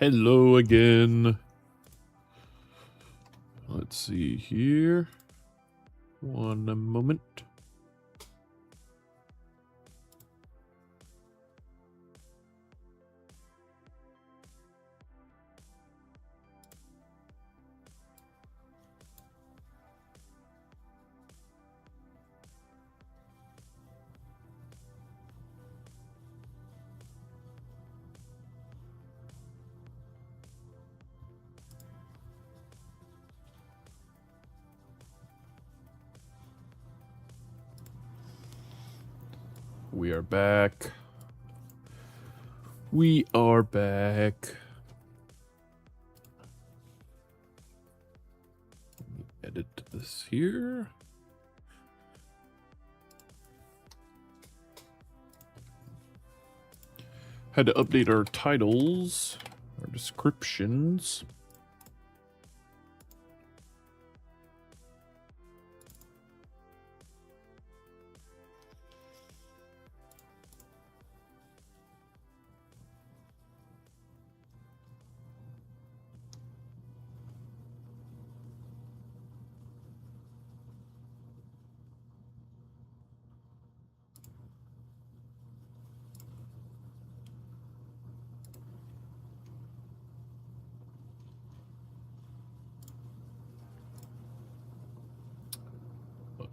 Hello again. Let's see here. One moment. We are back. We are back. Edit this here. Had to update our titles, our descriptions.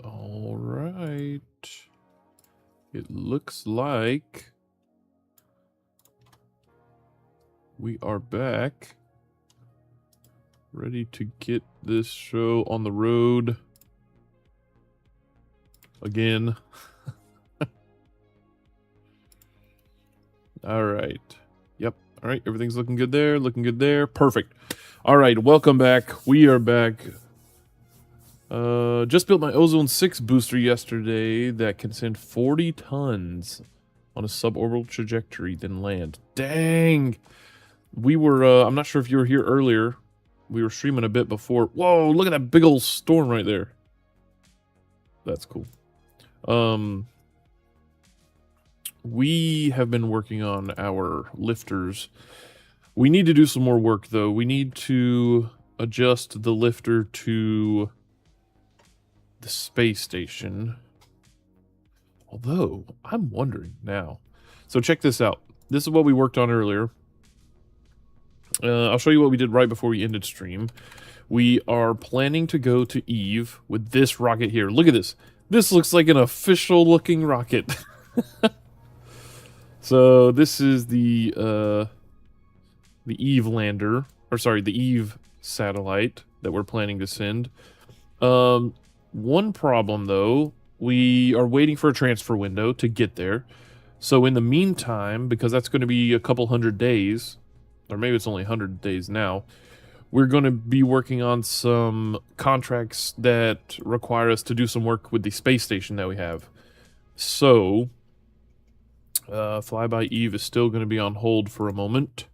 All right. It looks like we are back. Ready to get this show on the road again. All right. Yep. All right. Everything's looking good there. Looking good there. Perfect. All right. Welcome back. We are back. Just built my Ozone 6 booster yesterday that can send 40 tons on a suborbital trajectory, then land. Dang! We were, I'm not sure if you were here earlier. We were streaming a bit before. Whoa, look at that big old storm right there. That's cool. We have been working on our lifters. We need to do some more work, though. We need to adjust the lifter to the space station. Although, I'm wondering now. So check this out. This is what we worked on earlier. I'll show you what we did right before we ended stream. We are planning to go to Eve with this rocket here. Look at this. This looks like an official looking rocket. So this is the Eve lander, or sorry, the Eve satellite that we're planning to send. One problem though, we are waiting for a transfer window to get there. So in the meantime, because that's going to be a couple hundred days, or maybe it's only 100 days now, we're going to be working on some contracts that require us to do some work with the space station that we have. So, Flyby Eve is still going to be on hold for a moment.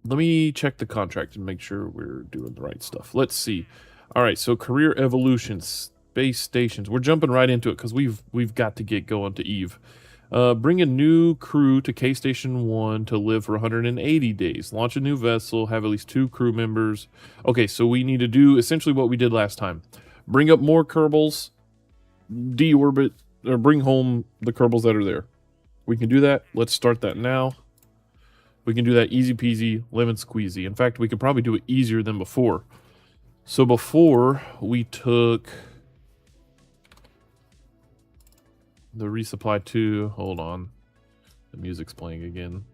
Let me check the contract and make sure we're doing the right stuff. Let's see. All right, so career evolution, space stations. We're jumping right into it because we've got to get going to Eve. Bring a new crew to K Station 1 to live for 180 days. Launch a new vessel, have at least 2 crew members. Okay, so we need to do essentially what we did last time. Bring up more Kerbals, deorbit, or bring home the Kerbals that are there. We can do that. Let's start that now. We can do that easy peasy, lemon squeezy. In fact, we could probably do it easier than before. So before, we took the resupply 2. Hold on. The music's playing again.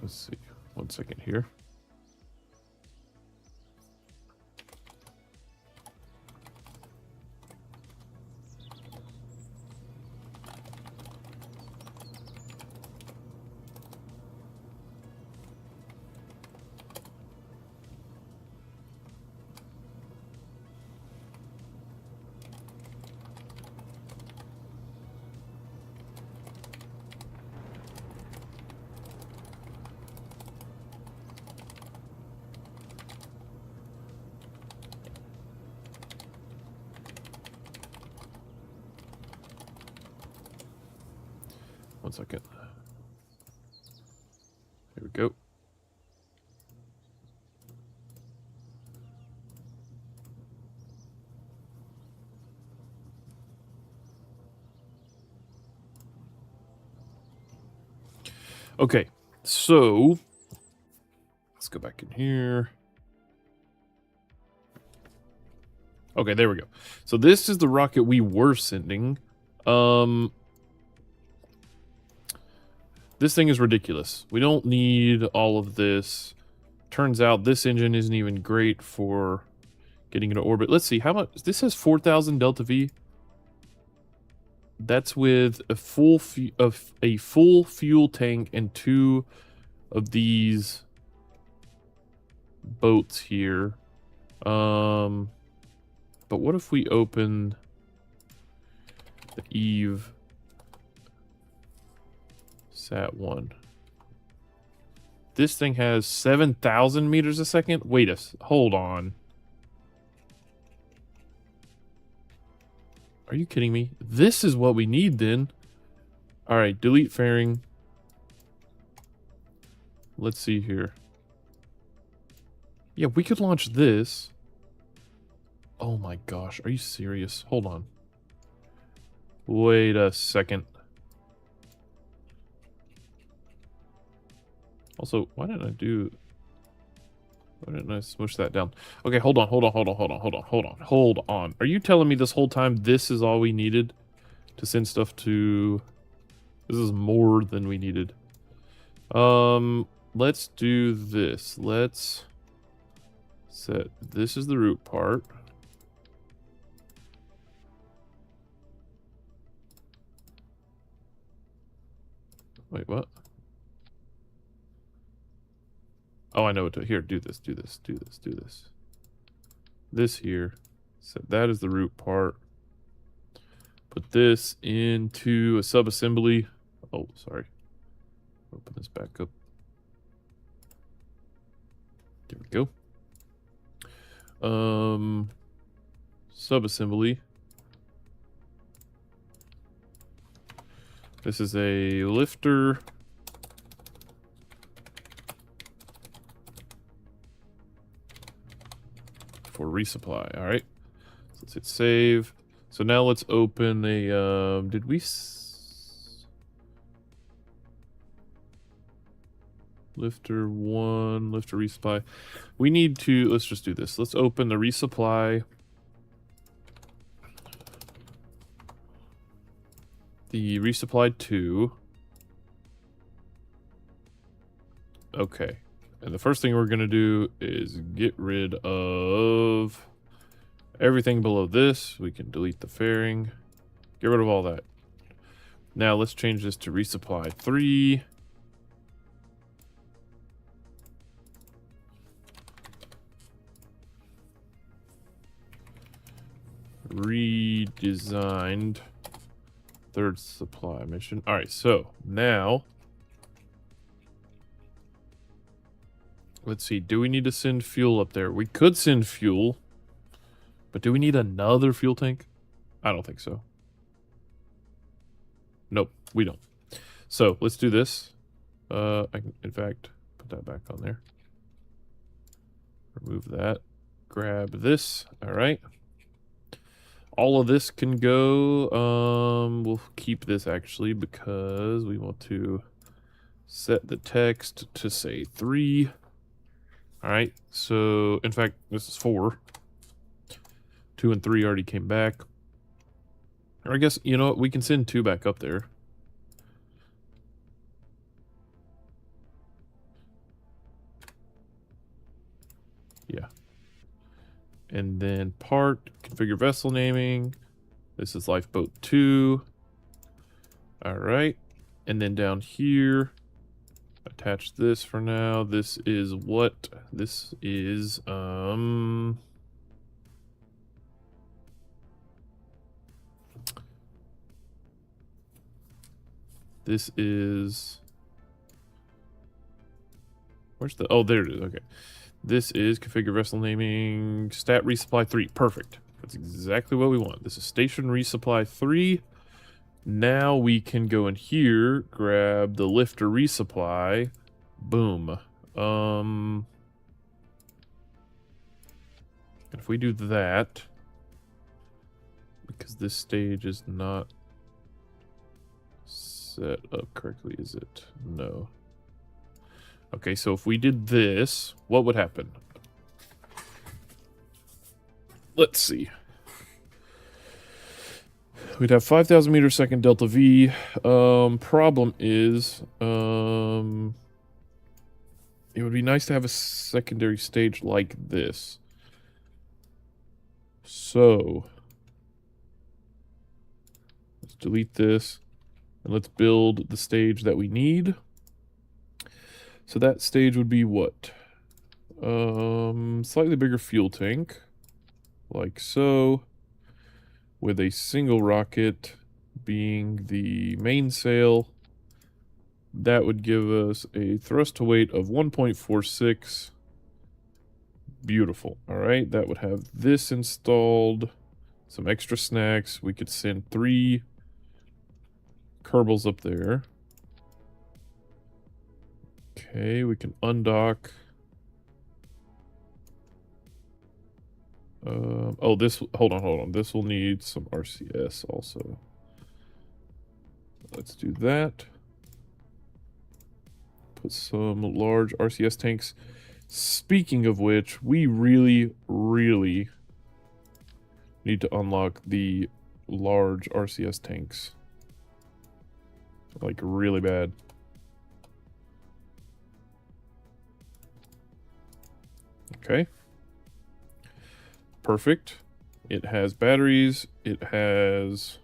Let's see. 1 second here. 1 second. There we go. Okay, so let's go back in here. Okay, there we go. So this is the rocket we were sending. This thing is ridiculous. We don't need all of this. Turns out this engine isn't even great for getting into orbit. Let's see, how much? This has 4,000 delta V. That's with a full fuel tank and 2 of these boats here. But what if we open the Eve Sat 1? This thing has 7,000 meters a second? Wait hold on. Are you kidding me? This is what we need then. Alright, delete fairing. Let's see here. Yeah, we could launch this. Oh my gosh, are you serious? Hold on. Wait a second. Also, why didn't I smush that down? Okay, hold on. Are you telling me this whole time this is all we needed to send stuff to... This is more than we needed. Let's do this. Let's set... This is the root part. Wait, what? Oh, I know what to... Here, do this. This here. Set that as the root part. Put this into a sub-assembly. Oh, sorry. Open this back up. There we go. Sub-assembly. This is a lifter. For resupply. All right. So let's hit save. So now let's open a, did we... Lifter 1, lifter resupply. We need to, let's just do this. Let's open the resupply. The resupply 2. Okay. And the first thing we're going to do is get rid of everything below this. We can delete the fairing. Get rid of all that. Now let's change this to resupply 3. Redesigned third supply mission. All right, so now let's see. Do we need to send fuel up there? We could send fuel, but do we need another fuel tank? I don't think so. Nope, we don't. So let's do this. I can, in fact, put that back on there. Remove that. Grab this. All right. All of this can go. We'll keep this actually because we want to set the text to say 3. All right. So in fact, this is 4. 2 and 3 already came back. Or I guess, you know what? We can send 2 back up there. Yeah. And then part, configure vessel naming. This is lifeboat 2. All right. And then down here, attach this for now. This is what? This is, this is, where's the, oh, there it is. Okay. This is configure vessel naming, stat resupply 3. Perfect. That's exactly what we want. This is station resupply 3. Now we can go in here, grab the lifter resupply. Boom. If we do that, because this stage is not set up correctly, is it? No. Okay, so if we did this, what would happen? Let's see. We'd have 5,000 meters second delta V. Problem is, it would be nice to have a secondary stage like this. So, let's delete this, and let's build the stage that we need. So that stage would be what? Slightly bigger fuel tank, like so, with a single rocket being the mainsail. That would give us a thrust to weight of 1.46. Beautiful. All right, that would have this installed. Some extra snacks. We could send 3 Kerbals up there. Okay, we can undock. Oh, this, hold on. This will need some RCS also. Let's do that. Put some large RCS tanks. Speaking of which, we really need to unlock the large RCS tanks. Like, really bad. Okay. Perfect. It has batteries. It has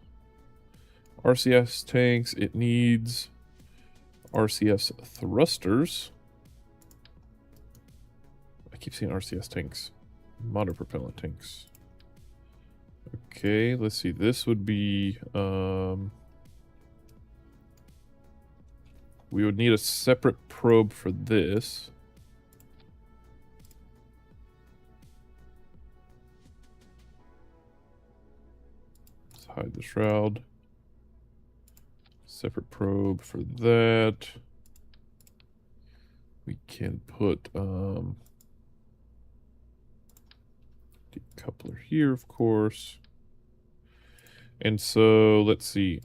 RCS tanks. It needs RCS thrusters. I keep saying RCS tanks. Motor propellant tanks. Okay, let's see. This would be... we would need a separate probe for this. Let's hide the shroud. Separate probe for that. We can put decoupler here, of course. And so let's see.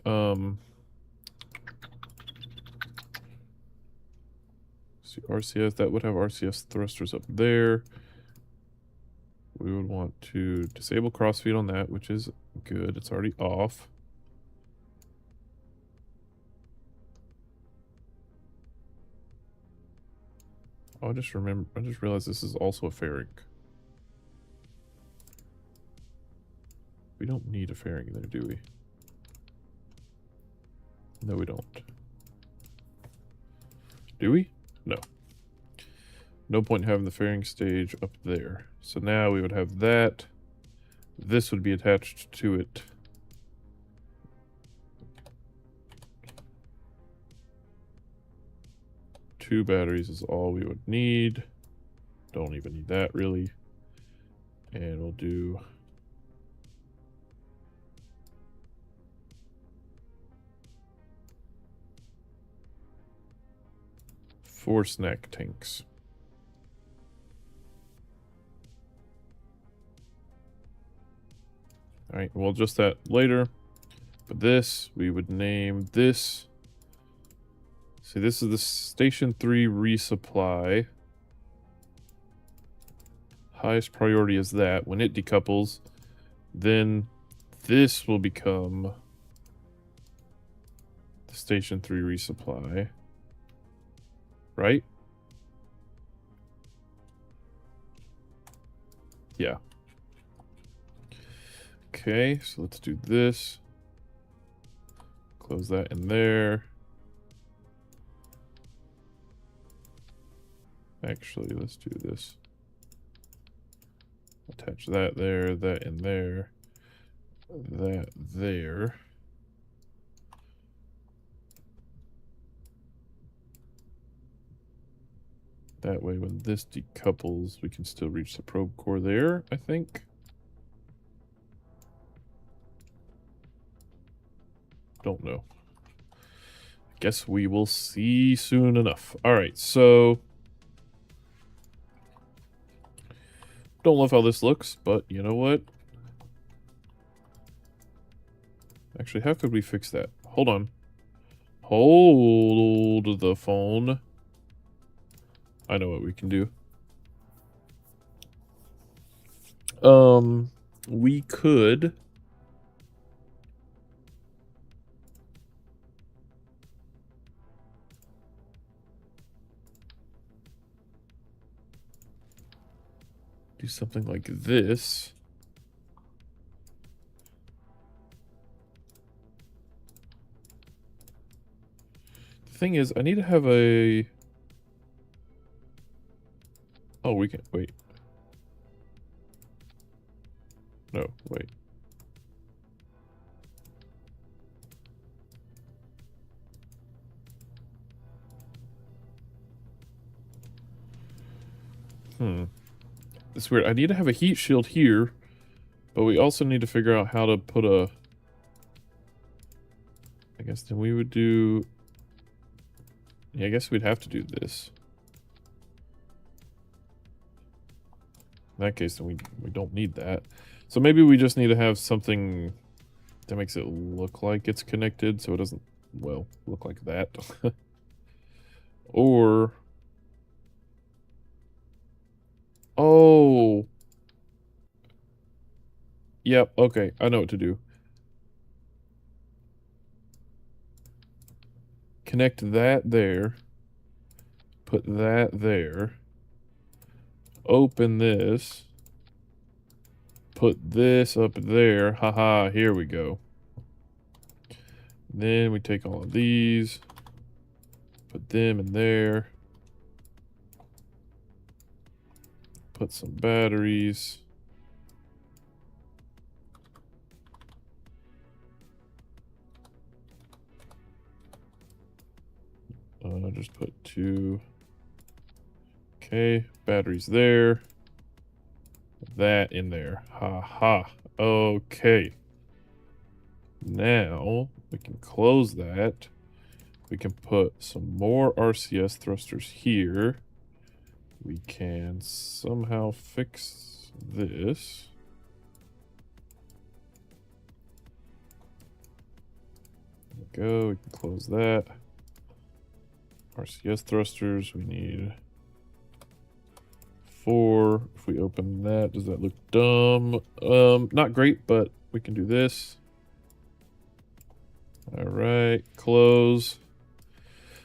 See, RCS, that would have RCS thrusters up there. We would want to disable crossfeed on that, which is good. It's already off. Oh, I just realized this is also a fairing. We don't need a fairing there, do we? No, we don't. Do we? No. No point in having the fairing stage up there. So now we would have that. This would be attached to it. Two batteries is all we would need. Don't even need that, really. And we'll do... 4 snack tanks. Alright, we'll adjust that later. But this, we would name this. See, this is the Station 3 resupply. Highest priority is that. When it decouples, then this will become the Station 3 resupply. Right? Yeah. Okay, so let's do this. Close that in there. Actually, let's do this. Attach that there, that in there, that there. That way, when this decouples, we can still reach the probe core there, I think. Don't know. Guess we will see soon enough. All right, so don't love how this looks, but you know what? Actually, how could we fix that? Hold on. Hold the phone. I know what we can do. We could do something like this. The thing is, I need to have a... Oh, we can... Wait. No, wait. It's weird. I need to have a heat shield here, but we also need to figure out how to put a... I guess then we would do... Yeah, I guess we'd have to do this. In that case, then we don't need that. So maybe we just need to have something that makes it look like it's connected, so it doesn't, well, look like that. Or... Oh! Yep, okay, I know what to do. Connect that there. Put that there. Open this. Put this up there. Haha, here we go. Then we take all of these. Put them in there. Put some batteries. Just put 2. Okay, batteries there. That in there. Ha. Okay. Now we can close that. We can put some more RCS thrusters here. We can somehow fix this. There we go. We can close that. RCS thrusters. We need 4. If we open that, does that look dumb? Not great, but we can do this. All right, close.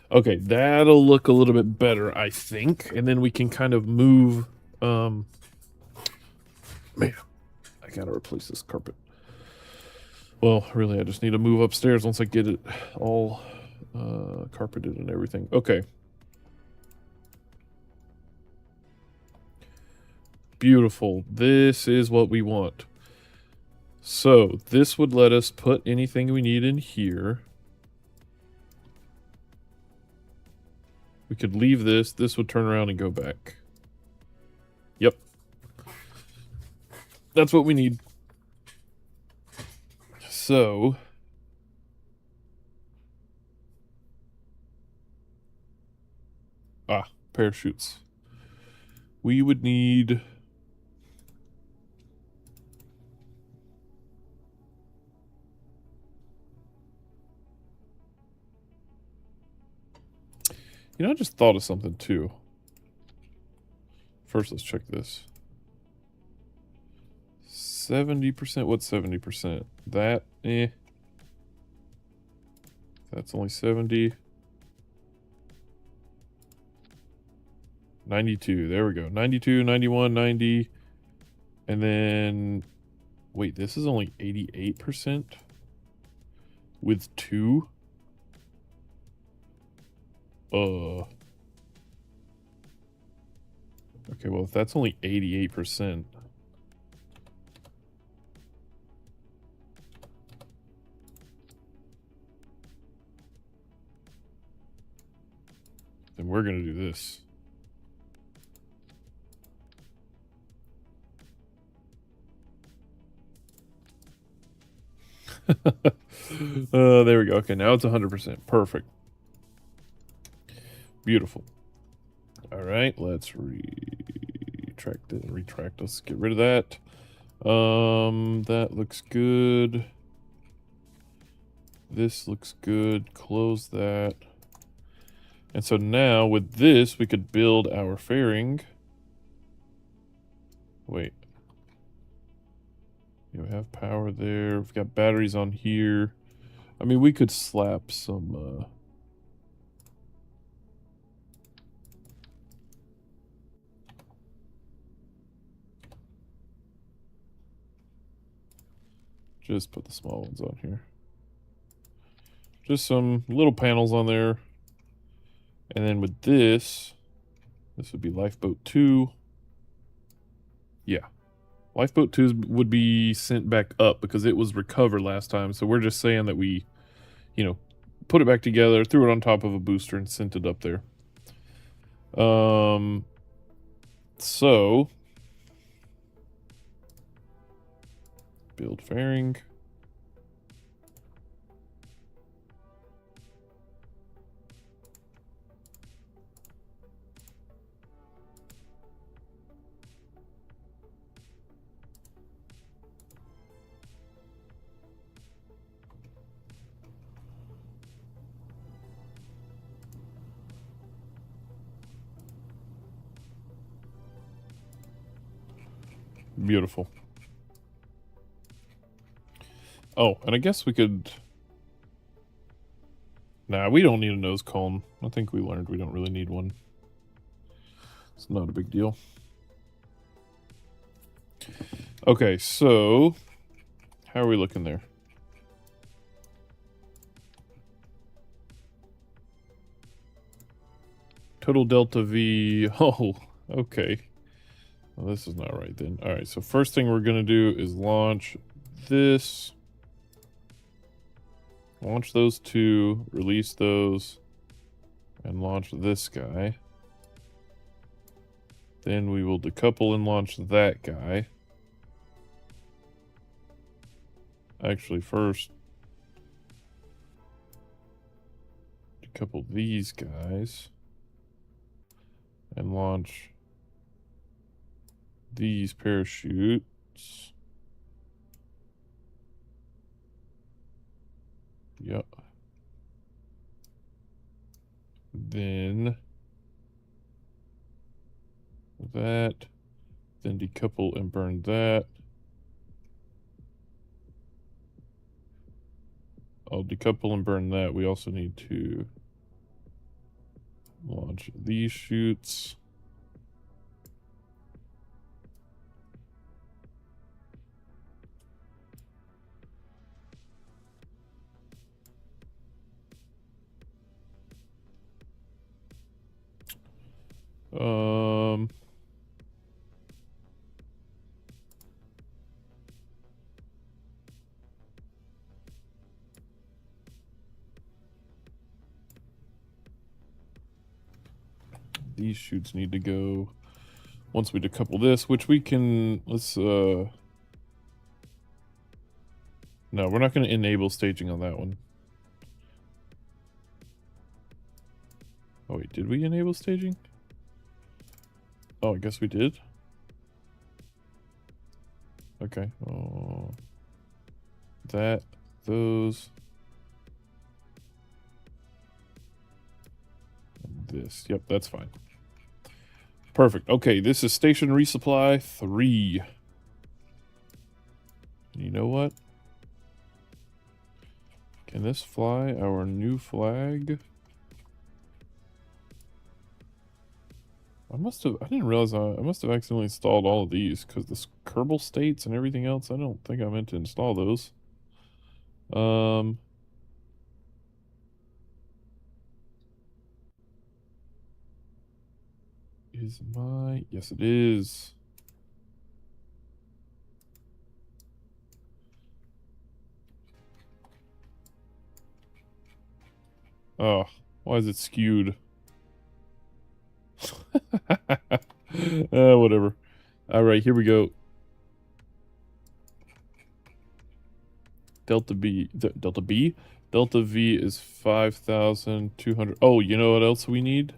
Okay, that'll look a little bit better, I think. And then we can kind of move, man, I gotta replace this carpet. Well, really, I just need to move upstairs once I get it all carpeted and everything. Okay. Beautiful. This is what we want. So, this would let us put anything we need in here. We could leave this. This would turn around and go back. Yep. That's what we need. So... parachutes. We would need... You know, I just thought of something, too. First, let's check this. 70%? What's 70%? That, That's only 70. 92. There we go. 92, 91, 90. And then... Wait, this is only 88%? With 2? Okay, well, if that's only 88%... then we're gonna do this. There we go. Okay, now it's 100%. Perfect. Beautiful. All right, let's retract it. Retract. Let's get rid of that. That looks good. This looks good. Close that. And so now with this, we could build our fairing. Wait. You have power there. We've got batteries on here. I mean, we could slap some, just put the small ones on here. Just some little panels on there. And then with this would be Lifeboat 2. Yeah. Lifeboat 2 would be sent back up because it was recovered last time. So we're just saying that we, you know, put it back together, threw it on top of a booster, and sent it up there. So build fairing. Beautiful. Oh, and I guess we could... Nah, we don't need a nose cone. I think we learned we don't really need one. It's not a big deal. Okay, so... How are we looking there? Total delta V... Oh, okay. Well, this is not right then. Alright, so first thing we're going to do is launch this. Launch those two, release those, and launch this guy. Then we will decouple and launch that guy. Actually, first, decouple these guys and launch these parachutes. Yep. Then that. Then decouple and burn that. I'll decouple and burn that. We also need to launch these chutes. These chutes need to go once we decouple this, which we can, let's, no, we're not going to enable staging on that one. Oh wait, did we enable staging? Oh, I guess we did. Okay. Oh, that, those, and this. Yep, that's fine. Perfect. Okay, this is Station Resupply 3. You know what? Can this fly our new flag? I didn't realize I must have accidentally installed all of these because the Kerbal states and everything else, I don't think I meant to install those. Yes it is. Oh, why is it skewed? Whatever. All right, here we go. Delta B, Delta B? Delta V is 5,200. Oh, you know what else we need?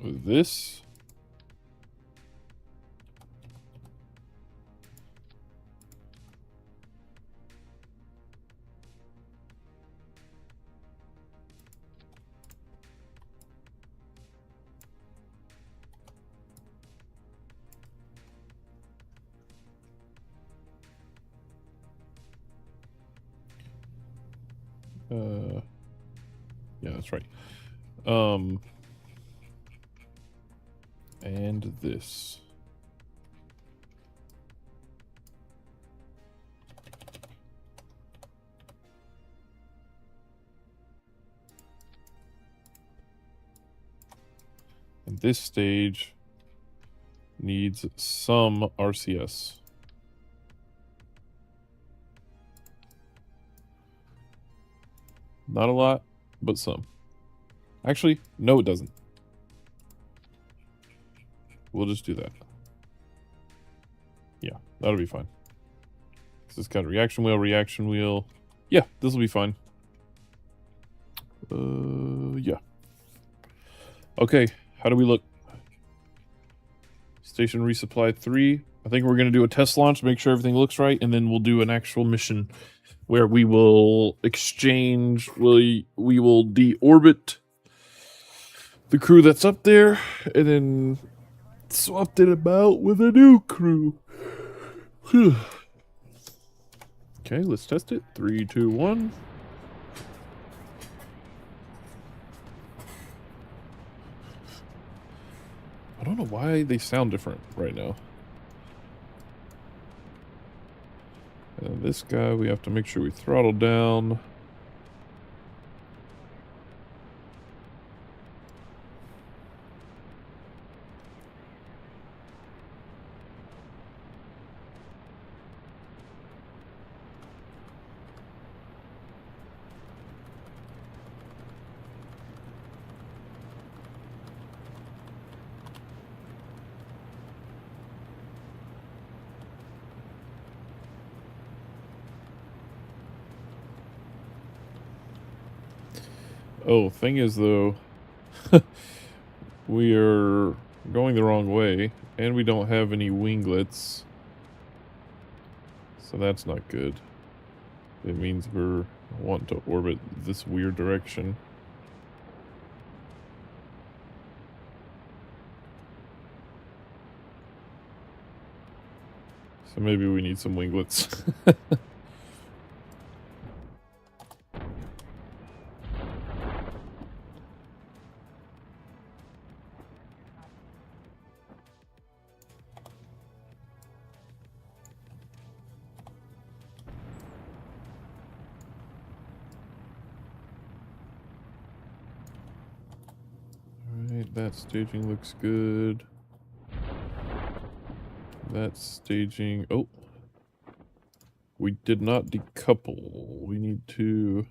This. Yeah, that's right. And this. And this stage needs some RCS. Not a lot, but some. Actually, no, it doesn't. We'll just do that. Yeah, that'll be fine. It's got a reaction wheel, reaction wheel. Yeah, this will be fine. Yeah. Okay, how do we look? Station resupply 3. I think we're going to do a test launch, make sure everything looks right, and then we'll do an actual mission where we will exchange, we will deorbit the crew that's up there, and then swap it about with a new crew. Okay, let's test it. 3, 2, 1. I don't know why they sound different right now. And this guy, we have to make sure we throttle down. Oh, thing is though, we are going the wrong way, and we don't have any winglets. So that's not good. It means we're wanting to orbit this weird direction. So maybe we need some winglets. Alright, that staging looks good. That staging... Oh! We did not decouple. We need to...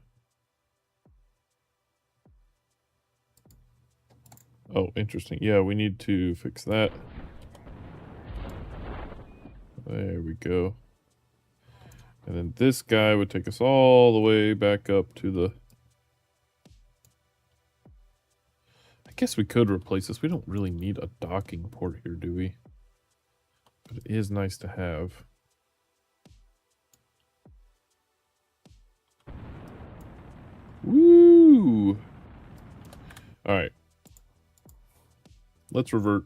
Oh, interesting. Yeah, we need to fix that. There we go. And then this guy would take us all the way back up to the... I guess we could replace this. We don't really need a docking port here, do we? But it is nice to have. Woo! Alright. Let's revert.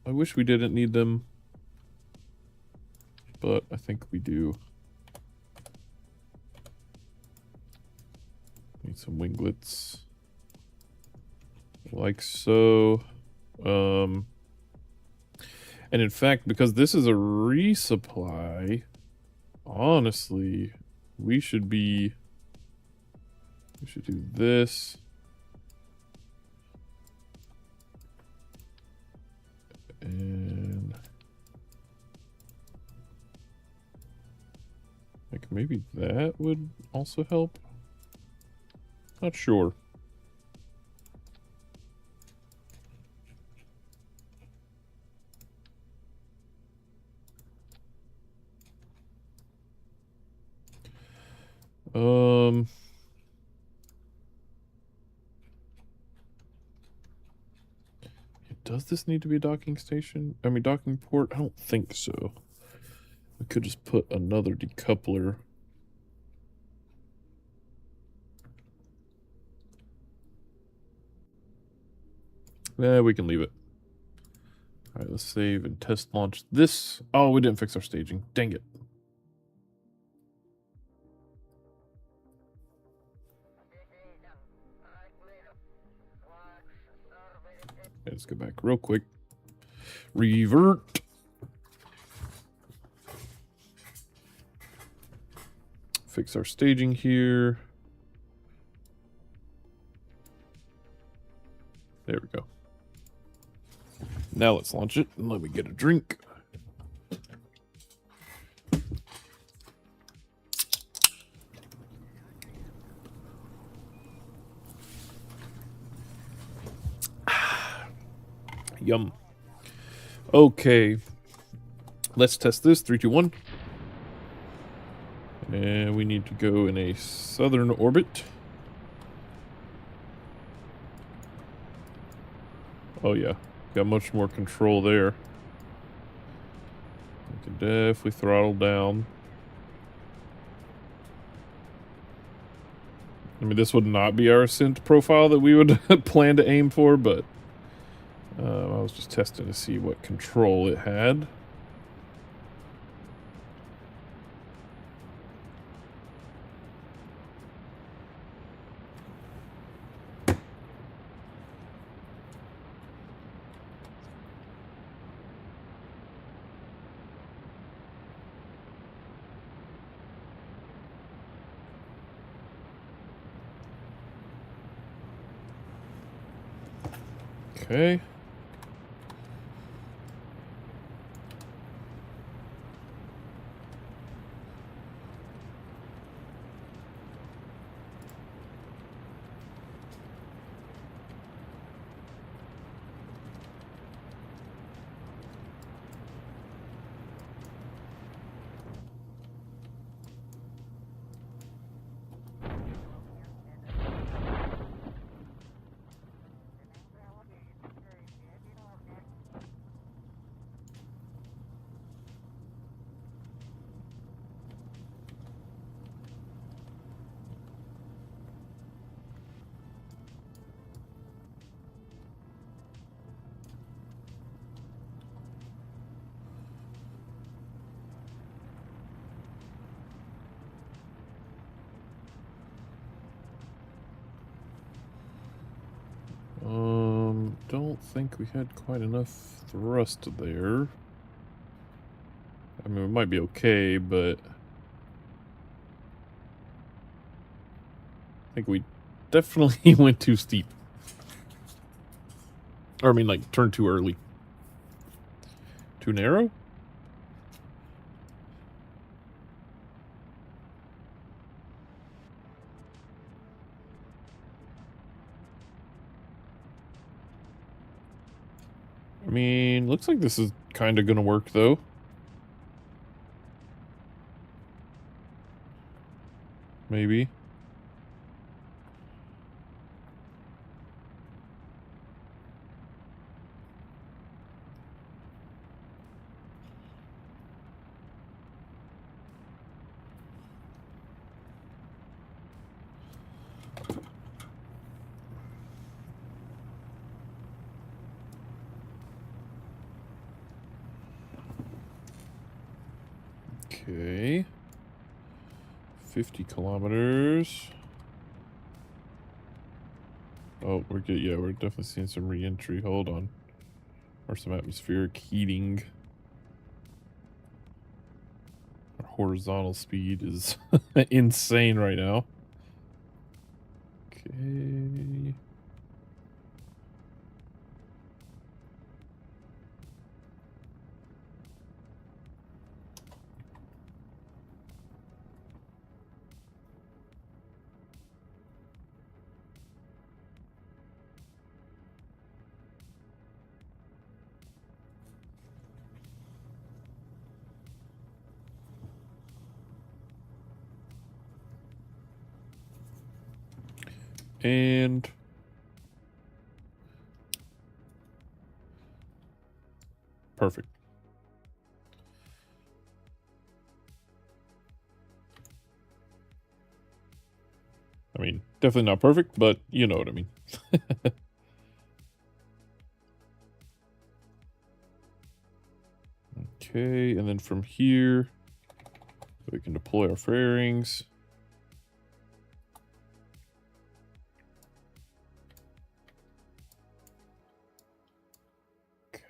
I wish we didn't need them, but I think we do. Need some winglets. Like so. And in fact, because this is a resupply, honestly, we should do this. And Like, maybe that would also help? Not sure. Does this need to be a docking station? I mean, docking port? I don't think so. We could just put another decoupler. We can leave it. All right, let's save and test launch this. Oh, we didn't fix our staging. Dang it. Let's go back real quick. Revert. Fix our staging here. There we go. Now let's launch it and let me get a drink. Yum. Okay. Let's test this. 3, 2, 1. And we need to go in a southern orbit. Oh yeah. Got much more control there. We can definitely throttle down. I mean, this would not be our ascent profile that we would plan to aim for, but I was just testing to see what control it had. Okay. Don't think we had quite enough thrust there. I mean, it might be okay, but I think we definitely went too steep. Or I mean, like, turned too early. Too narrow? I mean, looks like this is kind of gonna work, though. Maybe. Okay. 50 kilometers. Oh, we're good. Yeah, we're definitely seeing some re-entry. Hold on. Or some atmospheric heating. Our horizontal speed is insane right now. Okay. And perfect. I mean, definitely not perfect, but you know what I mean. Okay, and then from here, we can deploy our fairings.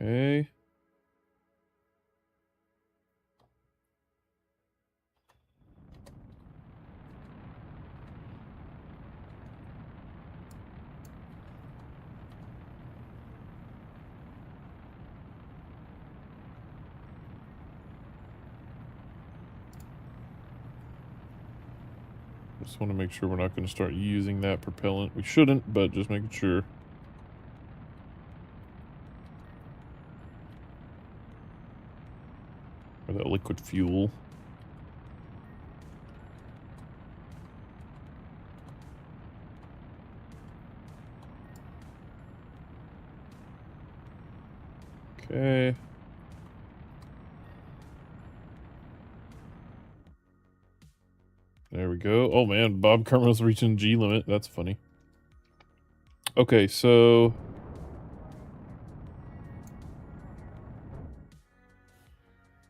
Okay. Just want to make sure we're not going to start using that propellant. We shouldn't, but just making sure. Or that liquid fuel. Okay. There we go. Oh man, Bob Carmel's reaching G limit. That's funny. Okay, so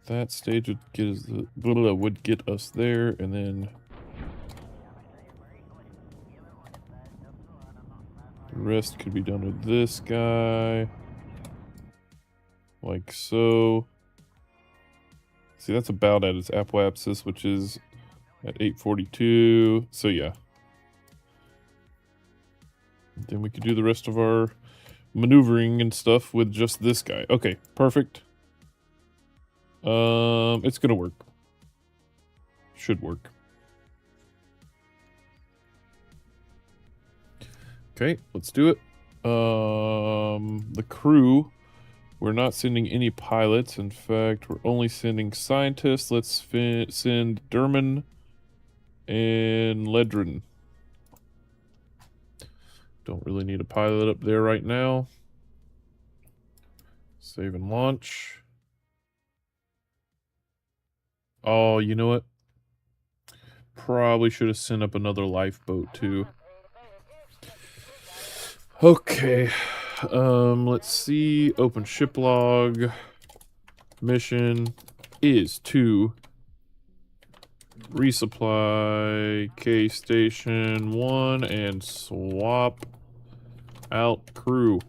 that stage would get us there, and then the rest could be done with this guy, like so. See, that's about at its apoapsis, which is at 842. So yeah. Then we could do the rest of our maneuvering and stuff with just this guy. Okay, perfect. It's gonna work. Should work. Okay, let's do it. The crew, we're not sending any pilots. In fact, we're only sending scientists. Let's send Derman and Ledrin. Don't really need a pilot up there right now. Save and launch. Oh, you know what? Probably should have sent up another lifeboat too. Okay. Let's see. Open ship log. Mission is to resupply K Station 1 and swap out crew.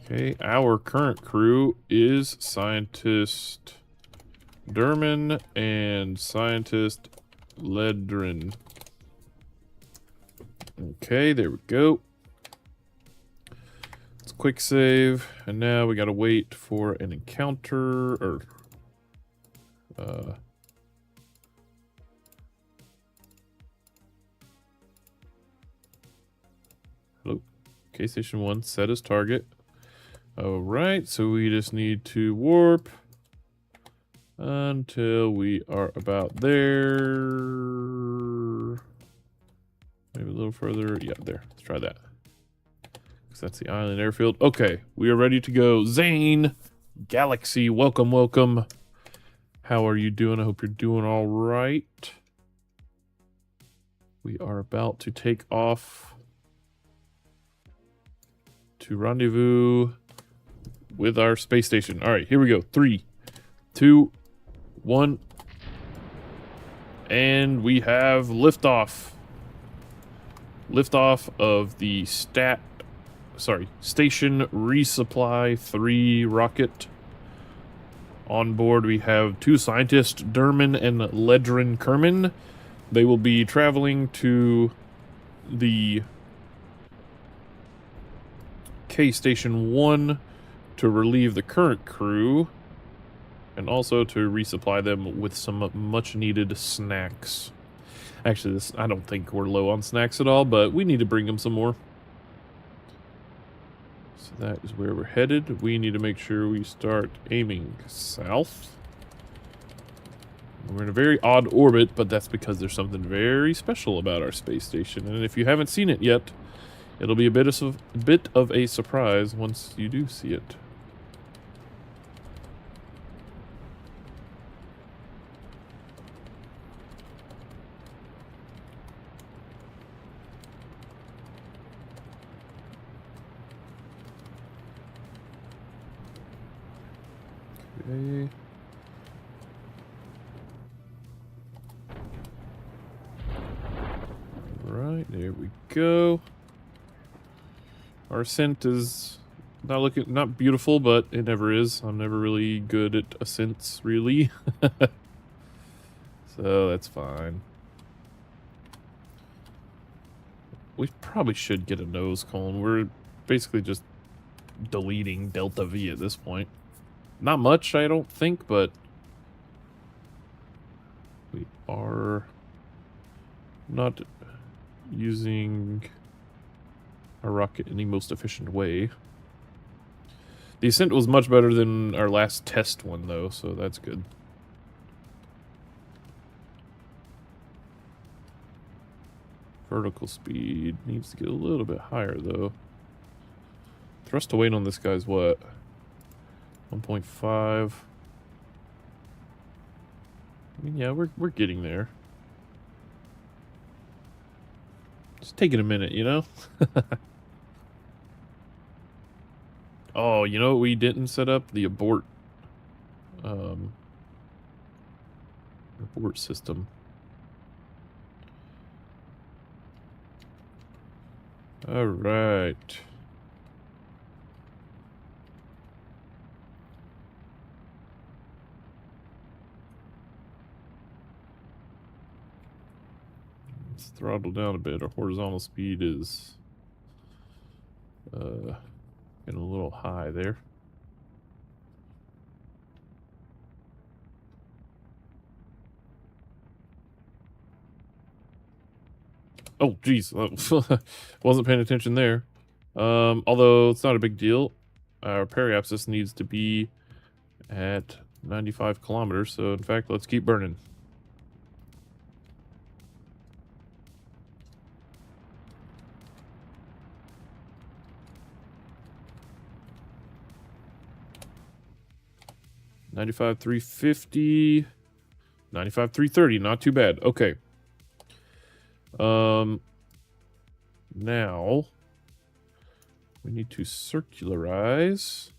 Okay, our current crew is Scientist Derman and Scientist Ledrin. Okay, there we go. Let's quick save, and now we gotta wait for an encounter, or hello, K Station 1 set as target. Alright, so we just need to warp until we are about there. Maybe a little further. Yeah, there. Let's try that. Because that's the island airfield. Okay, we are ready to go. Zane Galaxy, welcome, welcome. How are you doing? I hope you're doing all right. We are about to take off to rendezvous with our space station. All right, here we go. 3, 2, 1. And we have liftoff. Liftoff of the Station Resupply 3 rocket. On board we have 2 scientists, Derman and Ledrin Kerman. They will be traveling to the K Station 1 to relieve the current crew, and also to resupply them with some much needed snacks. Actually, I don't think we're low on snacks at all, but we need to bring them some more. So that is where we're headed. We need to make sure we start aiming south. We're in a very odd orbit, but that's because there's something very special about our space station. And if you haven't seen it yet, it'll be a bit of a surprise once you do see it. Okay. Right, there we go. Our ascent is not beautiful, but it never is. I'm never really good at ascents, really. So that's fine. We probably should get a nose cone. We're basically just deleting Delta V at this point. Not much, I don't think, but we are not using our rocket in the most efficient way. The ascent was much better than our last test one, though, so that's good. Vertical speed needs to get a little bit higher, though. Thrust to weight on this guy's what? 1.5. I mean, yeah, we're getting there. Just taking a minute, you know? Oh, you know what we didn't set up? The abort system. All right. Let's throttle down a bit. Our horizontal speed is getting a little high there. Oh, geez. Wasn't paying attention there. Although it's not a big deal. Our periapsis needs to be at 95 kilometers, so in fact, let's keep burning. $95 $350, $95 $330, not too bad. Okay. Now we need to circularize,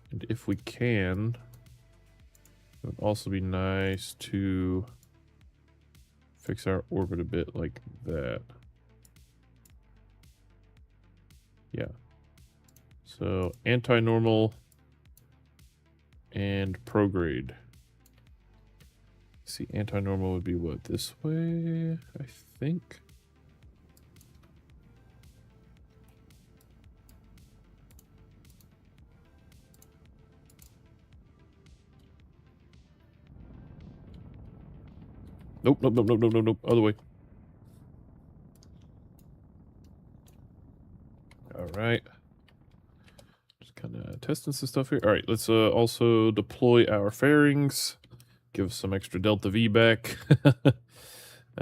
and if we can, it would also be nice to fix our orbit a bit like that. Yeah. So anti-normal and prograde. See, anti-normal would be what, this way, I think? Nope, nope, nope, nope, nope, nope, nope, other way. Alright. Just kind of testing some stuff here. Alright, let's also deploy our fairings. Give some extra Delta V back.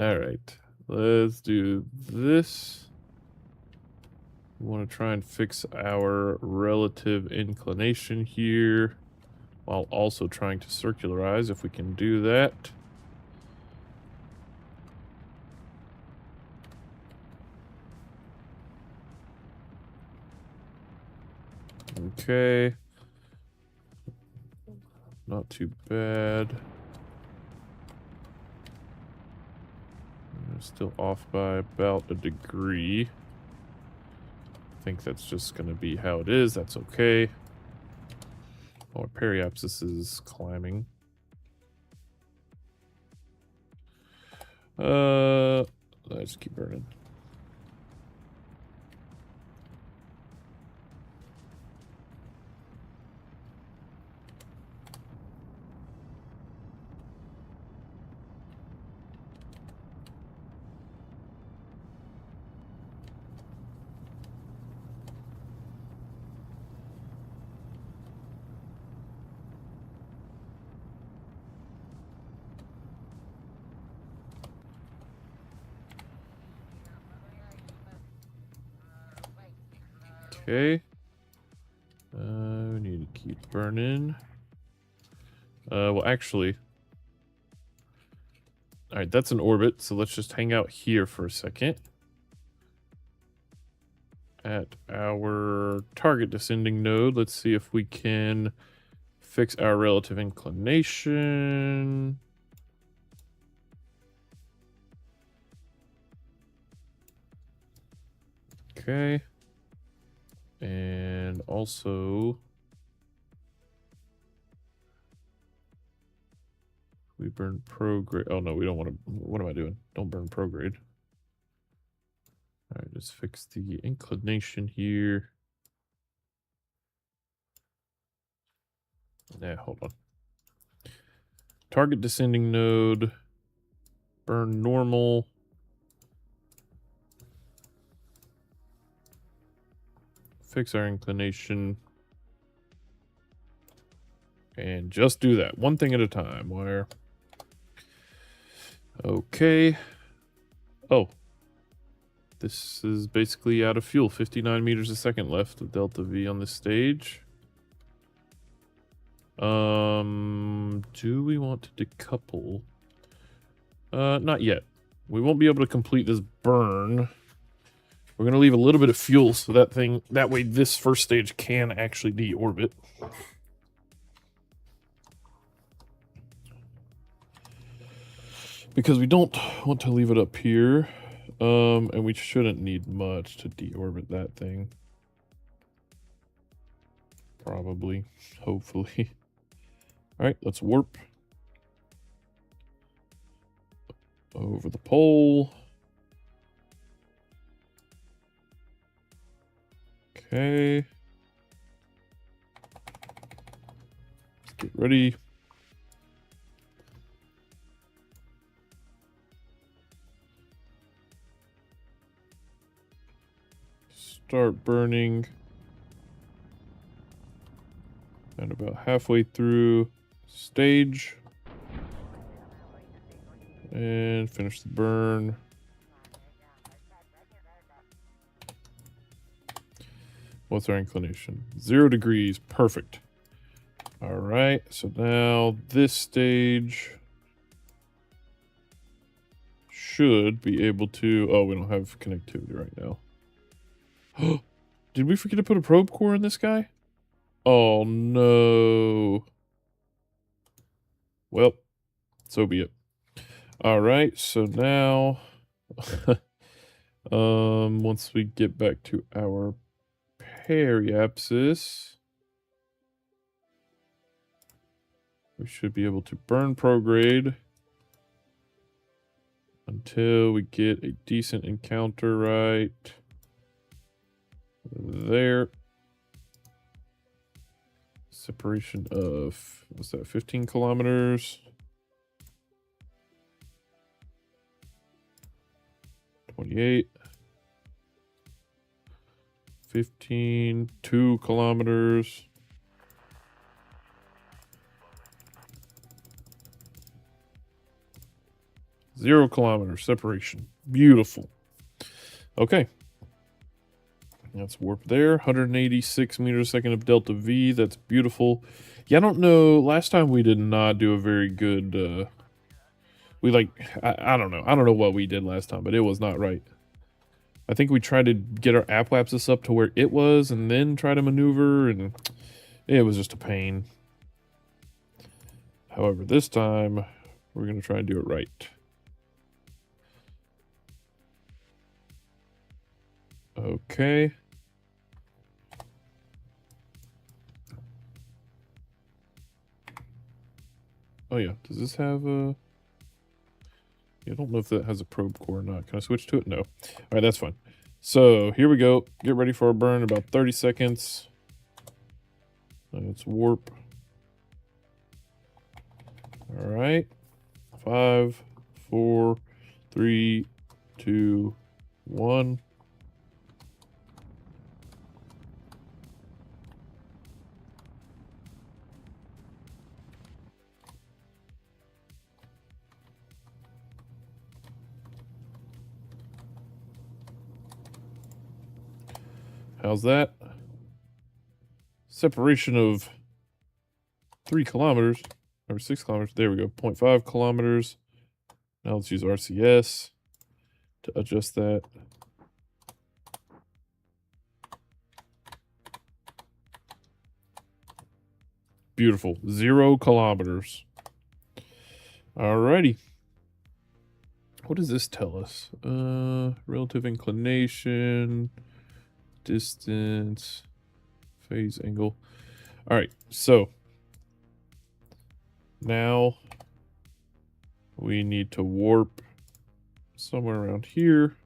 Alright, let's do this. We want to try and fix our relative inclination here, while also trying to circularize, if we can do that. Okay. Not too bad. Still off by about a degree. I think that's just going to be how it is. That's okay. Oh, our periapsis is climbing. Let's keep burning. Okay. We need to keep burning. Well, actually... Alright, that's an orbit, so let's just hang out here for a second. At our target descending node, let's see if we can fix our relative inclination. Okay. And also... we burn prograde. Oh, no, we don't want to... What am I doing? Don't burn prograde. All right, just fix the inclination here. Yeah, hold on. Target descending node. Burn normal. Fix our inclination. And just do that. One thing at a time. Wire. Okay. Oh. This is basically out of fuel. 59 meters a second left of Delta V on this stage. Do we want to decouple? Not yet. We won't be able to complete this burn. We're going to leave a little bit of fuel so that way this first stage can actually deorbit. Because we don't want to leave it up here. And we shouldn't need much to deorbit that thing. Probably. Hopefully. Alright, let's warp. Over the pole. Okay. Let's get ready. Start burning. And about halfway through stage. And finish the burn. What's our inclination? 0 degrees. Perfect. All right. So now this stage should be able to... Oh, we don't have connectivity right now. Did we forget to put a probe core in this guy? Oh, no. Well, so be it. All right. So now... once we get back to our periapsis, we should be able to burn prograde until we get a decent encounter right there. Separation of, what's that, 15 kilometers? 28. 15, 2 kilometers. Zero kilometer separation. Beautiful. Okay. Let's warp there. 186 meters a second of Delta V. That's beautiful. Yeah, I don't know. Last time we did not do a very good... I don't know. I don't know what we did last time, but it was not right. I think we tried to get our apoapsis up to where it was and then try to maneuver, and it was just a pain. However, this time, we're going to try and do it right. Okay. Oh yeah, does this have a... I don't know if that has a probe core or not. Can I switch to it? No. All right, that's fine. So here we go. Get ready for a burn. About 30 seconds. Let's warp. All right. 5, 4, 3, 2, 1. How's that? separation of 3 kilometers, or 6 kilometers. There we go, 0.5 kilometers. Now let's use RCS to adjust that. Beautiful, 0 kilometers. Alrighty. What does this tell us? Relative inclination, distance, phase angle. Alright, so now we need to warp somewhere around here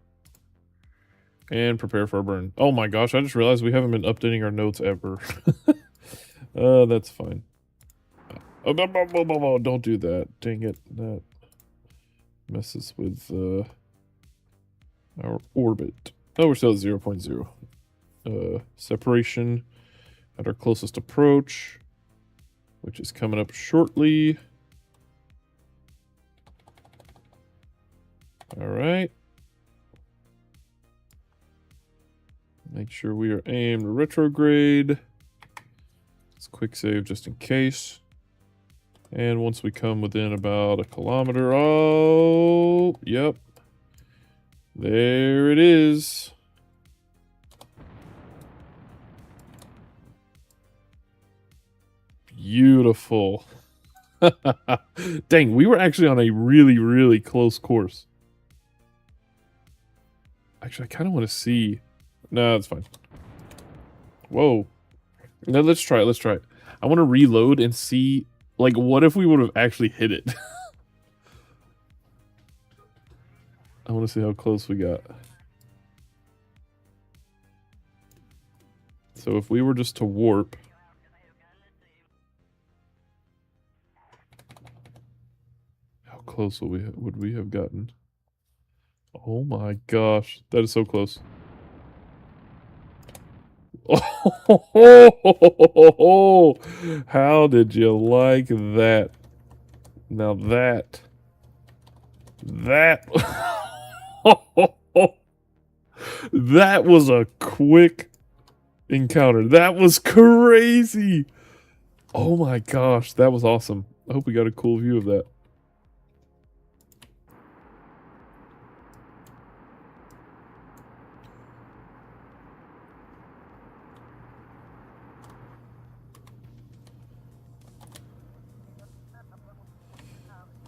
and prepare for a burn. Oh my gosh, I just realized we haven't been updating our notes ever. That's fine. Oh, don't do that. Dang it. That messes with our orbit. Oh, we're still at 0.0. Separation at our closest approach, which is coming up shortly. All right. Make sure we are aimed retrograde. Let's quick save just in case. And once we come within about 1 kilometer, oh, yep. There it is. Beautiful. Dang, we were actually on a really, really close course. Actually, I kind of want to see. No, that's fine. Whoa. No, let's try it. Let's try it. I want to reload and see, like, what if we would have actually hit it? I want to see how close we got. So if we were just to warp. How close would we have gotten? Oh my gosh, that is so close. Oh, how did you like that? Now that that was a quick encounter. That was crazy. Oh my gosh, that was awesome. I hope we got a cool view of that.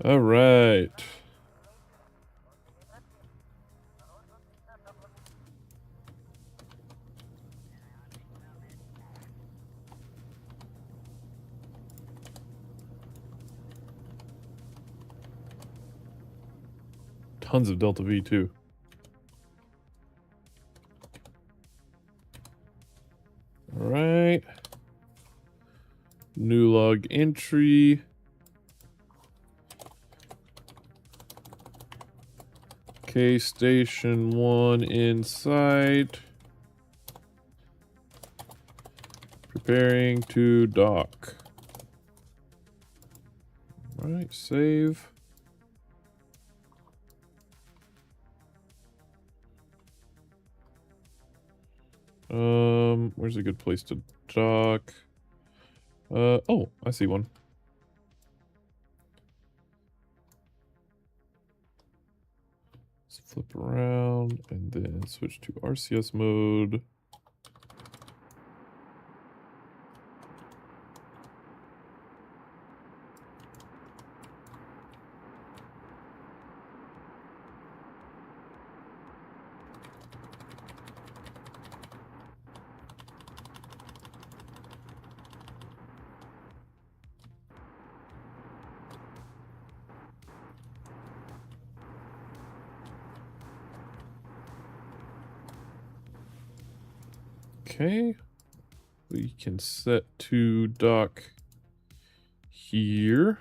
All right. Tons of Delta V too. All right. New log entry. Okay, station 1 in sight. Preparing to dock. All right, save. Where's a good place to dock? Oh, I see one. Let's flip around and then switch to RCS mode. Okay, we can set to dock here.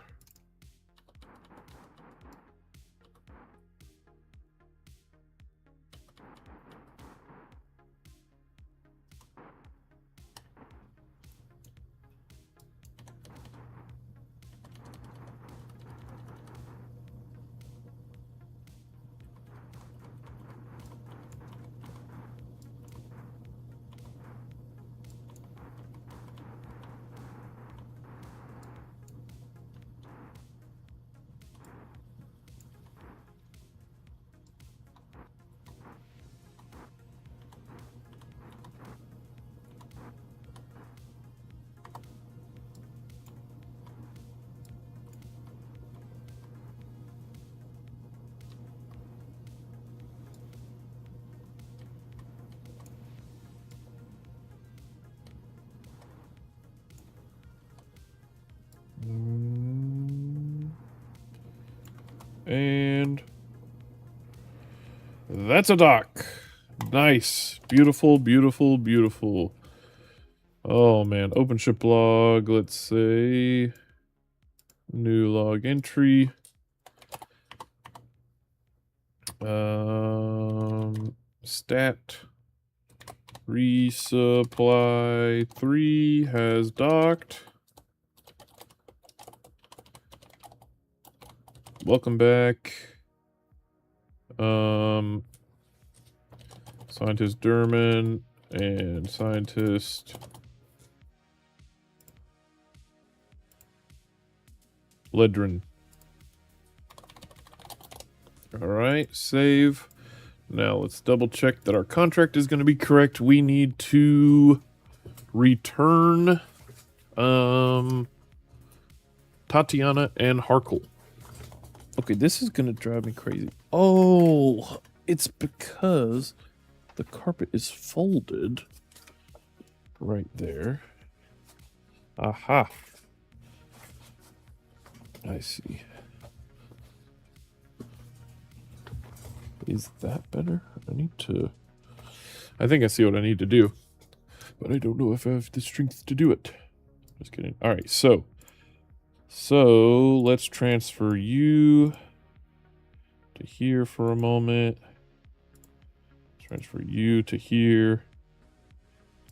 And that's a dock. Nice. Beautiful, beautiful, beautiful. Oh man, open ship log, let's say new log entry. Stat resupply 3 has docked. Welcome back. Scientist Derman and scientist Ledrin. Alright, save. Now let's double check that our contract is going to be correct. We need to return Tatiana and Harkle. Okay, this is going to drive me crazy. Oh, it's because the carpet is folded right there. Aha. I see. Is that better? I think I see what I need to do. But I don't know if I have the strength to do it. Just kidding. Alright, so let's transfer you to here for a moment. Transfer you to here.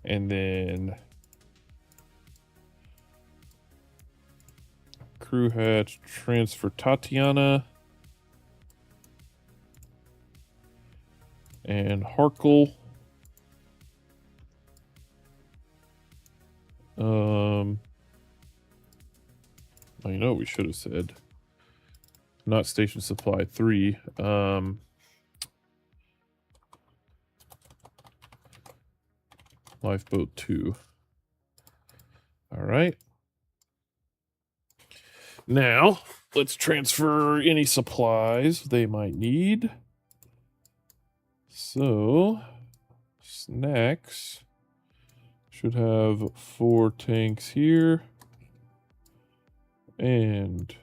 And then crew hatch, transfer Tatiana. And Harkle. Well, you know what we should have said. Not station supply 3. Lifeboat 2. Alright. Now, let's transfer any supplies they might need. So, snacks should have 4 tanks here. And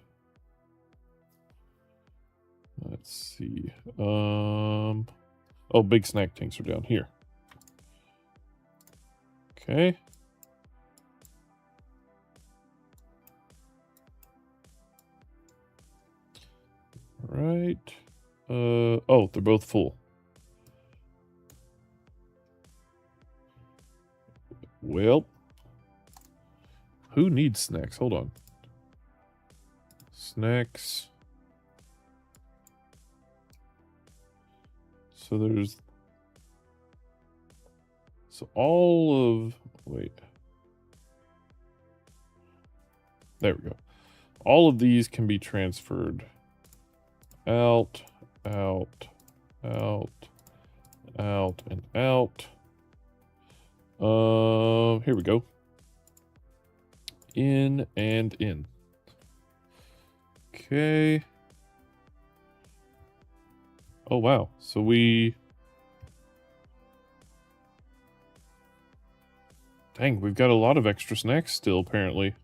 let's see. Oh, big snack tanks are down here. Okay. Right. Oh, they're both full. Well, who needs snacks? Hold on. Snacks. So there's... So all of... Wait. There we go. All of these can be transferred. Out, out, out, out, and out. Here we go. In and in. Okay. Oh, wow. So we... Dang, we've got a lot of extra snacks still, apparently.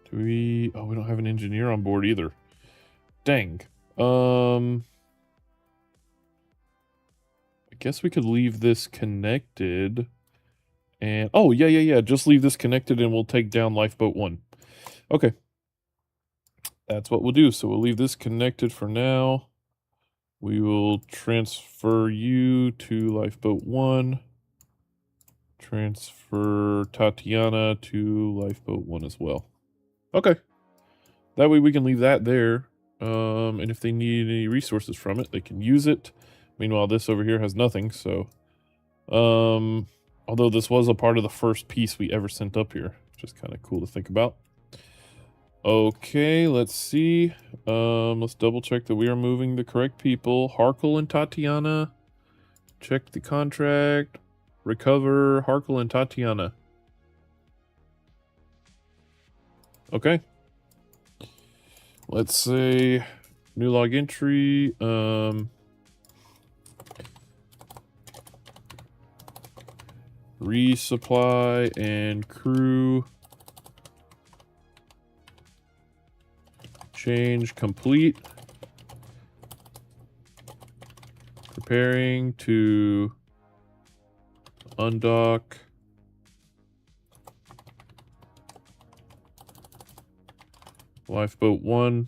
Do we... Oh, we don't have an engineer on board either. Dang. I guess we could leave this connected. And... Oh, yeah. Just leave this connected and we'll take down Lifeboat 1. Okay. That's what we'll do. So we'll leave this connected for now. We will transfer you to Lifeboat 1. Transfer Tatiana to Lifeboat 1 as well. Okay. That way we can leave that there. And if they need any resources from it, they can use it. Meanwhile, this over here has nothing, so... although this was a part of the first piece we ever sent up here. Which is kind of cool to think about. Okay, let's see. Let's double check that we are moving the correct people. Harkle and Tatiana. Check the contract. Recover Harkle and Tatiana. Okay. Let's say new log entry. Resupply and crew Change complete. Preparing to undock. Lifeboat 1.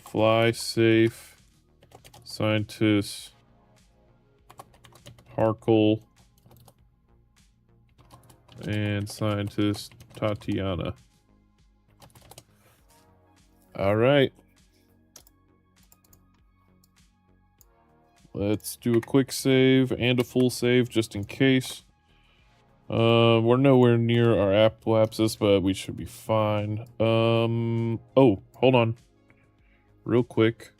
Fly safe. Scientist. Harkle. And scientist Tatiana. All right. Let's do a quick save and a full save just in case. We're nowhere near our apoapsis, but we should be fine. Oh, hold on. Real quick.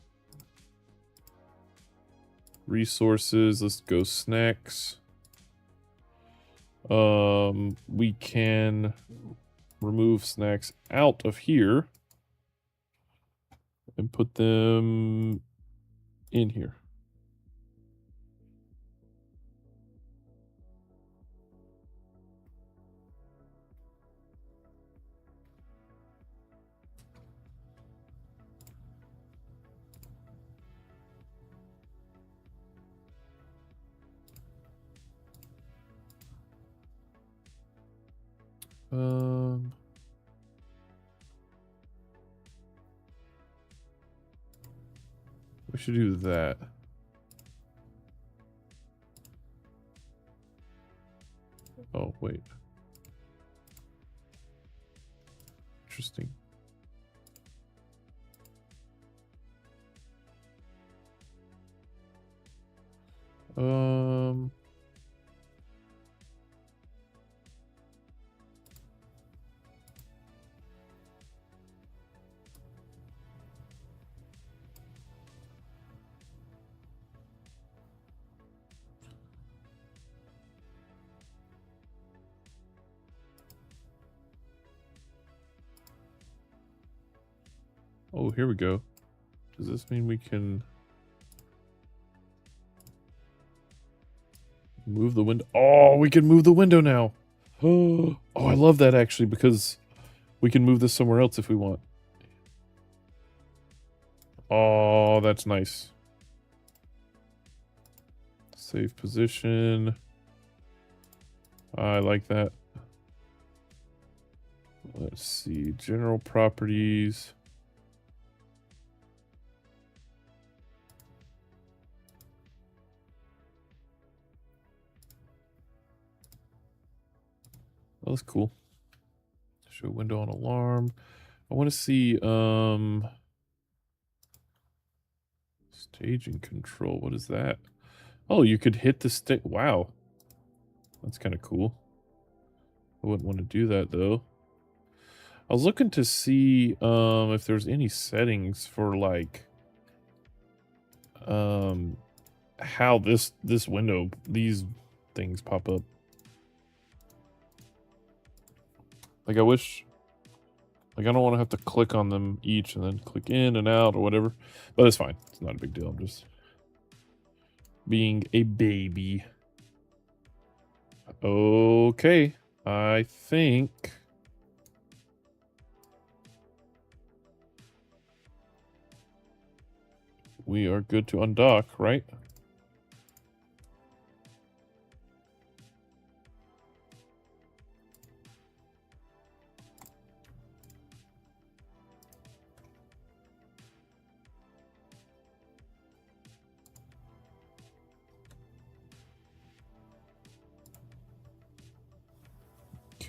Resources, let's go snacks. We can remove snacks out of here and put them in here. We should do that. Oh, wait. Interesting. Oh, here we go. Does this mean we can move the window? Oh, we can move the window now. Oh, I love that actually, because we can move this somewhere else if we want. Oh, that's nice. Save position. I like that. Let's see. General properties. That was cool. Show window on alarm. I want to see staging control. What is that? Oh, you could hit the stick. Wow. That's kind of cool. I wouldn't want to do that though. I was looking to see if there's any settings for like how this window, these things pop up. Like I wish, like I don't want to have to click on them each and then click in and out or whatever, but it's fine. It's not a big deal. I'm just being a baby. Okay, I think we are good to undock, right?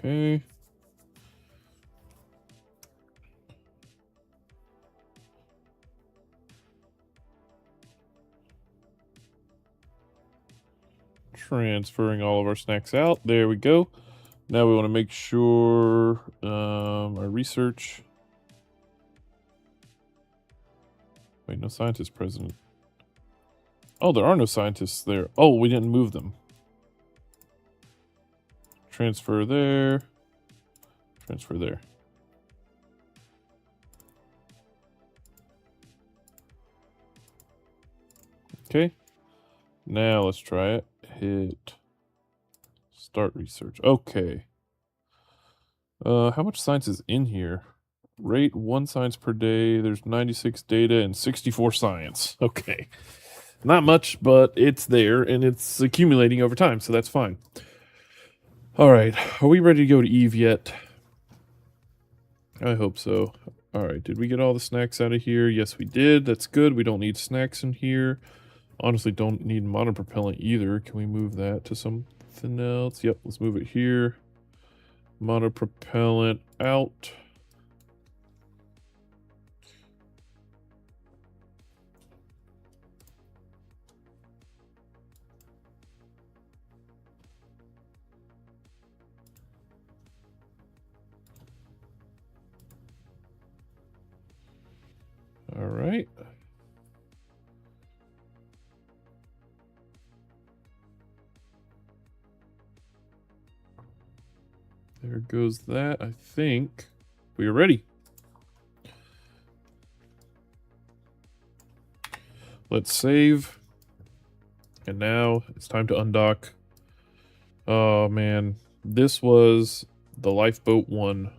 Okay. Transferring all of our snacks out. There we go. Now we want to make sure our research. Wait, no scientist present. Oh, there are no scientists there. Oh, we didn't move them. Transfer there. Transfer there. Okay. Now let's try it. Hit start research. Okay. How much science is in here? Rate 1 science per day. There's 96 data and 64 science. Okay. Not much, but it's there and it's accumulating over time, so that's fine. All right. Are we ready to go to Eve yet? I hope so. All right. Did we get all the snacks out of here? Yes, we did. That's good. We don't need snacks in here. Honestly, don't need modern propellant either. Can we move that to something else? Yep, let's move it here. Modern propellant out. All right. There goes that. I think we are ready. Let's save. And now it's time to undock. Oh man, this was the lifeboat one.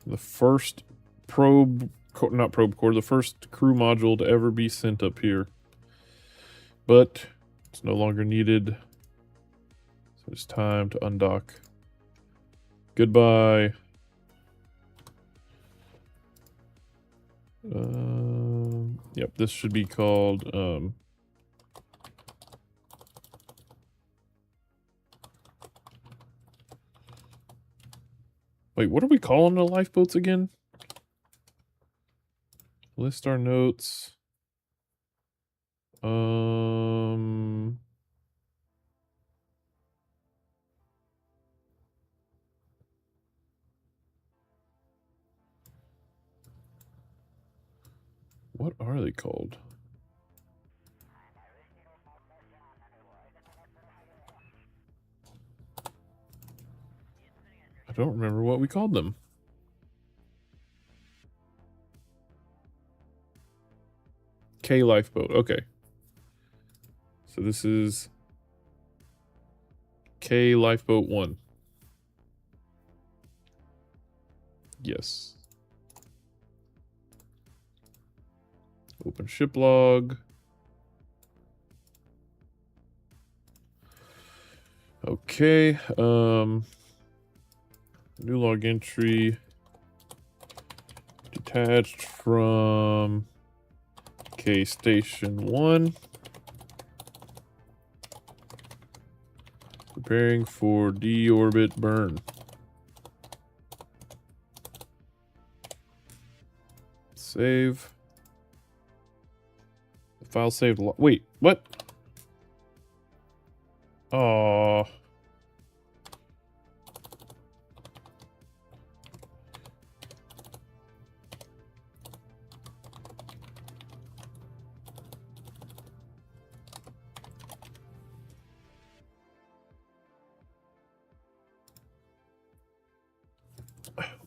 The first not probe core, the first crew module to ever be sent up here. But it's no longer needed. So it's time to undock. Goodbye. Yep, this should be called wait, what are we calling the lifeboats again? List our notes. What are they called? I don't remember what we called them. K lifeboat. Okay. So this is K lifeboat 1. Yes. Open ship log. Okay. New log entry. Detached from K station 1. Preparing for deorbit burn. Save. The file saved. Wait, what? Oh.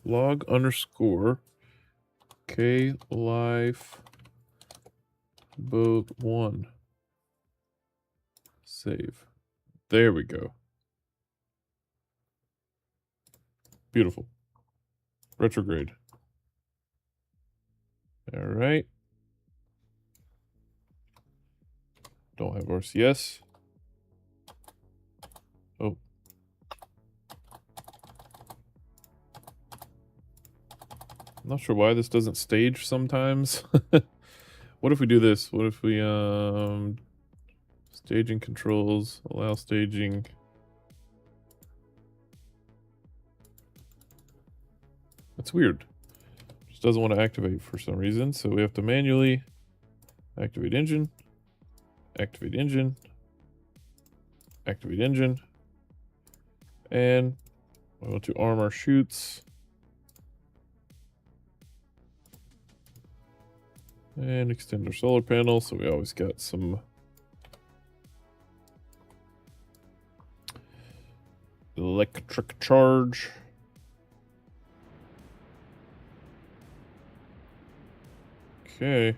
Log underscore K life boat 1. Save. There we go. Beautiful. Retrograde. All right. Don't have RCS. Oh. I'm not sure why this doesn't stage sometimes. What if we do this? What if we staging controls, allow staging. That's weird. Just doesn't want to activate for some reason, so we have to manually activate engine, activate engine, activate engine, and we want to arm our chutes. And extend our solar panel, so we always got some electric charge. Okay.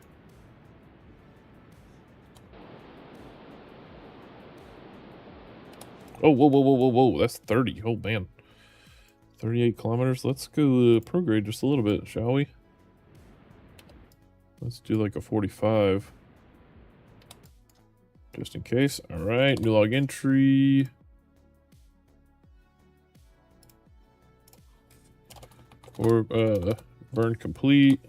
Oh, whoa, whoa, whoa, whoa, whoa. That's 30. Oh, man. 38 kilometers. Let's go prograde just a little bit, shall we? Let's do like a 45. Just in case. Alright, new log entry. Or, burn complete.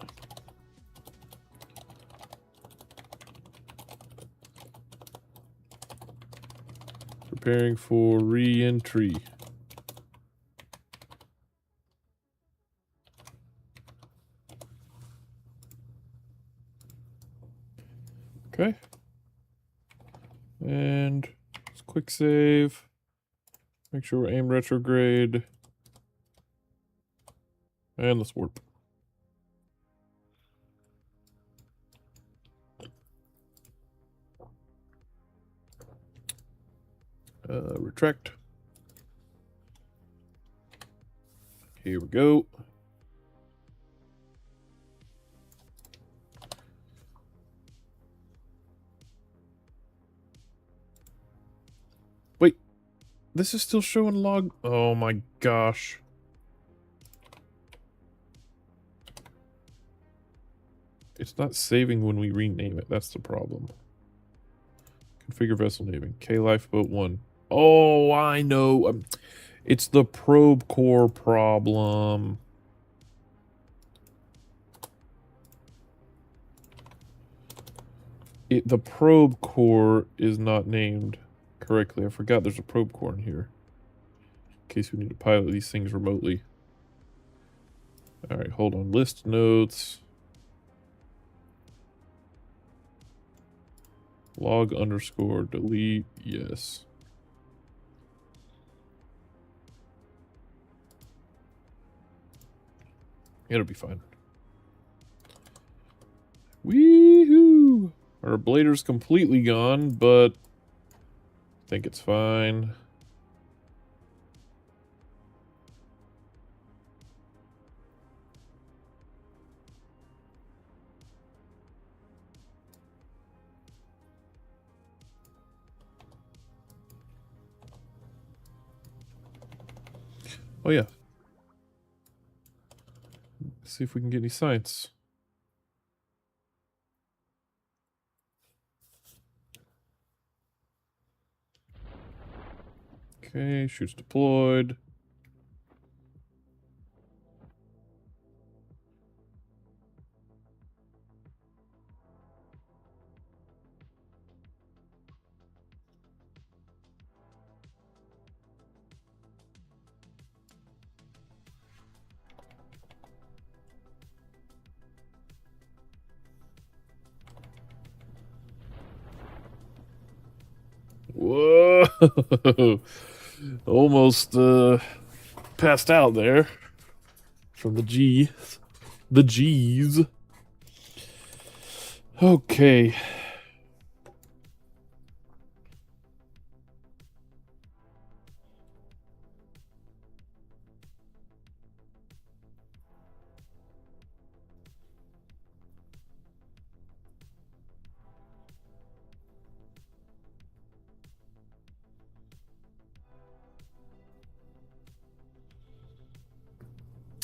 Preparing for re-entry. Okay. And quick save. Make sure we're aim retrograde. And let's warp. Retract. Here we go. Wait, this is still showing log. Oh my gosh. It's not saving when we rename it. That's the problem. Configure vessel naming. K Lifeboat 1. Oh, I know. It's the probe core problem. The probe core is not named correctly. I forgot there's a probe core in here. In case we need to pilot these things remotely. Alright, hold on. List notes. Log underscore delete. Yes. It'll be fine. Wee-hoo! Our blader's completely gone, but I think it's fine. Oh yeah. See if we can get any science. Okay, shoots deployed. Whoa! Almost passed out there from the G. The G's. Okay.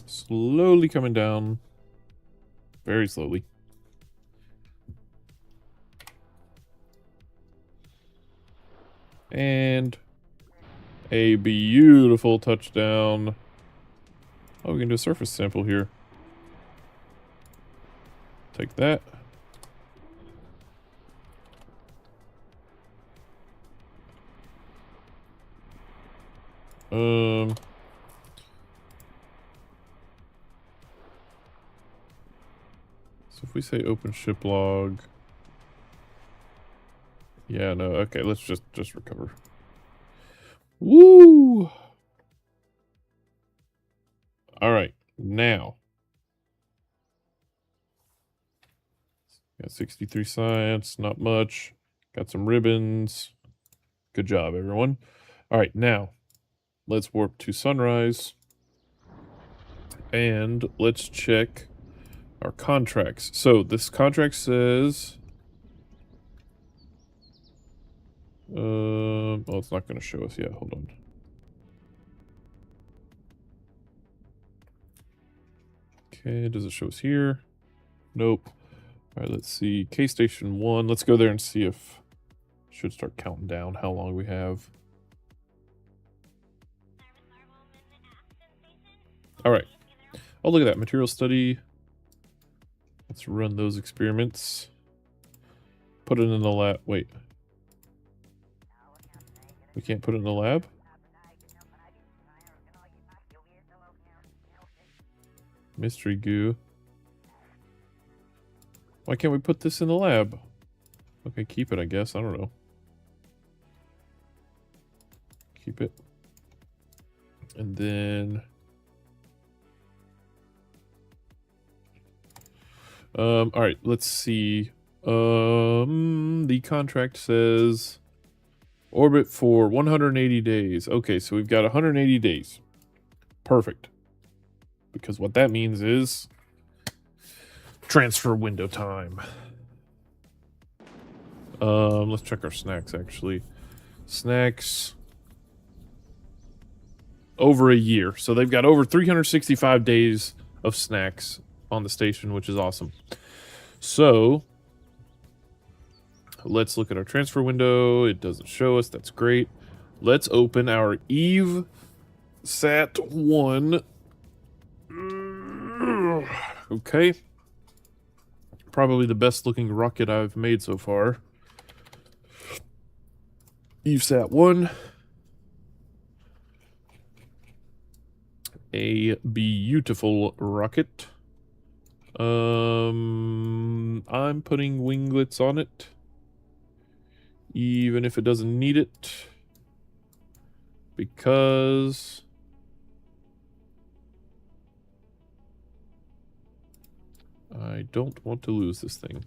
Slowly coming down. Very slowly. And a beautiful touchdown. Oh, we can do a surface sample here. Take that. So if we say open ship log. Yeah, no, okay, let's just recover. Woo! Alright, now. Got 63 science, not much. Got some ribbons. Good job, everyone. Alright, now. Let's warp to sunrise. And let's check our contracts. So this contract says... oh, it's not going to show us yet. Hold on. Okay, does it show us here? Nope. All right, let's see. K Station 1. Let's go there and see if... Should start counting down how long we have. All right. Oh, look at that. Material study. Let's run those experiments. Put it in the lab. Wait. We can't put it in the lab? Mystery goo. Why can't we put this in the lab? Okay, keep it, I guess. I don't know. Keep it. And then... alright, let's see. The contract says... Orbit for 180 days. Okay, so we've got 180 days. Perfect. Because what that means is... transfer window time. Let's check our snacks, actually. Snacks... over a year. So they've got over 365 days of snacks on the station, which is awesome. So... let's look at our transfer window. It doesn't show us. That's great. Let's open our Eve Sat 1. Okay. Probably the best looking rocket I've made so far. Eve Sat 1. A beautiful rocket. I'm putting winglets on it. Even if it doesn't need it. Because... I don't want to lose this thing.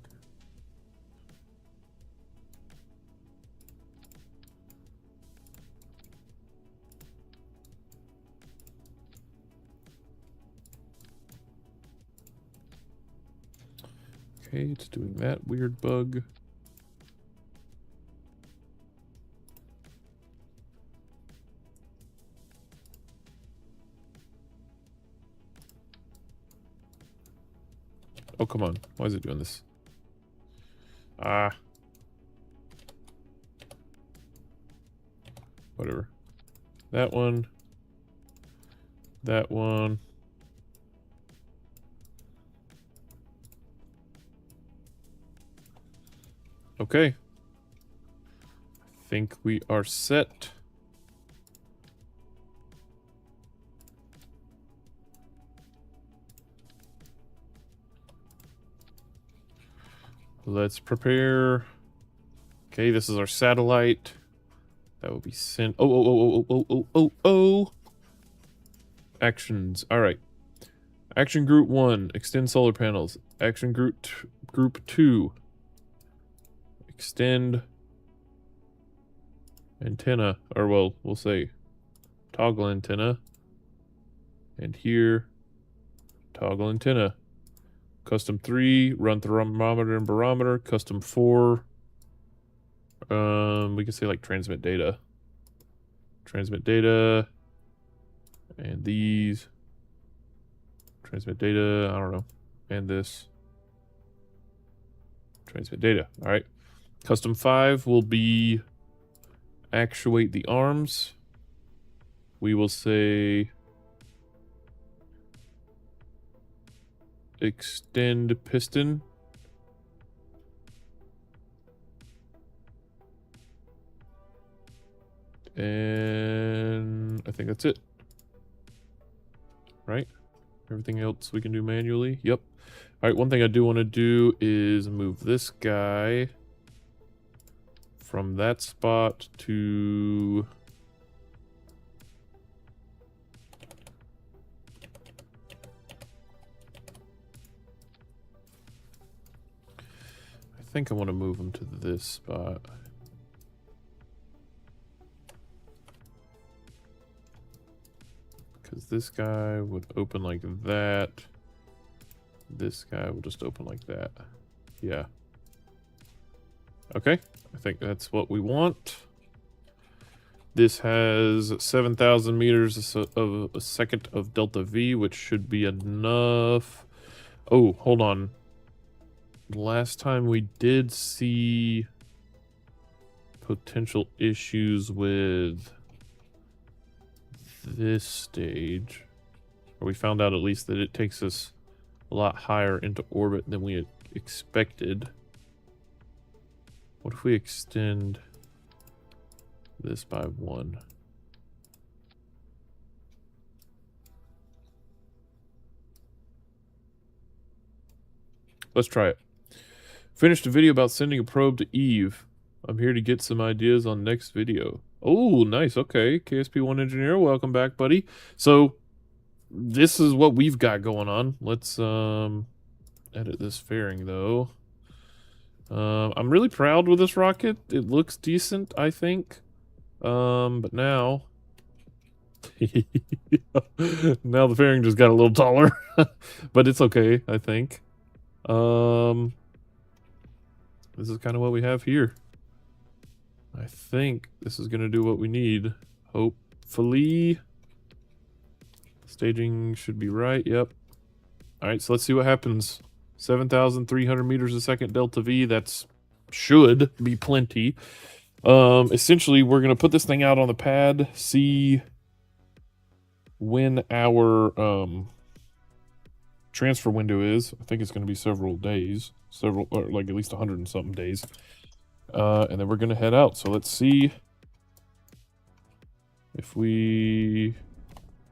Okay, it's doing that weird bug. Oh, come on. Why is it doing this? Ah. Whatever. That one. That one. Okay. I think we are set. Let's prepare. Okay, this is our satellite. That will be sent. Oh. Actions. All right. Action Group 1. Extend solar panels. Action Group 2. Extend antenna. Or, well, we'll say toggle antenna. And here, toggle antenna. Custom 3, run thermometer and barometer. Custom 4, we can say like transmit data. Transmit data. And these. Transmit data, I don't know. And this. Transmit data, all right. Custom 5 will be actuate the arms. We will say... extend piston. And I think that's it. Right? Everything else we can do manually. Yep. All right, one thing I do want to do is move this guy from that spot to... I think I want to move him to this spot. Because this guy would open like that. This guy will just open like that. Yeah. Okay. I think that's what we want. This has 7,000 meters of a second of delta V, which should be enough Oh, hold on. Last time we did see potential issues with this stage. Or we found out at least that it takes us a lot higher into orbit than we had expected. What if we extend this by 1? Let's try it. Finished a video about sending a probe to Eve. I'm here to get some ideas on next video. Oh, nice. Okay. KSP1 Engineer, welcome back, buddy. So, this is what we've got going on. Let's edit this fairing, though. I'm really proud with this rocket. It looks decent, I think. But now... now the fairing just got a little taller. But it's okay, I think. This is kind of what we have here. I think this is going to do what we need. Hopefully. Staging should be right. Yep. All right, so let's see what happens. 7,300 meters a second delta V. That's should be plenty. Essentially, we're going to put this thing out on the pad, see when our transfer window is. I think it's going to be several days, or like at least 100 and something days. And then we're going to head out. So let's see if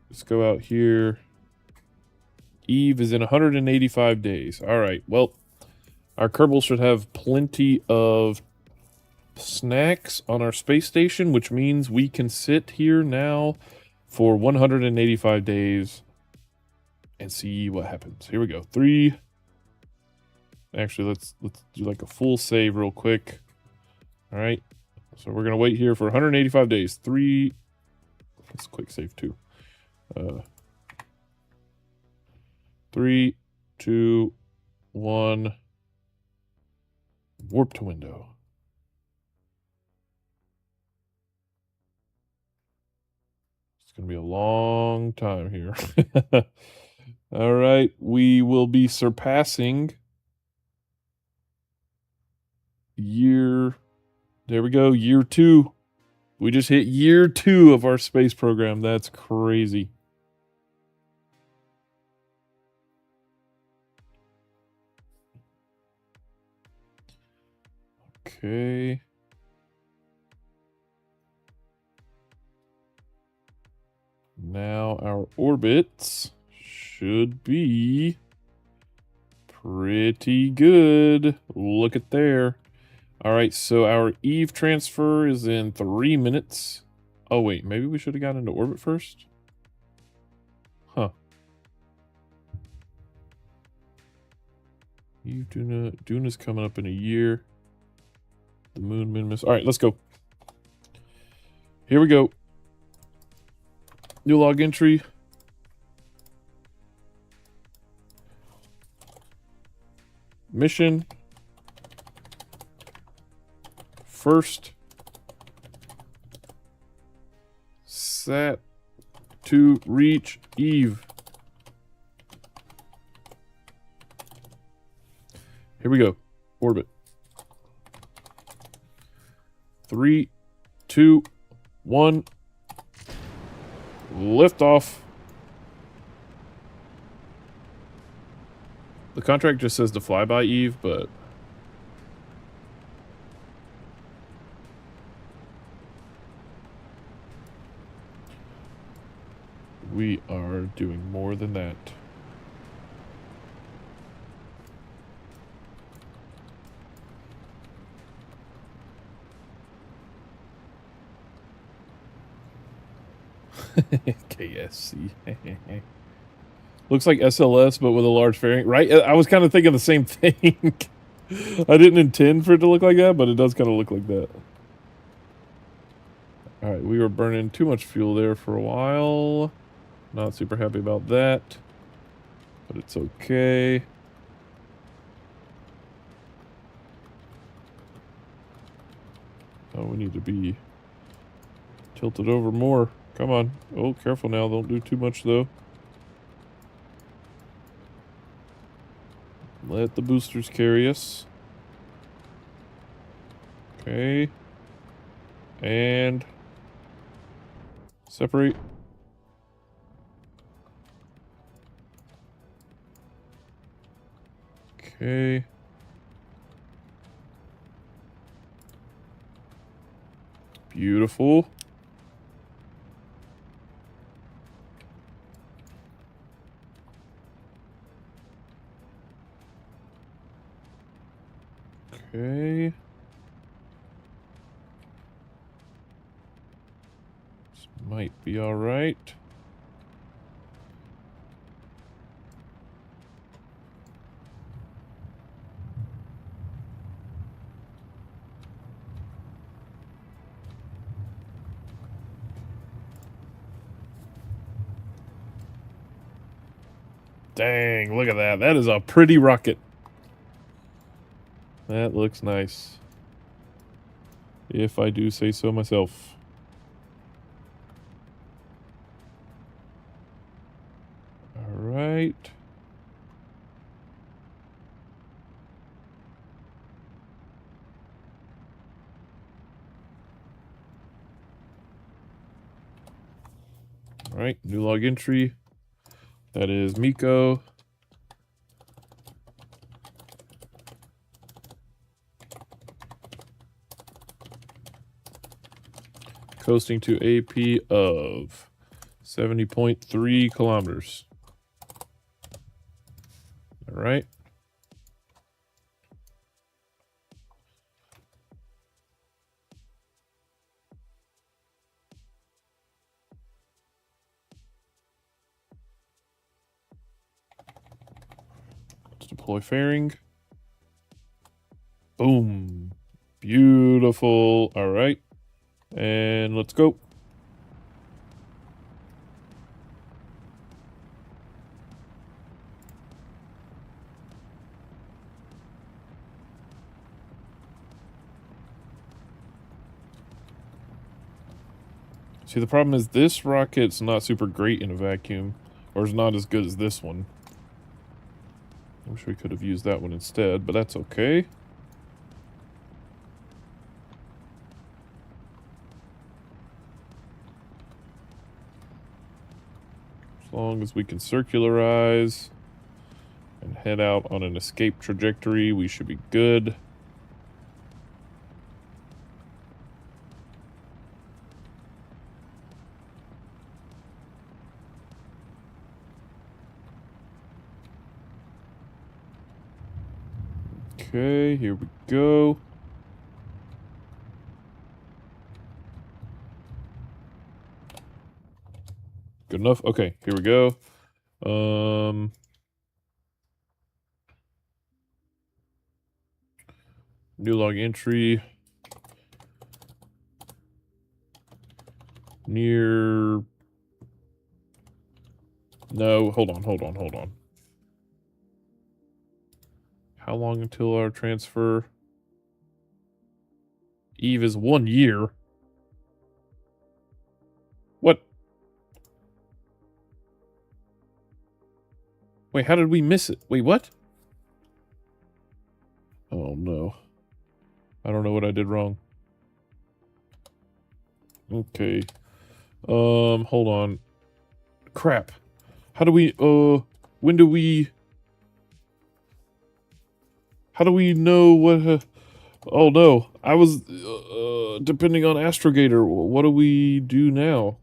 let's go out here. Eve is in 185 days. All right. Well, our Kerbal should have plenty of snacks on our space station, which means we can sit here now for 185 days and see what happens. Here we go. 3. Actually, let's do like a full save real quick. All right. So we're gonna wait here for 185 days. 3. Let's quick save 2. 3, 2, 1. Warp to window. It's going to be a long time here. All right. We will be surpassing year. There we go. Year 2. We just hit year 2 of our space program. That's crazy. Okay. Now our orbits should be pretty good. Look at there. All right, so our Eve transfer is in 3 minutes. Oh, wait, maybe we should have gotten into orbit first? Huh. Eve Duna's coming up in a year. The moon minimus. All right, let's go. Here we go. New log entry. Mission. First. Sat to reach Eve. Here we go. Orbit. 3, 2, 1. Lift off. The contract just says to fly by Eve, but we are doing more than that. KSC. Looks like SLS, but with a large fairing, right? I was kind of thinking the same thing. I didn't intend for it to look like that, but it does kind of look like that. All right, we were burning too much fuel there for a while. Not super happy about that, but it's okay. Oh, we need to be tilted over more. Come on. Oh, careful now. Don't do too much, though. Let the boosters carry us. Okay. And separate. Okay. Beautiful. Okay. This might be all right. Dang, look at that. That is a pretty rocket. That looks nice. If I do say so myself. All right. All right, new log entry. That is Miko. Coasting to AP of 70.3 kilometers. All right. Let's deploy fairing. Boom. Beautiful. All right. And let's go. See, the problem is this rocket's not super great in a vacuum, or is not as good as this one. I wish we could have used that one instead, but that's okay. As long as we can circularize and head out on an escape trajectory, we should be good. Okay, here we go. Good enough? Okay, here we go. New log entry. Near... No, hold on. How long until our transfer? Eve is 1 year. What? Wait, how did we miss it? Wait, what? Oh, no. I don't know what I did wrong. Okay. Hold on. Crap. How do we, when do we... How do we know what, oh no. I was, depending on Astrogator. What do we do now?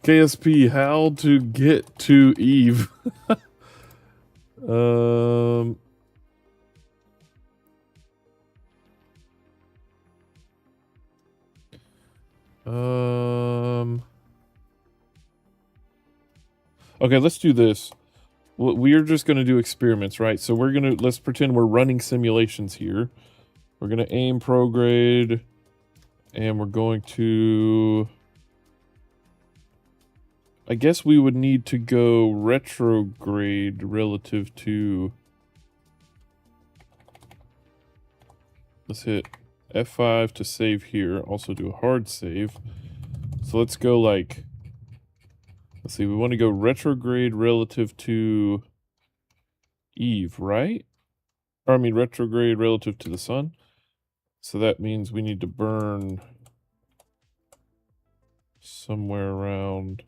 KSP, how to get to Eve? Okay, let's do this. We're just gonna do experiments, right? So let's pretend we're running simulations here. We're gonna aim prograde, and we're going to... I guess we would need to go retrograde relative to... Let's hit F5 to save here. Also do a hard save. So let's Let's see, we want to go retrograde relative to Eve, right? Or I mean retrograde relative to the sun. So that means we need to burn somewhere around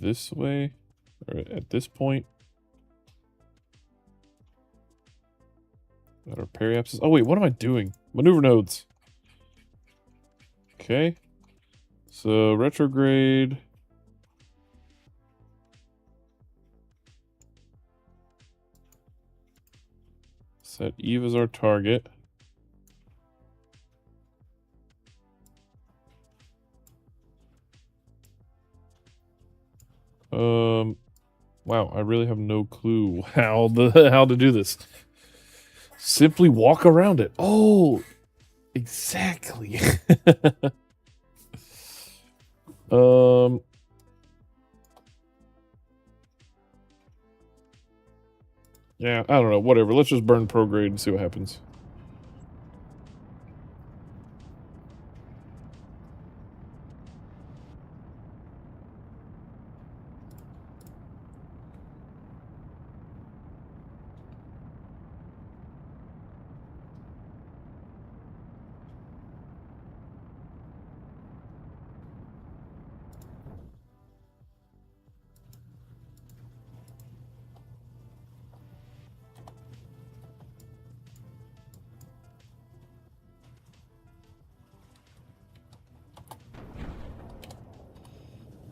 this way, or at this point. Got our periapsis. Oh wait, what am I doing? Maneuver nodes. Okay. So retrograde. Set Eve as our target. Wow, I really have no clue how to do this. Simply walk around it. Oh, exactly. Yeah, I don't know. Whatever. Let's just burn prograde and see what happens.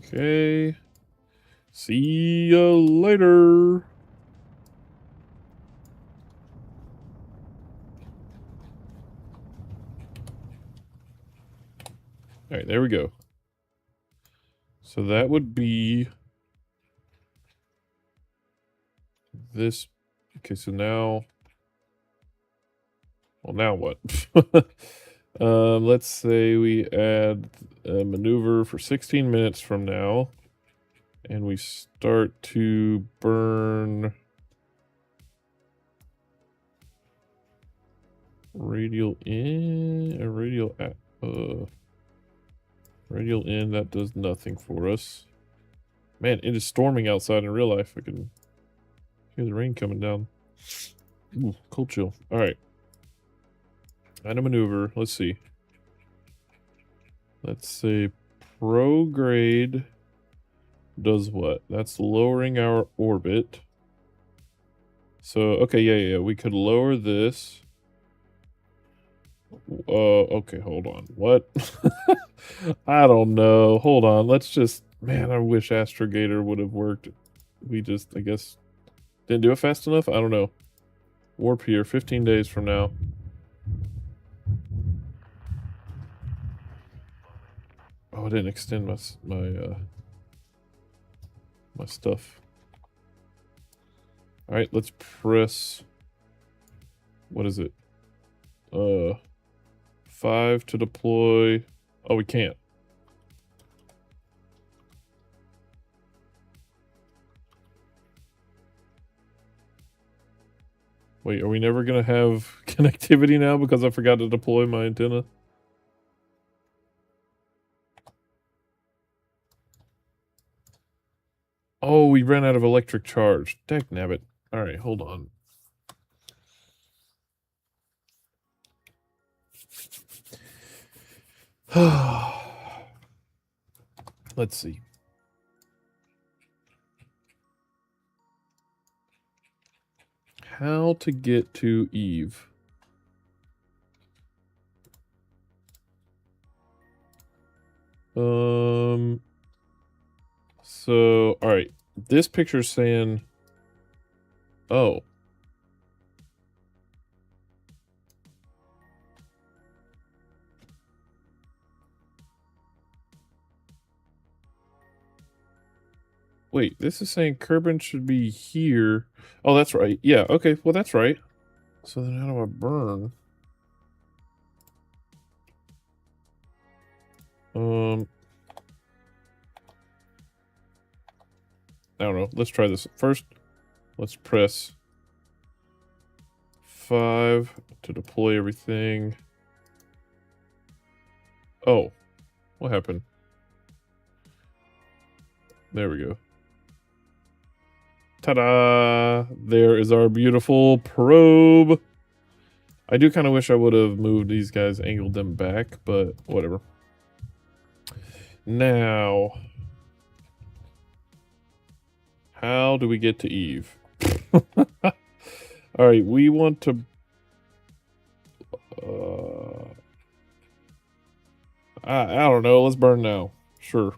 Okay. See ya later. All right, there we go. So that would be this. Okay, so now, well, now what? Let's say we add a maneuver for 16 minutes from now, and we start to burn radial in, radial in. That does nothing for us. Man, it is storming outside in real life. I can hear the rain coming down. Ooh, cold chill. All right. Add a maneuver. Let's see. Let's say prograde does what? That's lowering our orbit. So, okay, yeah. We could lower this. Okay, hold on. What? I don't know. Hold on. Let's just... Man, I wish Astrogator would have worked. We just, I guess, didn't do it fast enough? I don't know. Warp here, 15 days from now. Oh, I didn't extend my stuff. All right, let's press... What is it? 5 to deploy. Oh, we can't. Wait, are we never gonna have connectivity now because I forgot to deploy my antenna? Oh, we ran out of electric charge. Dagnabbit. All right, hold on. Let's see. How to get to Eve. So, all right. This picture's saying, oh. Wait, this is saying Kerbal should be here. Oh, that's right. Yeah, okay. Well, that's right. So then how do I burn? I don't know. Let's try this. First, let's press 5 to deploy everything. Oh, what happened? There we go. Ta-da! There is our beautiful probe. I do kind of wish I would have moved these guys, angled them back, but whatever. Now, how do we get to Eve? All right, we want to... I don't know. Let's burn now. Sure.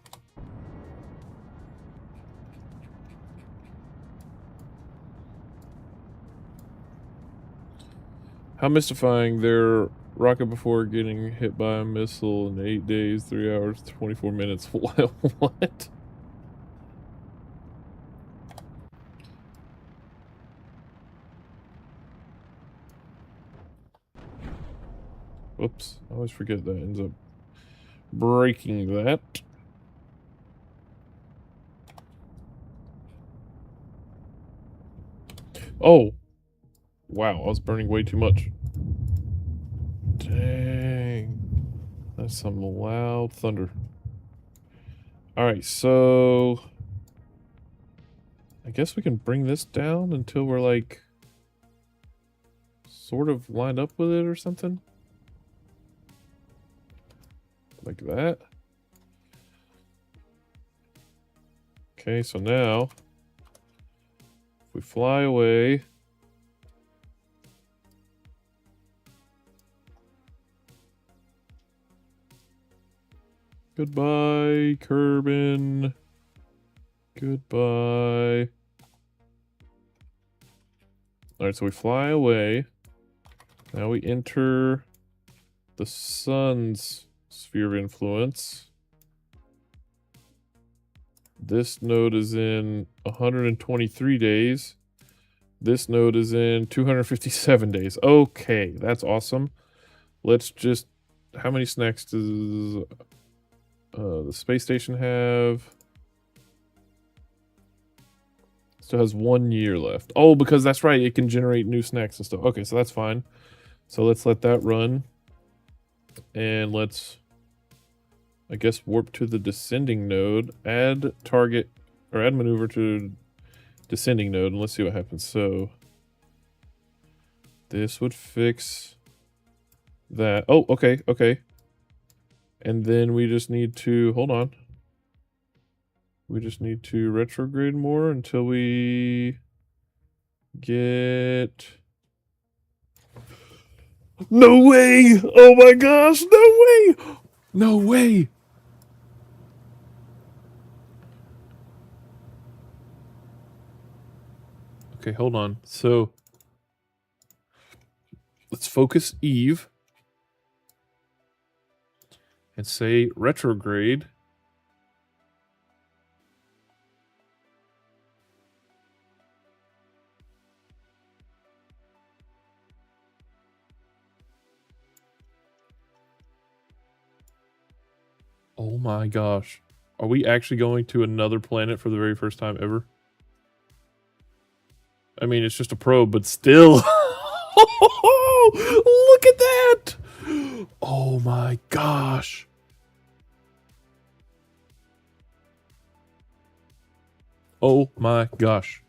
How mystifying. Their rocket before getting hit by a missile in 8 days, 3 hours, 24 minutes. What? Whoops. I always forget that ends up breaking that. Oh. Wow, I was burning way too much. Dang. That's some loud thunder. Alright, so... I guess we can bring this down until we're, like... sort of lined up with it or something? Like that. Okay, so now... if we fly away... Goodbye, Kerbin. Goodbye. Alright, so we fly away. Now we enter the sun's sphere of influence. This node is in 123 days. This node is in 257 days. Okay, that's awesome. Let's just... how many snacks does... the space station have? Still has 1 year left. Oh, because that's right, it can generate new snacks and stuff. Okay, so that's fine. So let's let that run. And let's, I guess, warp to the descending node. Add target, or add maneuver to descending node, and let's see what happens. So this would fix that. Oh, okay, okay. And then we just need to, hold on. We just need to retrograde more until we get... No way! Oh my gosh, no way! No way! Okay, hold on. So, let's focus Eve. And say retrograde. Oh my gosh. Are we actually going to another planet for the very first time ever? I mean, it's just a probe, but still. Look at that! Oh my gosh. Oh my gosh.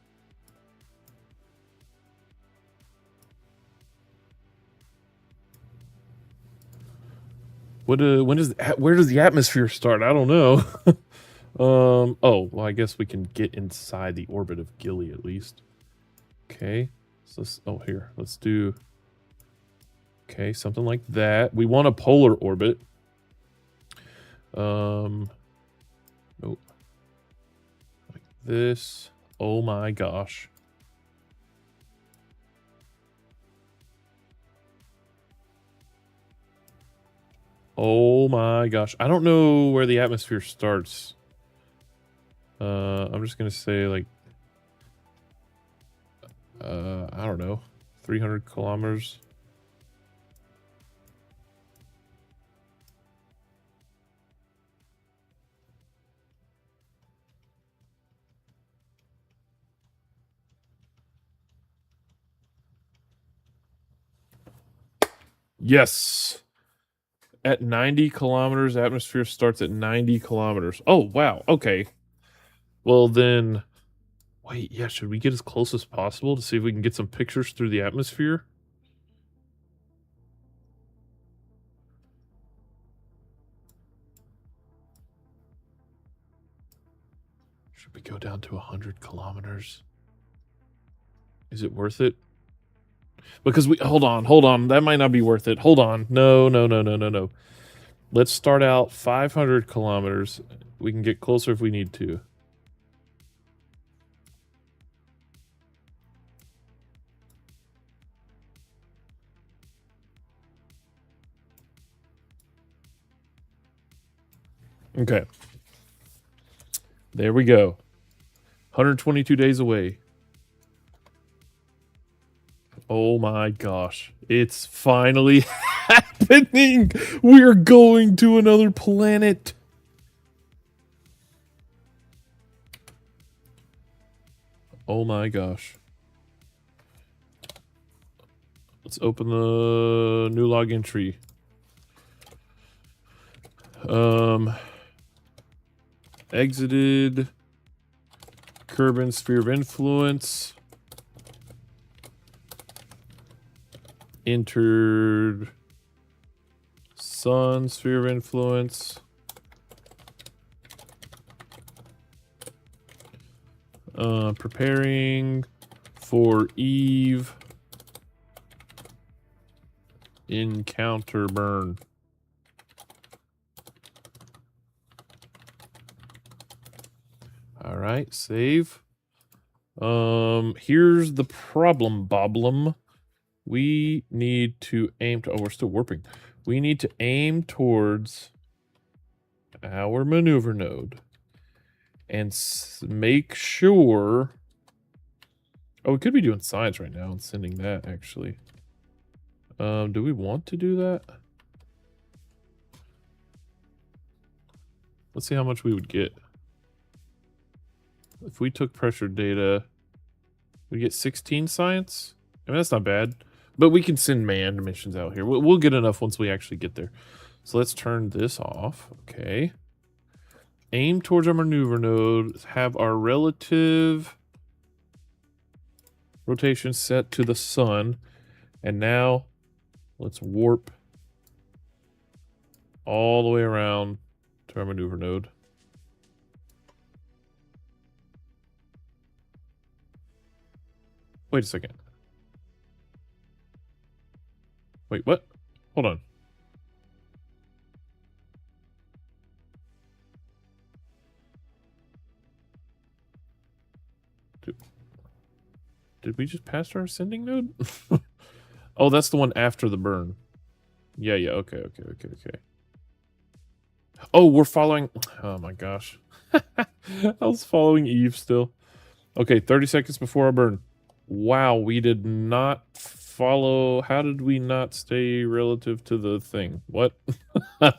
What where does the atmosphere start? I don't know. Oh, well, I guess we can get inside the orbit of Gilly at least. Okay. So let's, oh, here. Let's do, okay, something like that. We want a polar orbit. Nope. Like this. Oh my gosh. Oh my gosh. I don't know where the atmosphere starts. I'm just gonna say like I don't know, 300 kilometers. Yes. At 90 kilometers, atmosphere starts at 90 kilometers. Oh, wow. Okay. Well, then... Wait, yeah, should we get as close as possible to see if we can get some pictures through the atmosphere? Should we go down to 100 kilometers? Is it worth it? Because we... Hold on. That might not be worth it. Hold on. No. Let's start out 500 kilometers. We can get closer if we need to. Okay. There we go. 122 days away. Oh my gosh. It's finally happening. We're going to another planet. Oh my gosh. Let's open the new log entry. Exited Kerbal sphere of influence. Entered Sun sphere of influence. Preparing for Eve. Encounter burn. All right, save. Here's the problem. We need to aim to... Oh, we're still warping. We need to aim towards our maneuver node. And make sure... Oh, we could be doing science right now and sending that, actually. Do we want to do that? Let's see how much we would get. If we took pressure data, we get 16 science. I mean, that's not bad. But we can send manned missions out here. We'll get enough once we actually get there. So let's turn this off. Okay. Aim towards our maneuver node. Have our relative rotation set to the sun. And now let's warp all the way around to our maneuver node. Wait a second. Wait, what? Hold on. Did we just pass our ascending node? Oh, that's the one after the burn. Yeah, okay. Oh, we're following... Oh my gosh. I was following Eve still. Okay, 30 seconds before our burn. Wow, we did not follow... How did we not stay relative to the thing? What? I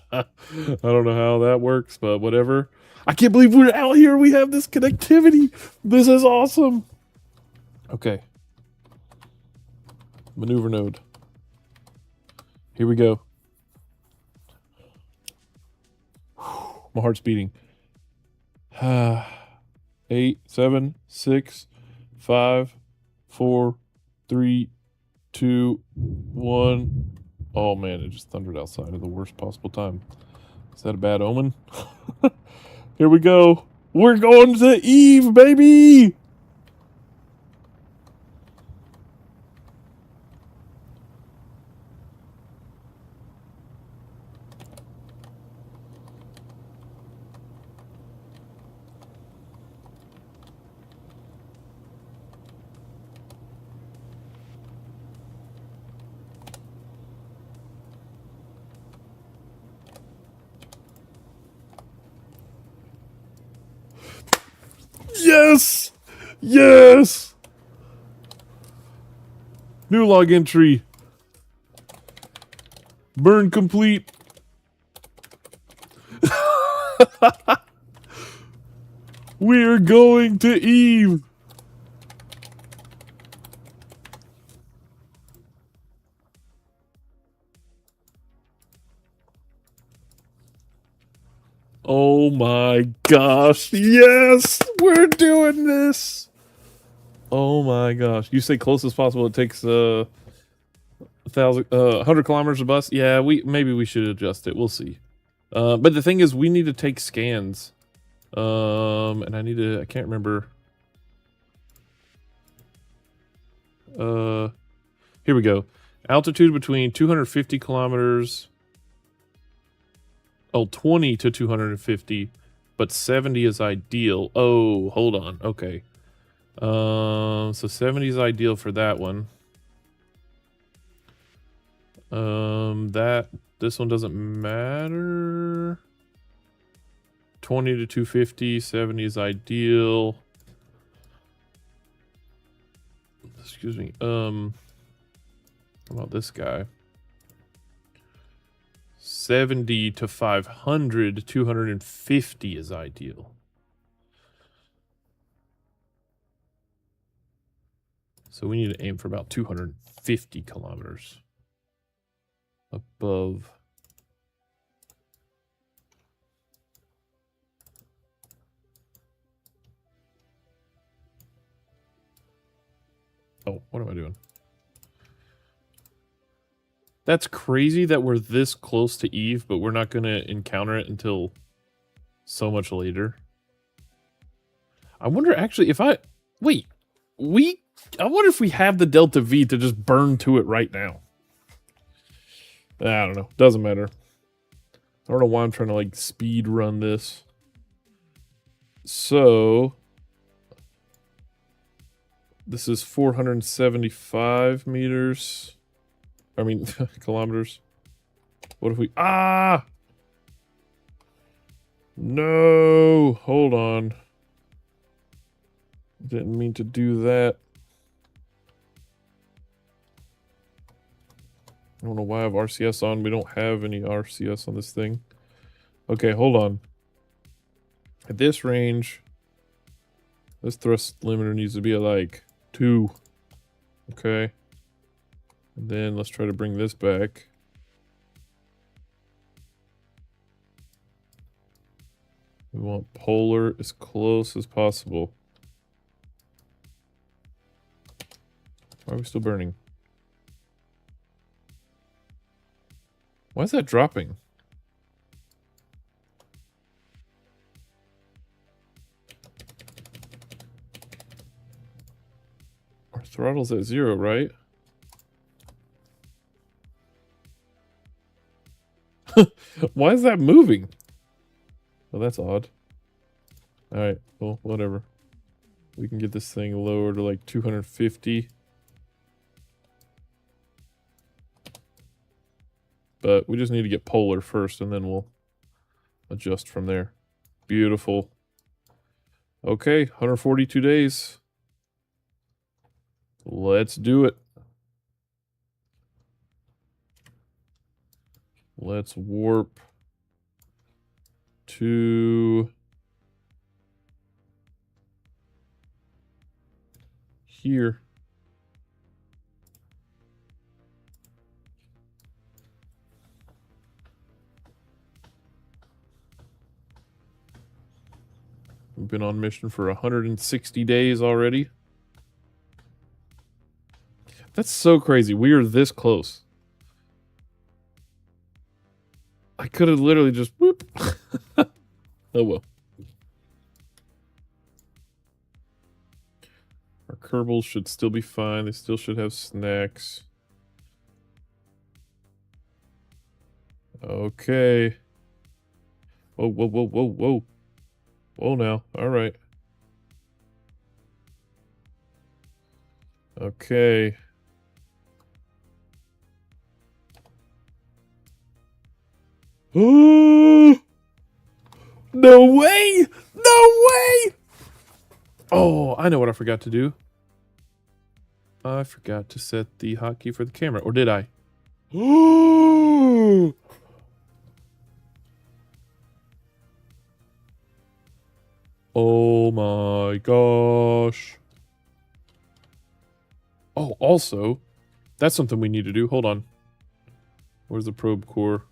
don't know how that works, but whatever. I can't believe we're out here. We have this connectivity. This is awesome. Okay. Maneuver node. Here we go. My heart's beating. 8, 7, 6, 5, 4, 3, 2, 1. Oh man, it just thundered outside at the worst possible time. Is that a bad omen? Here we go. We're going to Eve, baby! Yes! Yes! New log entry. Burn complete. We're going to Eve. Oh my gosh. Yes! We're doing this! Oh my gosh. You say close as possible. It takes 100 kilometers a bus. Yeah, maybe we should adjust it. We'll see. But the thing is, we need to take scans. And I can't remember. Here we go. Altitude between 250 kilometers. Oh, 20 to 250, but 70 is ideal. Oh, hold on. Okay. So 70 is ideal for that one. This one doesn't matter. 20 to 250, 70 is ideal. Excuse me. How about this guy? 70 to 500, 250 is ideal. So we need to aim for about 250 kilometers above. Oh, what am I doing? That's crazy that we're this close to Eve, but we're not going to encounter it until so much later. I wonder actually if I... Wait, I wonder if we have the Delta V to just burn to it right now. I don't know. Doesn't matter. I don't know why I'm trying to like speed run this. So... This is 475 meters. I mean, kilometers. What if we... Ah! No! Hold on. Didn't mean to do that. I don't know why I have RCS on. We don't have any RCS on this thing. Okay, hold on. At this range, this thrust limiter needs to be at like 2. Okay. And then let's try to bring this back. We want polar as close as possible. Why are we still burning? Why is that dropping? Our throttle's at 0, right? Why is that moving? Well, that's odd. Alright, well, whatever. We can get this thing lower to like 250. But we just need to get polar first, and then we'll adjust from there. Beautiful. Okay, 142 days. Let's do it. Let's warp to here. We've been on mission for 160 days already. That's so crazy. We are this close. I could have literally just whoop. Oh well. Our Kerbals should still be fine. They still should have snacks. Okay. Whoa, whoa, whoa, whoa, whoa. Whoa now. Alright. Okay. Oh! No way! No way! Oh, I know what I forgot to do. I forgot to set the hotkey for the camera. Or did I? Oh my gosh. Oh, also, that's something we need to do. Hold on. Where's the probe core?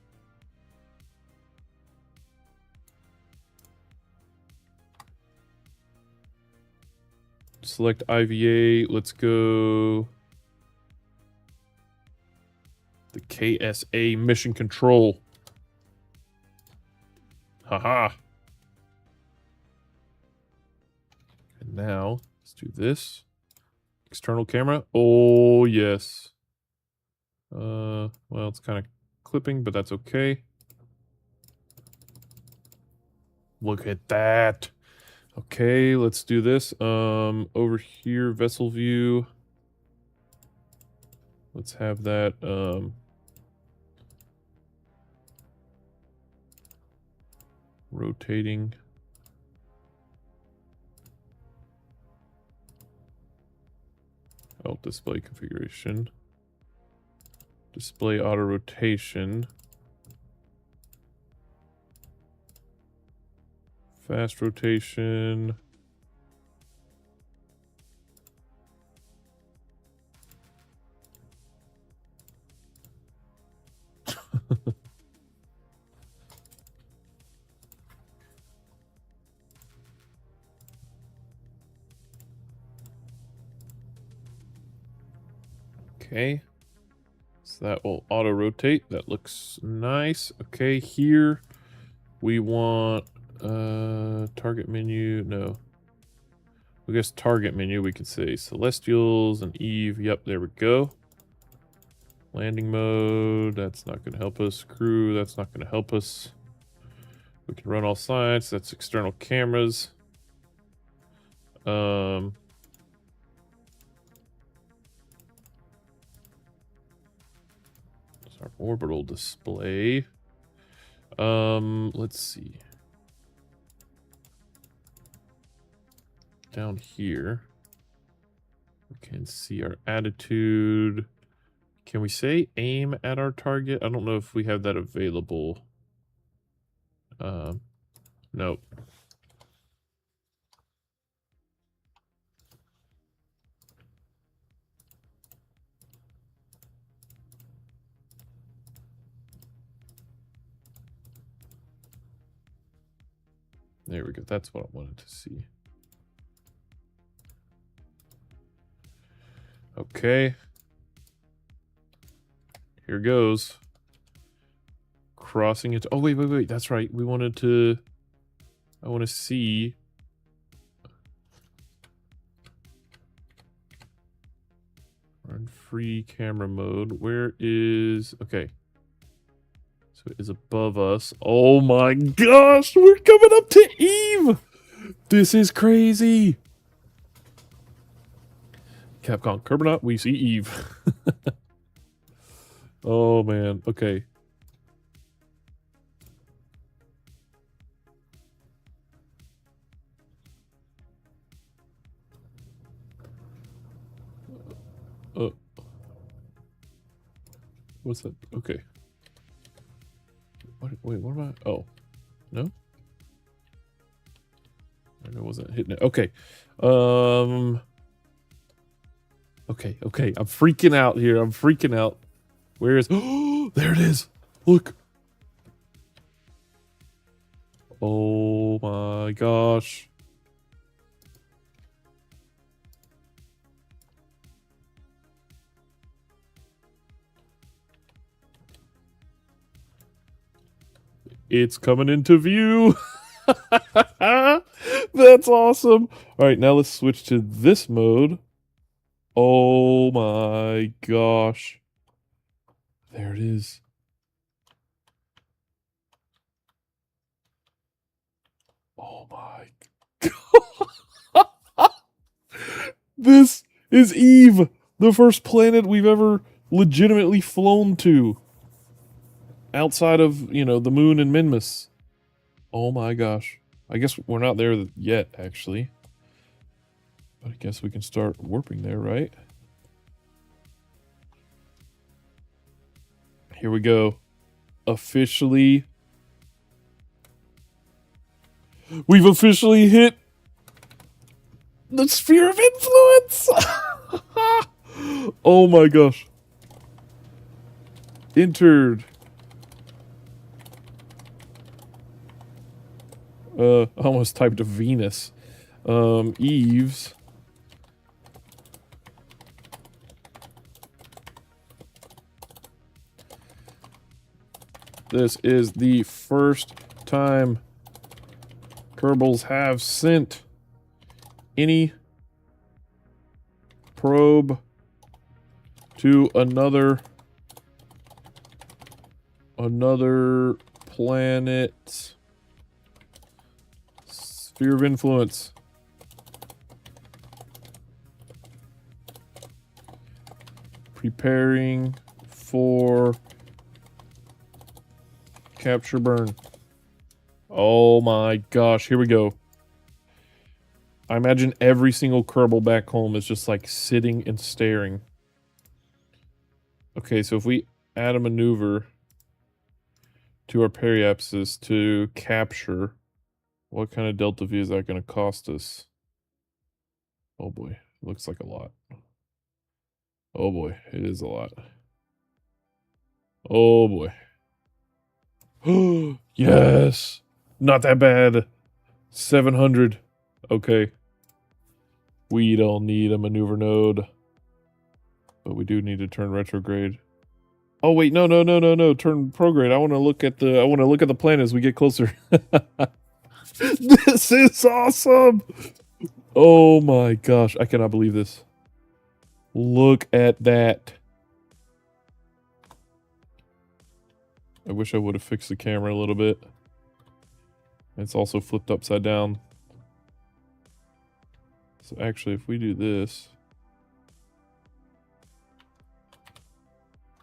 Select IVA. Let's go. The KSA mission control. Haha. And now, let's do this. External camera. Oh, yes. Well, it's kind of clipping, but that's okay. Look at that. Okay, let's do this. Over here, vessel view. Let's have that, rotating. Oh, display configuration. Display auto rotation. Fast rotation. Okay. So that will auto rotate. That looks nice. Okay, here we want target menu. No. I guess target menu we could say Celestials and Eve. Yep, there we go. Landing mode, that's not going to help us. Crew, that's not going to help us. We can run all sides. That's external cameras. There's our orbital display. Let's see. Down here, we can see our attitude. Can we say aim at our target? I don't know if we have that available. Nope. There we go. That's what I wanted to see. Okay. Here goes. Crossing it. Oh, wait. That's right. We wanted to... I want to see... Run free camera mode. Where is... Okay. So it is above us. Oh my gosh! We're coming up to Eve! This is crazy! Capcom Kerbal, we see Eve. Oh man, okay. What's that? Okay. Wait, what am I? Oh. No? I wasn't hitting it. Okay. Okay. I'm freaking out here. I'm freaking out. Where is... Oh, there it is. Look. Oh my gosh. It's coming into view. That's awesome. All right, now let's switch to this mode. Oh my gosh. There it is. Oh my god. This is Eve, the first planet we've ever legitimately flown to. Outside of, you know, the moon and Minmus. Oh my gosh. I guess we're not there yet, actually. But I guess we can start warping there, right? Here we go. Officially. We've officially hit the sphere of influence! Oh my gosh. Entered. I almost typed a Venus. Eve's. This is the first time Kerbals have sent any probe to another planet. Sphere of influence. Preparing for capture burn. Oh my gosh, here we go. I imagine every single Kerbal back home is just like sitting and staring. Okay, so if we add a maneuver to our periapsis to capture, what kind of delta V is that going to cost us? Oh boy, looks like a lot. Oh boy, it is a lot. Oh boy. Yes! Not that bad. 700. Okay. We don't need a maneuver node. But we do need to turn retrograde. Oh wait, no. Turn prograde. I want to look at the planet as we get closer. This is awesome! Oh my gosh, I cannot believe this. Look at that. I wish I would have fixed the camera a little bit. It's also flipped upside down. So actually, if we do this,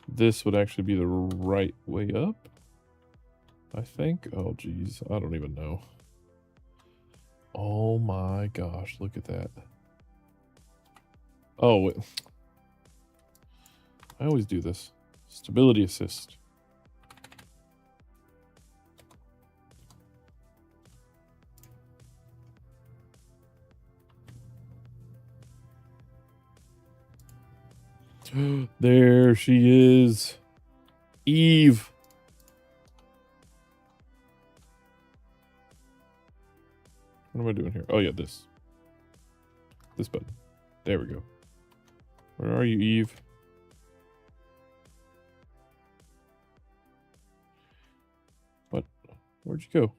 this would actually be the right way up, I think. Oh geez, I don't even know. Oh my gosh, look at that. Oh, wait. I always do this. Stability assist. There she is. Eve. What am I doing here? Oh yeah, this. This button. There we go. Where are you, Eve? What? Where'd you go?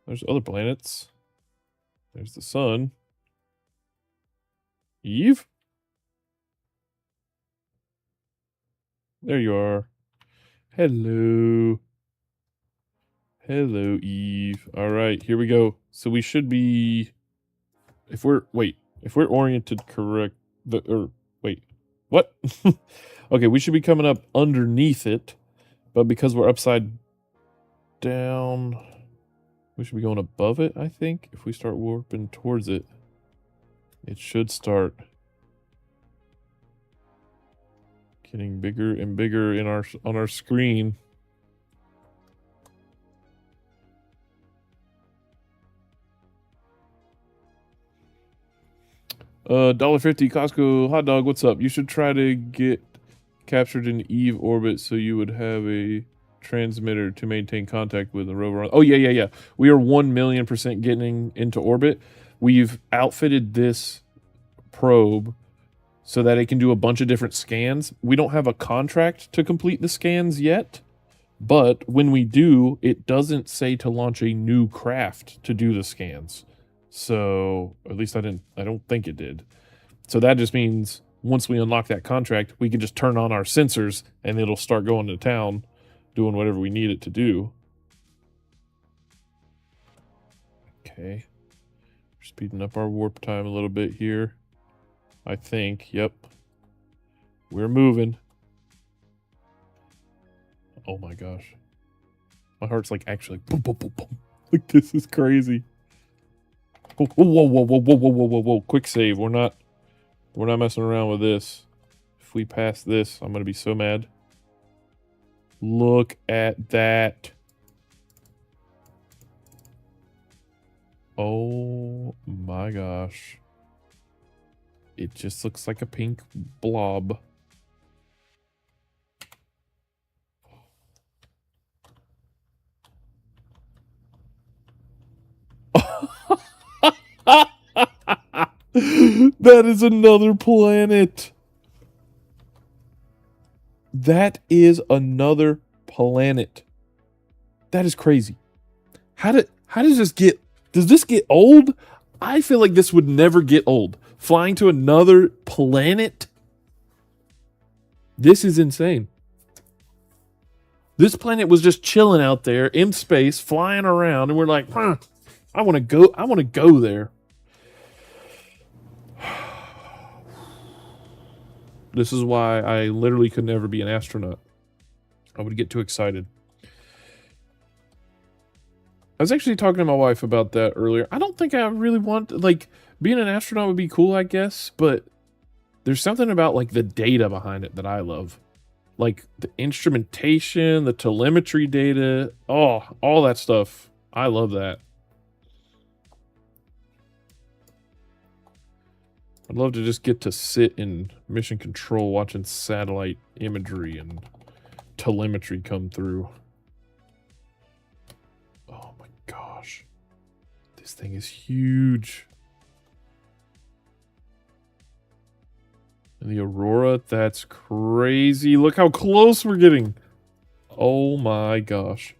There's other planets. There's the sun. Eve? There you are. Hello. Hello, Eve. All right, here we go. So we should be, if we're oriented correct, wait, what? Okay, we should be coming up underneath it, but because we're upside down, we should be going above it, I think. If we start warping towards it, it should start getting bigger and bigger on our screen. $1.50 Costco hot dog. What's up? You should try to get captured in Eve orbit so you would have a transmitter to maintain contact with the rover. Oh yeah. We are 1,000,000% getting into orbit. We've outfitted this probe so that it can do a bunch of different scans. We don't have a contract to complete the scans yet, but when we do, it doesn't say to launch a new craft to do the scans. So, at least I don't think it did. So that just means once we unlock that contract, we can just turn on our sensors and it'll start going to town, doing whatever we need it to do. Okay. We're speeding up our warp time a little bit here. I think, yep. We're moving. Oh my gosh. My heart's like actually boom, boom, boom, boom. Like, this is crazy. Whoa. Quick save. We're not messing around with this. If we pass this, I'm gonna be so mad. Look at that. Oh my gosh. It just looks like a pink blob. That is another planet. That is another planet. That is crazy. How does this get... Does this get old? I feel like this would never get old. Flying to another planet? This is insane. This planet was just chilling out there in space, flying around, and we're like, huh, I want to go there. This is why I literally could never be an astronaut. I would get too excited. I was actually talking to my wife about that earlier. I don't think I really want... Like, being an astronaut would be cool, I guess. But there's something about, like, the data behind it that I love. Like, the instrumentation, the telemetry data. Oh, all that stuff. I love that. I'd love to just get to sit in mission control watching satellite imagery and telemetry come through. Oh my gosh. This thing is huge. And the aurora, that's crazy. Look how close we're getting. Oh my gosh.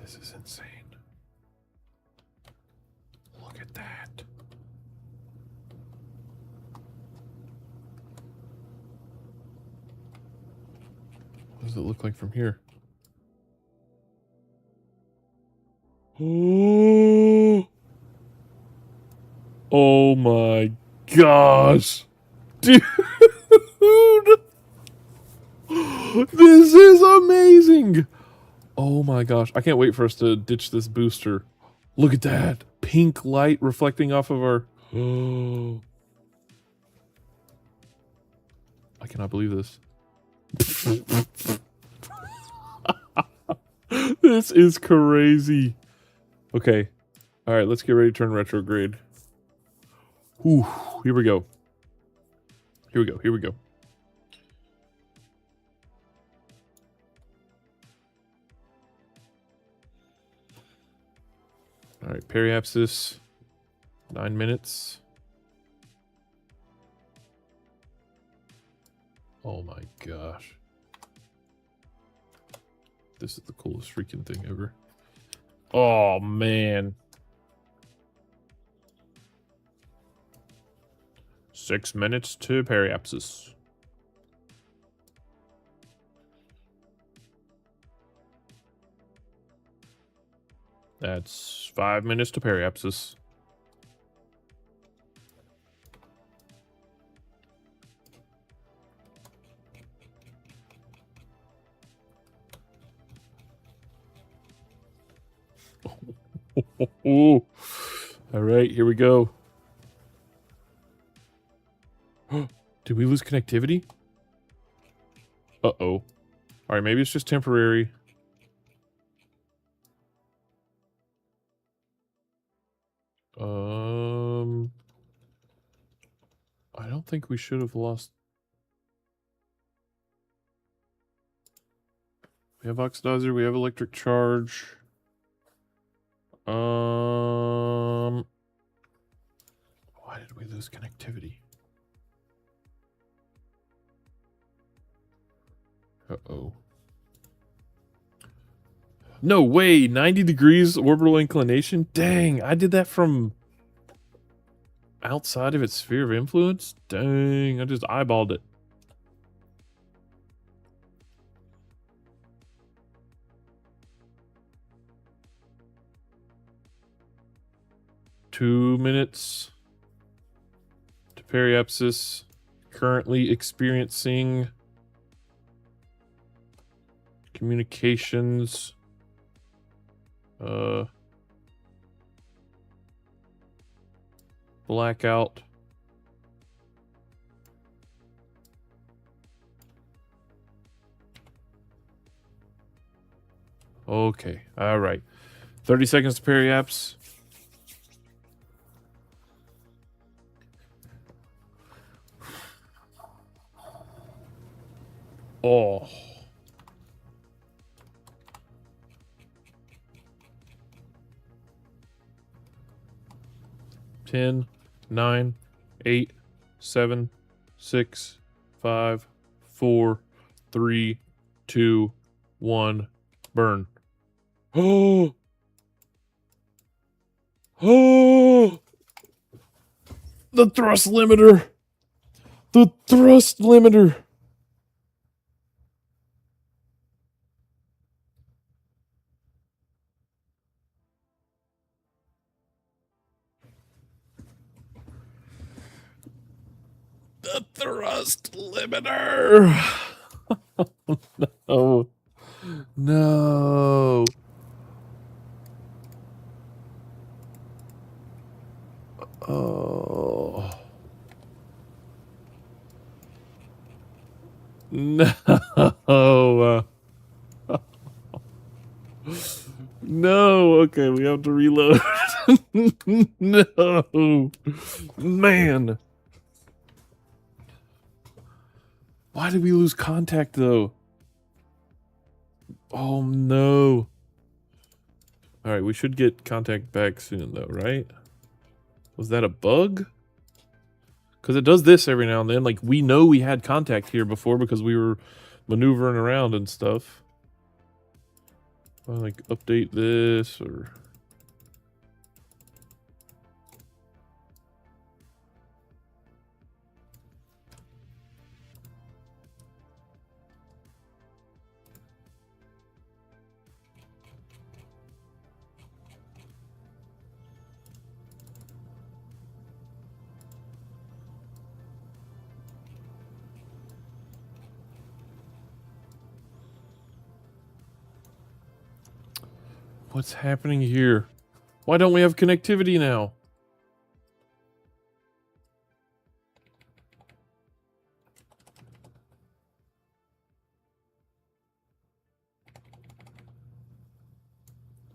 This is insane. Look at that. What does it look like from here? Oh my gosh. Dude. This is amazing. Oh my gosh. I can't wait for us to ditch this booster. Look at that. Pink light reflecting off of our... Oh. I cannot believe this. This is crazy. Okay. Alright, let's get ready to turn retrograde. Ooh, here we go. Here we go, here we go. Alright, periapsis. 9 minutes. Oh my gosh. This is the coolest freaking thing ever. Oh man. 6 minutes to periapsis. That's 5 minutes to periapsis. All right, here we go. Did we lose connectivity? Uh-oh. All right, maybe it's just temporary. I don't think we should have lost. We have oxidizer, we have electric charge. Why did we lose connectivity? Uh-oh. No way, 90 degrees orbital inclination? Dang, I did that from outside of its sphere of influence? Dang, I just eyeballed it. Two minutes to periapsis. Currently experiencing communications. Blackout. Okay, all right. 30 seconds to periaps. Oh. Ten, 9, 8, 7, 6, 5, 4, 3, 2, 1, burn. Oh! Oh! The thrust limiter! The thrust limiter! The thrust limiter! Oh. No. Oh. No. No. Okay, we have to reload. No. Man. Why did we lose contact, though? Oh, no. Alright, we should get contact back soon, though, right? Was that a bug? Because it does this every now and then. Like, we know we had contact here before because we were maneuvering around and stuff. I'll, like, update this, or... What's happening here? Why don't we have connectivity now?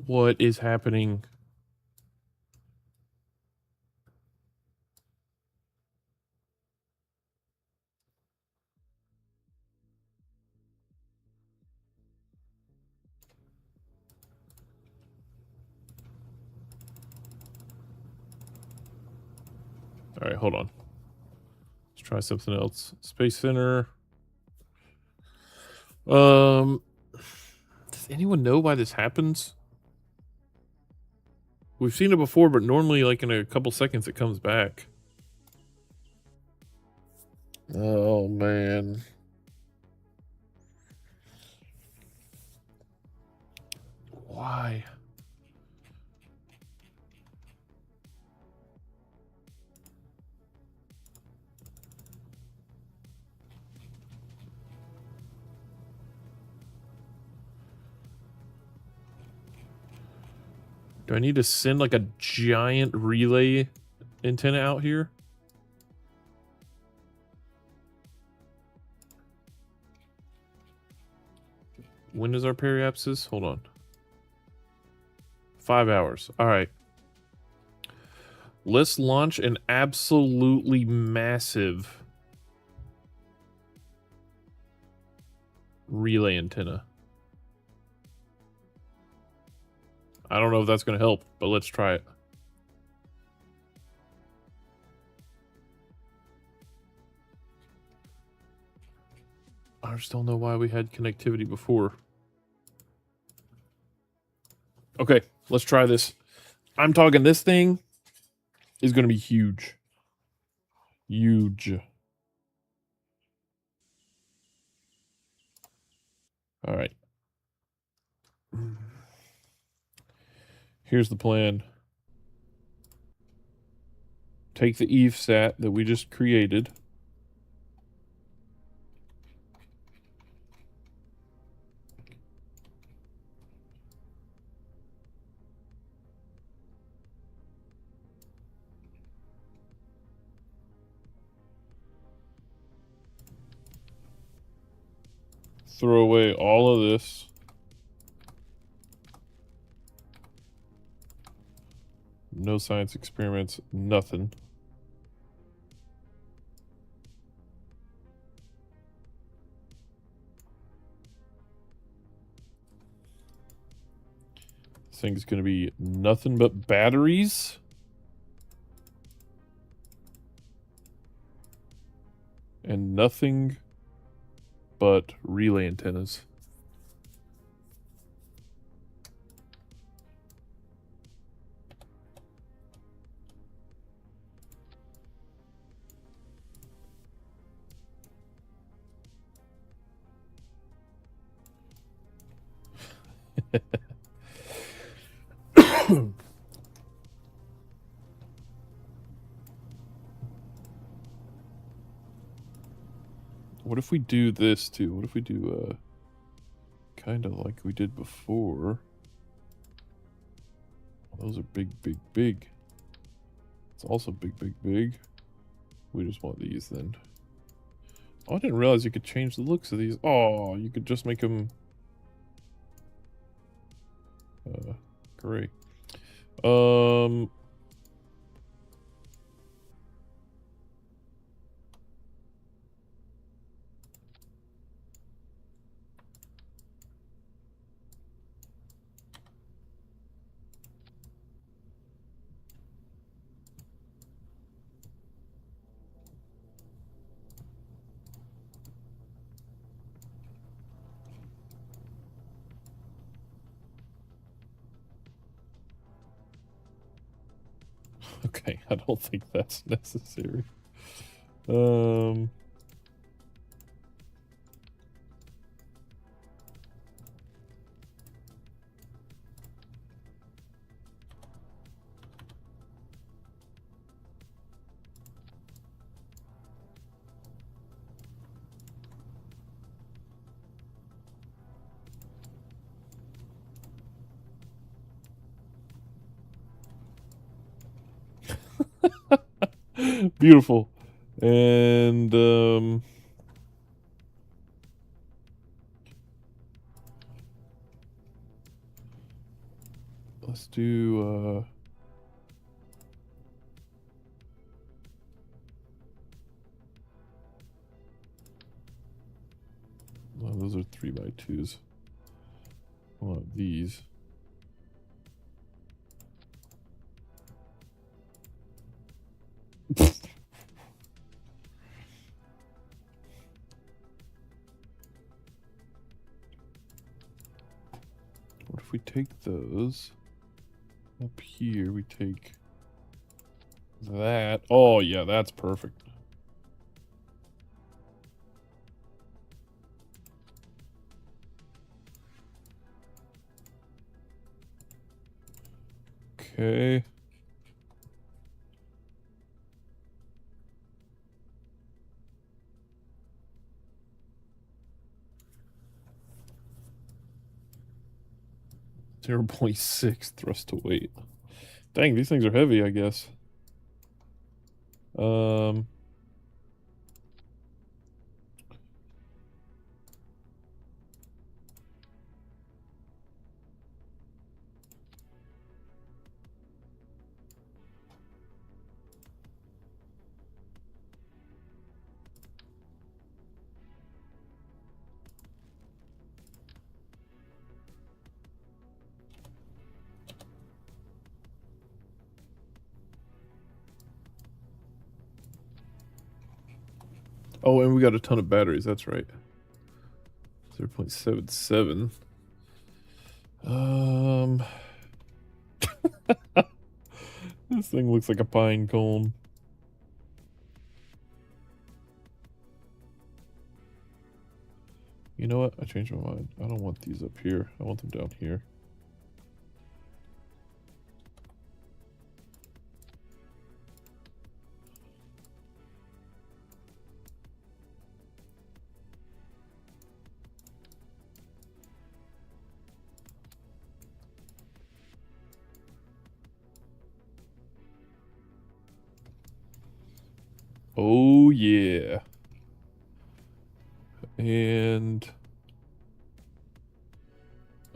What is happening? Alright, hold on. Let's try something else. Space Center. Does anyone know why this happens? We've seen it before, but normally, like, in a couple seconds, it comes back. Oh, man. Why? Do I need to send, like, a giant relay antenna out here? When is our periapsis? Hold on. 5 hours. All right. Let's launch an absolutely massive relay antenna. I don't know if that's going to help, but let's try it. I just don't know why we had connectivity before. Okay, let's try this. I'm talking this thing is going to be huge. Huge. All right. Here's the plan. Take the EVSAT that we just created. Throw away all of this. No science experiments, nothing. thing's gonna be nothing but batteries. And nothing but relay antennas. What if we do this too? What if we do kind of like we did before? Those are big, big, big. It's also big, big, big. We just want these then. Oh, I didn't realize you could change the looks of these. Oh, you could just make them gray. Okay, I don't think that's necessary. Beautiful. And let's do well, those are 3x2s. I want these. What if we take those up here? We take that. Oh yeah, that's perfect. Okay. .6 thrust to weight. Dang, these things are heavy, I guess. Oh, and we got a ton of batteries, that's right. 0.77. This thing looks like a pine cone. You know what? I changed my mind. I don't want these up here. I want them down here. Oh, yeah. And,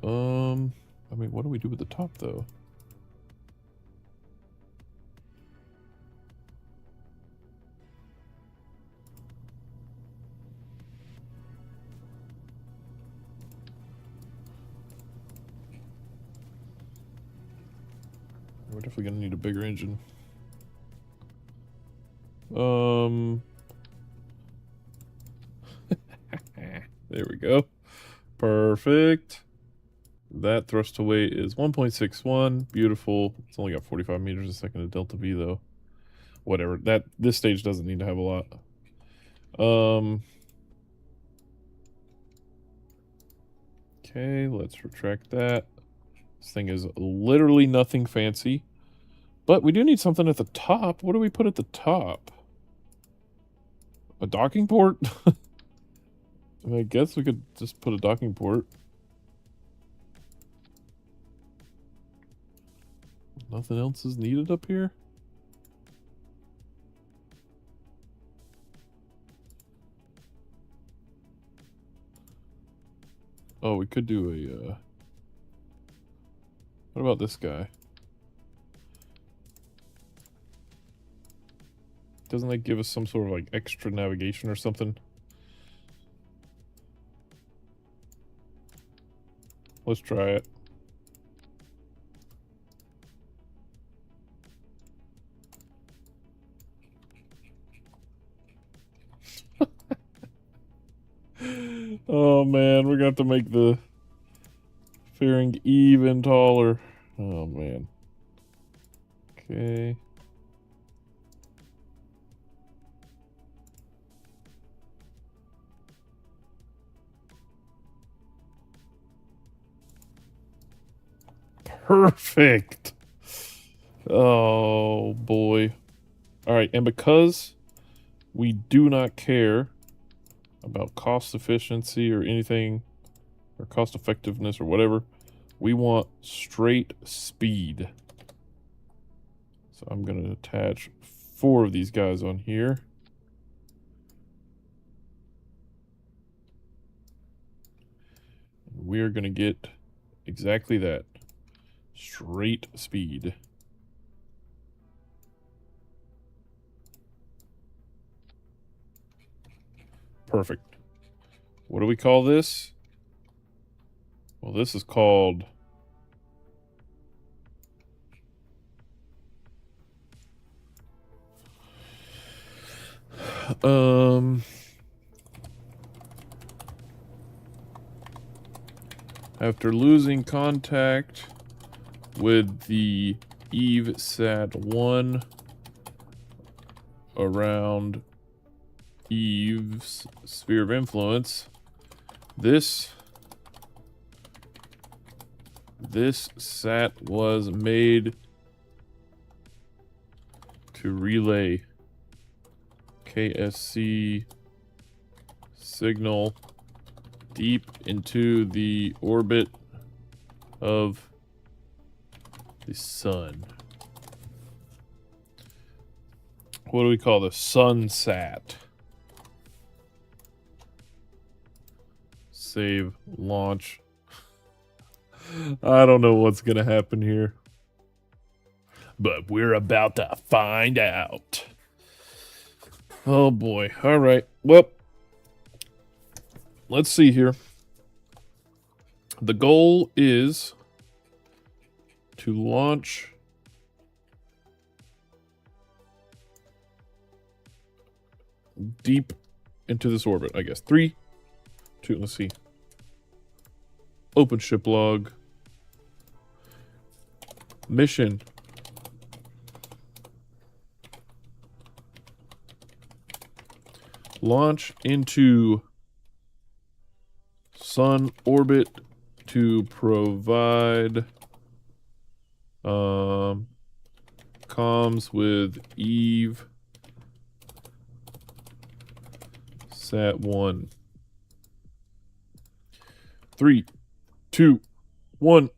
I mean, what do we do with the top, though? We're definitely gonna need a bigger engine. There we go. Perfect. That thrust to weight is 1.61. Beautiful. It's only got 45 meters a second of delta V though. Whatever. This stage doesn't need to have a lot. Okay, let's retract that. This thing is literally nothing fancy. But we do need something at the top. What do we put at the top? A docking port? I guess we could just put a docking port. Nothing else is needed up here? Oh, we could do a, what about this guy? Doesn't that give us some sort of, like, extra navigation or something? Let's try it. Oh man, we're gonna have to make the fairing even taller. Oh man. Okay. Perfect. Oh boy. All right, and because we do not care about cost efficiency or anything, or cost effectiveness or whatever, we want straight speed. So I'm going to attach 4 of these guys on here. We're going to get exactly that. Straight speed. Perfect. What do we call this? Well, this is called... After losing contact with the Eve Sat 1 around Eve's sphere of influence, this sat was made to relay KSC signal deep into the orbit of the sun. What do we call the SunSat? Save, launch. I don't know what's gonna happen here, but we're about to find out. Oh boy. All right. Well, let's see here. The goal is to launch deep into this orbit, I guess. 3, 2, let's see. Open ship log. Mission. Launch into sun orbit to provide comms with Eve Sat 1. 3, 2, 1.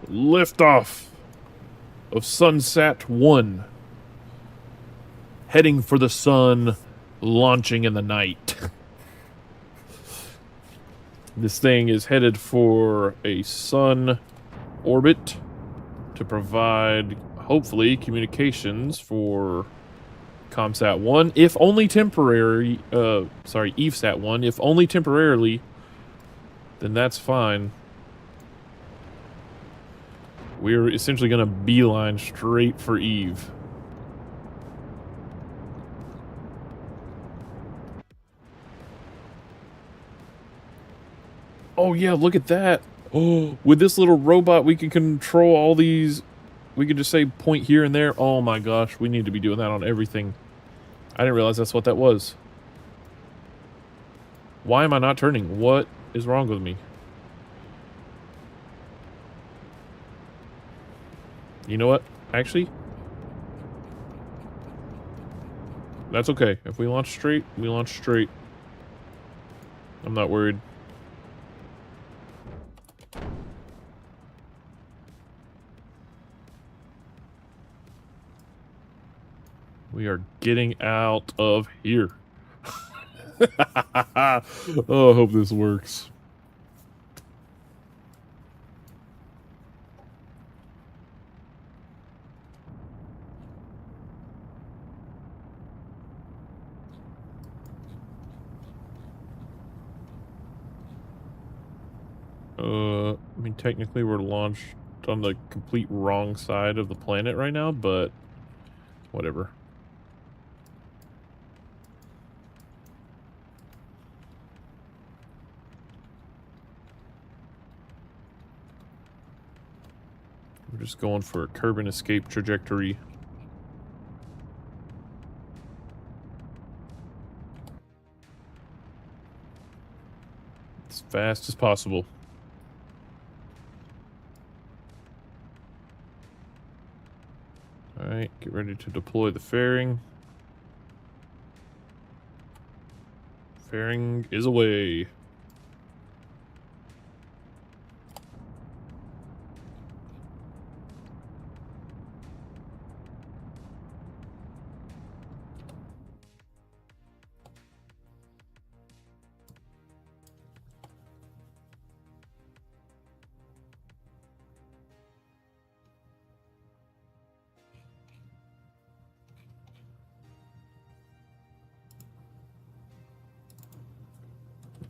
Liftoff of SunSat 1. Heading for the sun, launching in the night. This thing is headed for a sun orbit to provide, hopefully, communications for ComSat 1, if only temporary, EveSat 1, if only temporarily, then that's fine. We're essentially gonna beeline straight for Eve. Oh yeah, look at that. Oh, with this little robot, we can control all these. We could just say point here and there. Oh my gosh, we need to be doing that on everything. I didn't realize that's what that was. Why am I not turning? What is wrong with me? You know what? Actually, that's okay. If we launch straight, we launch straight. I'm not worried. We are getting out of here. Oh, I hope this works. I mean, technically we're launched on the complete wrong side of the planet right now, but whatever. We're just going for a curb and escape trajectory. As fast as possible. Alright, get ready to deploy the fairing. Fairing is away.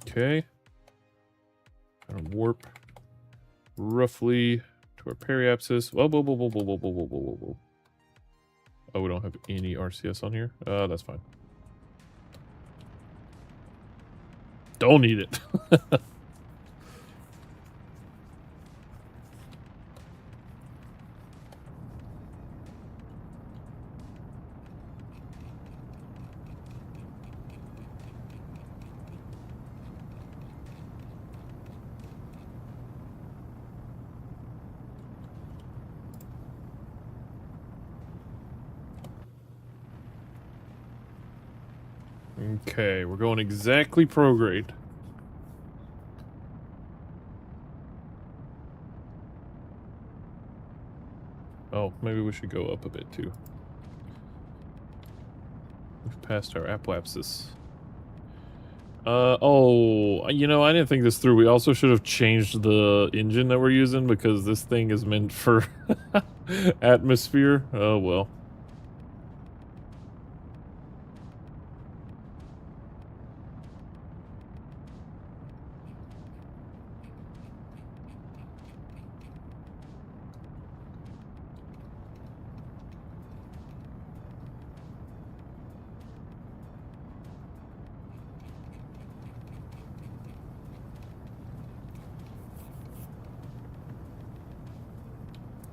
Okay. Gonna warp roughly to our periapsis. Whoa, whoa, whoa, whoa, whoa, whoa, whoa, whoa, whoa, whoa. Oh, we don't have any RCS on here? That's fine. Don't need it. Okay, we're going exactly prograde. Oh, maybe we should go up a bit too. We've passed our apoapsis. Oh, you know, I didn't think this through. We also should have changed the engine that we're using because this thing is meant for atmosphere. Oh, well.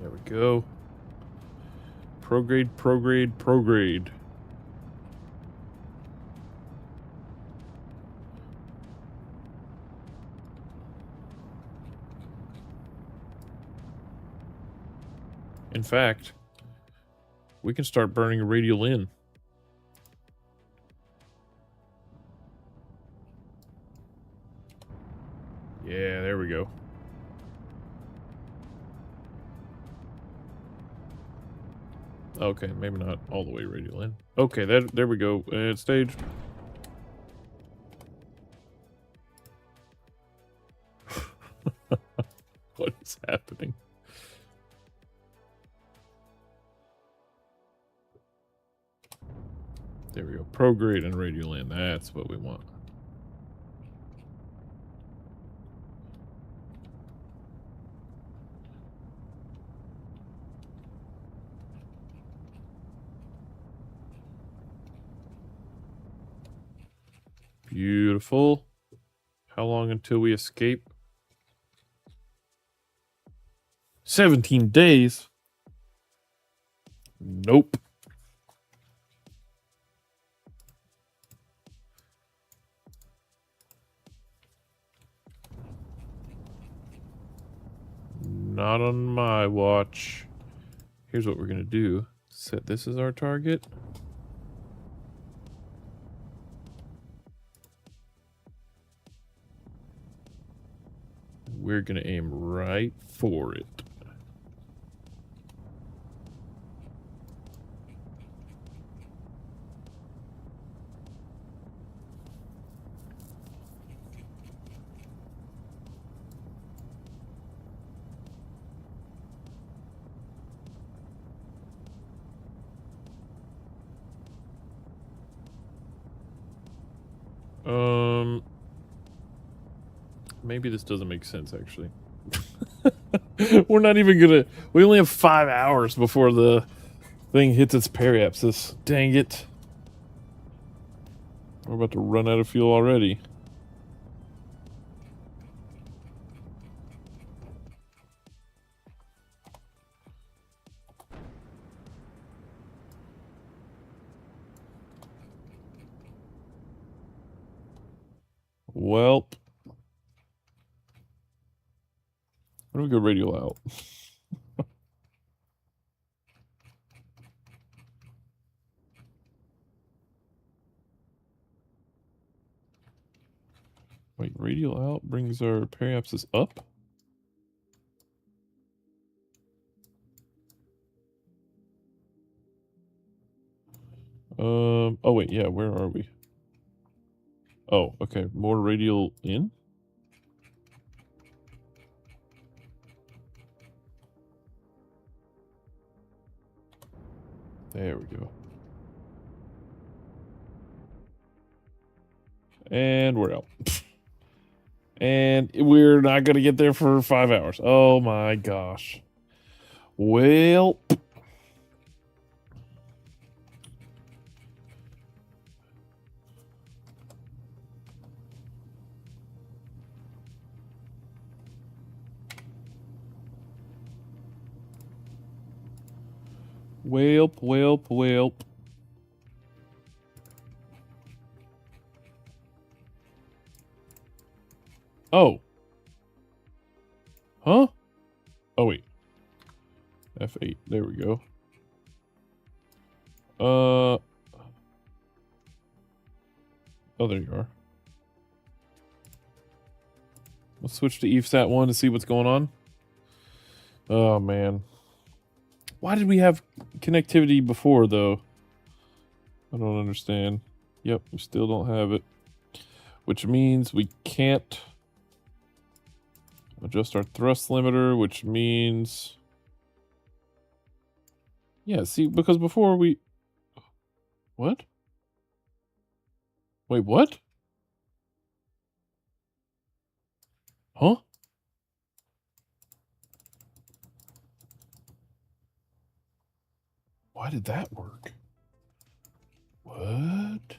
There we go. Prograde, prograde, prograde. In fact, we can start burning radial in. Yeah, there we go. Okay, maybe not all the way radial in. Okay, there we go. Stage. What is happening? There we go. Prograde and radial in. That's what we want. Beautiful. How long until we escape? 17 days? Nope. Not on my watch. Here's what we're gonna do. Set this as our target. We're gonna aim right for it. Maybe this doesn't make sense, actually. We're not even gonna... We only have 5 hours before the thing hits its periapsis. Dang it. We're about to run out of fuel already. Welp. Why don't we go radial out? Wait, radial out brings our periapsis up? Oh wait, yeah, where are we? Oh, okay, more radial in? There we go. And we're out. And we're not gonna get there for 5 hours. Oh my gosh. Well... Welp, welp, welp. Oh. Huh? Oh, wait. F8. There we go. Oh, there you are. Let's switch to EVSAT 1 to see what's going on. Oh, man. Why did we have connectivity before, though? I don't understand. Yep, we still don't have it. Which means we can't adjust our thrust limiter, which means... Yeah, see, because before we... What? Wait, what? Huh? Why did that work? What?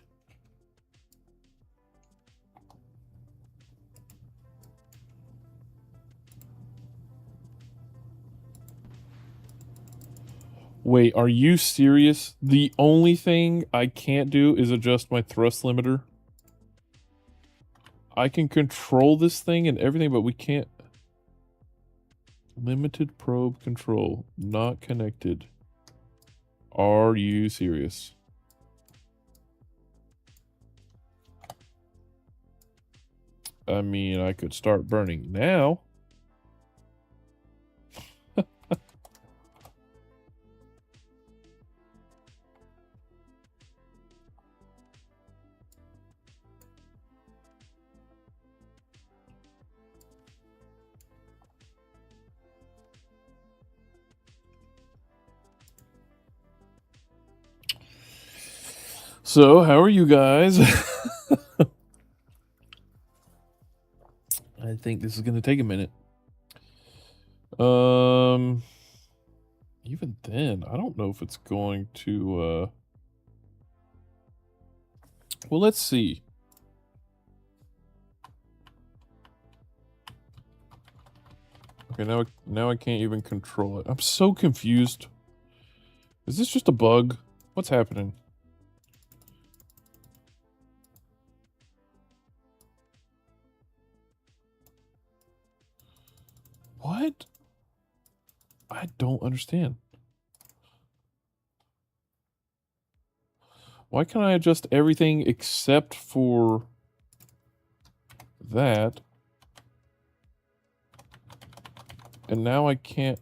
Wait, are you serious? The only thing I can't do is adjust my thrust limiter. I can control this thing and everything, but we can't. Limited probe control. Not connected. Are you serious? I mean, I could start burning now. So, how are you guys? I think this is going to take a minute. Even then, I don't know if it's going to, well, let's see. Okay, now I can't even control it. I'm so confused. Is this just a bug? What's happening? What? I don't understand. Why can't I adjust everything except for that? And now I can't...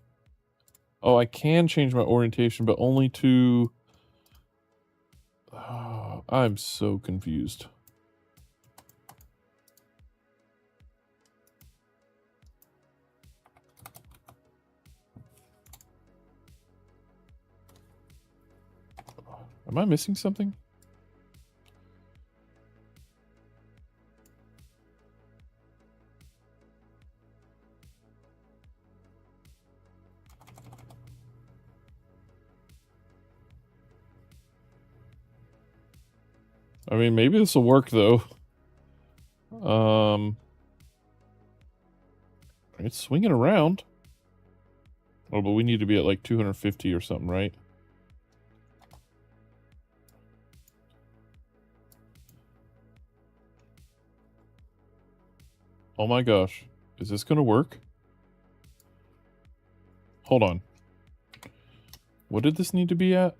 Oh, I can change my orientation, but only to... Oh, I'm so confused. Am I missing something? I mean, maybe this will work, though. It's swinging around. Oh, but we need to be at like 250 or something, right? Oh my gosh. Is this gonna work? Hold on. What did this need to be at?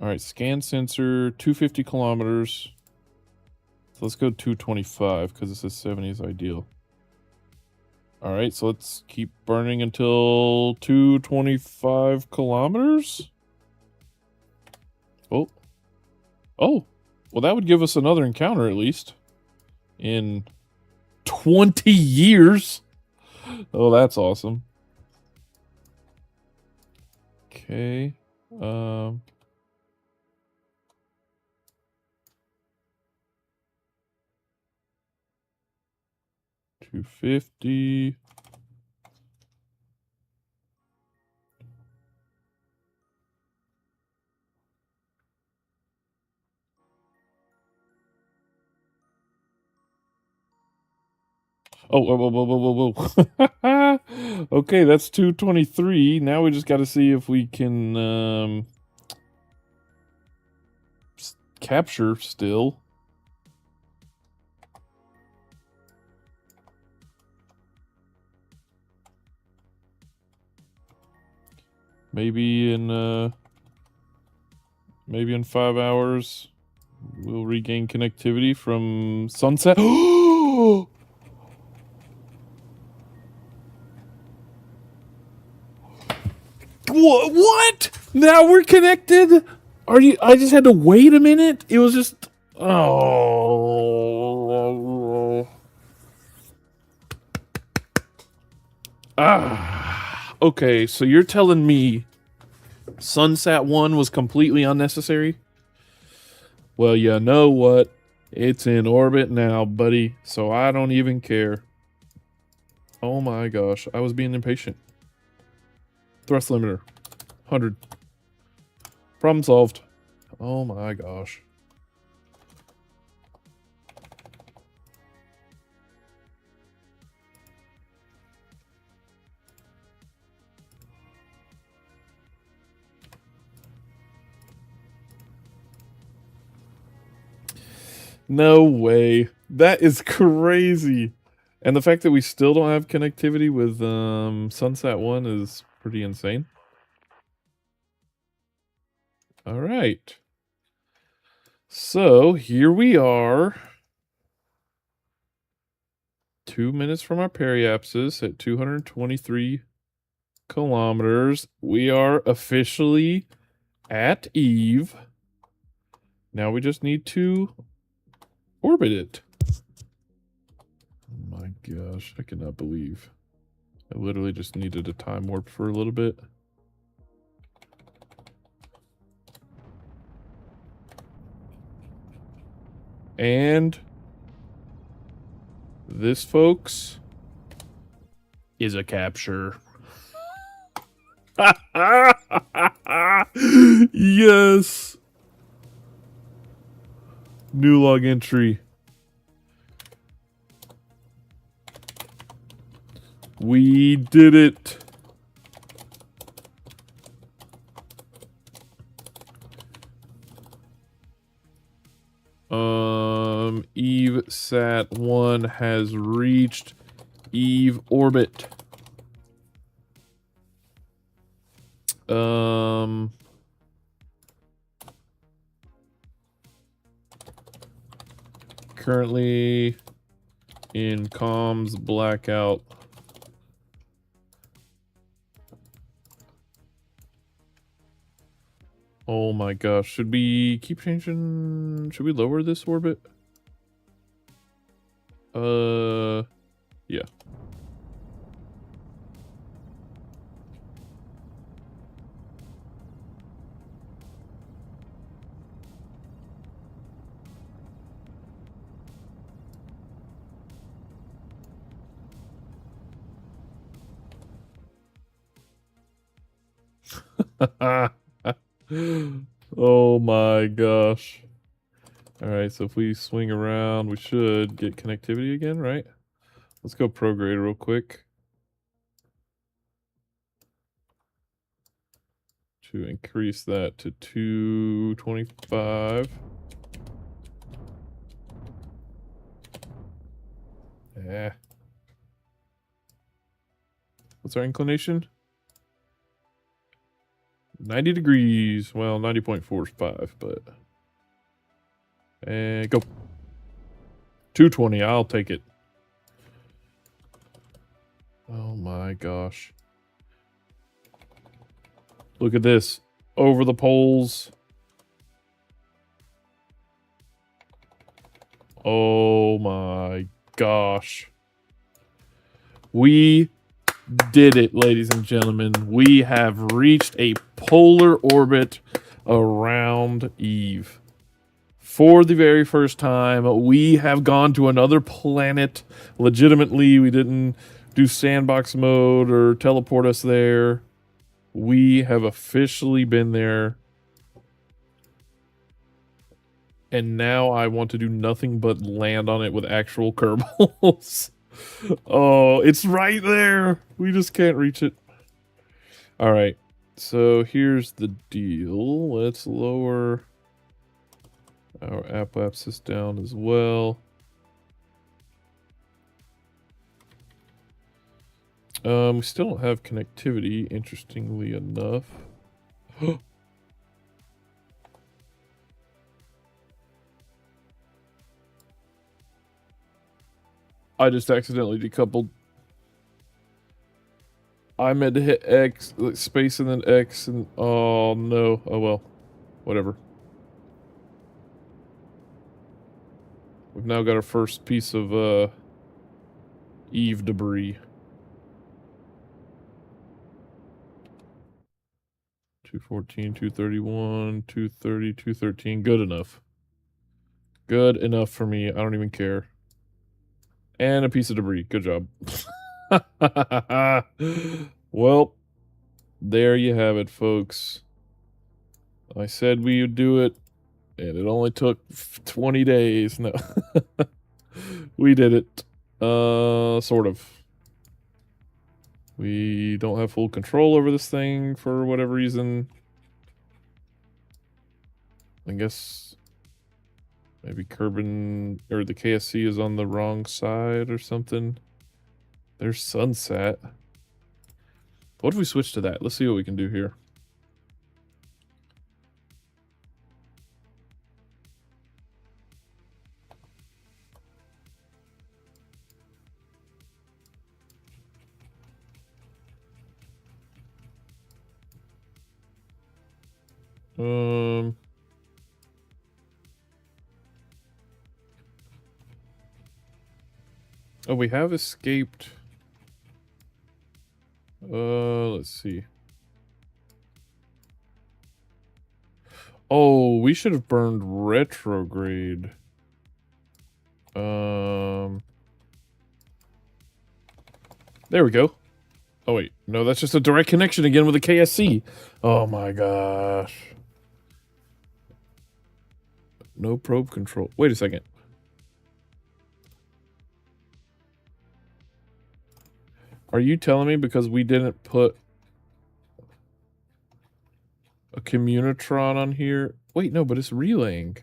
Alright, scan sensor, 250 kilometers. So let's go 225, because this is 70 is ideal. Alright, so let's keep burning until 225 kilometers? Oh. Oh. Well, that would give us another encounter, at least. In 20 years? Oh, that's awesome. Okay. 250. Oh, whoa, whoa, whoa, whoa, whoa. Okay, that's 223. Now we just got to see if we can capture still. Maybe in 5 hours we'll regain connectivity from sunset. What? Now we're connected? Are you? I just had to wait a minute. It was just. Oh. Ah. Okay, so you're telling me Sunsat 1 was completely unnecessary? Well, you know what? It's in orbit now, buddy, so I don't even care. Oh my gosh, I was being impatient. Thrust limiter. 100. Problem solved. Oh my gosh. No way. That is crazy. And the fact that we still don't have connectivity with Sunsat 1 is pretty insane. All right. So here we are. 2 minutes from our periapsis at 223 kilometers. We are officially at Eve. Now we just need to orbit it. Oh my gosh, I cannot believe. I literally just needed a time warp for a little bit. And this, folks, is a capture. Yes. New log entry. We did it. Eve Sat 1 has reached Eve orbit. Currently in comms blackout. Oh my gosh, should we keep changing? Should we lower this orbit? Yeah. Oh my gosh. Alright, so if we swing around, we should get connectivity again, right? Let's go prograde real quick. To increase that to 225. Yeah. What's our inclination? 90 degrees. Well, 90.4 is 5, but... And go. 220, I'll take it. Oh my gosh. Look at this. Over the poles. Oh my gosh. We did it, ladies and gentlemen. We have reached a polar orbit around Eve. For the very first time, we have gone to another planet. Legitimately, we didn't do sandbox mode or teleport us there. We have officially been there. And now I want to do nothing but land on it with actual Kerbals. Oh, it's right there. We just can't reach it. All right. So here's the deal. Let's lower our app-axis down as well. We still don't have connectivity, interestingly enough. I just accidentally decoupled. I meant to hit X, like space and then X, and oh no. Oh well. Whatever. We've now got our first piece of Eve debris. 214, 231, 230, 213. Good enough. Good enough for me. I don't even care. And a piece of debris. Good job. Well, there you have it, folks. I said we would do it, and it only took 20 days. No. We did it. Sort of. We don't have full control over this thing for whatever reason. I guess maybe Kerbal or the KSC is on the wrong side or something. There's sunset. What if we switch to that? Let's see what we can do here. Oh, we have escaped. Let's see. Oh, we should have burned retrograde. There we go. Oh, wait. No, that's just a direct connection again with the KSC. Oh, my gosh. No probe control. Wait a second. Are you telling me because we didn't put a communitron on here? Wait, no, but it's relaying.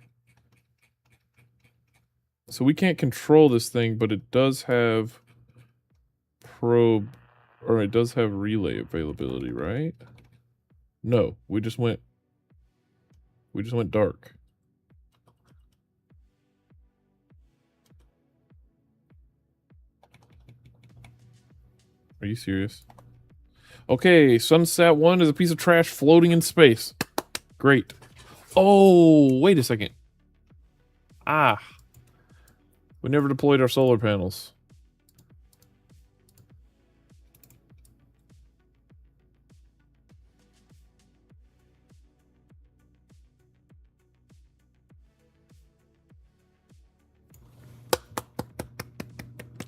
So we can't control this thing, but it does have probe, or it does have relay availability, right? No, we just went dark. Are you serious? Okay, Sunsat 1 is a piece of trash floating in space. Great. Oh, wait a second. Ah. We never deployed our solar panels.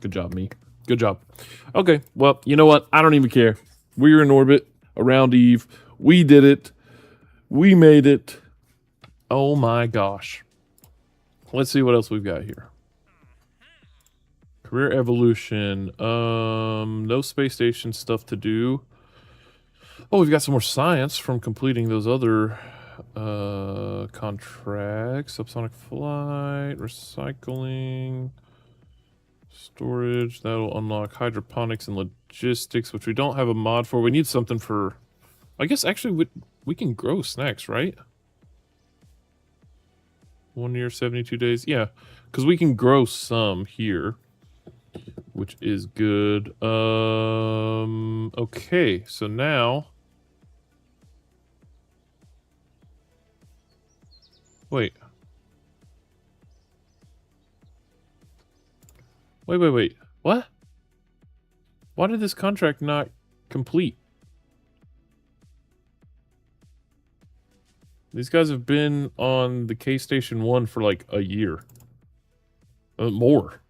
Good job, me. Good job. Okay, well, you know what? I don't even care. We're in orbit around Eve. We did it. We made it. Oh my gosh. Let's see what else we've got here. Career evolution. No space station stuff to do. Oh, we've got some more science from completing those other contracts. Subsonic flight, recycling, storage. That'll unlock hydroponics and logistics, which we don't have a mod for. We need something for... I guess actually we can grow snacks, right? 1 year, 72 days. Yeah, because we can grow some here, which is good. Okay, so now... Wait. Wait. What? Why did this contract not complete? These guys have been on the K Station 1 for like a year. More.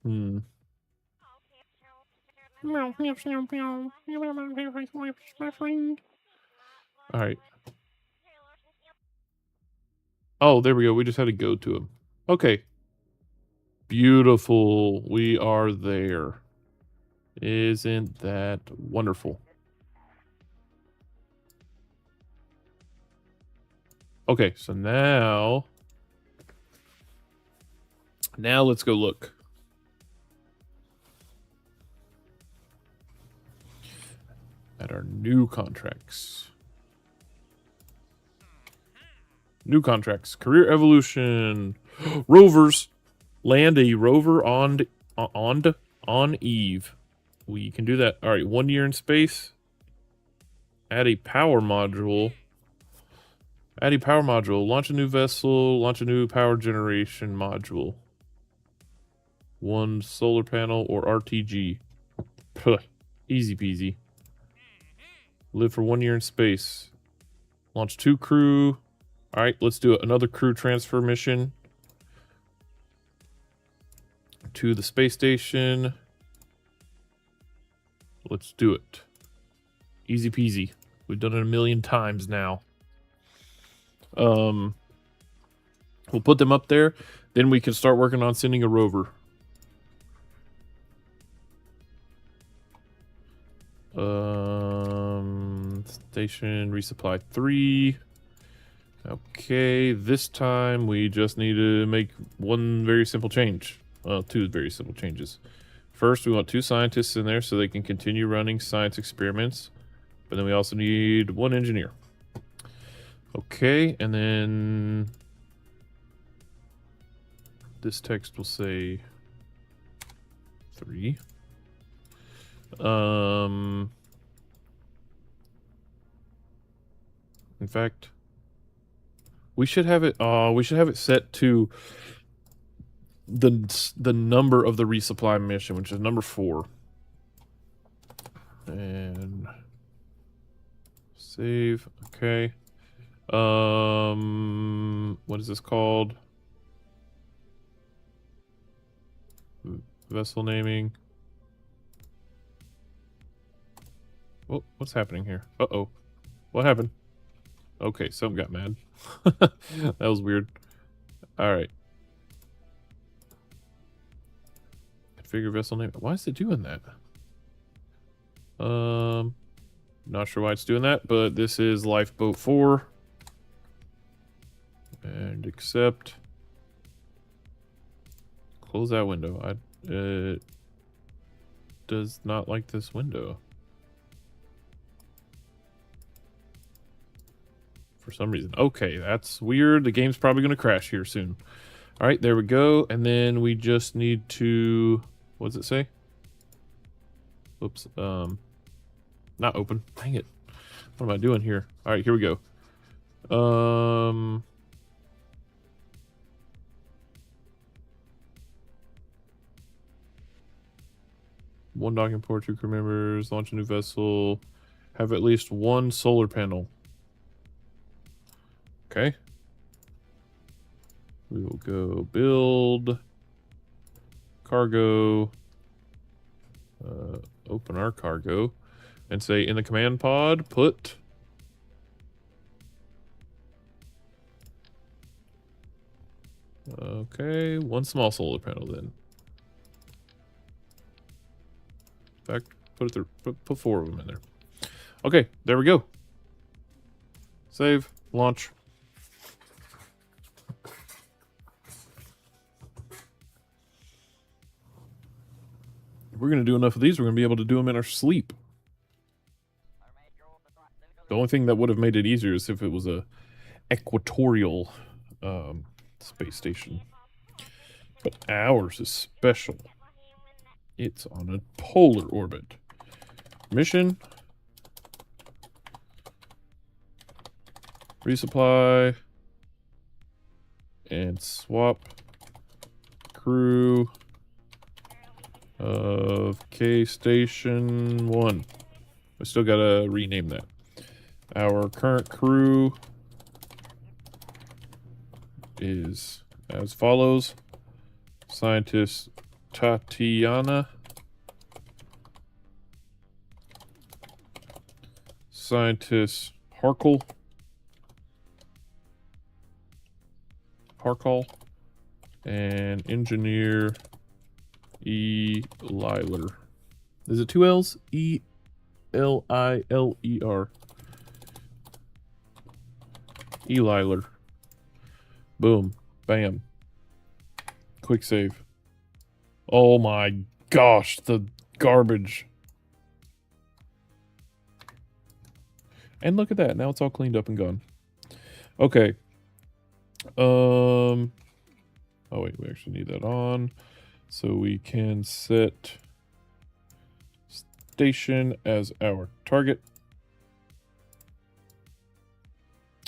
Hmm. Alright. Oh, there we go. We just had to go to him. Okay. Beautiful. We are there. Isn't that wonderful? Okay, so now let's go look. At our new contracts. New contracts. Career evolution. Rovers. Land a rover on Eve. We can do that. All right, 1 year in space. Add a power module. Add a power module. Launch a new vessel. Launch a new power generation module. 1 solar panel or RTG. Puh, easy peasy. Live for 1 year in space. Launch 2 crew. All right, let's do another crew transfer mission to the space station. Let's do it. Easy peasy. We've done it a million times now. We'll put them up there. Then we can start working on sending a rover. Station resupply 3. Okay, this time we just need to make one very simple change. Well, 2 very simple changes. First, we want 2 scientists in there so they can continue running science experiments. But then we also need 1 engineer. Okay, and then this text will say 3. In fact, we should have it set to the number of the resupply mission, which is number 4. And save. Okay. What is this called? Vessel naming. Oh, what's happening here? Uh-oh. What happened? Okay, something got mad. That was weird. All right. Configure vessel name. Why is it doing that? Not sure why it's doing that, but this is Lifeboat 4. And accept. Close that window. It does not like this window. For some reason. Okay, that's weird. The game's probably going to crash here soon. All right, there we go. And then we just need to... What does it say? Oops. Not open. Dang it. What am I doing here? All right, here we go. One docking port, 2 crew members, launch a new vessel, have at least 1 solar panel. Okay. We will go build, cargo, open our cargo, and say in the command pod, put okay, 1 small solar panel then. In fact, put it there, put 4 of them in there. Okay, there we go. Save, launch. If we're going to do enough of these, we're going to be able to do them in our sleep. The only thing that would have made it easier is if it was a equatorial space station. But ours is special. It's on a polar orbit. Mission. Resupply. And swap crew of K Station 1. We still gotta rename that. Our current crew is as follows. Scientist Tatiana. Scientist Harkle. And engineer E. Liler. Is it 2 L's? E-L-I-L-E-R. E. Liler. Boom. Bam. Quick save. Oh my gosh, the garbage. And look at that. Now it's all cleaned up and gone. Okay. Oh wait, we actually need that on. So we can set station as our target.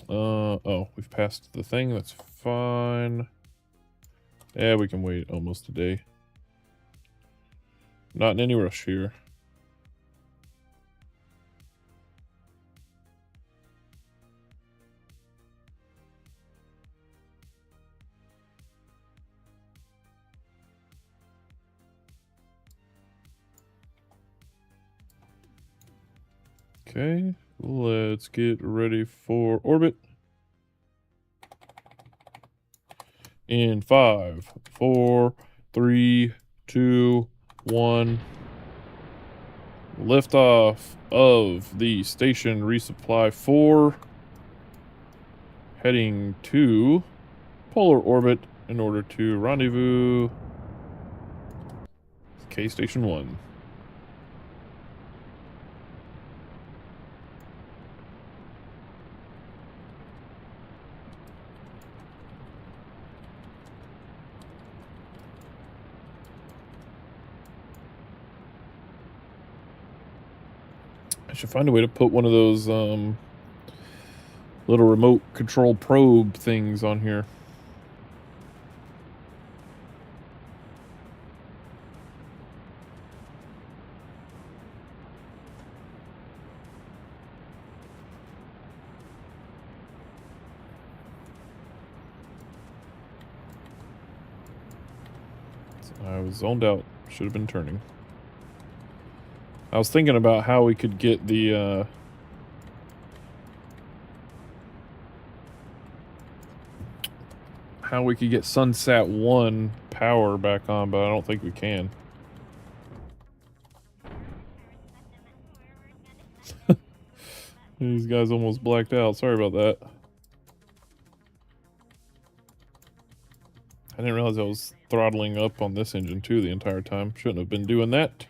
Oh, we've passed the thing. That's fine. Yeah, we can wait almost a day. Not in any rush here. Okay, let's get ready for orbit. In 5, 4, 3, 2, 1. Liftoff of the station resupply 4. Heading to polar orbit in order to rendezvous K Station 1. I should find a way to put one of those little remote control probe things on here. I was zoned out. Should have been turning. I was thinking about how we could get the how we could get Sunsat 1 power back on, but I don't think we can. These guys almost blacked out. Sorry about that. I didn't realize I was throttling up on this engine too the entire time. Shouldn't have been doing that.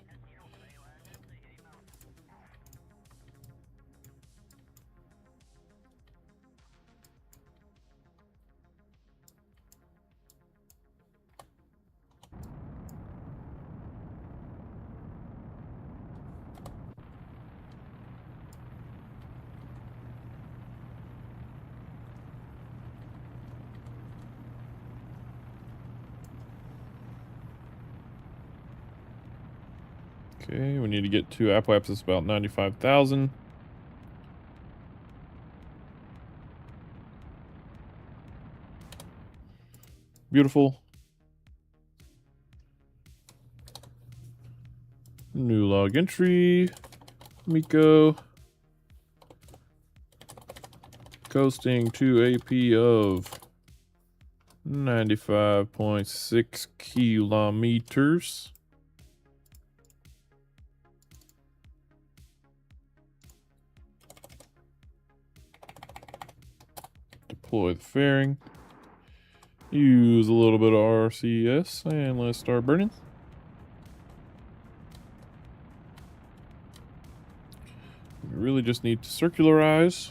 Okay, we need to get 2 app It's about 95,000. Beautiful. New log entry. Miko. Coasting to AP of 95.6 kilometers. Deploy the fairing. Use a little bit of RCS and let's start burning. We really just need to circularize.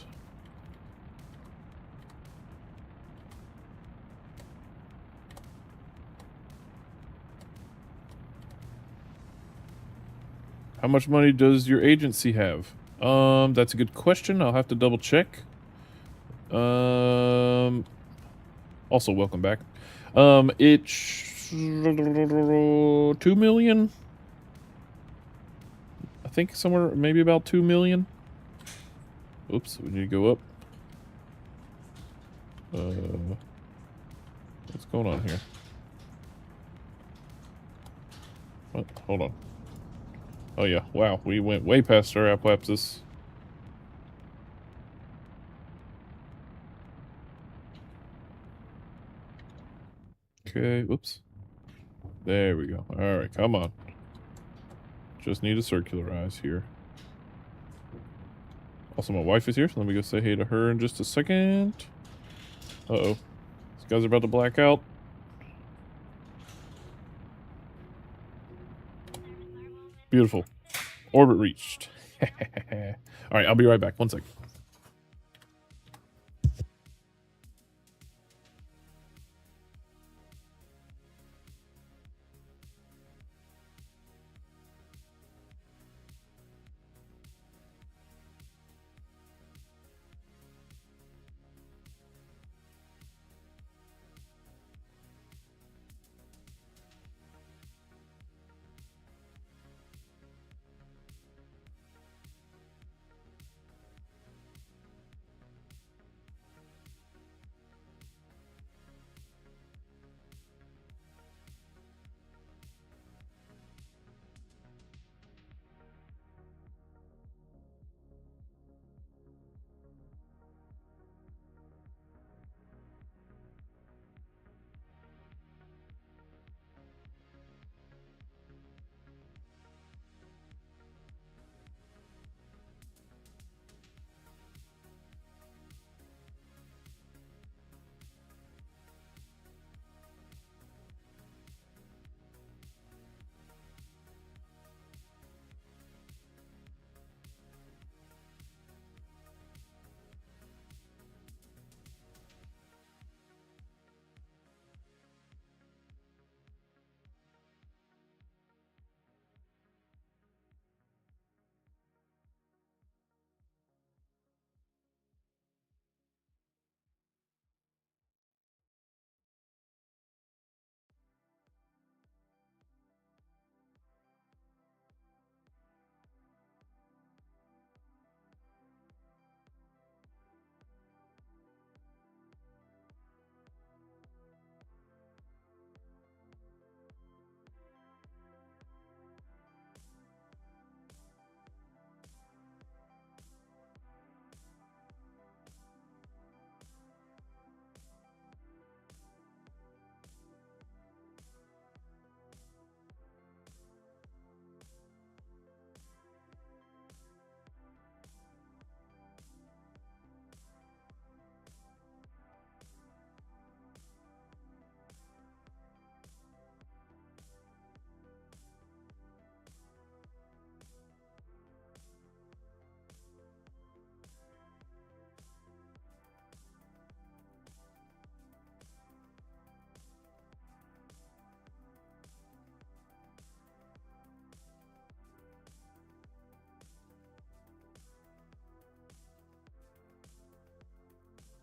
How much money does your agency have? That's a good question. I'll have to double check. Also welcome back. It's 2 million. I think somewhere maybe about 2 million. Oops, we need to go up. What's going on here? What? Hold on. Oh yeah, wow, we went way past our apoapsis. Okay, whoops. There we go. Alright, come on. Just need to circularize here. Also, my wife is here, so let me go say hey to her in just a second. Uh-oh. These guys are about to black out. Beautiful. Orbit reached. Alright, I'll be right back. 1 second.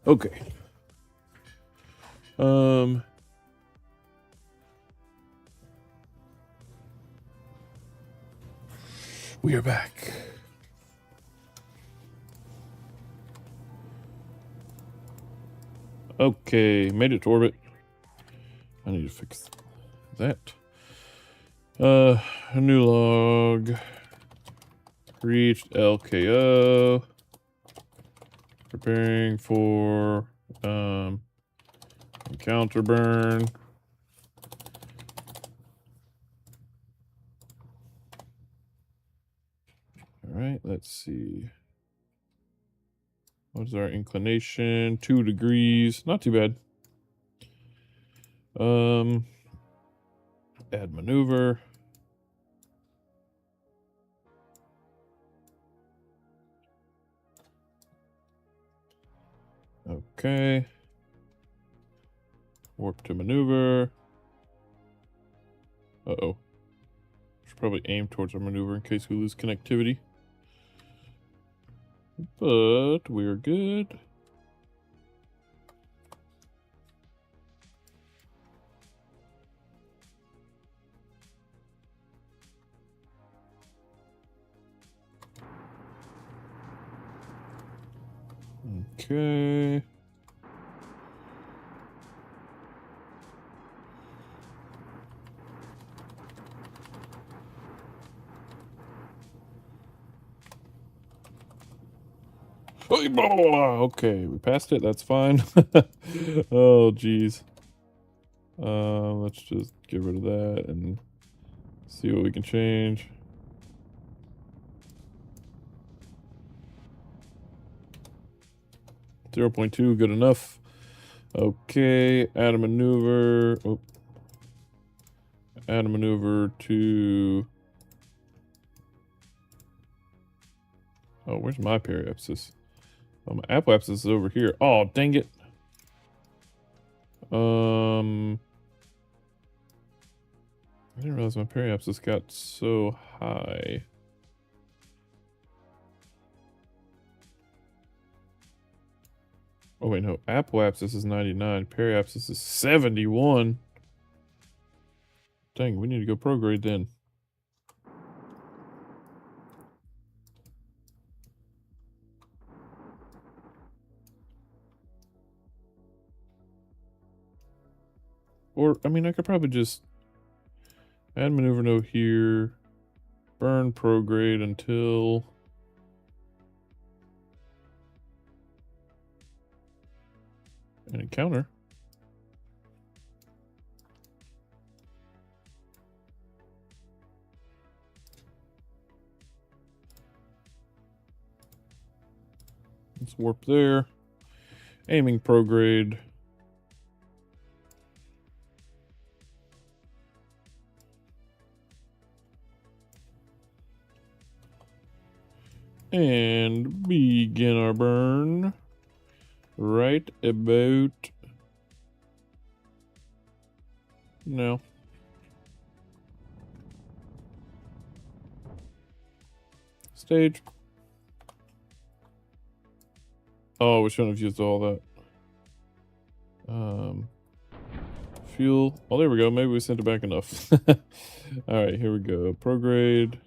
Okay. We are back. Okay, made it to orbit. I need to fix that. A new log. Reached LKO. Preparing for encounter burn. Alright, let's see. What's our inclination? 2 degrees. Not too bad. Add maneuver. Okay. Warp to maneuver. Uh-oh. Should probably aim towards our maneuver in case we lose connectivity. But we're good. Okay. Okay, we passed it. That's fine. Oh, geez. Let's just get rid of that and see what we can change. .2, good enough. Okay, add a maneuver. Oh. Add a maneuver to... Oh, where's my periapsis? Oh, my apoapsis is over here. Oh, dang it. I didn't realize my periapsis got so high. Oh, wait, no. Apoapsis is 99. Periapsis is 71. Dang, we need to go prograde then. Or, I mean, I could probably just add maneuver node here. Burn prograde until... an encounter. Let's warp there. Aiming prograde. And begin our burn. Right about now. Stage. Oh, we shouldn't have used all that. Fuel. Oh, there we go. Maybe we sent it back enough. Alright, here we go. Prograde.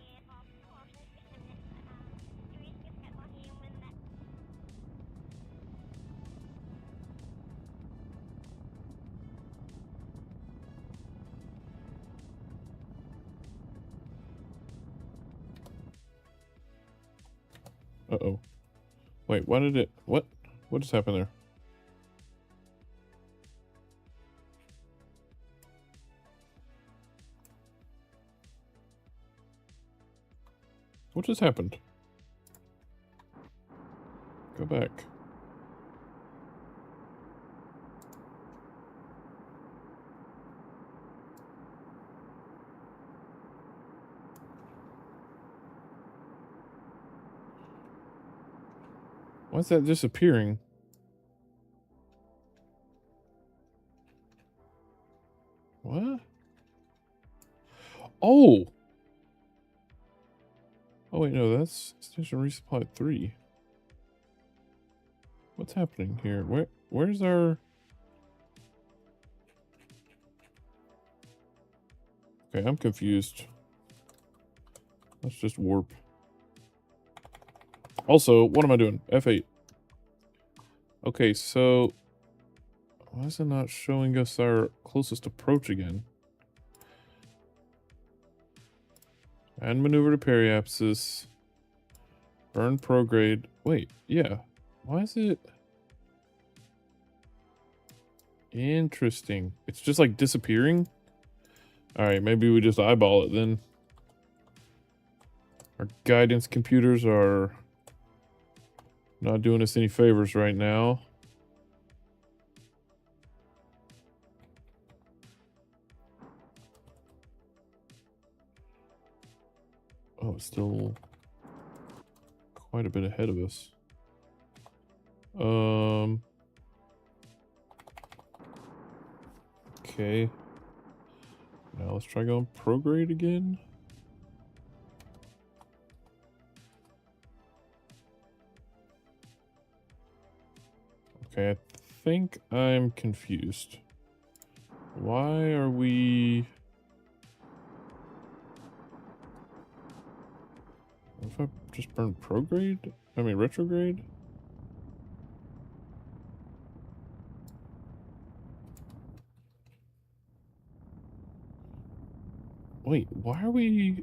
Uh-oh. Wait, why did it... What? What just happened there? What just happened? Go back. Why is that disappearing? What? Oh! Oh, wait, no, that's Station Resupply 3. What's happening here? Where's our... Okay, I'm confused. Let's just warp. Also, what am I doing? F8. Okay, so... Why is it not showing us our closest approach again? Add maneuver to periapsis. Burn prograde. Wait, yeah. Why is it... Interesting. It's just like disappearing? Alright, maybe we just eyeball it then. Our guidance computers are not doing us any favors right now. Oh, it's still quite a bit ahead of us. Okay. Now let's try going prograde again. Okay, I think I'm confused. Why are we... What if I just burn prograde? I mean retrograde? Wait, why are we...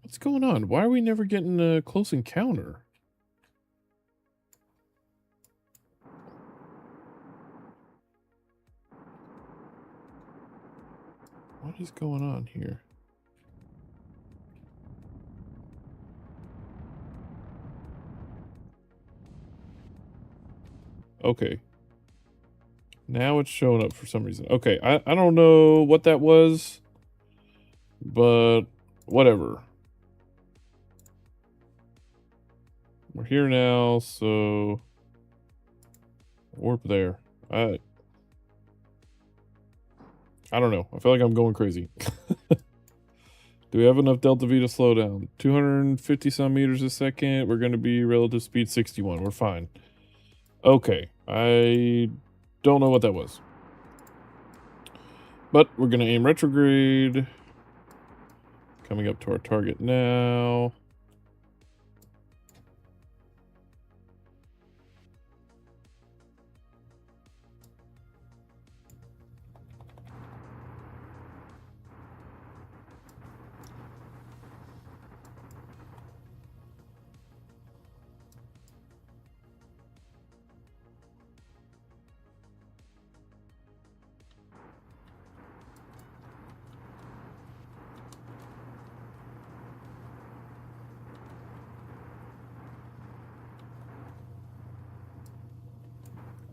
What's going on? Why are we never getting a close encounter? What is going on here? Okay. Now it's showing up for some reason. Okay, I don't know what that was, but whatever. We're here now, so warp there. I don't know. I feel like I'm going crazy. Do we have enough delta V to slow down? 250 some meters a second. We're going to be relative speed 61. We're fine. Okay. I don't know what that was. But we're going to aim retrograde. Coming up to our target now.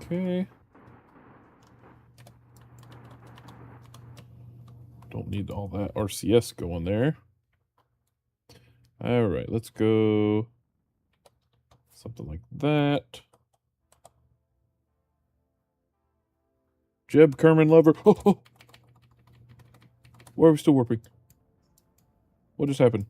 Okay. Don't need all that RCS going there. All right, let's go something like that. Jeb Kerman Lover. Oh, oh. Why are we still warping? What just happened?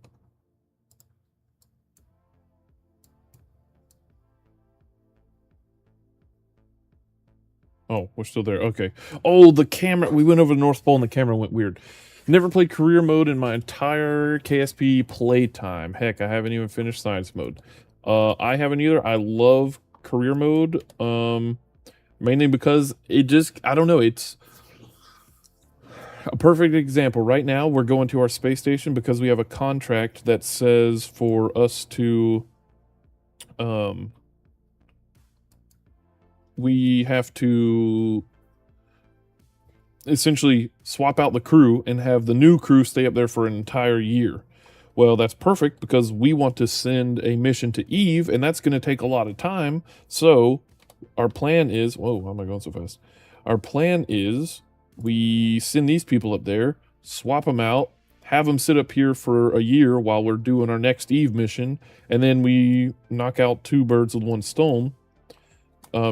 Oh, we're still there. Okay. Oh, the camera. We went over the North Pole and the camera went weird. Never played career mode in my entire KSP playtime. Heck, I haven't even finished science mode. I haven't either. I love career mode. Mainly because it just, I don't know, it's a perfect example. Right now, we're going to our space station because we have a contract that says for us to, we have to essentially swap out the crew and have the new crew stay up there for an entire year. Well, that's perfect because we want to send a mission to Eve, and that's going to take a lot of time. So our plan is, whoa, why am I going so fast? Our plan is we send these people up there, swap them out, have them sit up here for a year while we're doing our next Eve mission, and then we knock out 2 birds with 1 stone.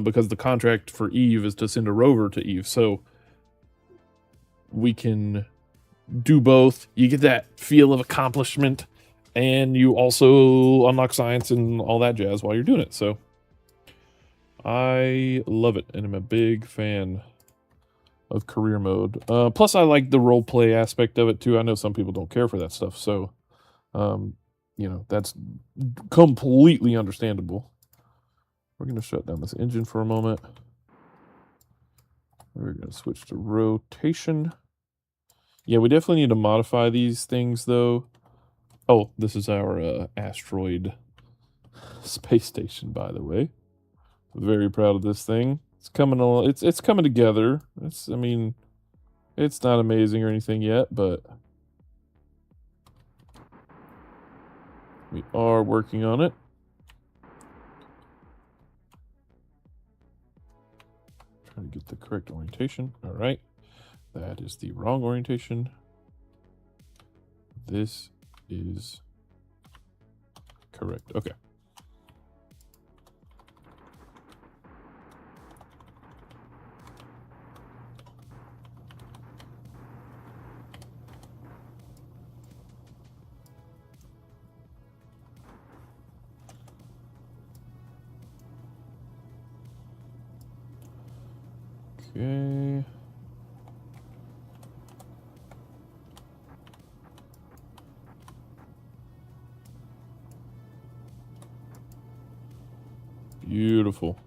Because the contract for Eve is to send a rover to Eve. So we can do both. You get that feel of accomplishment, and you also unlock science and all that jazz while you're doing it. So I love it, and I'm a big fan of career mode. Plus, I like the role play aspect of it too. I know some people don't care for that stuff, so um, you know, that's completely understandable. We're gonna shut down this engine for a moment. We're gonna switch to rotation. Yeah, we definitely need to modify these things though. Oh, this is our asteroid space station, by the way. Very proud of this thing. It's coming along. It's coming together. I mean, it's not amazing or anything yet, but we are working on it. Trying to get the correct orientation. All right. That is the wrong orientation. This is correct. Okay. Okay. Beautiful.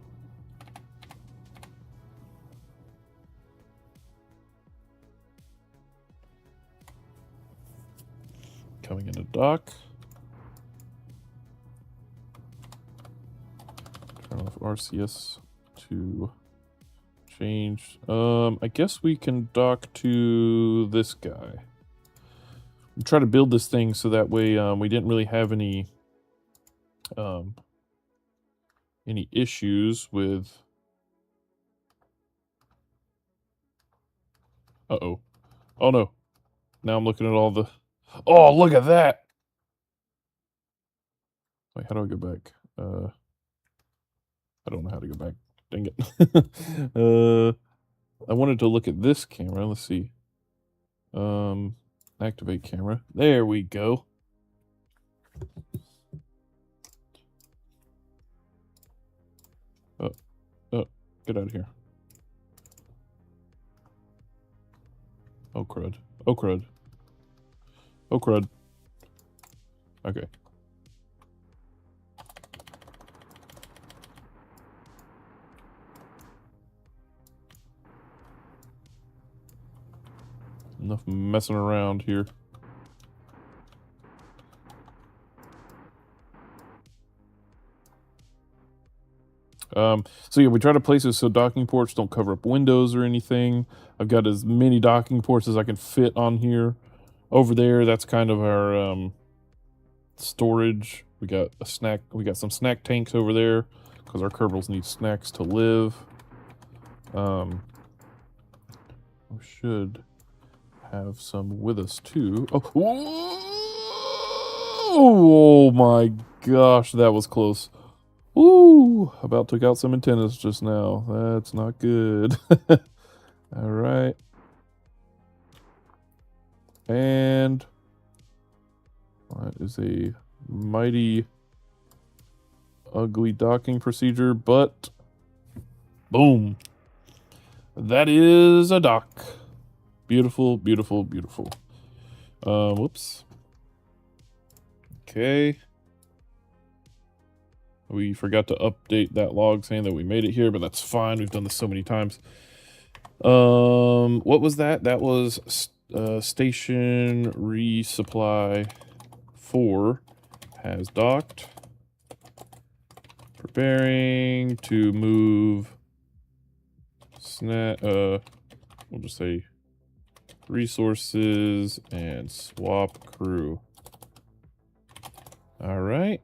Coming into dock. Turn off RCS to change. I guess we can dock to this guy. I'm trying to build this thing so that way we didn't really have any issues with. Uh-oh. Oh no. Now I'm looking at all the. Oh, look at that. Wait, how do I go back? I don't know how to go back. Dang it. I wanted to look at this camera. Let's see. Activate camera. There we go. Oh, get out of here. Oh, crud. Oh, crud. Oh, crud. Okay. Enough messing around here. So yeah, we try to place it so docking ports don't cover up windows or anything. I've got as many docking ports as I can fit on here. Over there, that's kind of our storage. We got some snack tanks over there because our Kerbals need snacks to live. We should have some with us too. Oh my gosh, that was close. Ooh, about took out some antennas just now. That's not good. All right. And that is a mighty ugly docking procedure, but boom. That is a dock. Beautiful, beautiful, beautiful. Whoops. Okay. We forgot to update that log saying that we made it here, but that's fine. We've done this so many times. What was that? That was station resupply 4 has docked. Preparing to move we'll just say resources and swap crew. All right.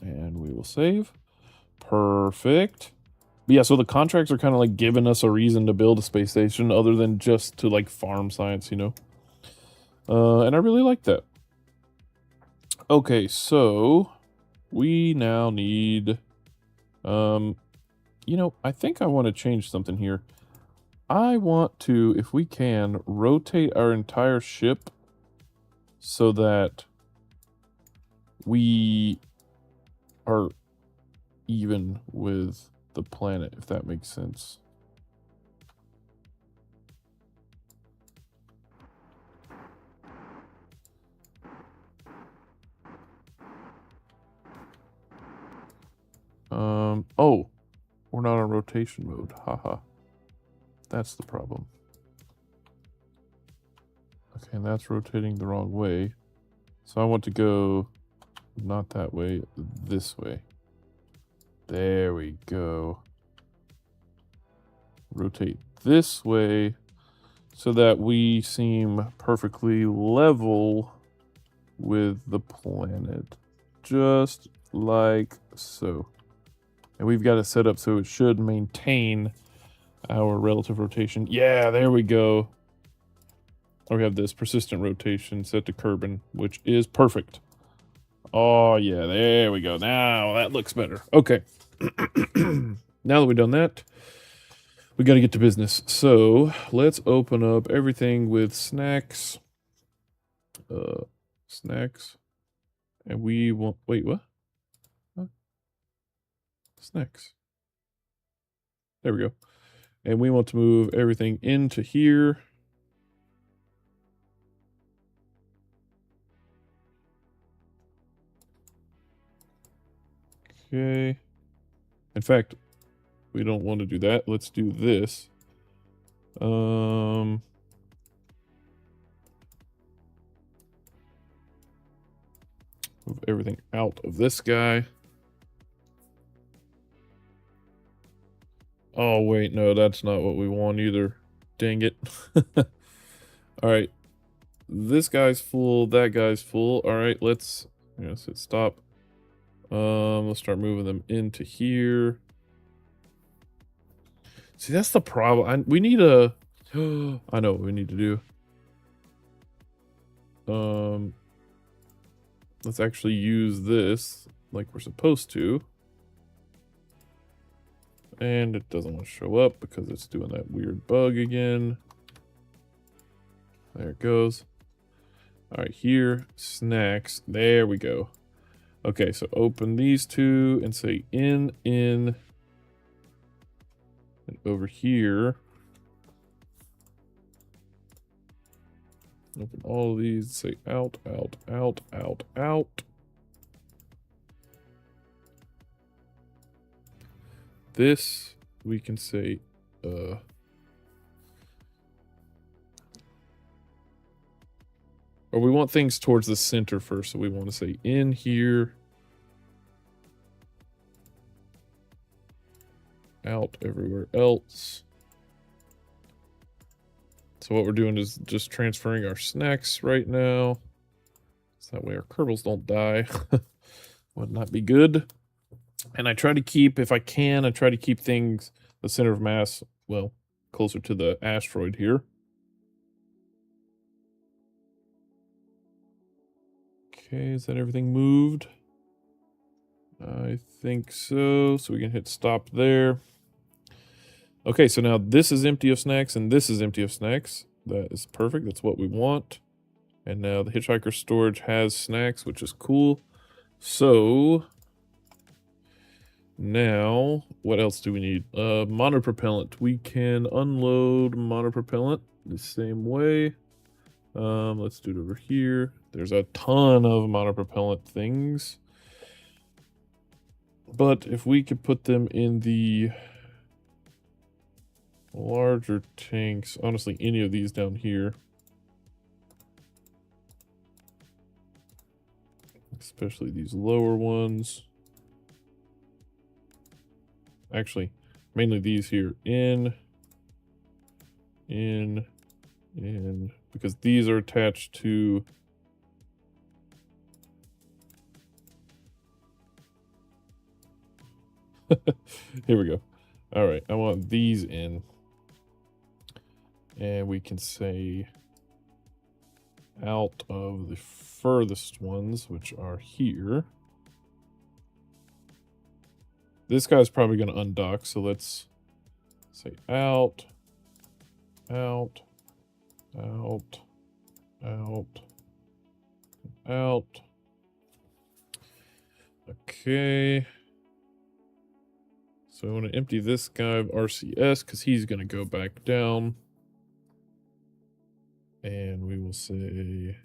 And we will save. Perfect. But yeah, so the contracts are kind of like giving us a reason to build a space station other than just to like farm science, you know? And I really like that. Okay, so we now need, you know, I think I want to change something here. I want to, if we can, rotate our entire ship so that we are even with the planet, if that makes sense. Oh, we're not on rotation mode. Haha. That's the problem. Okay, and that's rotating the wrong way. So I want to go not that way, this way. There we go. Rotate this way so that we seem perfectly level with the planet. Just like so. And we've got it set up so it should maintain our relative rotation. Yeah, there we go. We have this persistent rotation set to Kerbal, which is perfect. Oh, yeah, there we go. Now that looks better. Okay. Now that we've done that, we got to get to business. So let's open up everything with snacks. Snacks. And we want, wait, what? Huh? Snacks. There we go. And we want to move everything into here. Okay. In fact, we don't want to do that. Let's do this. Move everything out of this guy. Oh, wait, no, that's not what we want either. Dang it. All right. This guy's full, that guy's full. All right, let's hit stop. Let's start moving them into here. See, that's the problem. We need a I know what we need to do. Let's actually use this like we're supposed to. And it doesn't want to show up because it's doing that weird bug again. There it goes. All right, here, snacks. There we go. Okay, so open these two and say in, and over here. Open all of these, say out, out, out, out, out. This, we can say, or we want things towards the center first, so we want to say in here. Out everywhere else. So what we're doing is just transferring our snacks right now. So that way our Kerbals don't die. Would not be good. And I try to keep, if I can, I try to keep things, the center of mass, well, closer to the asteroid here. Okay, is that everything moved? I think so. So we can hit stop there. Okay, so now this is empty of snacks and this is empty of snacks. That is perfect. That's what we want. And now the hitchhiker storage has snacks, which is cool. So now what else do we need? Monopropellant. We can unload monopropellant the same way. Let's do it over here. There's a ton of monopropellant things. But if we could put them in the larger tanks, honestly, any of these down here, especially these lower ones. Actually, mainly these here, in, because these are attached to here we go. All right, I want these in. And we can say out of the furthest ones, which are here. This guy's probably going to undock, so let's say out, out, out, out, out. Okay. So So I want to empty this guy of RCS because he's going to go back down. And we will say...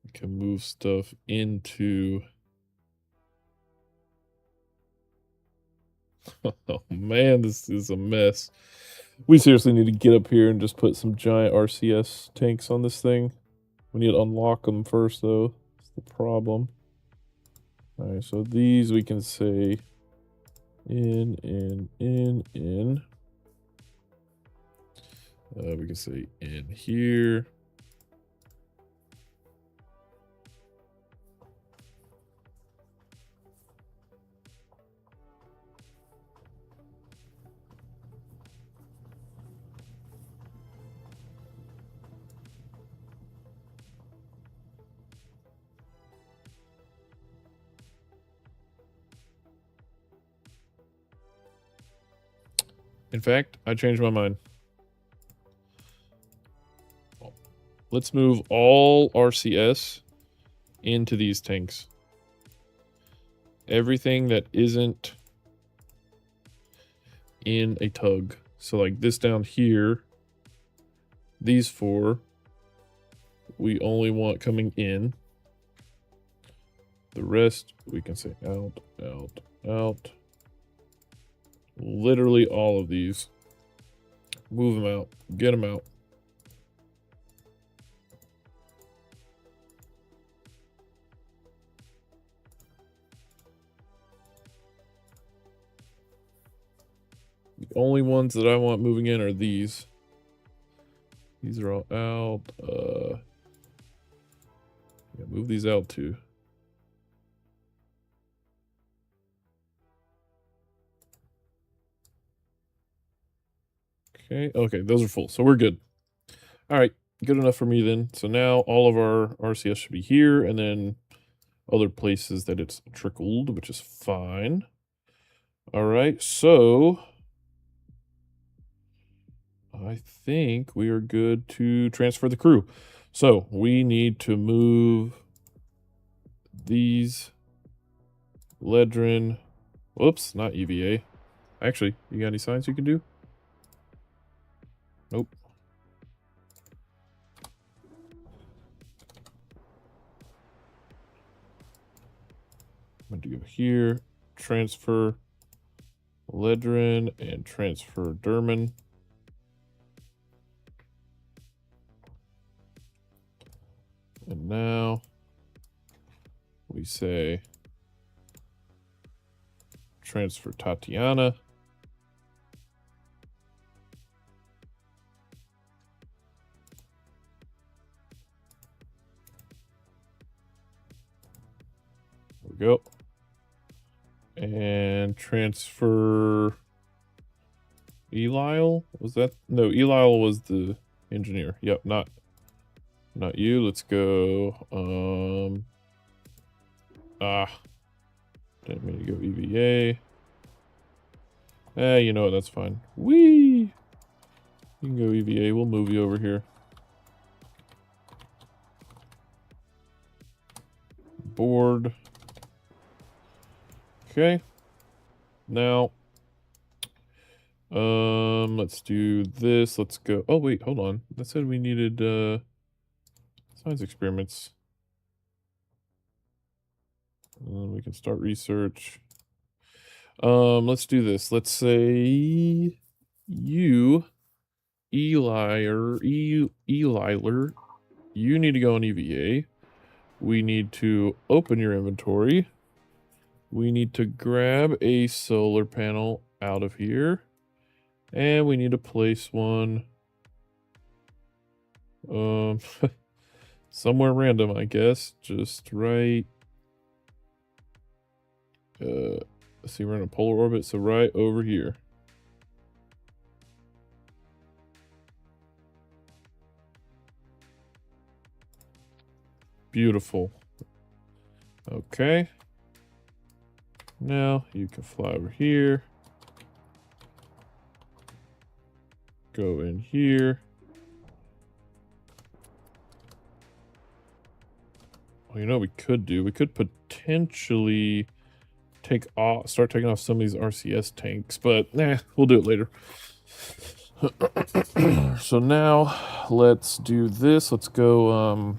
we can move stuff into... Oh man, this is a mess. We seriously need to get up here and just put some giant RCS tanks on this thing. We need to unlock them first, though. That's the problem. Alright, so these we can say in. We can say in here. In fact, I changed my mind. Let's move all RCS into these tanks. Everything that isn't in a tug. So like this down here, these four, we only want coming in. The rest, we can say out, out, out. Literally all of these. Move them out. Get them out. The only ones that I want moving in are these. These are all out. Yeah, move these out too. Okay, those are full, so we're good. All right, good enough for me then. So now all of our RCS should be here, and then other places that it's trickled, which is fine. All right, so I think we are good to transfer the crew. So we need to move these Ledrin. Whoops, not EVA. Actually, you got any signs you can do? Nope. I'm going to go here, transfer Ledrin, and transfer Derman. And now we say transfer Tatiana. There we go. And transfer Elile. Was that? No, Elile was the engineer. Yep, not you. Let's go. Didn't mean to go EVA. You know what? That's fine. Whee! You can go EVA. We'll move you over here. Board. Okay. Now, let's do this. Let's go. Oh, wait, hold on. That said we needed, science experiments. We can start research. Let's do this. Let's say you, Eliler, you need to go on EVA. We need to open your inventory. We need to grab a solar panel out of here. And we need to place one somewhere random, I guess. Just right. Let's see, we're in a polar orbit, so right over here. Beautiful. Okay. Now you can fly over here. Go in here. Well, you know what we could do? We could potentially start taking off some of these RCS tanks, but nah, we'll do it later. So now let's do this. Let's go.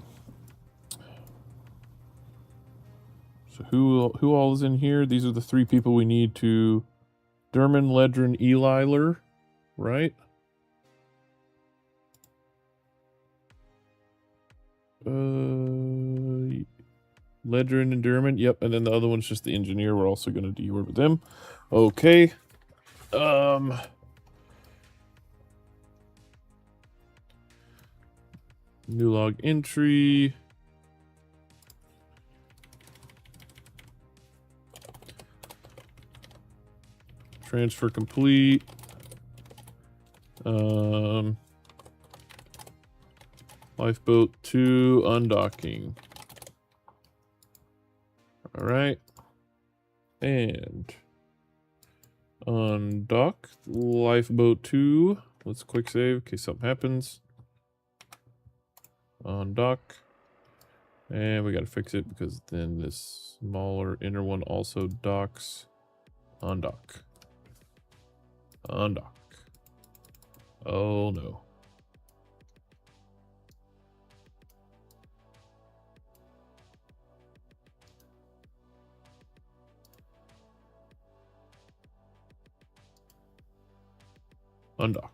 So who all is in here? These are the 3 people we need to Derman, Ledrin, Eliler, right? Ledrin and Derman. Yep, and then the other one's just the engineer. We're also going to deorbit them. Okay. New log entry. Transfer complete. Lifeboat 2 undocking. All right. And undock lifeboat 2. Let's quick save in case something happens. Undock. And we got to fix it because then this smaller inner one also docks. Undock. Undock. Oh no. Undock.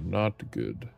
Not good.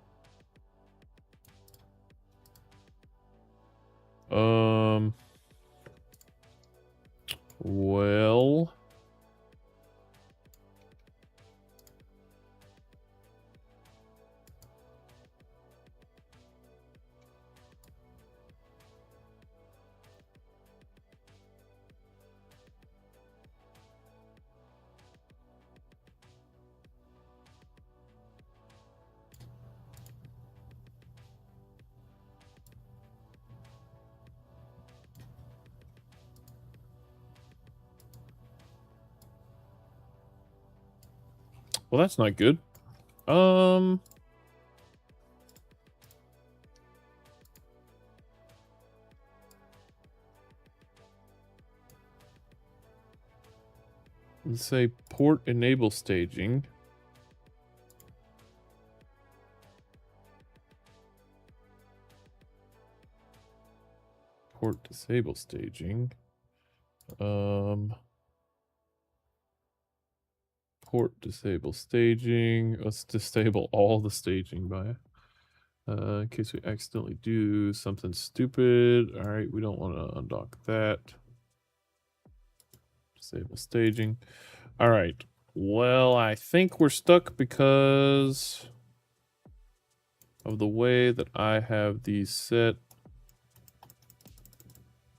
Well, that's not good. Let's say port enable staging. Port disable staging. Port disable staging. Let's disable all the staging by in case we accidentally do something stupid. All right, we don't want to undock that. Disable staging. All right. Well, I think we're stuck because of the way that I have these set.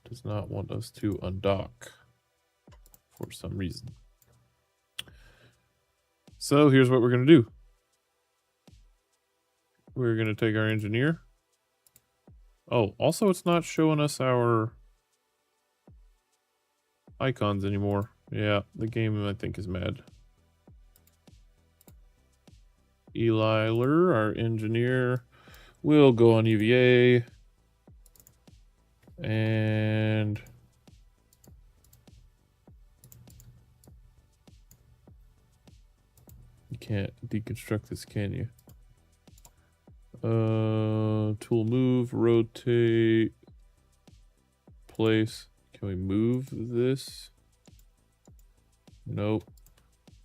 Does not want us to undock for some reason. So here's what we're going to do. We're going to take our engineer. Oh, also it's not showing us our icons anymore. Yeah, the game I think is mad. Eliler, our engineer, will go on UVA. And you can't deconstruct this, can you? Tool move, rotate, place. Can we move this? Nope.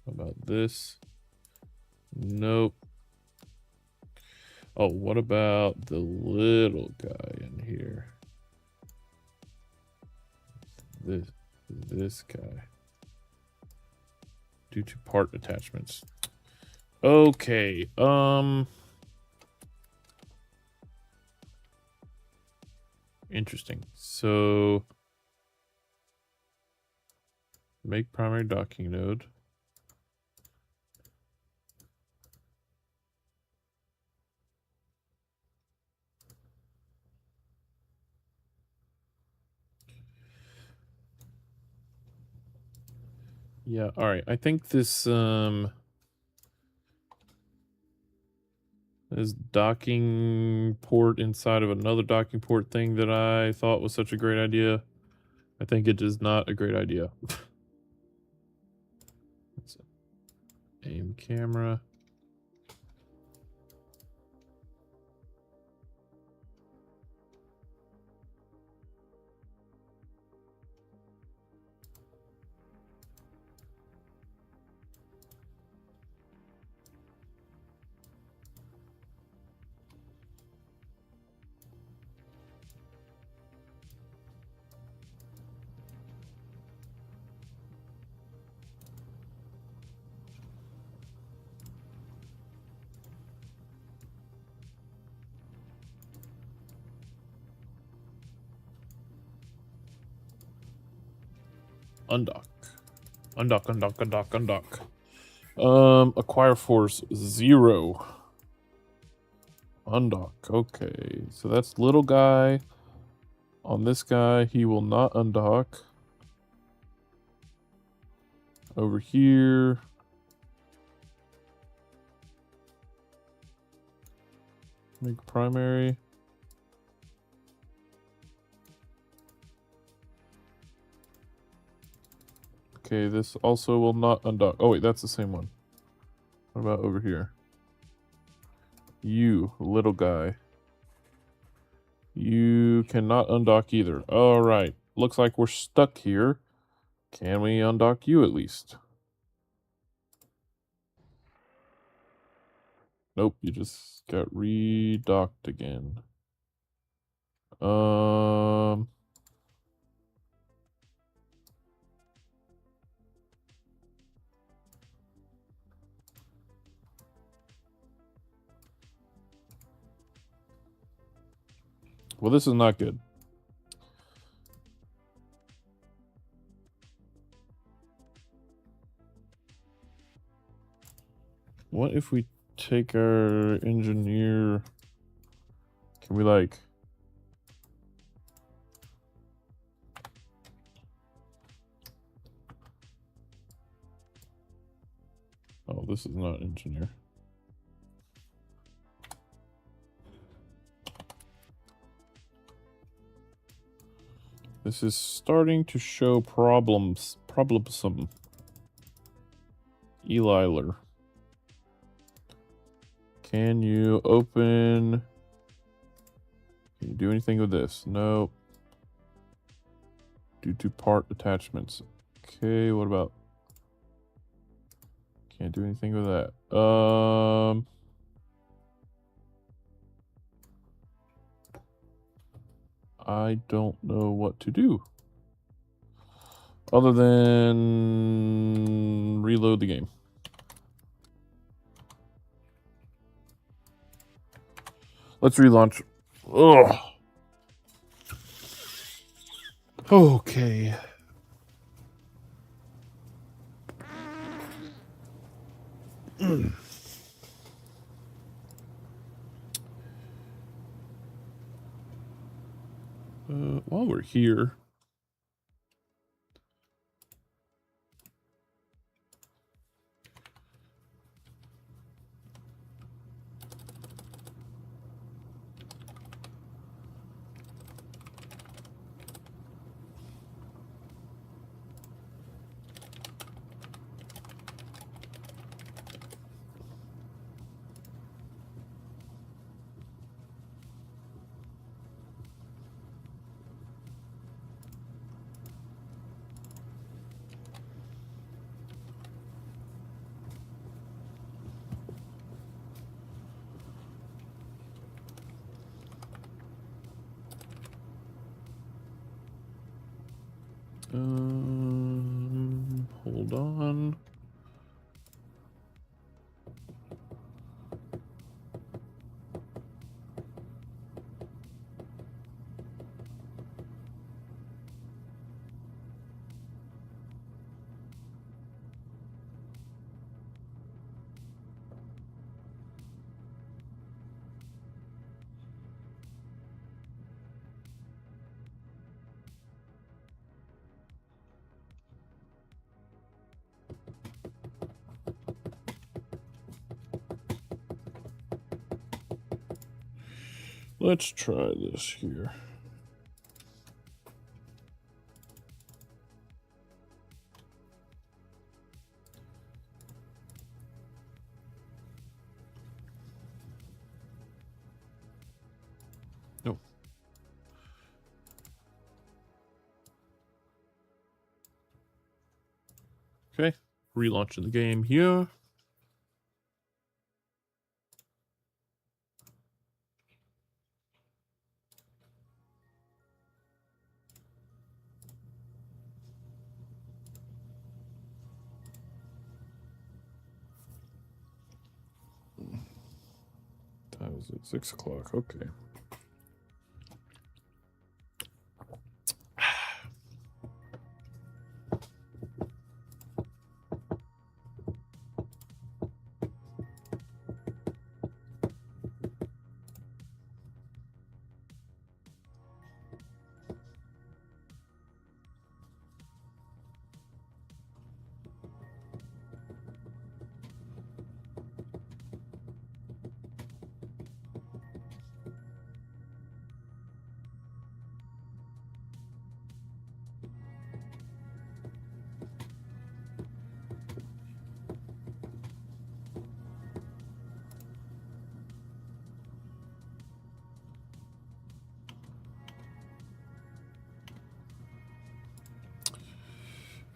How about this? Nope. Oh, what about the little guy in here? This guy. Due to part attachments. Okay. Interesting. So make primary docking node. Yeah, all right. I think this This docking port inside of another docking port thing that I thought was such a great idea. I think it is not a great idea. Aim camera. Undock. Undock, undock, undock, undock. Acquire force 0. Undock. Okay. So that's little guy. On this guy, he will not undock. Over here. Make primary. Okay, this also will not undock. Oh wait, that's the same one. What about over here? You, little guy. You cannot undock either. Alright, looks like we're stuck here. Can we undock you at least? Nope, you just got redocked again. Well, this is not good. What if we take our engineer? Can we like... Oh, this is not engineer. This is starting to show problems. Problemsome. Eliler. Can you open... Can you do anything with this? No. Due to part attachments. Okay, what about... Can't do anything with that. I don't know what to do. Other than reload the game. Let's relaunch. Ugh. Okay. While we're here, hold on. Let's try this here. No. Okay. Relaunching the game here. Time is it? 6 o'clock. Okay.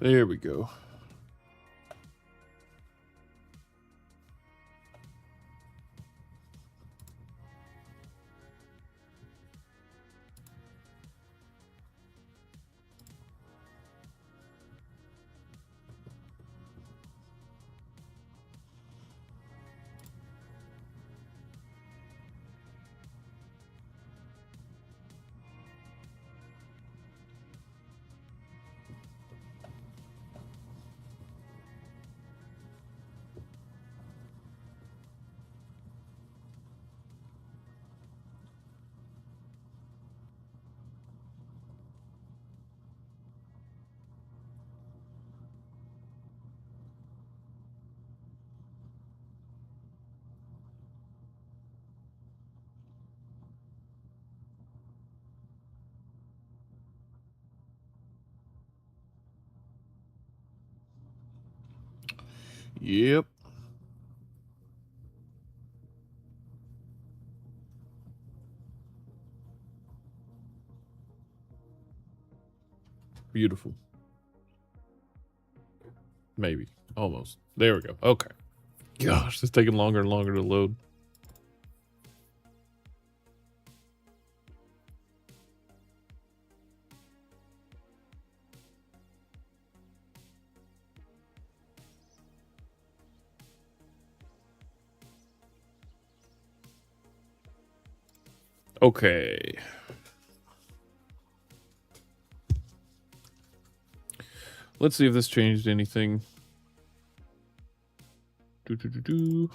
There we go. Yep. Beautiful. Maybe. Almost. There we go. Okay. Gosh, it's taking longer and longer to load. Okay. Let's see if this changed anything. Do.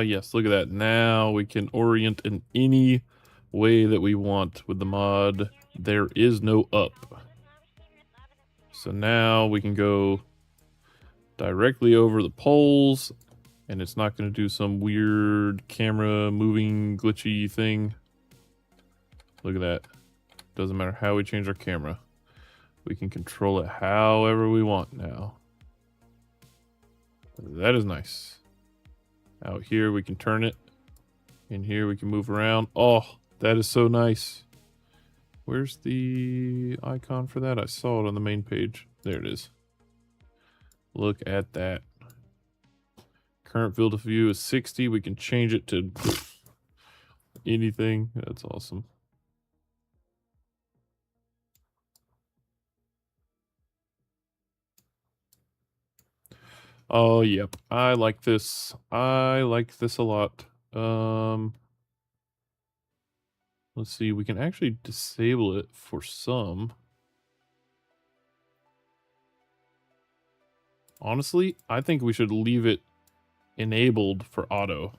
Yes, look at that. Now we can orient in any way that we want with the mod. There is no up. So now we can go directly over the poles, and it's not going to do some weird camera moving glitchy thing. Look at that. Doesn't matter how we change our camera. We can control it however we want now. That is nice. Out here we can turn it. In here we can move around. Oh, that is so nice. Where's the icon for that? I saw it on the main page. There it is. Look at that. Current field of view is 60. We can change it to anything. That's awesome. Oh, yep. I like this. I like this a lot. Let's see. We can actually disable it for some. Honestly, I think we should leave it enabled for auto.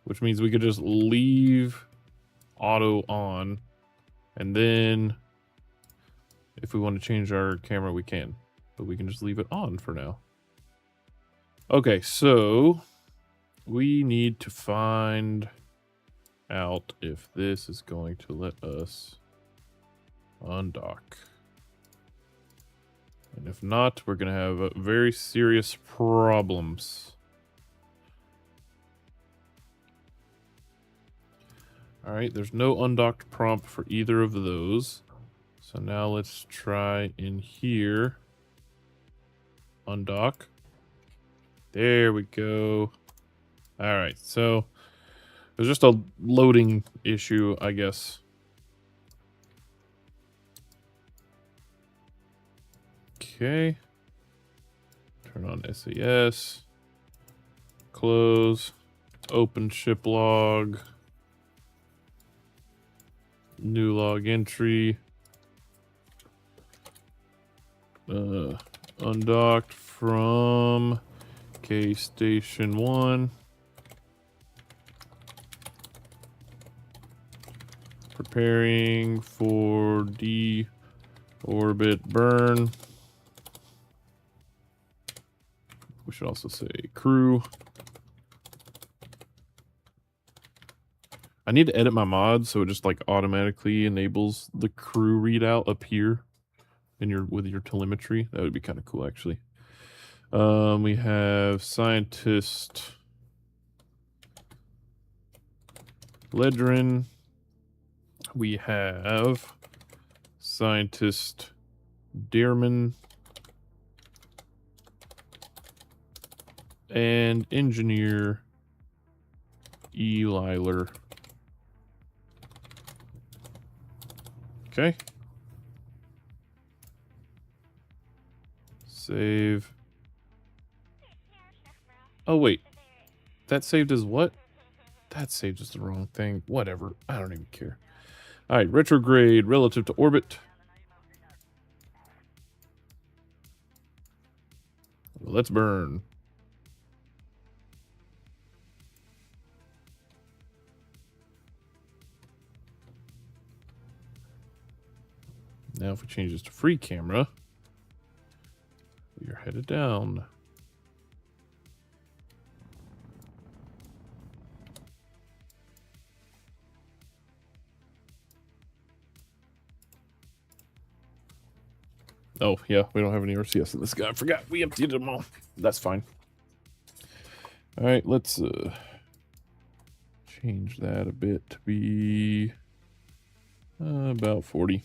Which means we could just leave auto on. And then if we want to change our camera, we can. But we can just leave it on for now. Okay, so we need to find out if this is going to let us undock. And if not, we're going to have very serious problems. Alright, there's no undocked prompt for either of those. So now let's try in here. Undock. There we go. Alright, so there's just a loading issue, I guess. Okay. Turn on SAS. Close. Open ship log. New log entry. Undocked from K Station 1. Preparing for de-orbit burn. We should also say crew. I need to edit my mod so it just like automatically enables the crew readout up here in with your telemetry. That would be kind of cool, actually. We have scientist Ledrin. We have scientist Dearman and engineer Eliler. Okay. Save. Oh, wait. That saved as what? That saved as the wrong thing. Whatever. I don't even care. Alright, retrograde relative to orbit. Let's burn. Now if we change this to free camera, we are headed down. Oh, yeah, we don't have any RCS in this guy. I forgot. We emptied them all. That's fine. All right, let's change that a bit to be about 40.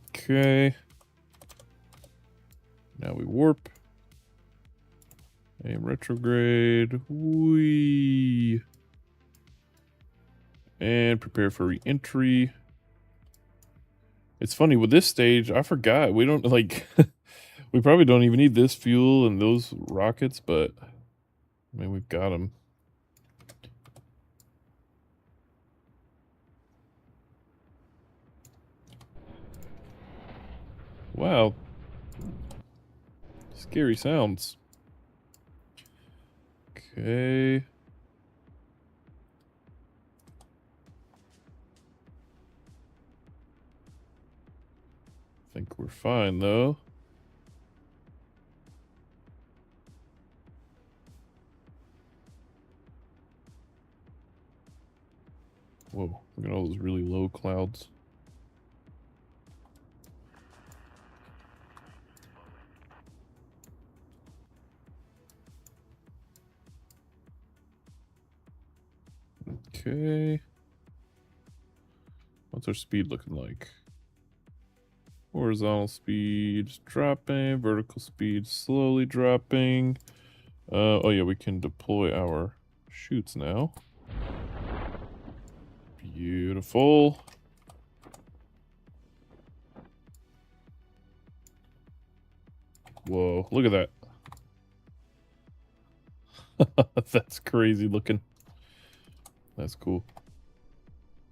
Okay. Now we warp. Aim retrograde. Whee. And prepare for re-entry. It's funny, with this stage, I forgot. We don't, like, we probably don't even need this fuel and those rockets, but, I mean, we've got them. Wow. Scary sounds. Okay. I think we're fine, though. Whoa, look at all those really low clouds. Okay. What's our speed looking like? Horizontal speed dropping, vertical speed slowly dropping. Oh yeah, we can deploy our chutes now. Beautiful. Whoa, look at that. That's crazy looking. That's cool.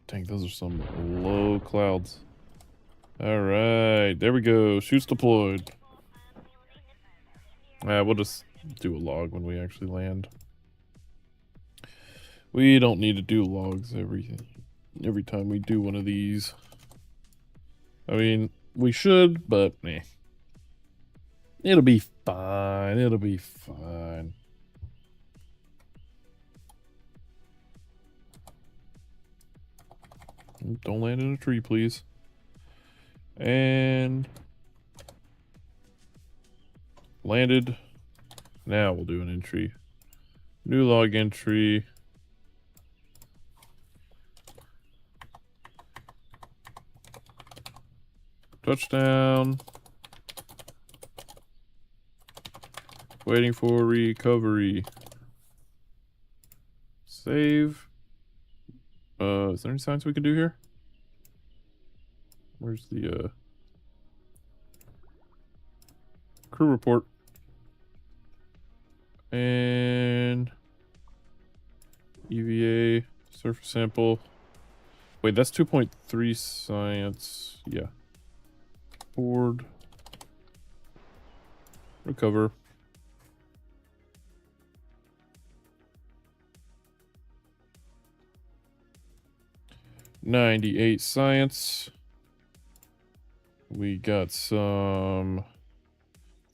Dang, those are some low clouds. Alright, there we go. Chutes deployed. We'll just do a log when we actually land. We don't need to do logs every every time we do one of these. I mean, we should, but eh. It'll be fine. It'll be fine. Don't land in a tree, please. And landed. Now we'll do an entry. New log entry. Touchdown. Waiting for recovery. Save. Is there any signs we can do here? Where's the crew report? And EVA surface sample. Wait, that's 2.3 science. Yeah. Board. Recover. $98 science. We got some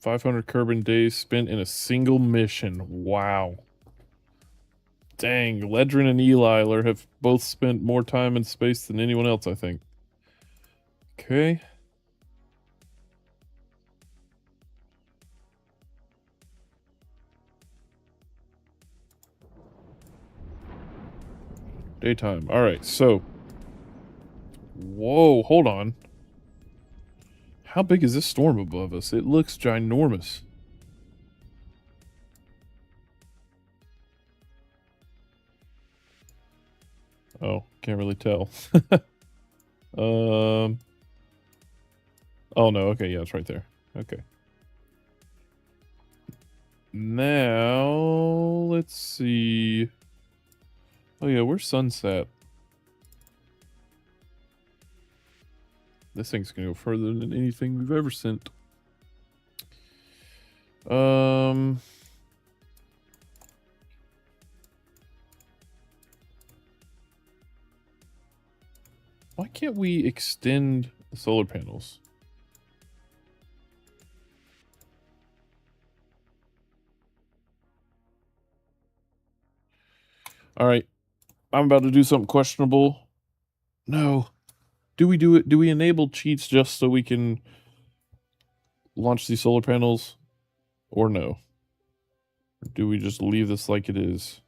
500 carbon days spent in a single mission. Wow. Dang, Ledrin and Eli have both spent more time in space than anyone else, I think. Okay. Daytime. Alright, so. Whoa, hold on. How big is this storm above us? It looks ginormous. Oh, can't really tell. Oh no, okay, yeah, it's right there. Okay. Now, let's see. Oh yeah, where's Sunset? This thing's gonna go further than anything we've ever sent. Why can't we extend the solar panels? All right, I'm about to do something questionable. No. Do we do it? Do we enable cheats just so we can launch these solar panels? Or no? Or do we just leave this like it is?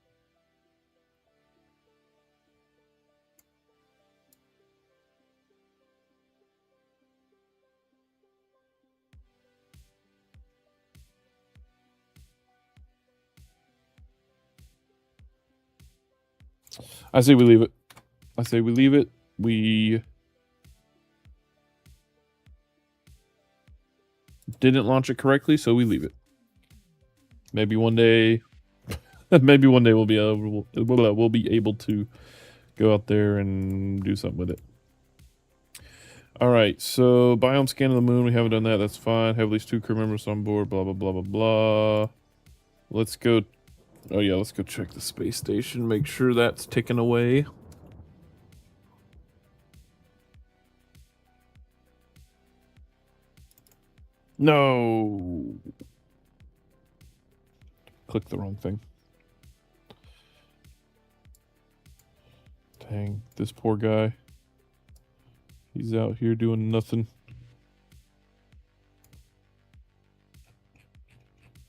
I say we leave it. I say we leave it. We didn't launch it correctly, so we leave it. Maybe one day, maybe one day we'll be able to go out there and do something with it. All right, so biome scan of the moon. We haven't done that. That's fine. Have at least 2 crew members on board. Blah blah blah blah blah. Let's go. Oh yeah, let's go check the space station. Make sure that's ticking away. No. Click the wrong thing. Dang, this poor guy. He's out here doing nothing.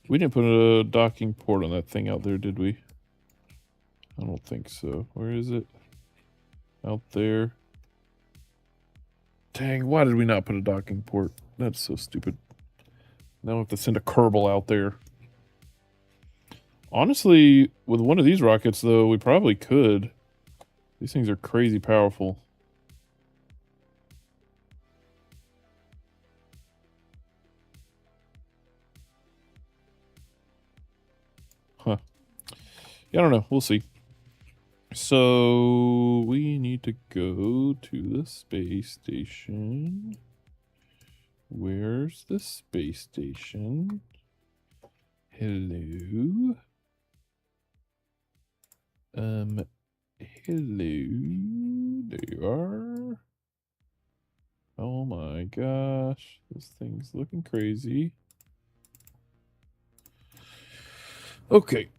We didn't put a docking port on that thing out there, did we? I don't think so. Where is it? Out there. Dang, why did we not put a docking port? That's so stupid. Now we have to send a Kerbal out there. Honestly, with one of these rockets, though, we probably could. These things are crazy powerful. Huh. Yeah, I don't know. We'll see. So, we need to go to the space station. Where's the space station? Hello? Hello? There you are. Oh my gosh. This thing's looking crazy. Okay.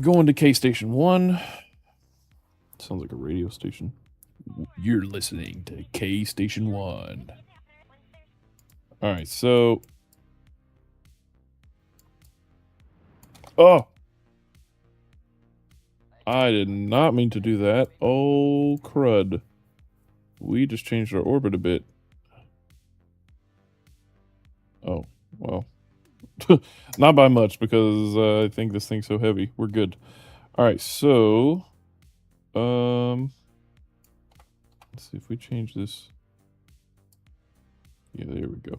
Going to K Station 1. Sounds like a radio station. You're listening to K Station 1. Alright, so... Oh! I did not mean to do that. Oh, crud. We just changed our orbit a bit. Oh, well. Not by much, because I think this thing's so heavy. We're good. Alright, so... Let's see if we change this. Yeah, there we go.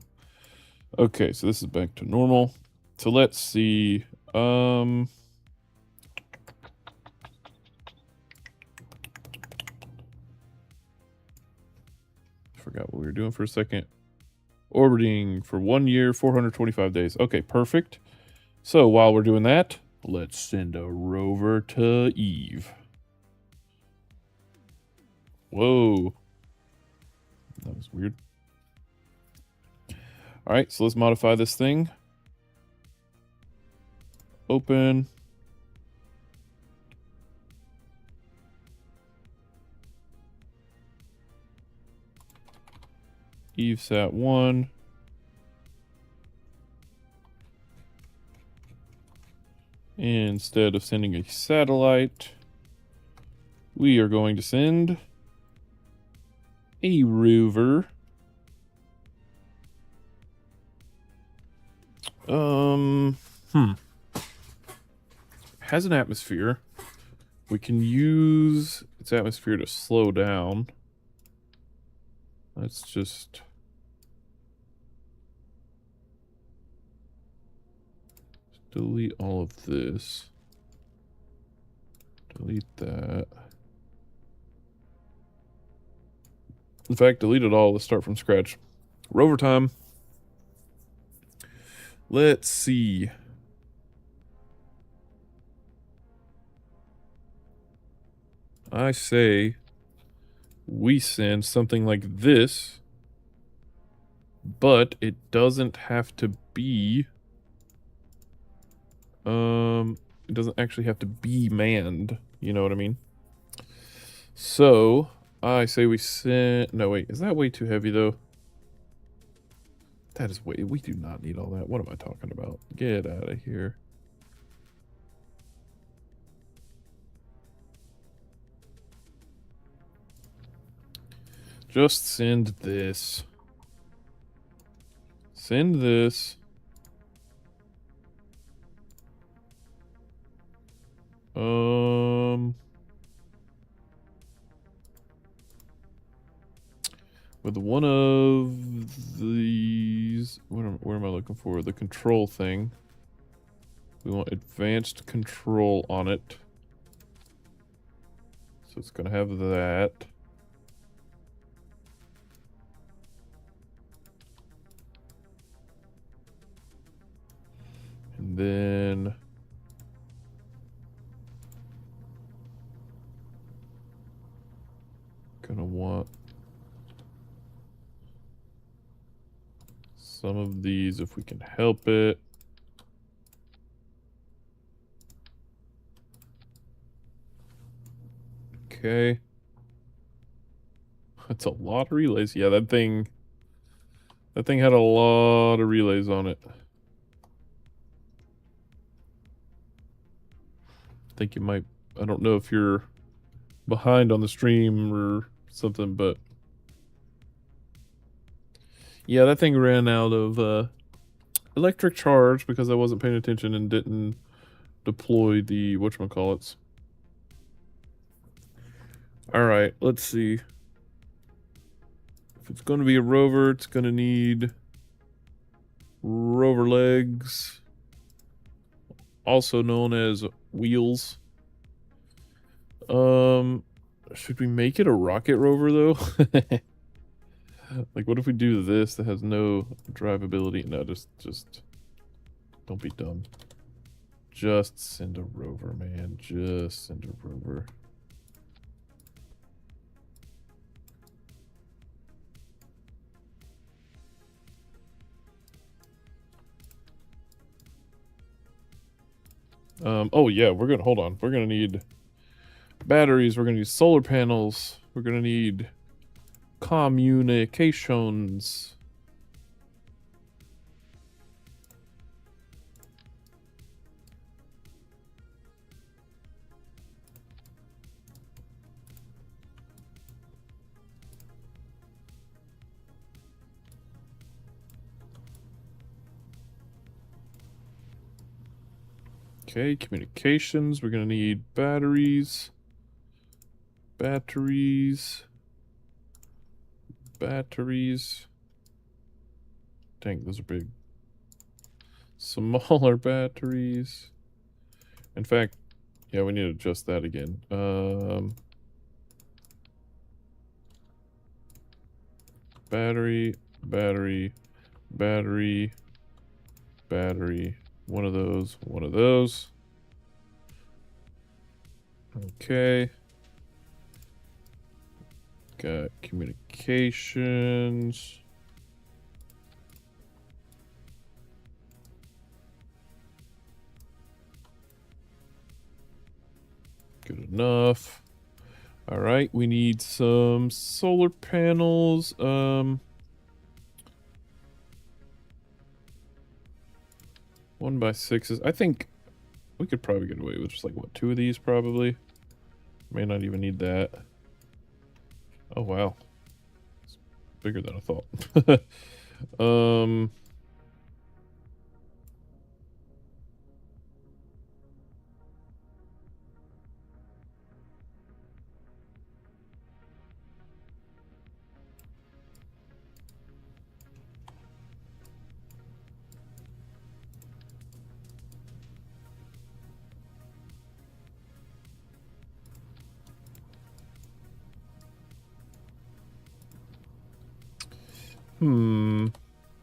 Okay, so this is back to normal. So let's see. Forgot what we were doing for a second. Orbiting for 1 year, 425 days. Okay, perfect. So while we're doing that, let's send a rover to Eve. Whoa. That was weird. Alright, so let's modify this thing. Open. EveSat 1. Instead of sending a satellite, we are going to send a rover. Has an atmosphere. We can use its atmosphere to slow down. Let's just... delete all of this. Delete that. In fact, delete it all. Let's start from scratch. Rover time. Let's see. I say we send something like this, but it doesn't have to be... it doesn't actually have to be manned. You know what I mean? So, I say we send... No, wait. Is that way too heavy, though? That is way... We do not need all that. What am I talking about? Get out of here. Just send this. Send this. With one of these, what am I looking for? The control thing. We want advanced control on it. So it's gonna have that. And then gonna want some of these if we can help it. Okay. That's a lot of relays. Yeah, that thing had a lot of relays on it. I think you might, I don't know if you're behind on the stream or something, but yeah, that thing ran out of electric charge because I wasn't paying attention and didn't deploy the whatchamacallits. Alright, let's see. If it's going to be a rover, it's going to need rover legs, also known as wheels. Should we make it a rocket rover, though? Like, what if we do this that has no drivability? No, just don't be dumb. Just send a rover, man. Just send a rover. Oh yeah, hold on. We're gonna need batteries, we're gonna need solar panels, we're gonna need communications. Okay, communications, we're gonna need batteries. Batteries. Dang, those are big. Smaller batteries. In fact, yeah, we need to adjust that again. Battery. One of those. Okay. Got communications. Good enough. All right, we need some solar panels. 1x6s. I think we could probably get away with just like, what, 2 of these probably? May not even need that. Oh, wow. It's bigger than I thought.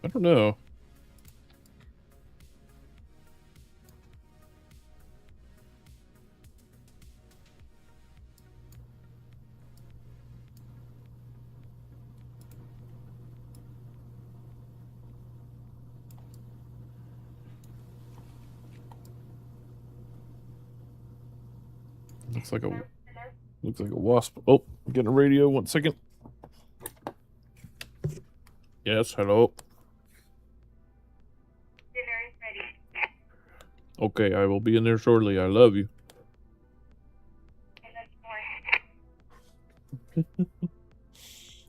I don't know. Looks like a wasp. Oh, I'm getting a radio. 1 second. Yes, hello. Dinner is ready. Okay, I will be in there shortly. I love you.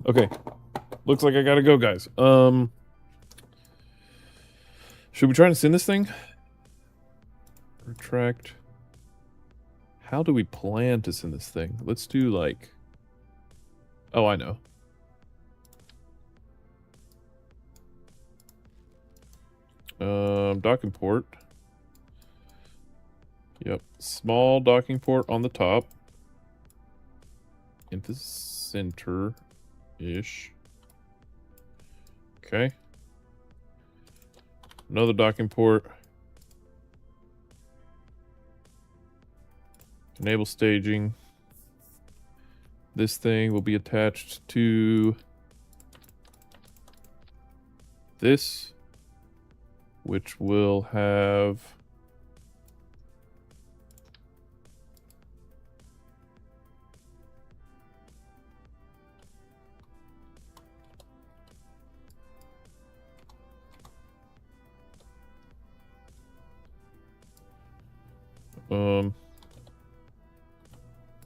Okay. Looks like I gotta go, guys. Should we try to send this thing? Retract. How do we plan to send this thing? Let's do like... Oh, I know. Docking port. Yep. Small docking port on the top. In the center-ish. Okay. Another docking port. Enable staging. This thing will be attached to this, which will have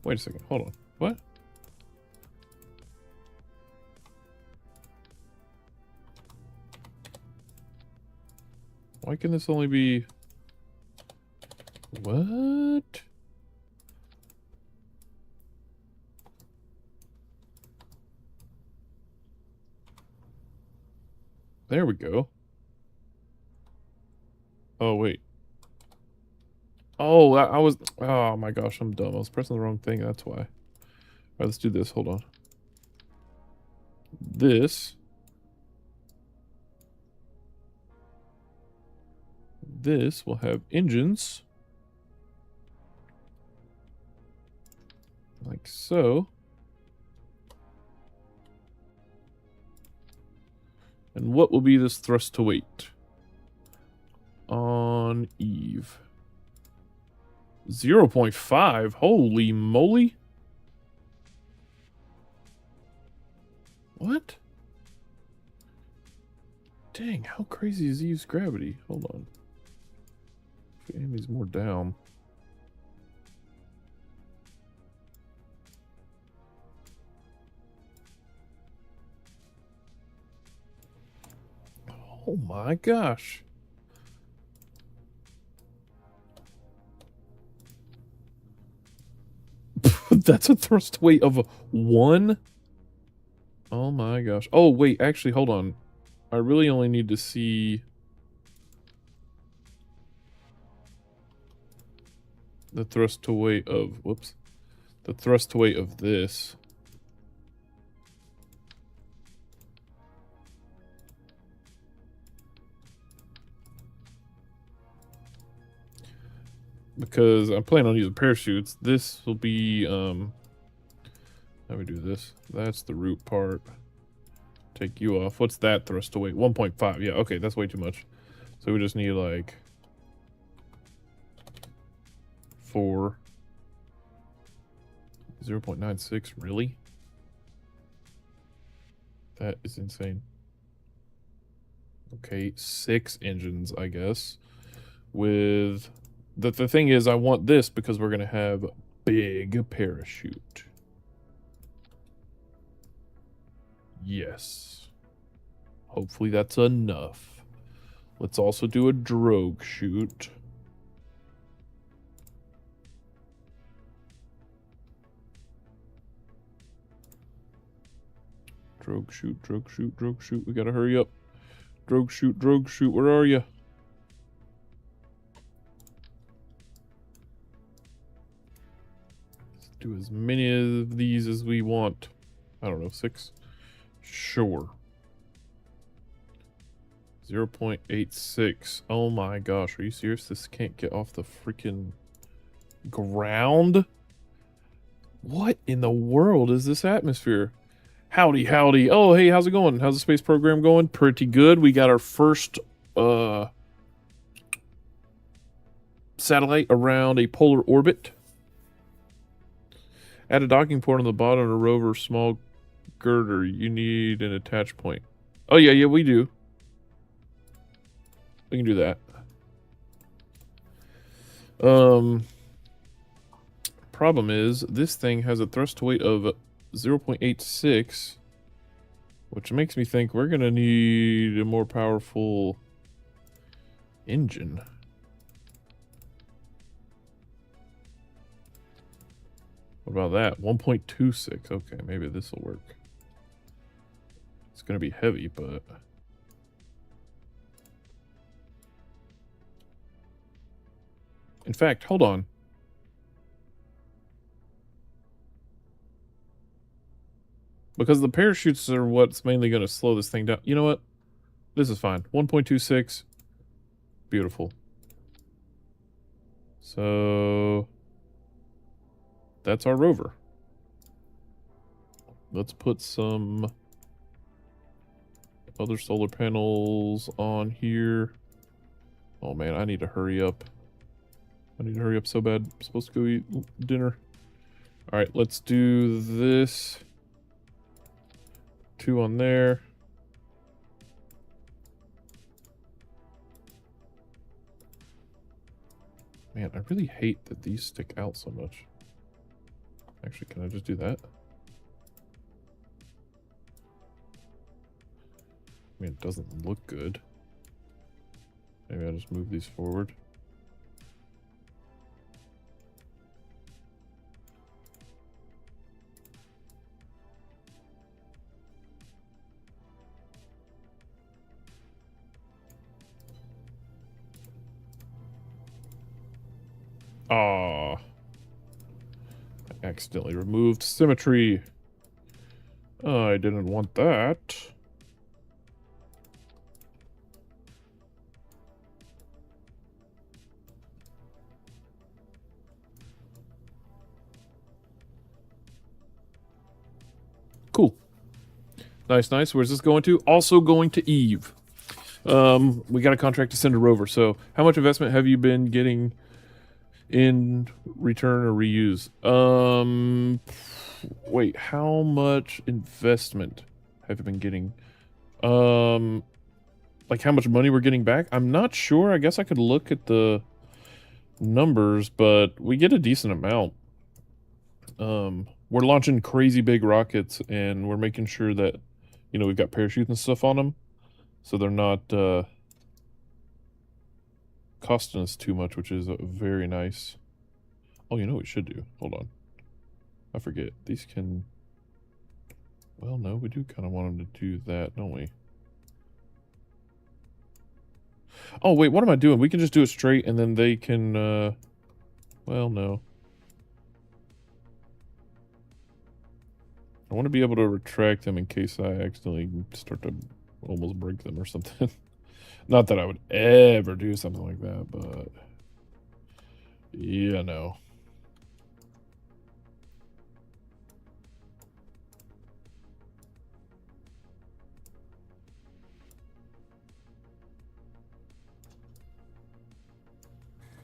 wait a second, hold on. What? Why can this only be... What? There we go. Oh, wait. Oh, I was... Oh my gosh, I'm dumb. I was pressing the wrong thing, that's why. Alright, let's do this. Hold on. This will have engines. Like so. And what will be this thrust to weight? On Eve. 0.5? Holy moly. What? Dang, how crazy is Eve's gravity? Hold on. Amy's more down. Oh my gosh. That's a thrust weight of 1? Oh my gosh. Oh, wait, actually, hold on. I really only need to see the thrust to weight of, whoops, the thrust to weight of this. Because I'm planning on using parachutes. This will be, how do we do this? That's the root part. Take you off. What's that thrust to weight? 1.5. Yeah, okay, that's way too much. So we just need like 4. 0.96, really? That is insane. Okay, 6 engines, I guess. With the thing is, I want this because we're gonna have a big parachute. Yes. Hopefully that's enough. Let's also do a drogue chute. Drogue chute, drogue chute, drogue chute. We gotta hurry up. Drogue chute, where are you? Let's do as many of these as we want. I don't know, 6? Sure. 0.86. Oh my gosh, are you serious? This can't get off the freaking ground? What in the world is this atmosphere? Howdy, howdy. Oh, hey, how's it going? How's the space program going? Pretty good. We got our first satellite around a polar orbit. Add a docking port on the bottom of a rover small girder. You need an attach point. Oh, yeah, we do. We can do that. Problem is, this thing has a thrust to weight of 0.86, which makes me think we're gonna need a more powerful engine. What about that? 1.26. Okay, maybe this will work. It's gonna be heavy, but in fact, hold on. Because the parachutes are what's mainly going to slow this thing down. You know what? This is fine. 1.26. Beautiful. So that's our rover. Let's put some other solar panels on here. Oh man, I need to hurry up. I need to hurry up so bad. I'm supposed to go eat dinner. All right, let's do this. 2 on there. Man, I really hate that these stick out so much. Actually, can I just do that? I mean, it doesn't look good. Maybe I'll just move these forward. Ah, I accidentally removed symmetry. I didn't want that. Cool. Nice, nice. Where's this going to? Also going to Eve. We got a contract to send a rover. So how much investment have you been getting in return or reuse. Wait, how much investment have you been getting? Like how much money we're getting back? I'm not sure. I guess I could look at the numbers, but we get a decent amount. We're launching crazy big rockets, and we're making sure that, you know, we've got parachutes and stuff on them, so they're not costing us too much, which is very nice. Oh, you know what we should do? Hold on. I forget. These can... Well, no, we do kind of want them to do that, don't we? Oh, wait, what am I doing? We can just do it straight, and then they can, well, no. I want to be able to retract them in case I accidentally start to almost break them or something. Not that I would ever do something like that, but... Yeah, no.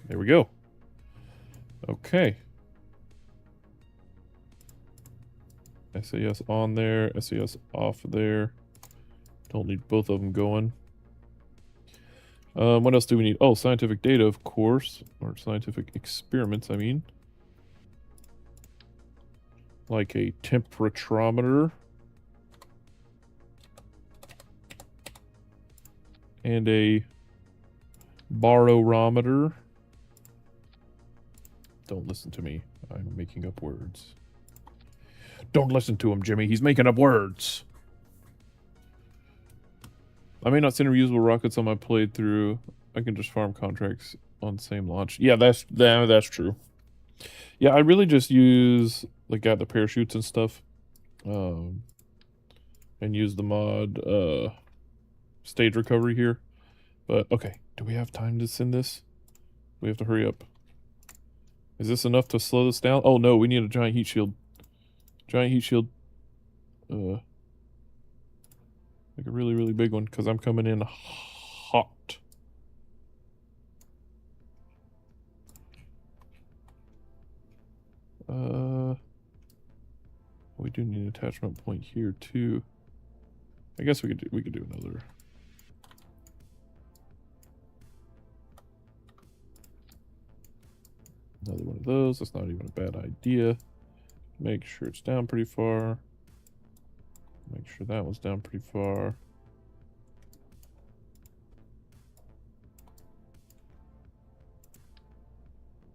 There we go. Okay. SAS on there, SAS off there. Don't need both of them going. What else do we need? Oh, scientific data, of course. Or scientific experiments, I mean. Like a temperaturometer. And a barometer. Don't listen to me. I'm making up words. Don't listen to him, Jimmy. He's making up words. I may not send reusable rockets on my playthrough. I can just farm contracts on same launch. Yeah, that's true. Yeah, I really just use like the parachutes and stuff. And use the mod stage recovery here. But okay, do we have time to send this? We have to hurry up. Is this enough to slow this down? Oh no, we need a giant heat shield. Giant heat shield. Like a really, really big one, because I'm coming in hot. We do need an attachment point here too. I guess we could do another. Another one of those. That's not even a bad idea. Make sure it's down pretty far. Make sure that one's down pretty far.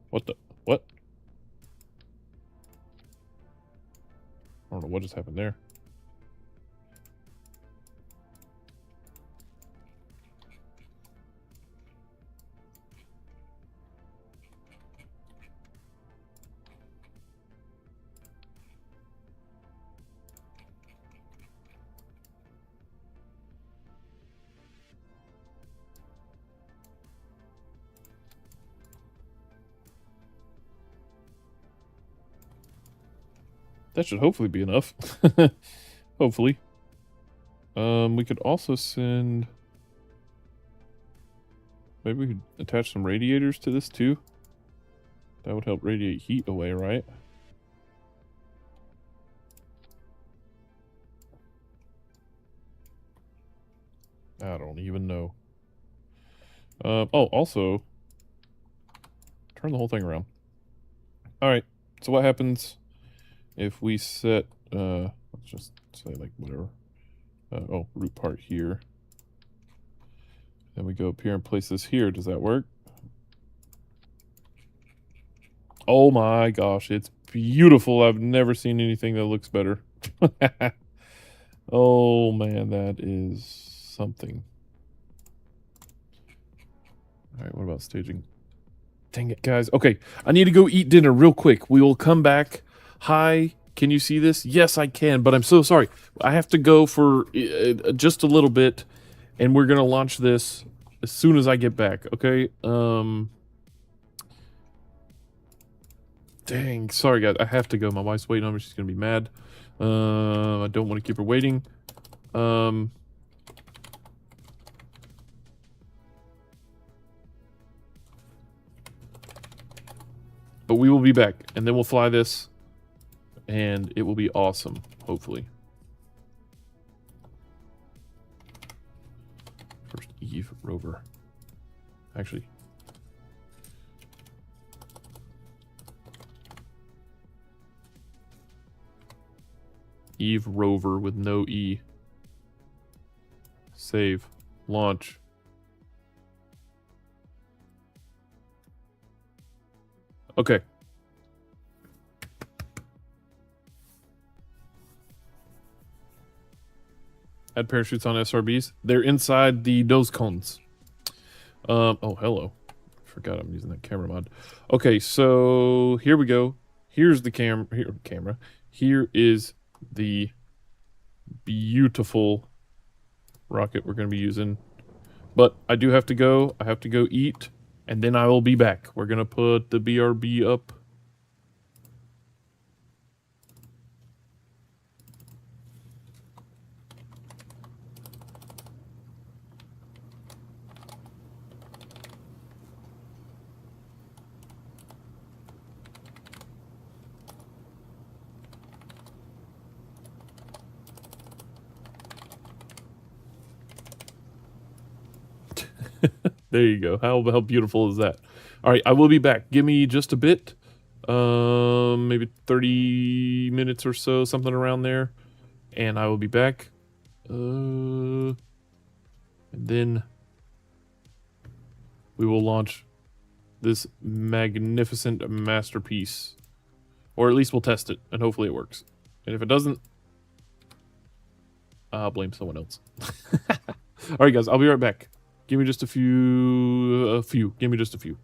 What the? What? I don't know what just happened there. That should hopefully be enough. Hopefully. We could also send... Maybe we could attach some radiators to this too. That would help radiate heat away, right? I don't even know. Oh, also... Turn the whole thing around. Alright, so what happens if we set... let's just say like whatever. Oh, root part here. Then we go up here and place this here. Does that work? Oh my gosh, it's beautiful. I've never seen anything that looks better. Oh man, that is something. Alright, what about staging? Dang it, guys. Okay, I need to go eat dinner real quick. We will come back. Hi, can you see this? Yes, I can, but I'm so sorry. I have to go for just a little bit, and we're going to launch this as soon as I get back, okay? Dang, sorry, guys. I have to go. My wife's waiting on me. She's going to be mad. I don't want to keep her waiting. But we will be back, and then we'll fly this, and it will be awesome, hopefully. First, Eve rover. Actually. Eve rover with no E. Save. Launch. Okay. Add parachutes on SRBs. They're inside the nose cones. Oh, hello. Forgot I'm using that camera mod. Okay, so here we go. Here's the camera. Here is the beautiful rocket we're going to be using. But I do have to go. I have to go eat, and then I will be back. We're going to put the BRB up. There you go. How beautiful is that? All right, I will be back. Give me just a bit. Maybe 30 minutes or so, something around there. And I will be back. And then we will launch this magnificent masterpiece. Or at least we'll test it, and hopefully it works. And if it doesn't, I'll blame someone else. All right, guys, I'll be right back. Give me just a few. Give me just a few.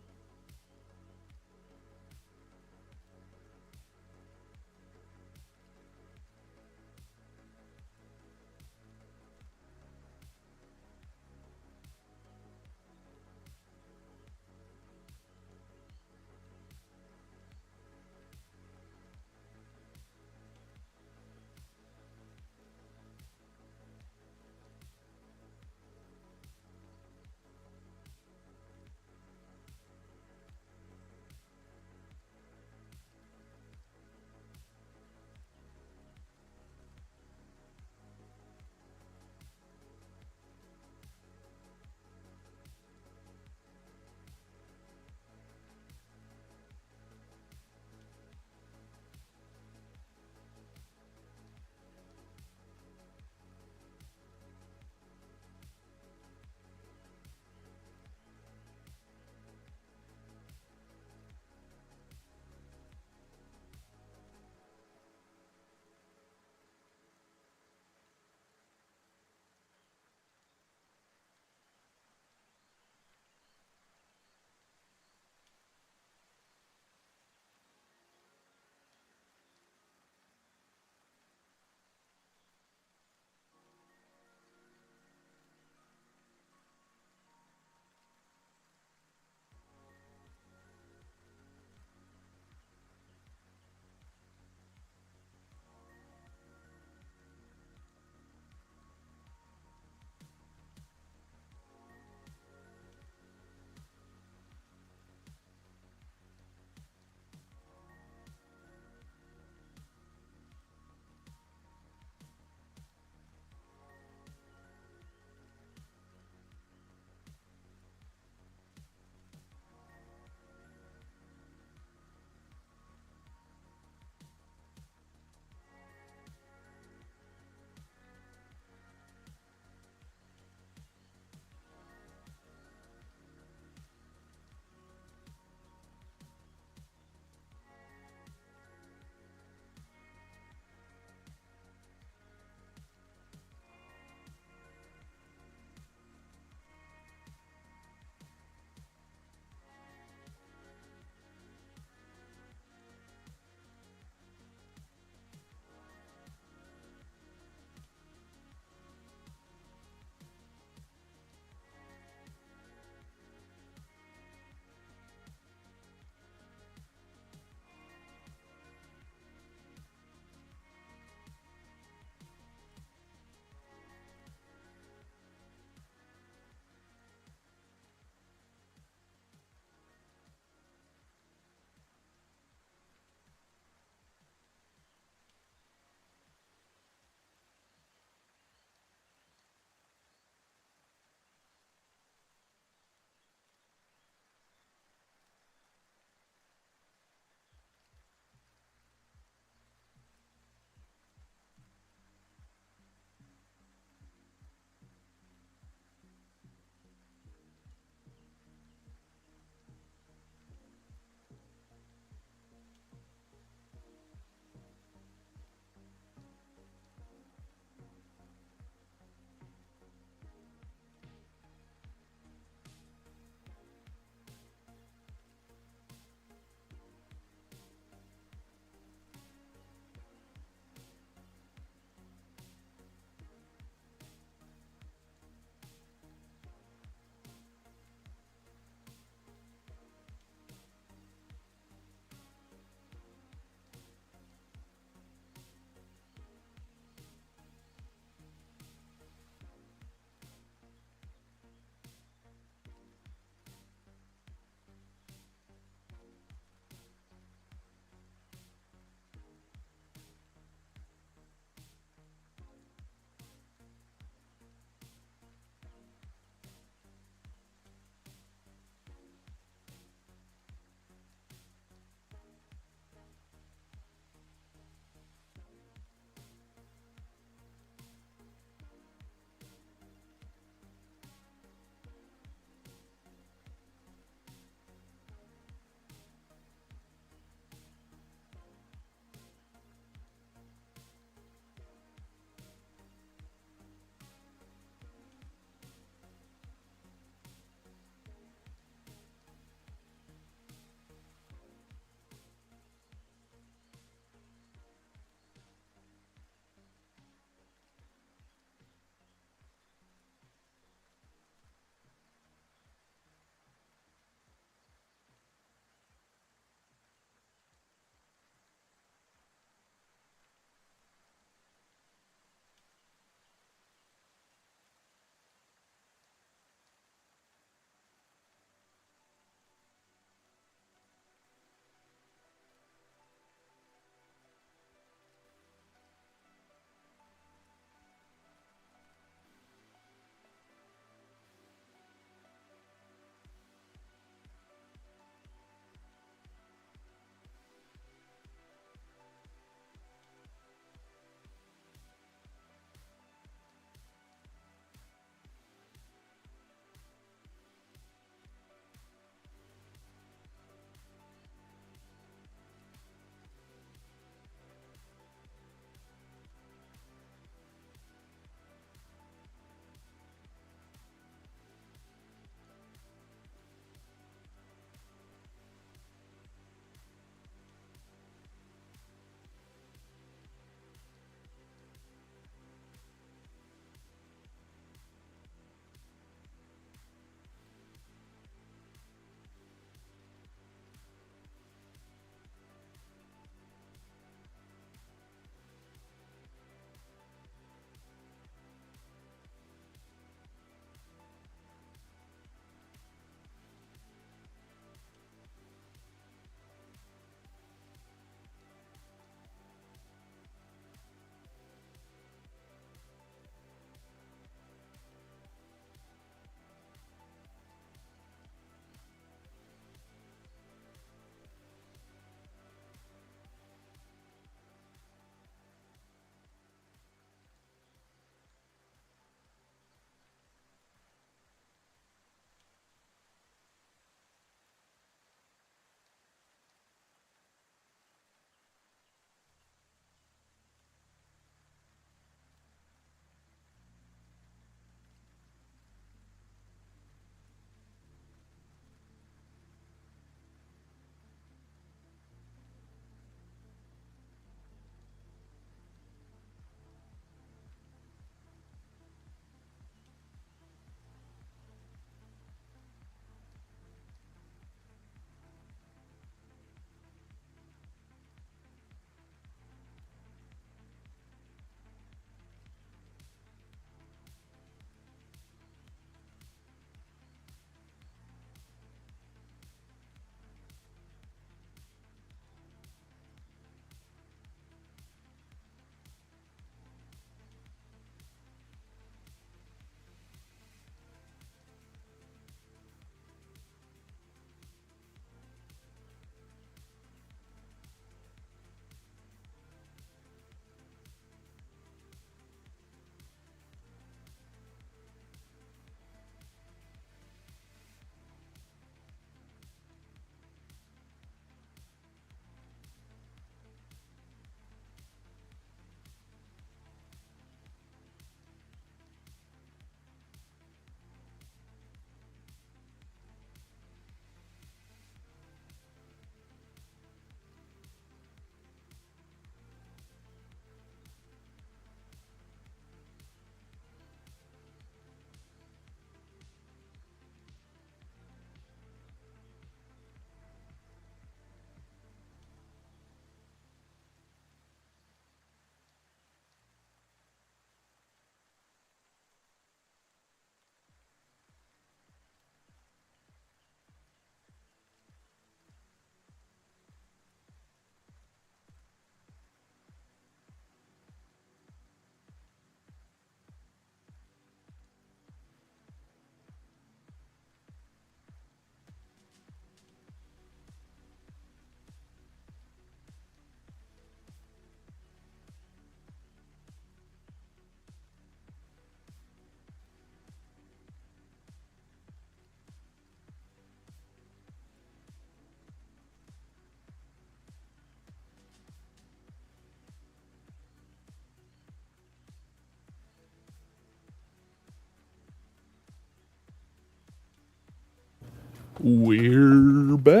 We're back.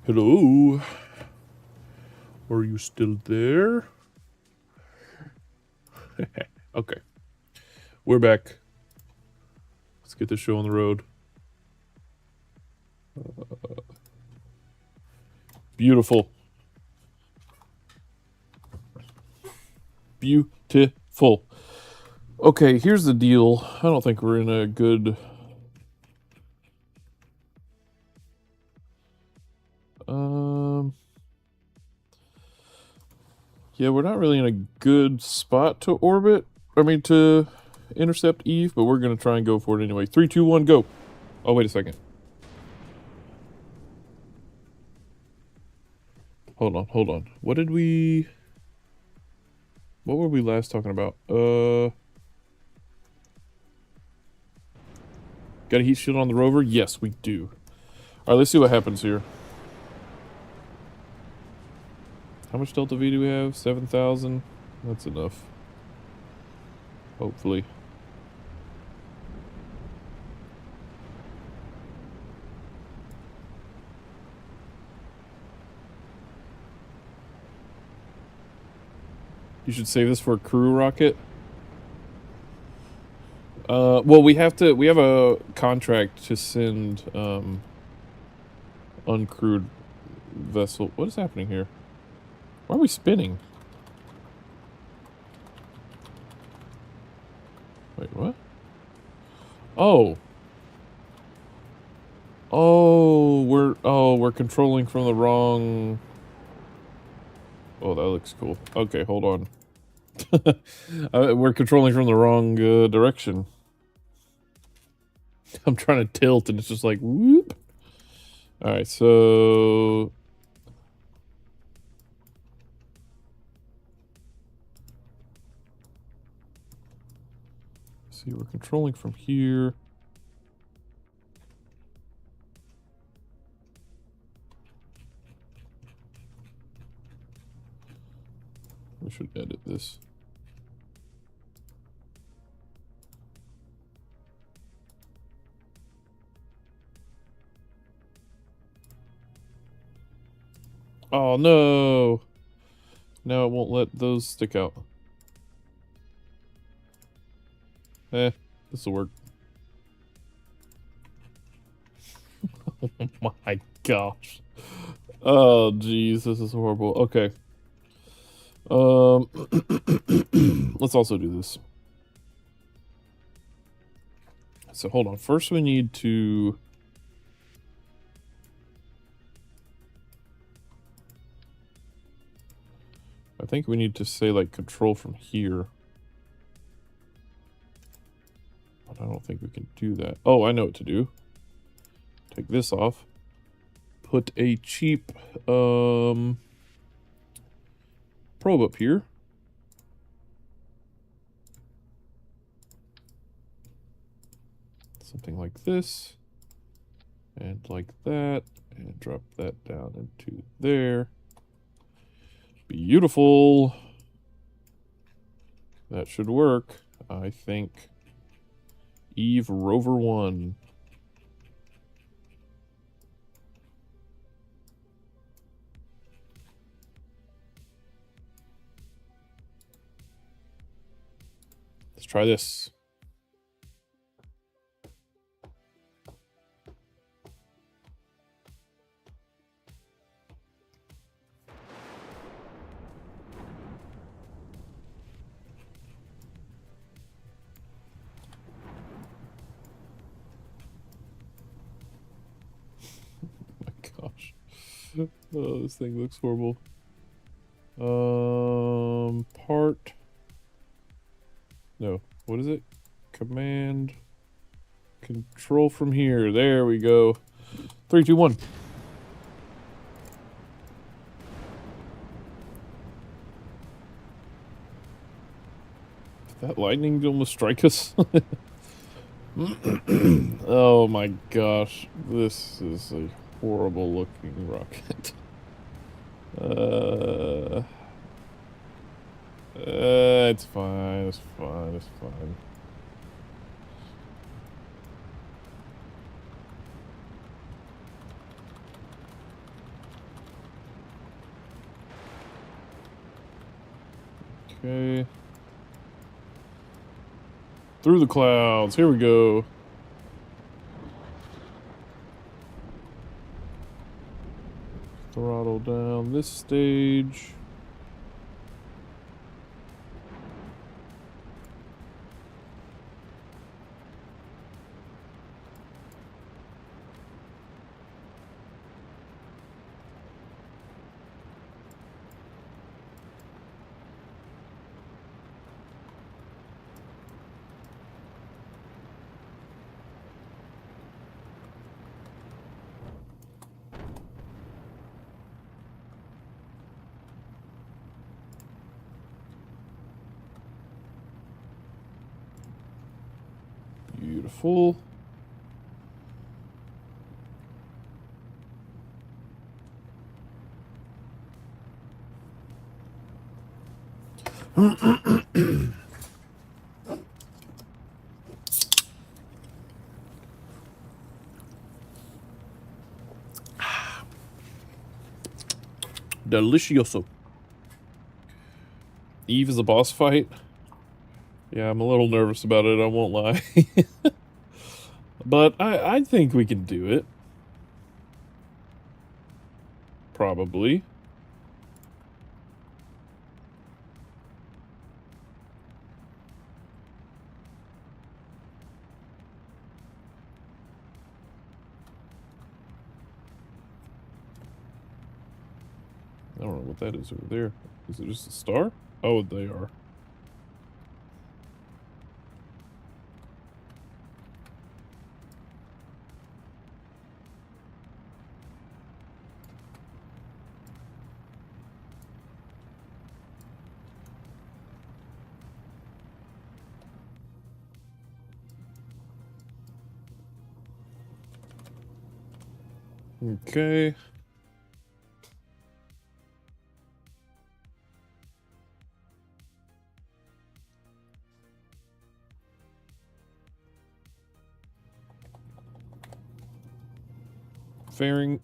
Hello. Are you still there? Okay. We're back. Let's get this show on the road. Beautiful. Beautiful. Okay, here's the deal. I don't think we're in a good... Yeah, we're not really in a good spot to orbit. I mean, to intercept Eve, but we're going to try and go for it anyway. 3, 2, 1, go. Oh, wait a second. Hold on. What were we last talking about? Got a heat shield on the rover? Yes, we do. Alright, let's see what happens here. How much Delta V do we have? 7,000? That's enough. Hopefully. You should save this for a crew rocket. Well, we have a contract to send, uncrewed vessel. What is happening here? Why are we spinning? Wait, what? Oh. Oh, we're controlling from the wrong... Oh, that looks cool. Okay, hold on. We're controlling from the wrong direction. I'm trying to tilt and it's just like, whoop. Alright, so... See, we're controlling from here. We should edit this. Oh no! Now it won't let those stick out. This'll work. Oh my gosh. Oh jeez, this is horrible. Okay. Let's also do this. So hold on. First we need to... I think we need to say like control from here. But I don't think we can do that. Oh, I know what to do. Take this off. Put a cheap probe up here. Something like this. And like that. And drop that down into there. Beautiful. That should work, I think. Eve Rover 1. Let's try this. Gosh. Oh, this thing looks horrible. Part. No, what is it? Command. Control from here. There we go. 3, 2, 1. Did that lightning almost strike us? Oh my gosh. This is a horrible looking rocket. It's fine, it's fine, it's fine. Okay. Through the clouds. Here we go. Throttle down this stage. Beautiful. Delicioso. Eve is a boss fight. Yeah, I'm a little nervous about it, I won't lie. But I think we can do it. Probably. I don't know what that is over there. Is it just a star? Oh, they are. Okay. Fairing.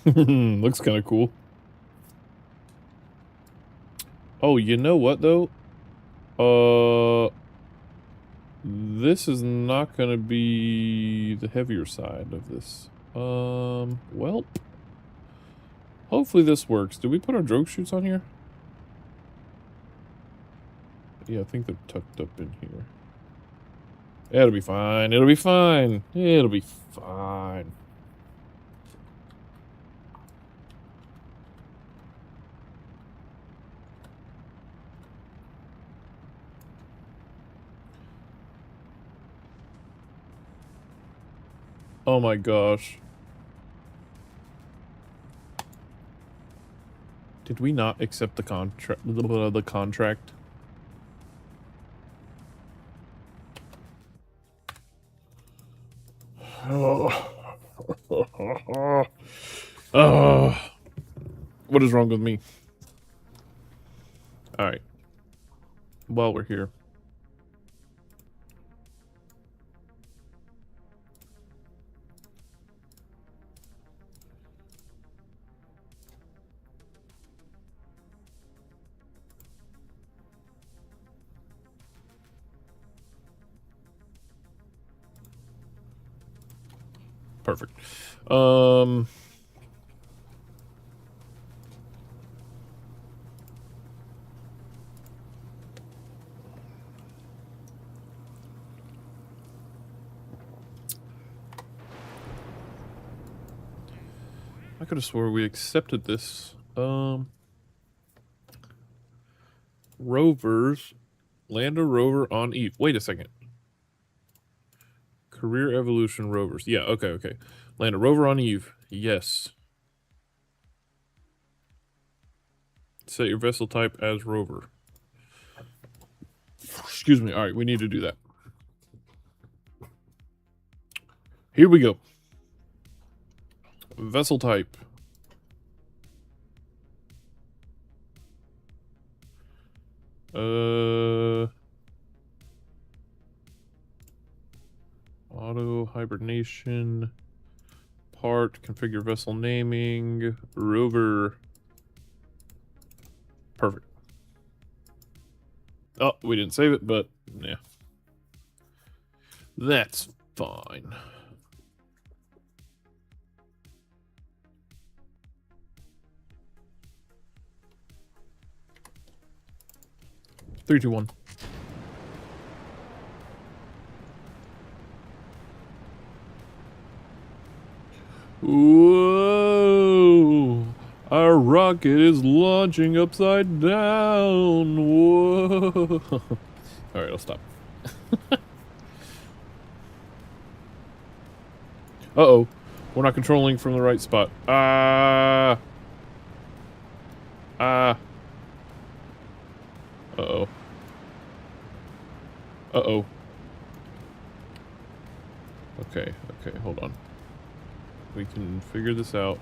Looks kind of cool. Oh, you know what, though? This is not going to be the heavier side of this. Well, hopefully this works. Did we put our drogue chutes on here? Yeah, I think they're tucked up in here. It'll be fine. It'll be fine. It'll be fine. Oh my gosh. Did we not accept the contract? The contract? Oh. Oh. What is wrong with me? Alright. While we're here. Perfect. I could have swore we accepted this. Rovers. Land a rover on Eve. Wait a second. Career evolution rovers. Yeah, okay. Land a rover on Eve. Yes. Set your vessel type as rover. Excuse me. Alright, we need to do that. Here we go. Vessel type. Auto hibernation. Part. Configure vessel naming. Rover. Perfect. Oh, we didn't save it, but yeah. That's fine. Three, two, one. Whoa! Our rocket is launching upside down. Whoa! All right, I'll stop. Uh-oh. We're not controlling from the right spot. Uh-oh. Uh-oh. Okay, hold on. We can figure this out.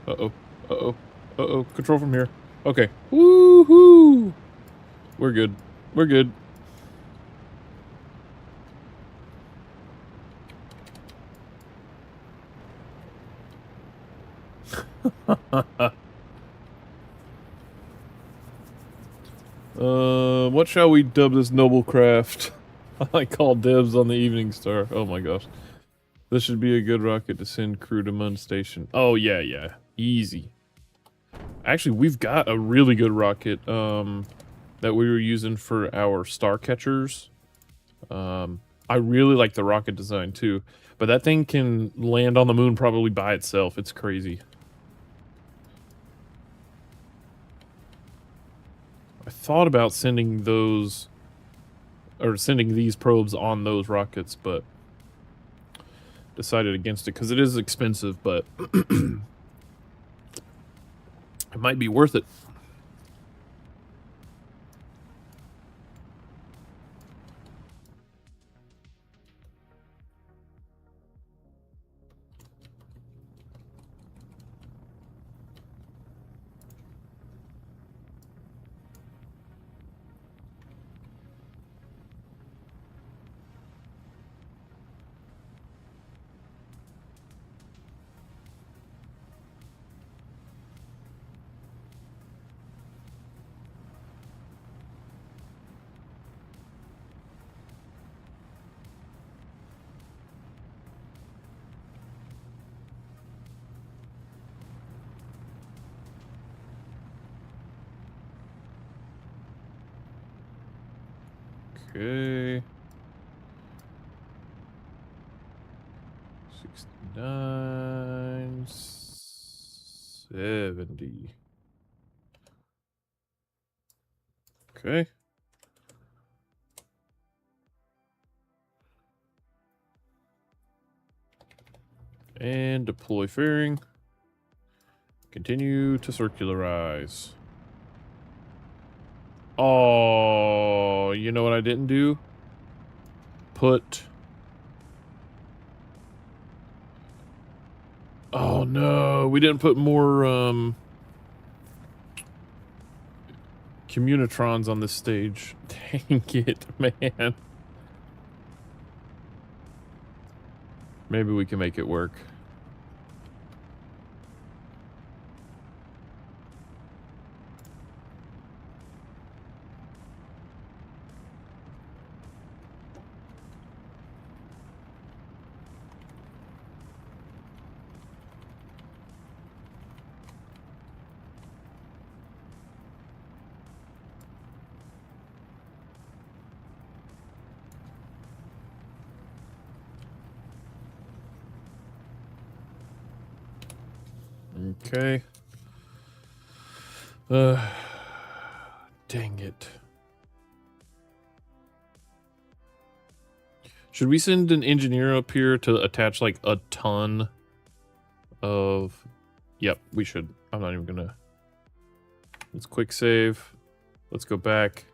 Uh-oh. Uh-oh. Uh-oh. Control from here. Okay. Woohoo! We're good. We're good. What shall we dub this noble craft? I call dibs on the Evening Star. Oh my gosh. This should be a good rocket to send crew to Moon Station. Oh yeah, yeah. Easy. Actually, we've got a really good rocket, that we were using for our star catchers. I really like the rocket design too, but that thing can land on the moon probably by itself. It's crazy. I thought about sending those, or sending these probes on those rockets, but decided against it because it is expensive, but it might be worth it. Okay. 69, 70. Okay. And deploy fairing. Continue to circularize. Oh, you know what I didn't do? Put... Oh no, we didn't put more, communitrons on this stage. Dang it, man. Maybe we can make it work. Okay. Dang it. Should we send an engineer up here to attach like a ton of... Yep, we should. I'm not even gonna... Let's quick save. Let's go back.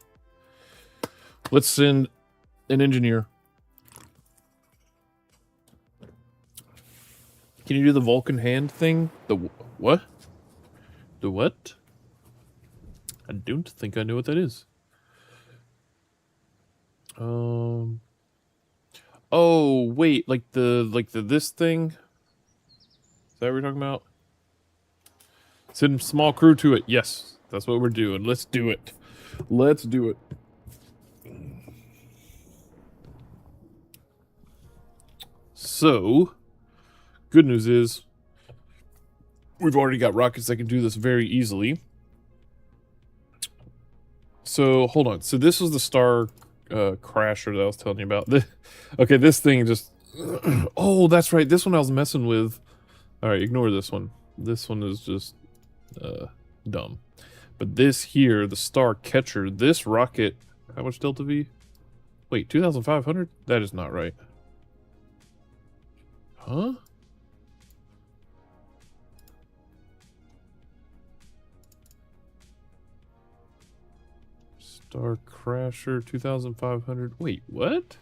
Let's send an engineer. Can you do the Vulcan hand thing? The What? The what? I don't think I know what that is. Oh, wait, like the this thing? Is that what we're talking about? Send small crew to it. Yes, that's what we're doing. Let's do it. Let's do it. So, good news is we've already got rockets that can do this very easily. So, hold on. So this was the star crasher that I was telling you about. Okay, this thing just... Oh, that's right. This one I was messing with. Alright, ignore this one. This one is just dumb. But this here, the star catcher, this rocket... How much delta V? Wait, 2,500? That is not right. Huh? Star Crasher 2,500. Wait, what?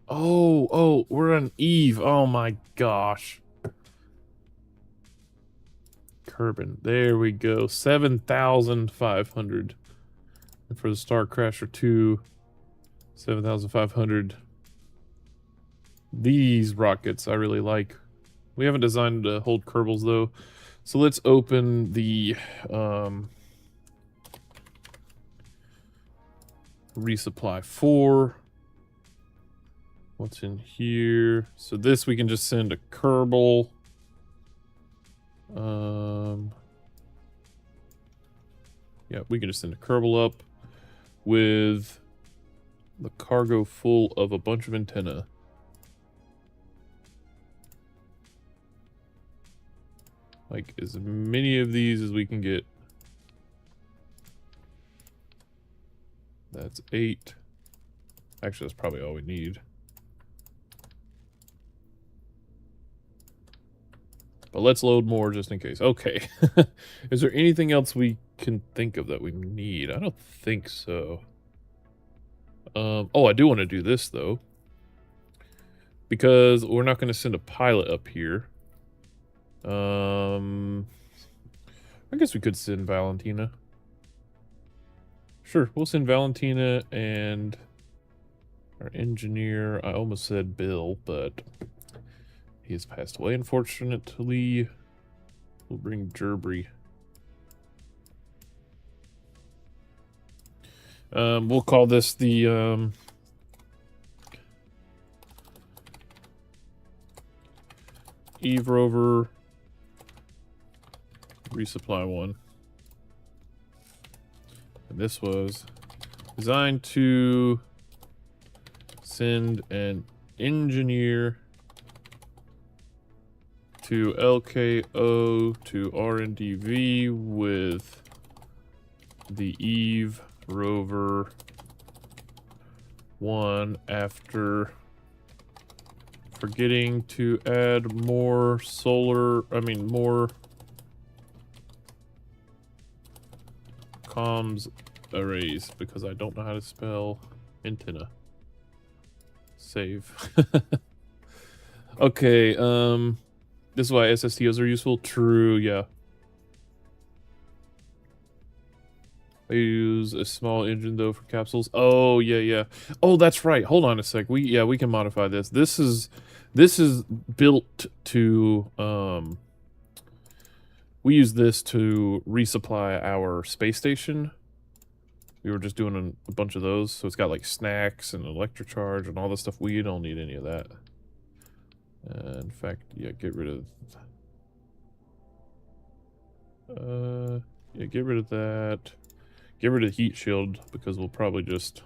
Oh, we're on Eve. Oh my gosh. Kerbal. There we go. 7,500. And for the Star Crasher 2, 7,500. These rockets I really like. We haven't designed to hold Kerbals though. So let's open the resupply 4. What's in here? So this we can just send a Kerbal. Yeah, we can just send a Kerbal up with the cargo full of a bunch of antenna. Like as many of these as we can get. That's 8. Actually, that's probably all we need. But let's load more just in case. Okay. Is there anything else we can think of that we need? I don't think so. Oh, I do want to do this, though. Because we're not going to send a pilot up here. I guess we could send Valentina. Sure, we'll send Valentina and our engineer. I almost said Bill, but he has passed away, unfortunately. We'll bring Gerbry. We'll call this the Eve Rover Resupply 1. And this was designed to send an engineer to LKO to RNDV with the Eve Rover 1 after forgetting to add more more comms arrays because I don't know how to spell antenna. Save. Okay, this is why SSTOs are useful. True, yeah. I use a small engine though for capsules. Oh yeah. Oh, that's right. Hold on a sec. We can modify this. This is built to we use this to resupply our space station. We were just doing a bunch of those, so it's got like snacks and electric charge and all this stuff. We don't need any of that. In fact, yeah, get rid of get rid of that. Get rid of the heat shield because we'll probably just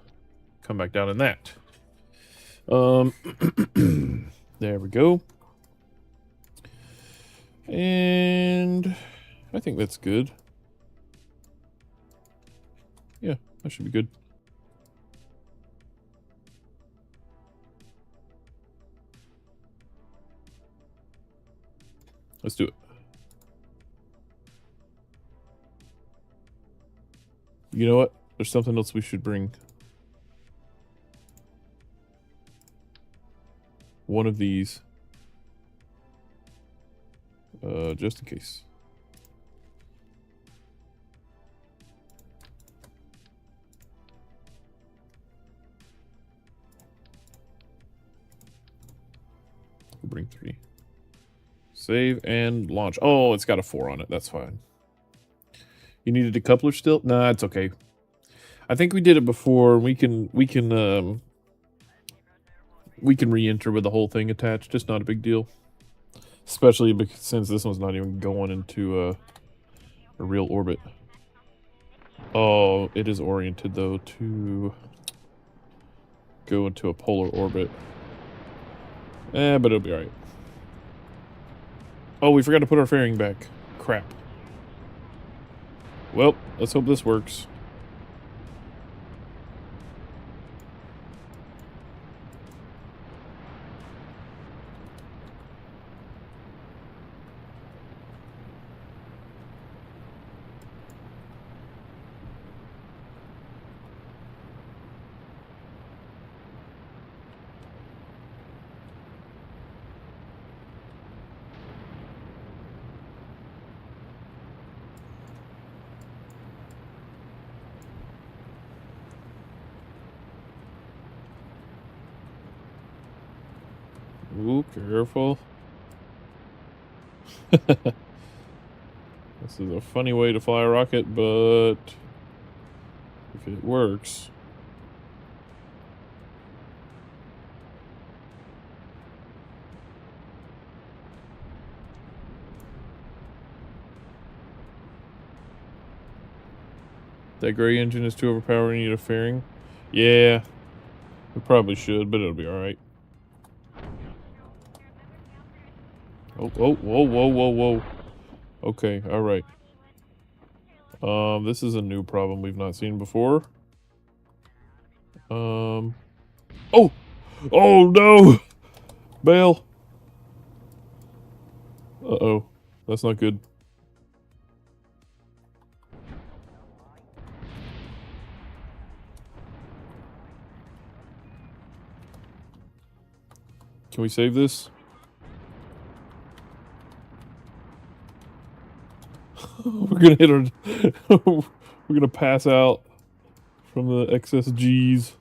come back down in that. There we go. And I think that's good. Yeah, that should be good. Let's do it. You know what? There's something else we should bring. One of these. Just in case. We'll bring 3. Save and launch. Oh, it's got a 4 on it. That's fine. You need a decoupler still? Nah, it's okay. I think we did it before. We can re-enter with the whole thing attached. Just not a big deal. Especially because, since this one's not even going into a real orbit. Oh, it is oriented though to go into a polar orbit. But it'll be alright. Oh, we forgot to put our fairing back. Crap. Well, let's hope this works. Ooh, careful. This is a funny way to fly a rocket, but if it works. That gray engine is too overpowering. You need a fairing. Yeah, we probably should, but it'll be alright. Oh, whoa, whoa, whoa, whoa, whoa. Okay, alright. This is a new problem we've not seen before. Oh! Oh, no! Bail! Uh-oh. That's not good. Can we save this? We're gonna hit our... We're gonna pass out from the excess G's.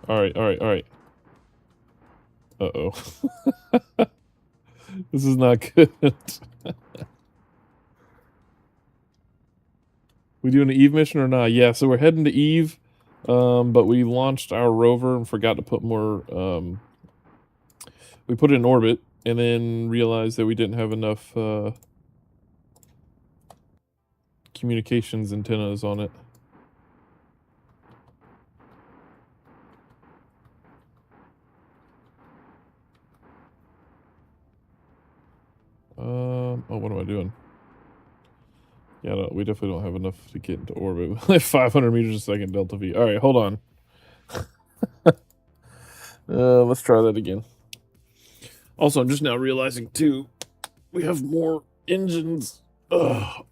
Alright, alright, alright. Uh-oh. This is not good. We doing an Eve mission or not? Yeah, so we're heading to Eve, but we launched our rover and forgot to put more, we put it in orbit, and then realized that we didn't have enough, communications antennas on it. Oh, what am I doing? Yeah, no, we definitely don't have enough to get into orbit. 500 meters a second, Delta V. Alright, hold on. Let's try that again. Also, I'm just now realizing, too, we have more engines on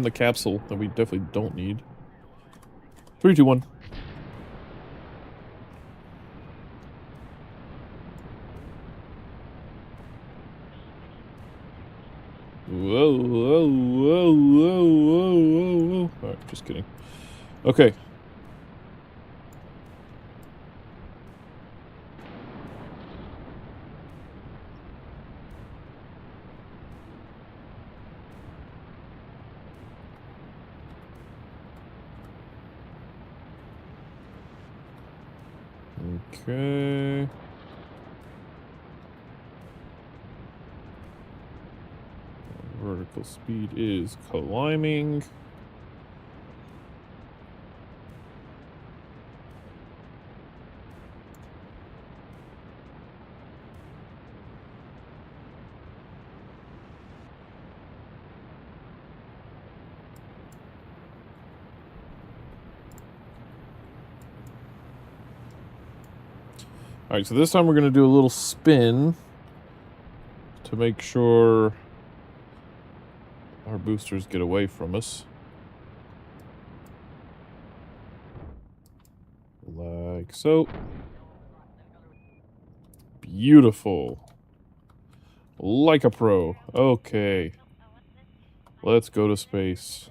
the capsule that we definitely don't need. 3, 2, 1. Whoa, whoa, whoa, whoa, whoa, whoa, whoa. Alright, just kidding. Okay. Okay. Vertical speed is climbing. Alright, so this time we're going to do a little spin to make sure our boosters get away from us. Like so. Beautiful. Like a pro. Okay. Let's go to space.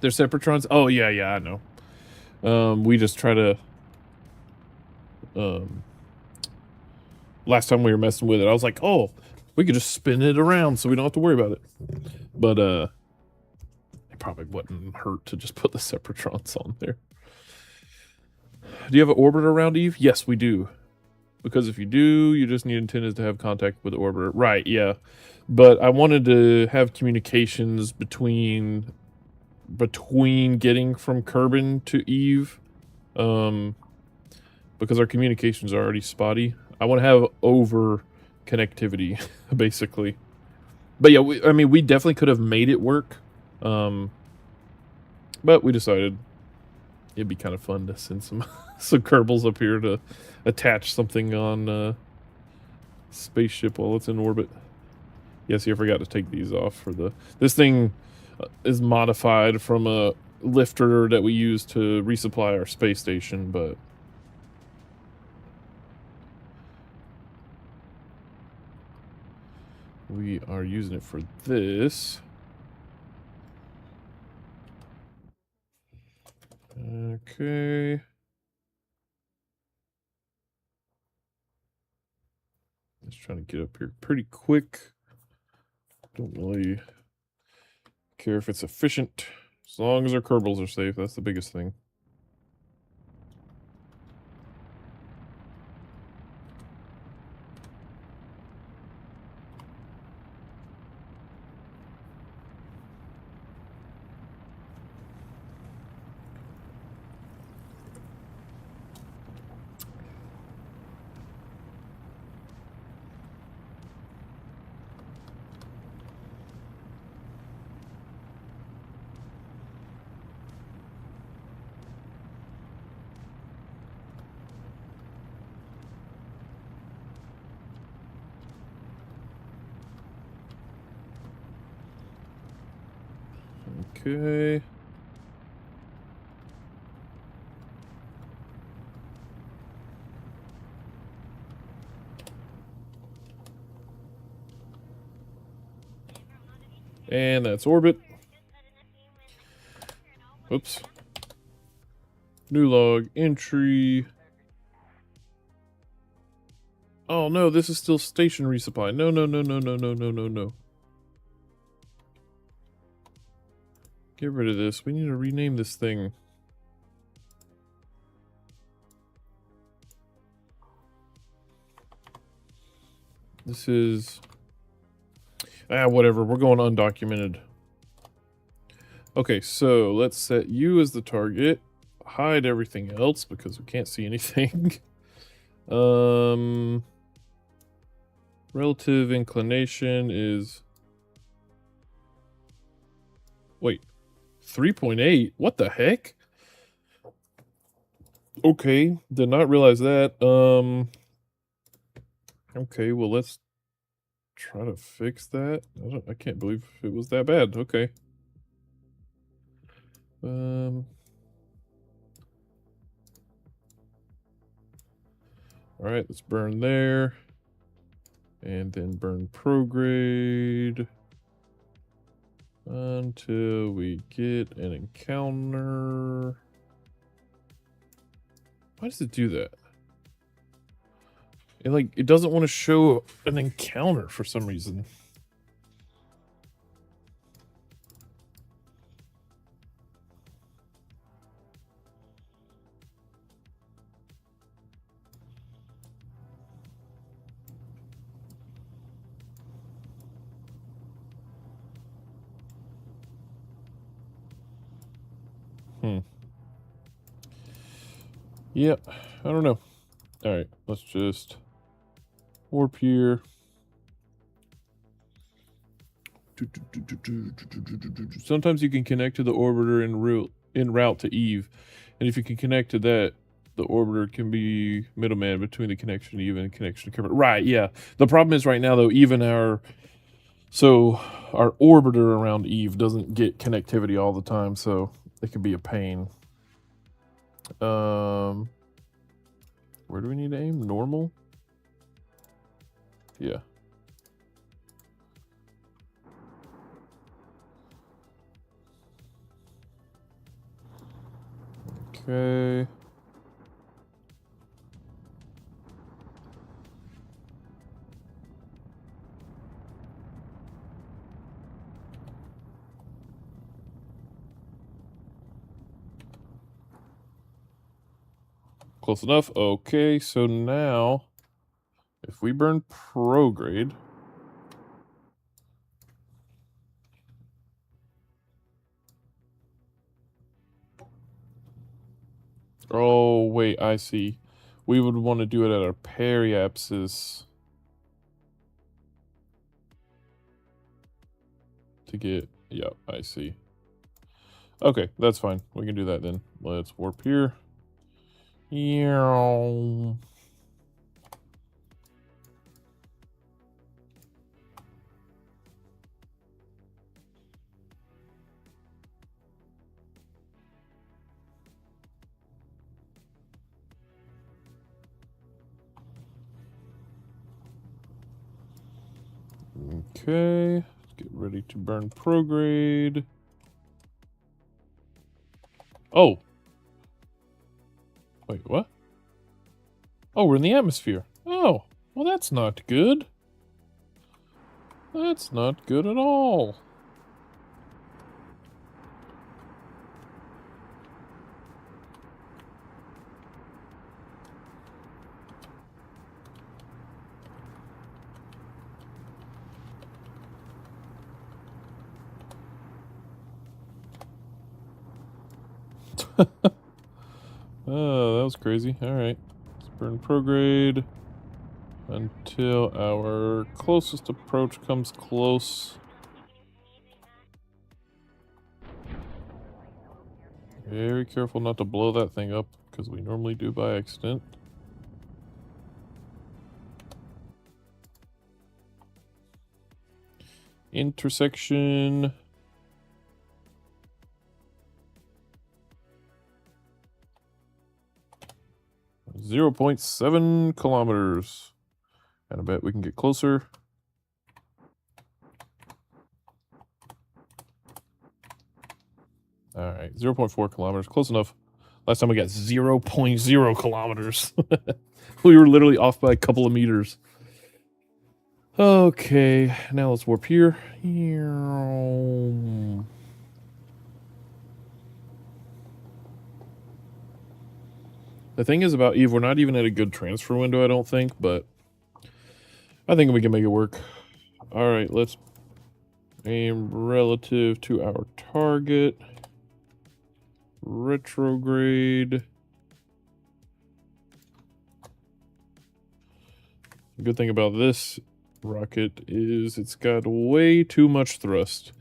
They're Separatrons? Oh, yeah, I know. We just try to... last time we were messing with it, I was like, oh, we could just spin it around so we don't have to worry about it. But, it probably wouldn't hurt to just put the Separatrons on there. Do you have an orbiter around Eve? Yes, we do. Because if you do, you just need antennas to have contact with the orbiter. Right, yeah. But I wanted to have communications between getting from Kerbin to Eve. Because our communications are already spotty. I want to have over connectivity, basically. But yeah, I mean, we definitely could have made it work. But we decided it'd be kind of fun to send some Kerbals up here to attach something on spaceship while it's in orbit. Yes, I forgot to take these off for the... This thing is modified from a lifter that we use to resupply our space station, but... we are using it for this. Okay. Just trying to get up here pretty quick. Don't really care if it's efficient. As long as our Kerbals are safe, that's the biggest thing. Okay. And that's orbit. Oops. New log entry. Oh no, this is still station resupply. No. Get rid of this. We need to rename this thing. This is... whatever. We're going undocumented. Okay, so let's set you as the target. Hide everything else because we can't see anything. Relative inclination is... wait. 3.8? What the heck? Okay, did not realize that. Okay, well, let's try to fix that. I can't believe it was that bad. Okay. All right, let's burn there. And then burn prograde. Until we get an encounter. Why does it do that? It doesn't want to show an encounter for some reason. Yep, I don't know. Alright, let's just warp here. Sometimes you can connect to the orbiter en route to Eve. And if you can connect to that, The orbiter can be middleman between the connection to Eve and the connection to Kerbal. Right, yeah. The problem is right now, though, even our orbiter around Eve doesn't get connectivity all the time, so it could be a pain. Where do we need to aim? Normal? Yeah. Okay. Close enough. Okay, so now, if we burn prograde... Oh, wait, I see. We would want to do it at our periapsis to get... Yep, I see. Okay, that's fine. We can do that then. Let's warp here. Yeah. Okay, let's get ready to burn prograde. Oh! Wait, what? Oh, we're in the atmosphere. Oh, well that's not good. That's not good at all. Oh, that was crazy. Alright. Let's burn prograde until our closest approach comes close. Very careful not to blow that thing up, because we normally do by accident. Intersection. 0.7 kilometers. And I bet we can get closer. Alright, 0.4 kilometers. Close enough. Last time we got 0.0 kilometers. We were literally off by a couple of meters. Okay, now let's warp here. The thing is about Eve, we're not even at a good transfer window, I don't think, but I think we can make it work. Alright, let's aim relative to our target. Retrograde. The good thing about this rocket is it's got way too much thrust.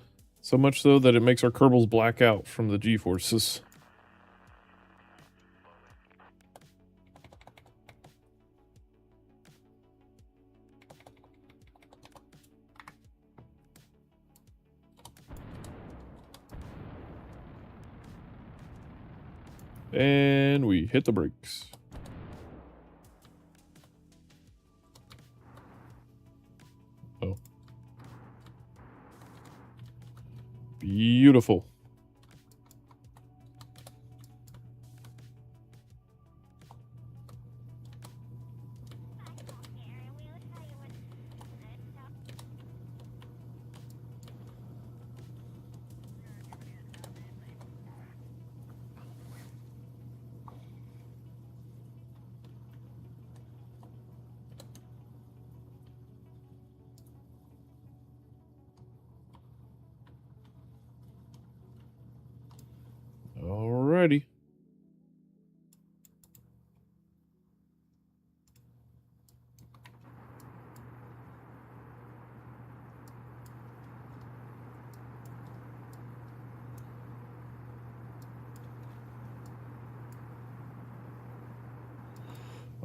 So much so that it makes our Kerbals black out from the G-forces. And we hit the brakes. Oh. Beautiful.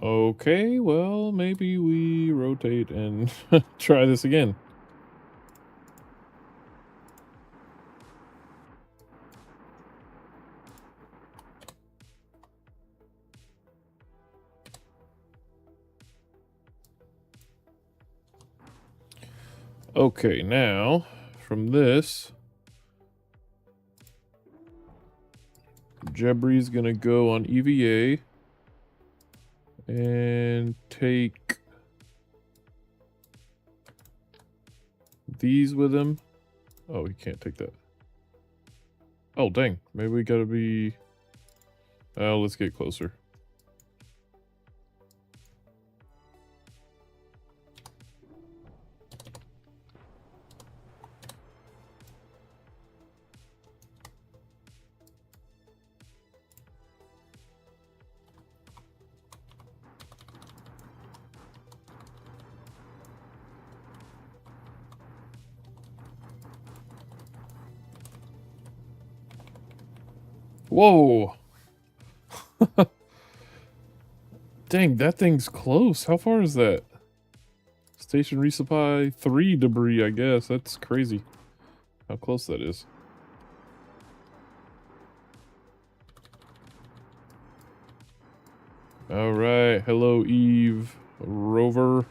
Okay, well, maybe we rotate and try this again. Okay, now, from this, Jebri's gonna go on EVA and take these with him. Oh, he can't take that. Oh, dang. Maybe we gotta be... Oh, let's get closer. Whoa! Dang, that thing's close. How far is that? Station resupply 3 debris, I guess. That's crazy. How close that is. Alright, hello Eve rover.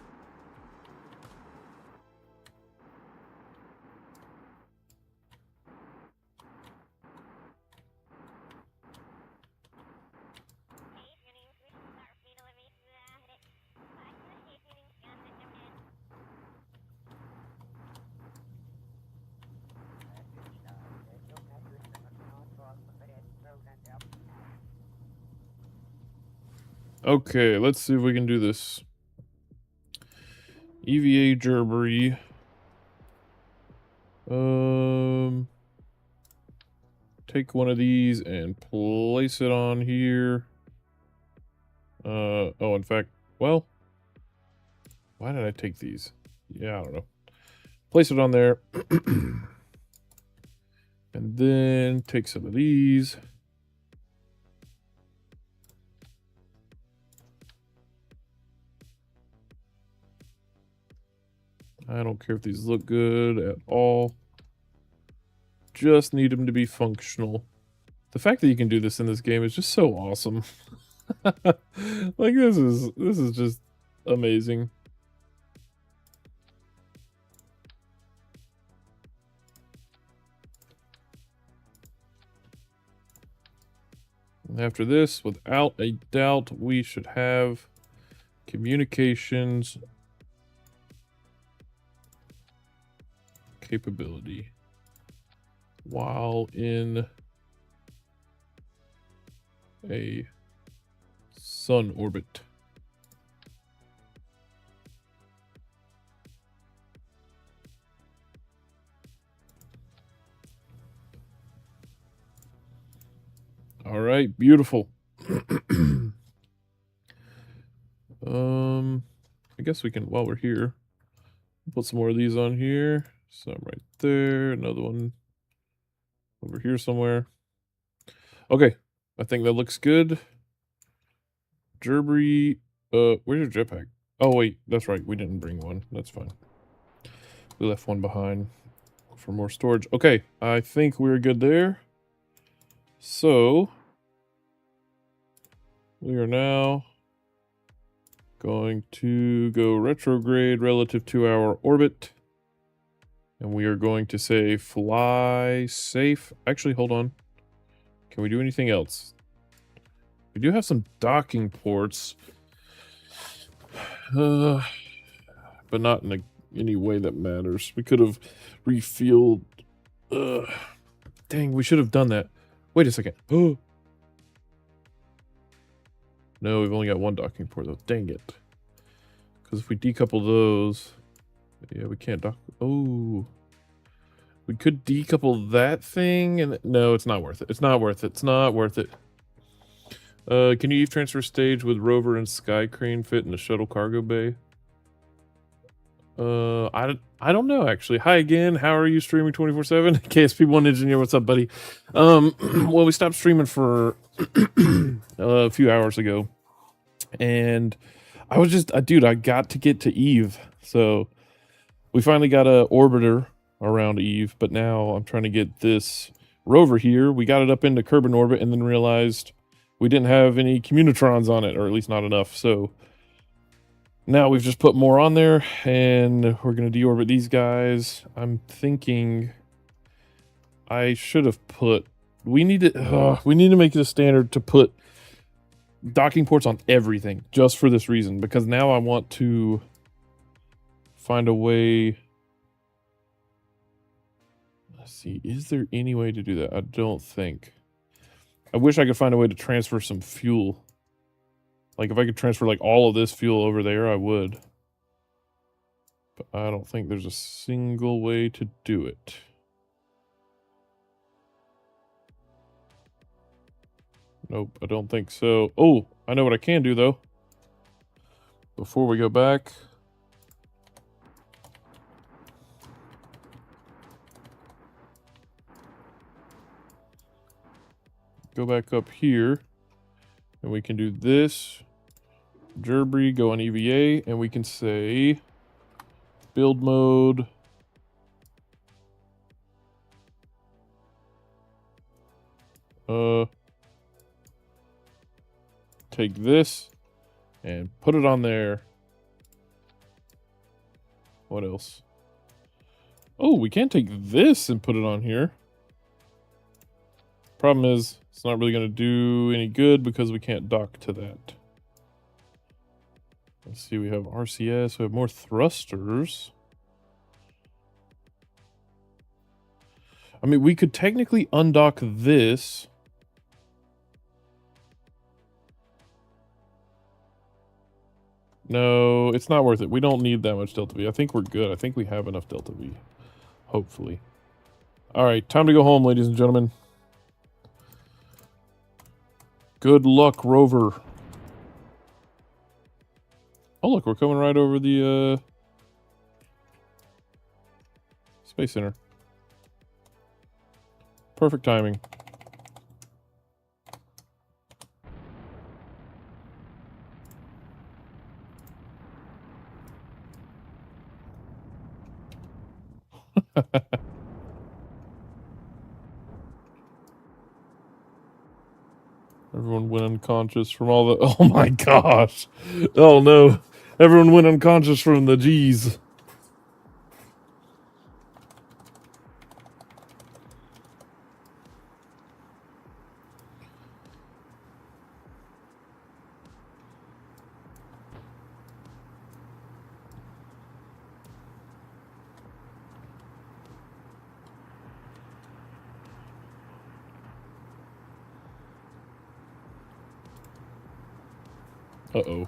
Okay, let's see if we can do this. EVA Gerbery. Take one of these and place it on here. Oh, in fact, well, why did I take these? Yeah, I don't know. Place it on there. And then take some of these. I don't care if these look good at all. Just need them to be functional. The fact that you can do this in this game is just so awesome. Like this is just amazing. And after this, without a doubt, we should have communications capability while in a sun orbit. All right, beautiful. I guess we can, while we're here, put some more of these on here. Some right there, another one over here somewhere. Okay, I think that looks good. Gerbery, where's your jetpack? Oh wait, that's right, we didn't bring one. That's fine. We left one behind for more storage. Okay, I think we're good there. So, we are now going to go retrograde relative to our orbit. And we are going to say fly safe. Actually, hold on. Can we do anything else? We do have some docking ports. But not in any way that matters. We could have refueled. Dang, we should have done that. Wait a second. Oh. No, we've only got one docking port though. Dang it. Because if we decouple those... Yeah, we can't dock... Oh. We could decouple that thing and... No, it's not worth it. It's not worth it. It's not worth it. Can you Eve transfer stage with rover and sky crane fit in the shuttle cargo bay? I don't know actually. Hi again. How are you streaming 24/7? KSP1 engineer, what's up, buddy? Well, we stopped streaming for a few hours ago, And I was just, dude, I got to get to Eve. So we finally got a orbiter around Eve, but now I'm trying to get this rover here. We got it up into Kerbal orbit and then realized we didn't have any communitrons on it, or at least not enough. So now we've just put more on there, and we're going to deorbit these guys. I'm thinking I should have put... we need to make it a standard to put docking ports on everything, just for this reason, because now I want to find a way... let's see, is there any way to do that? I don't think. I wish I could find a way to transfer some fuel. Like, if I could transfer, like, all of this fuel over there, I would. But I don't think there's a single way to do it. Nope, I don't think so. Oh, I know what I can do, though. Before we go back... go back up here. And we can do this. Gerbry, go on EVA, and we can say build mode. Take this and put it on there. What else? Oh, we can take this and put it on here. Problem is, it's not really going to do any good because we can't dock to that. Let's see, we have RCS, we have more thrusters. I mean, we could technically undock this. No, it's not worth it. We don't need that much Delta V. I think we're good. I think we have enough Delta V. Hopefully. All right, time to go home, ladies and gentlemen. Good luck, rover. Oh, look, we're coming right over the Space Center. Perfect timing. Everyone went unconscious from all the... oh my gosh. Oh no. Everyone went unconscious from the G's. Uh-oh.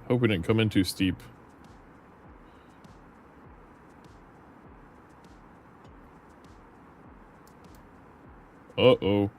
Hope we didn't come in too steep. Uh-oh.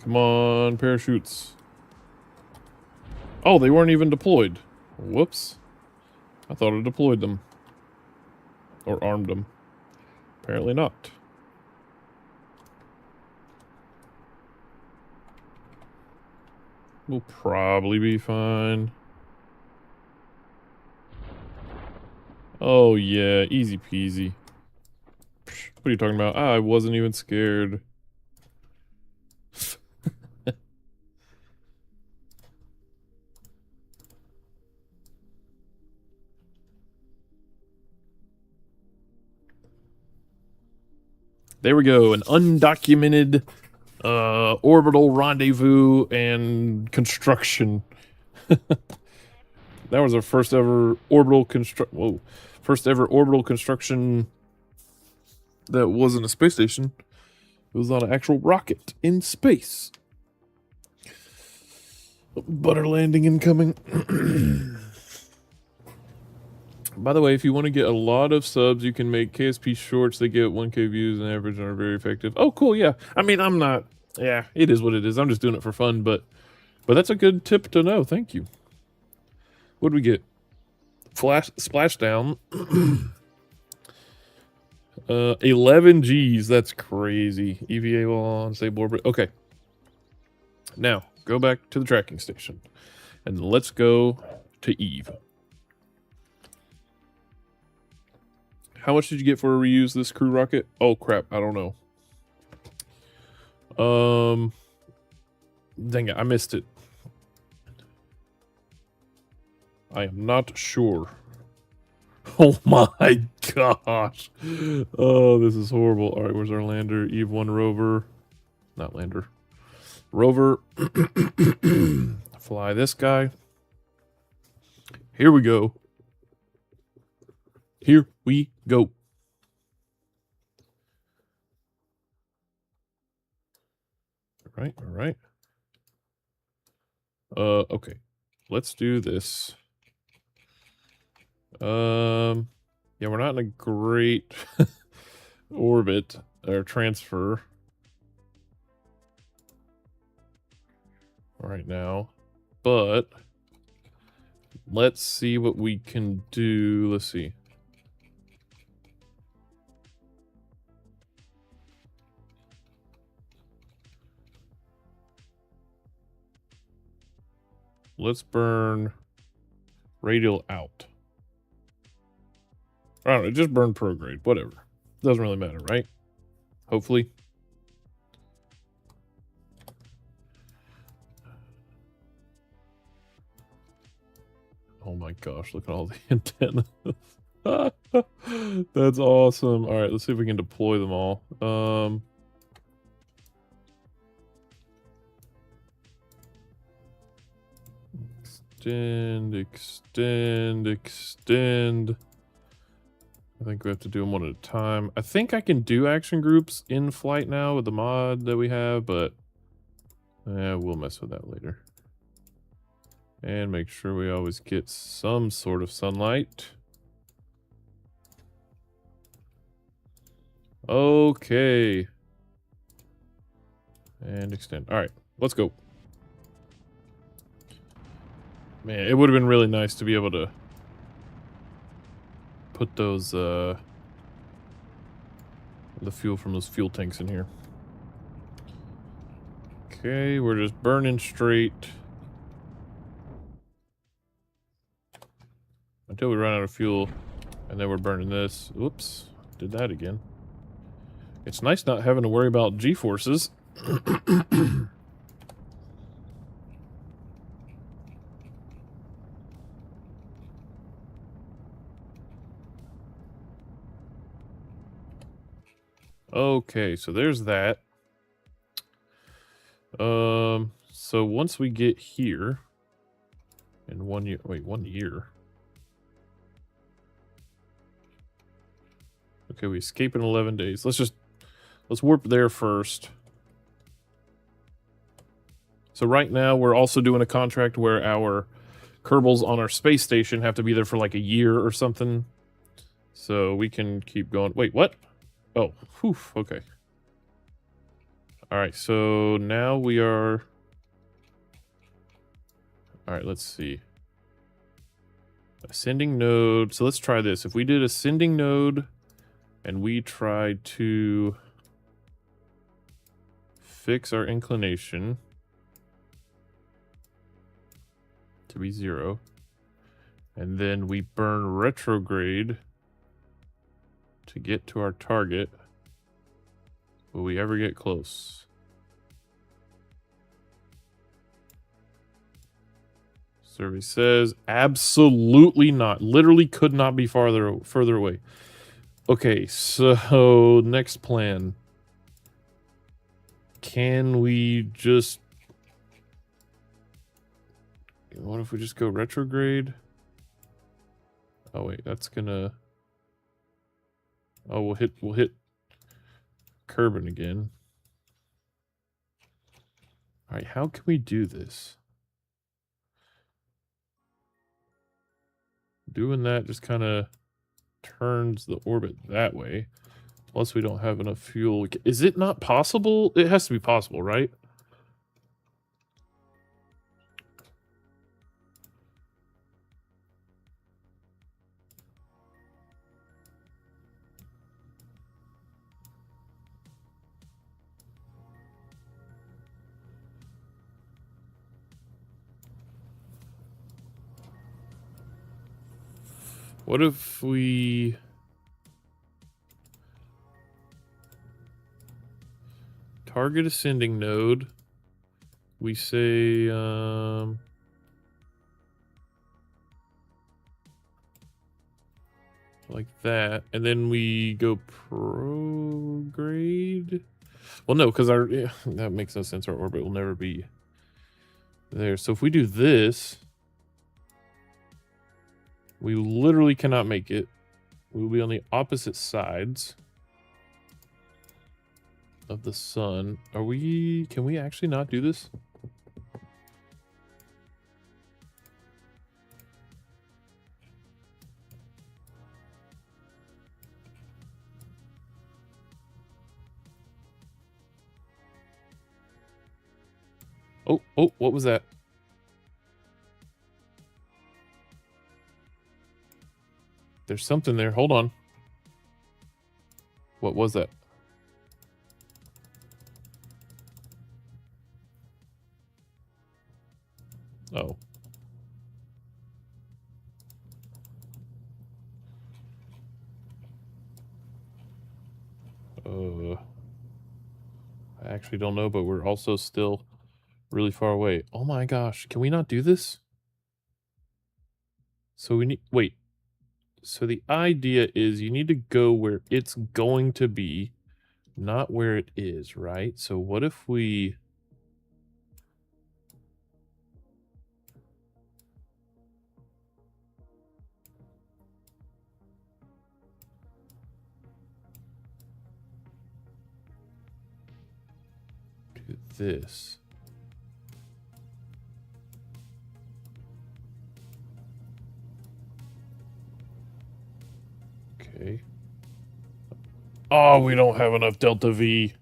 Come on, parachutes. Oh, they weren't even deployed. Whoops. I thought I deployed them. Or armed them. Apparently not. We'll probably be fine. Oh yeah, easy peasy. Psh, what are you talking about? I wasn't even scared. There we go, an undocumented orbital rendezvous and construction. That was our first ever orbital construction that wasn't a space station. It was on an actual rocket in space. Butter landing incoming. By the way, if you want to get a lot of subs, you can make KSP shorts. They get 1K views on average and are very effective. Oh, cool, yeah. I mean, I'm not... Yeah, it is what it is. I'm just doing it for fun, but that's a good tip to know. Thank you. What do we get? Splashdown. 11 Gs. That's crazy. EVA while on stable orbit. Okay. Now, go back to the tracking station. And let's go to Eve. How much did you get for a reuse this crew rocket? Oh, crap. I don't know. Dang it. I missed it. I am not sure. Oh my gosh. Oh, this is horrible. All right, where's our lander? Eve 1 rover. Not lander. Rover. Fly this guy. Here we go. Here we go. All right. Okay. Let's do this. Yeah, we're not in a great orbit or transfer right now, but let's see what we can do. Let's see. Let's burn radial out. I don't know, just burn prograde, whatever. Doesn't really matter, right? Hopefully. Oh my gosh, look at all the antennas. That's awesome. All right, let's see if we can deploy them all. Extend. I think we have to do them one at a time. I think I can do action groups in flight now with the mod that we have, but we'll mess with that later. And make sure we always get some sort of sunlight. Okay. And extend. All right, let's go. Man, it would have been really nice to be able to put those, the fuel from those fuel tanks in here. Okay, we're just burning straight until we run out of fuel, and then we're burning this. Oops, did that again. It's nice not having to worry about G-forces. Okay, so there's that. So once we get here in 1 year, wait, 1 year. Okay, we escape in 11 days. Let's warp there first. So right now we're also doing a contract where our Kerbals on our space station have to be there for like a year or something. So we can keep going. Wait, what? Oh, whew, okay. All right, so now we are... All right, let's see. Ascending node. So let's try this. If we did ascending node and we tried to fix our inclination to be 0, and then we burn retrograde to get to our target, will we ever get close? Survey says absolutely not. Literally could not be further away. Okay, so next plan. Can we just... What if we just go retrograde? Oh wait, that's gonna... Oh, we'll hit Kerbin again. All right, how can we do this? Doing that just kind of turns the orbit that way. Plus, we don't have enough fuel. Is it not possible? It has to be possible, right? What if we... target ascending node. We say, like that. And then we go prograde. Well, no, because that makes no sense. Our orbit will never be there. So if we do this, we literally cannot make it. We will be on the opposite sides of the sun. Can we actually not do this? Oh, what was that? There's something there. Hold on. What was that? Oh. I actually don't know, but we're also still really far away. Oh my gosh. Can we not do this? So we need... Wait. So the idea is you need to go where it's going to be, not where it is, right? So what if we... do this? Okay. Oh, we don't have enough delta V.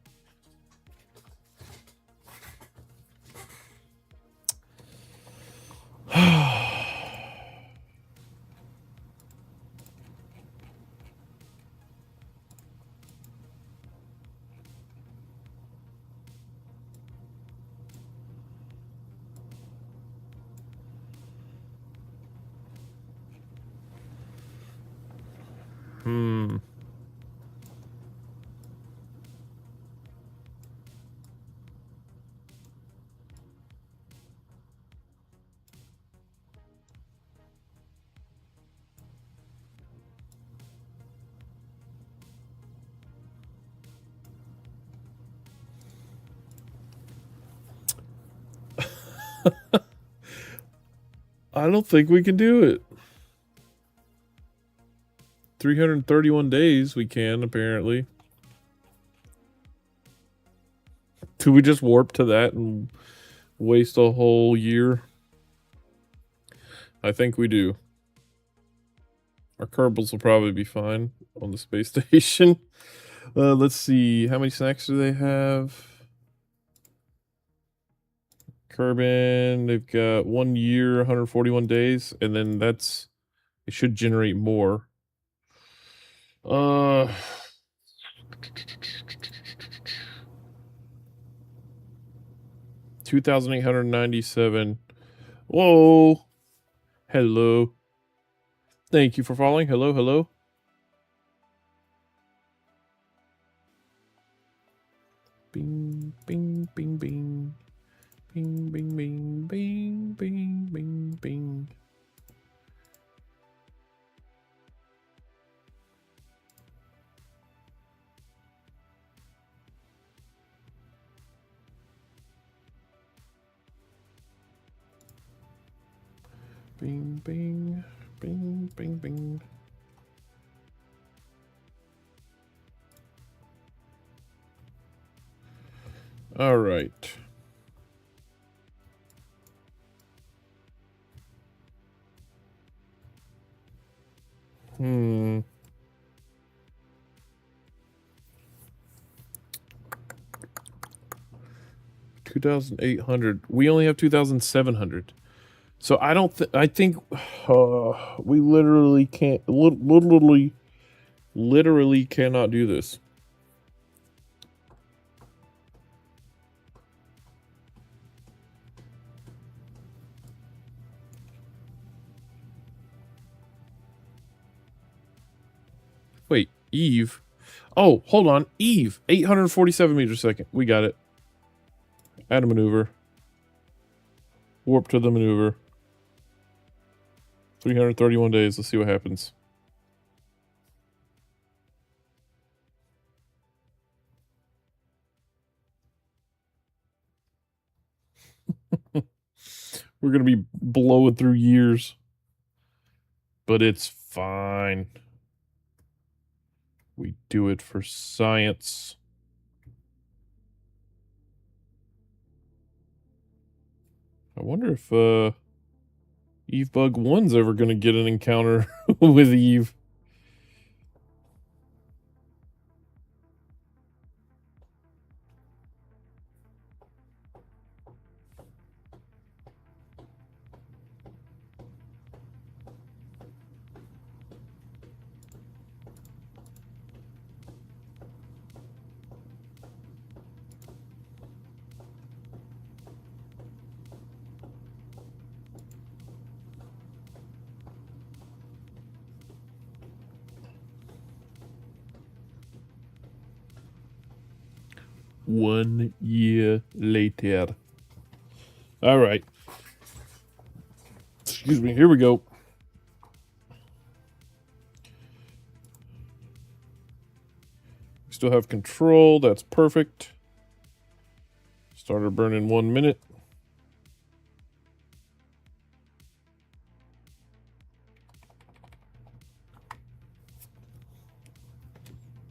I don't think we can do it. 331 days we can, apparently. Do we just warp to that and waste a whole year? I think we do. Our Kerbals will probably be fine on the space station. Let's see. How many snacks do they have? Kerbin, they've got 1 year, 141 days, and then it should generate more. 2,897. Whoa. Hello. Thank you for following. Hello, hello. Bing, bing, bing, bing. Bing, bing, bing, bing, bing, bing, bing. Bing, bing, bing, bing, bing. All right. Hmm. 2,800. We only have 2,700. So I don't. I think we literally can't. Literally cannot do this. Wait, Eve. Oh, hold on, Eve. 847 meters a second. We got it. Add a maneuver. Warp to the maneuver. 331 days. Let's see what happens. We're gonna be blowing through years, but it's fine. We do it for science. I wonder if Eve Bug 1's ever gonna get an encounter with Eve. One year later. All right. Excuse me. Here we go. We still have control. That's perfect. Starter burn in 1 minute.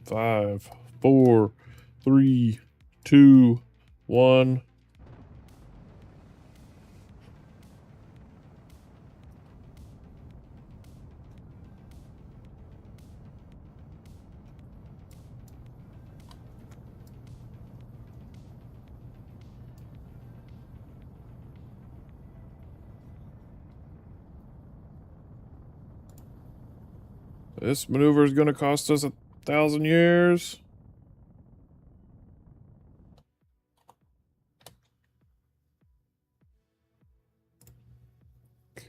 Five, four, three, two, one. This maneuver is going to cost us 1,000 years.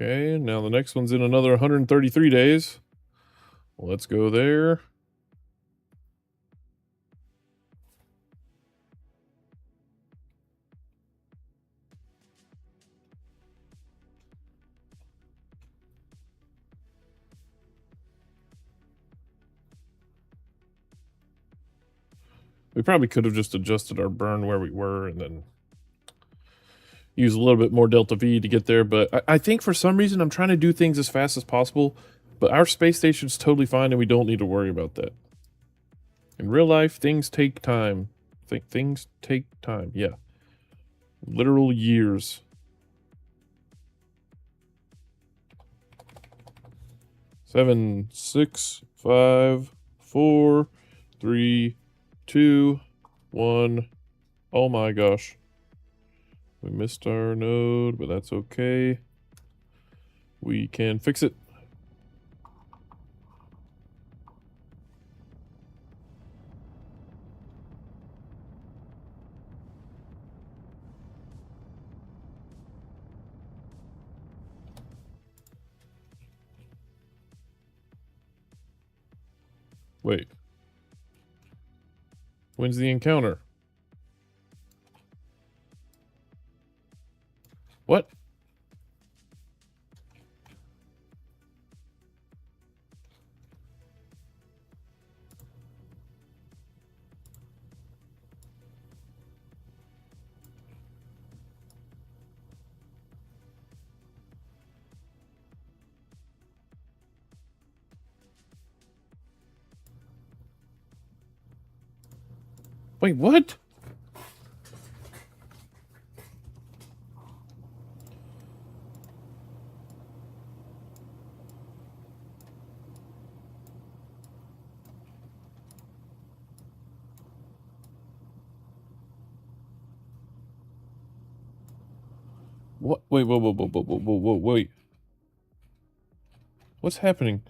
Okay, now the next one's in another 133 days. Let's go there. We probably could have just adjusted our burn where we were and then use a little bit more delta V to get there. But I think for some reason I'm trying to do things as fast as possible. But our space station's totally fine and we don't need to worry about that. In real life, things take time. Things take time, yeah. Literal years. 7, 6, 5, 4, 3, 2, 1. Oh my gosh. We missed our node, but that's okay. We can fix it. Wait. When's the encounter? What? Wait, what? What? Wait, wait. What's happening?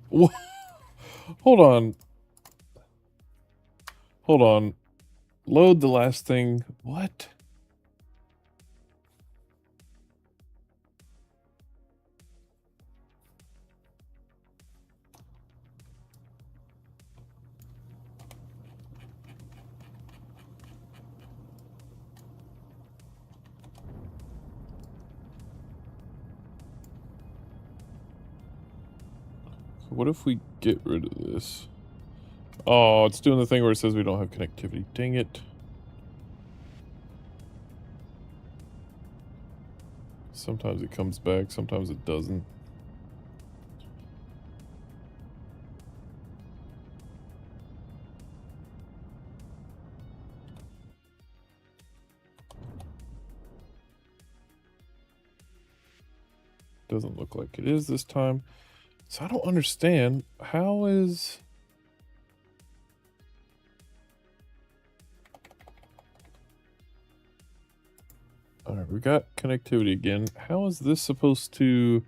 What? Hold on. Hold on. Load the last thing. What? What if we get rid of this? Oh, it's doing the thing where it says we don't have connectivity. Dang it. Sometimes it comes back, sometimes it doesn't. Doesn't look like it is this time. So I don't understand. How is... Alright, we got connectivity again. How is this supposed to...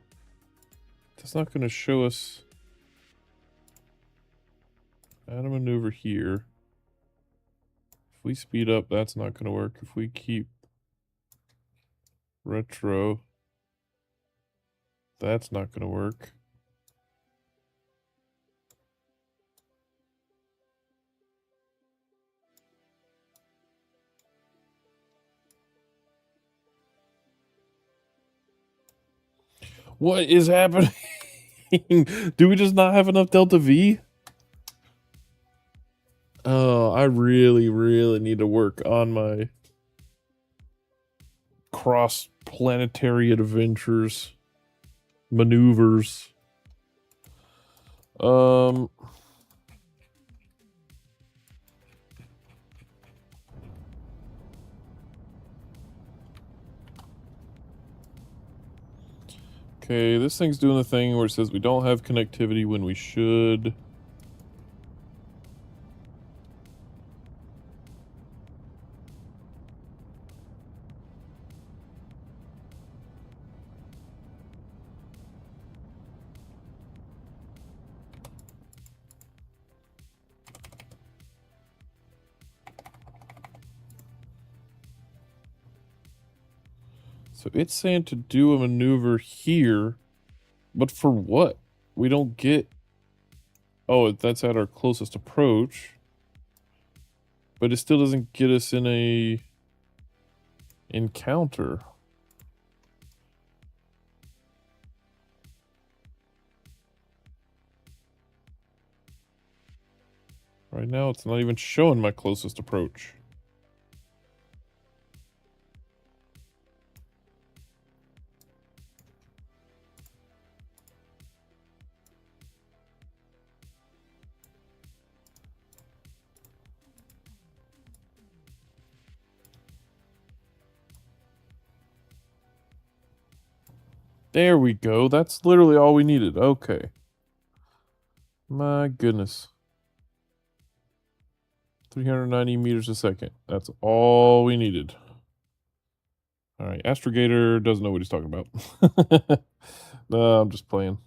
That's not going to show us... Add a maneuver here. If we speed up, that's not going to work. If we keep retro, that's not going to work. What is happening? Do we just not have enough Delta V? Oh, I really, really need to work on my cross-planetary adventures, maneuvers. Okay, this thing's doing the thing where it says we don't have connectivity when we should. So it's saying to do a maneuver here, but for what? We don't get... Oh, that's at our closest approach. But it still doesn't get us in a encounter. Right now, it's not even showing my closest approach. There we go. That's literally all we needed. Okay. My goodness. 390 meters a second. That's all we needed. Alright, Astrogator doesn't know what he's talking about. No, I'm just playing.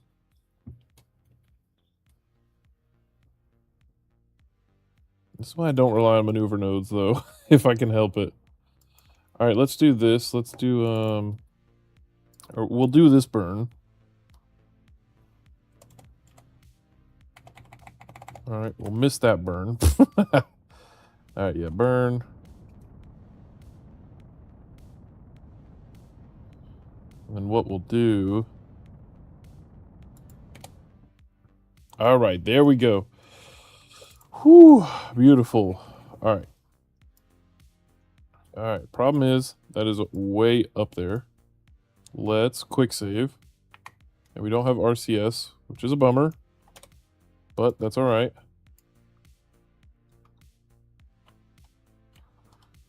This is why I don't rely on maneuver nodes, though, if I can help it. Alright, let's do this. Let's do, or we'll do this burn. Alright, we'll miss that burn. Alright, yeah, burn. And then what we'll do... Alright, there we go. Whew, beautiful. Alright. Alright, problem is, That is way up there. Let's quick save. And we don't have RCS, which is a bummer. But that's alright.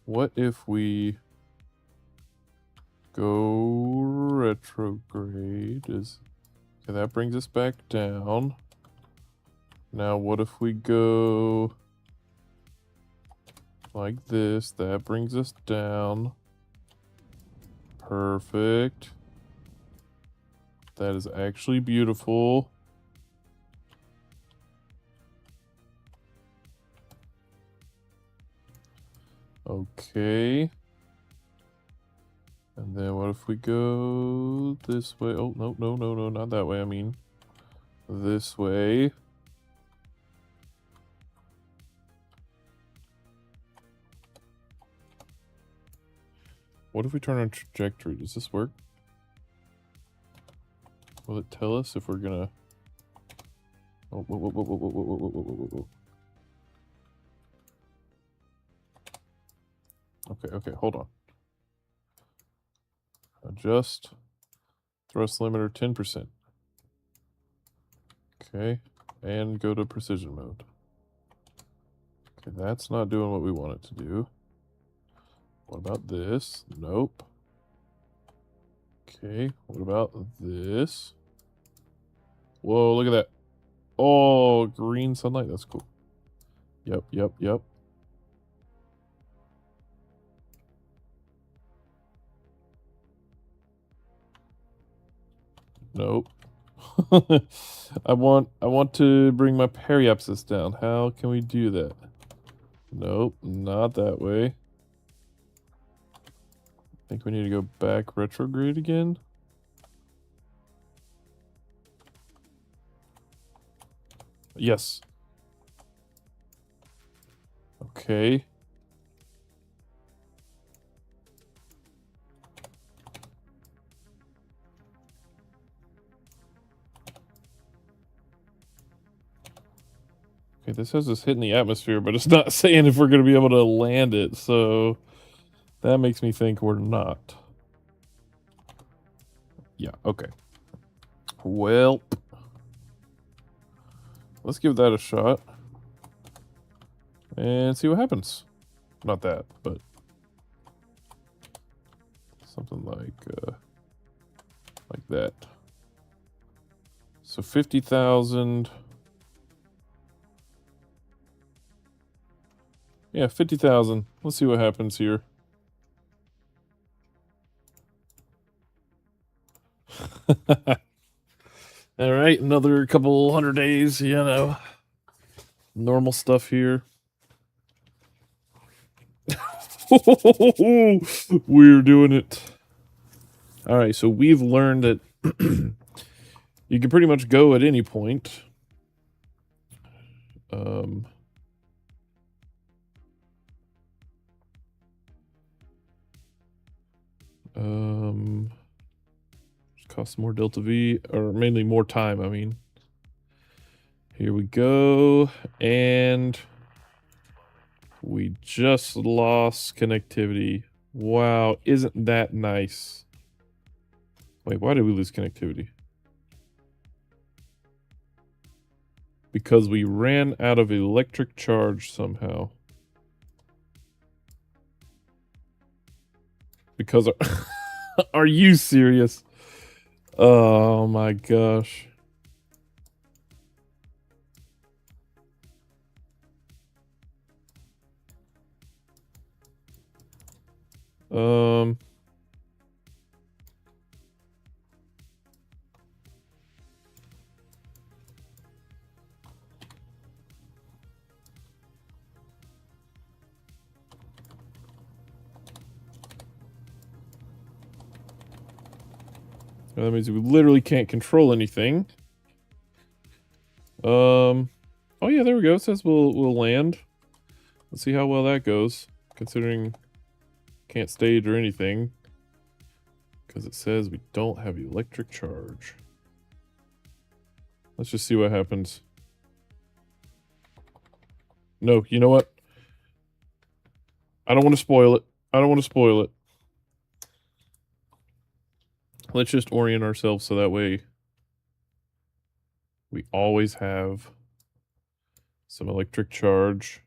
What if we go retrograde? Okay, that brings us back down. Now what if we go like this? That brings us down. Perfect. That is actually beautiful. Okay. And then what if we go this way? Oh, no, no, no, no, not that way. I mean, this way. What if we turn on trajectory? Does this work? Will it tell us if we're gonna... Oh, whoa, whoa, whoa, whoa, whoa, whoa, whoa, whoa, whoa, whoa. Okay, okay, hold on. Adjust. Thrust limiter 10%. Okay, and go to precision mode. Okay, that's not doing what we want it to do. What about this? Nope. Okay, what about this? Whoa, look at that. Oh, green sunlight, that's cool. Yep, yep, yep. Nope. I want to bring my periapsis down. How can we do that? Nope, not that way. I think we need to go back retrograde again. Yes. Okay. Okay, this has us hitting the atmosphere, but it's not saying if we're going to be able to land it, so that makes me think we're not. Yeah, okay. Well, let's give that a shot and see what happens. Not that, but something like that. So 50,000. Yeah, 50,000. Let's see what happens here. All right, another couple 100 days, you know. Normal stuff here. We're doing it. All right, so we've learned that you can pretty much go at any point. Costs more delta V, or mainly more time, I mean. Here we go, and we just lost connectivity. Wow, isn't that nice? Wait, why did we lose connectivity? Because we ran out of electric charge somehow. Because are you serious? Oh my gosh. That means we literally can't control anything. Oh yeah, there we go. It says we'll land. Let's see how well that goes, considering can't stage or anything. Because it says we don't have electric charge. Let's just see what happens. No, you know what? I don't want to spoil it. I don't want to spoil it. Let's just orient ourselves so that way we always have some electric charge.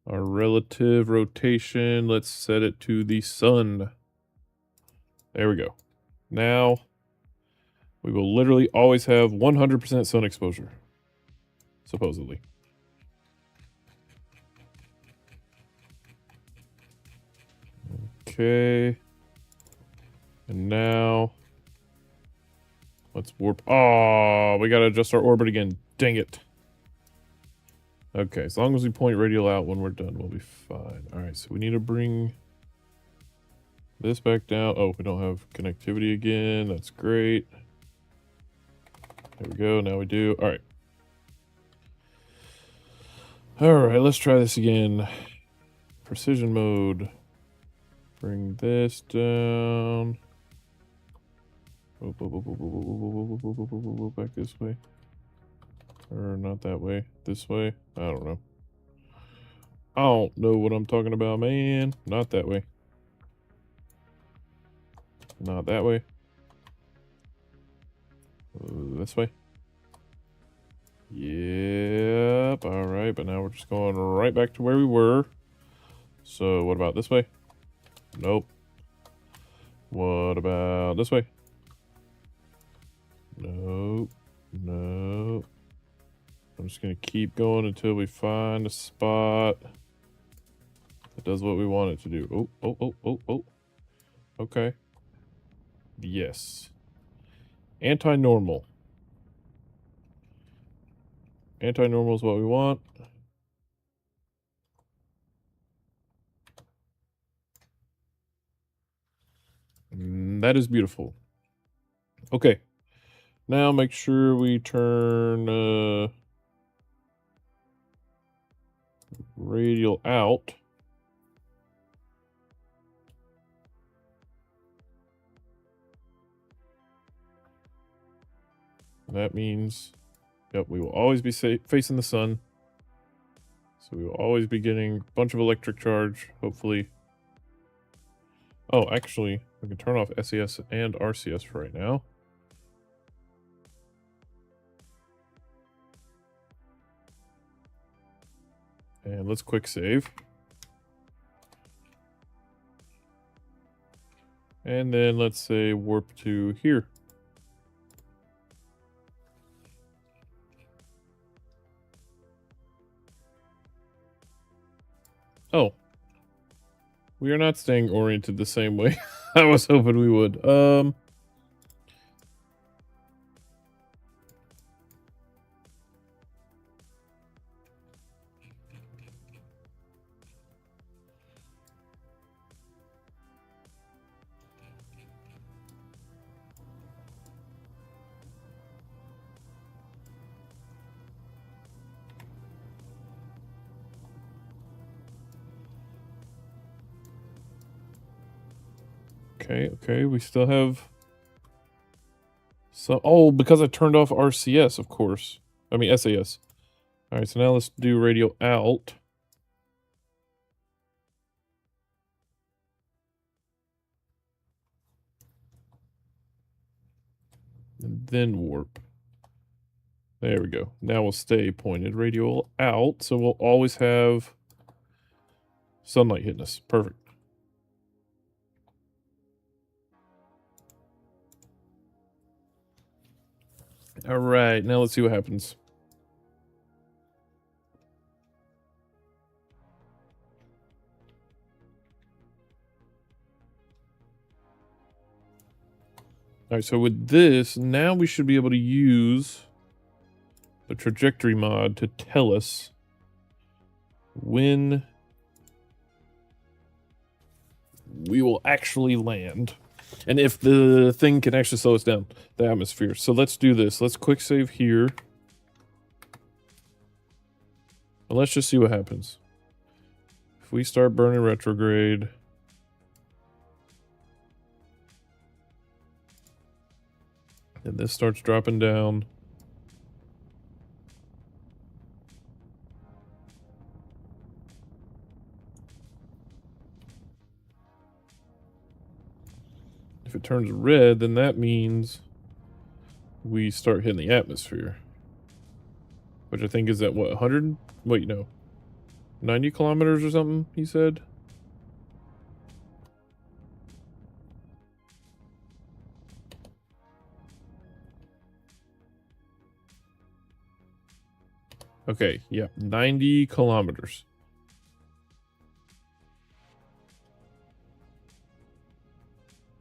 Our relative rotation, let's set it to the sun. There we go. Now, we will literally always have 100% sun exposure. Supposedly. Okay. And now, let's warp. Oh, we gotta adjust our orbit again. Dang it. Okay, as long as we point radial out when we're done, we'll be fine. Alright, so we need to bring this back down. Oh, we don't have connectivity again. That's great. There we go. Now we do. Alright. Alright, let's try this again. Precision mode. Bring this down. Back this way. Or not that way. This way. I don't know. I don't know what I'm talking about, man. Not that way. Not that way. This way. Yep. Alright, but now we're just going right back to where we were. So, what about this way? Nope. What about this way? Nope. Nope. I'm just going to keep going until we find a spot that does what we want it to do. Oh. Okay. Yes. Anti-normal. Anti-normal is what we want. That is beautiful. Okay. Now make sure we turn radial out. That means, yep, we will always be facing the sun. So we will always be getting a bunch of electric charge, hopefully. Oh, actually, we can turn off SES and RCS for right now. And let's quick save. And then let's say warp to here. Oh. We are not staying oriented the same way I was hoping we would. Okay, we still have so because I turned off RCS, of course. I mean SAS. Alright, so now let's do radial out. And then warp. There we go. Now we'll stay pointed radial out, so we'll always have sunlight hitting us. Perfect. Alright, now let's see what happens. Alright, so with this, now we should be able to use the trajectory mod to tell us when we will actually land. And if the thing can actually slow us down, the atmosphere. So let's do this. Let's quick save here. And let's just see what happens. If we start burning retrograde. And this starts dropping down. If it turns red, then that means we start hitting the atmosphere. Which I think is at, what, 100? Wait, no. 90 kilometers or something, he said? Okay, yeah, 90 kilometers.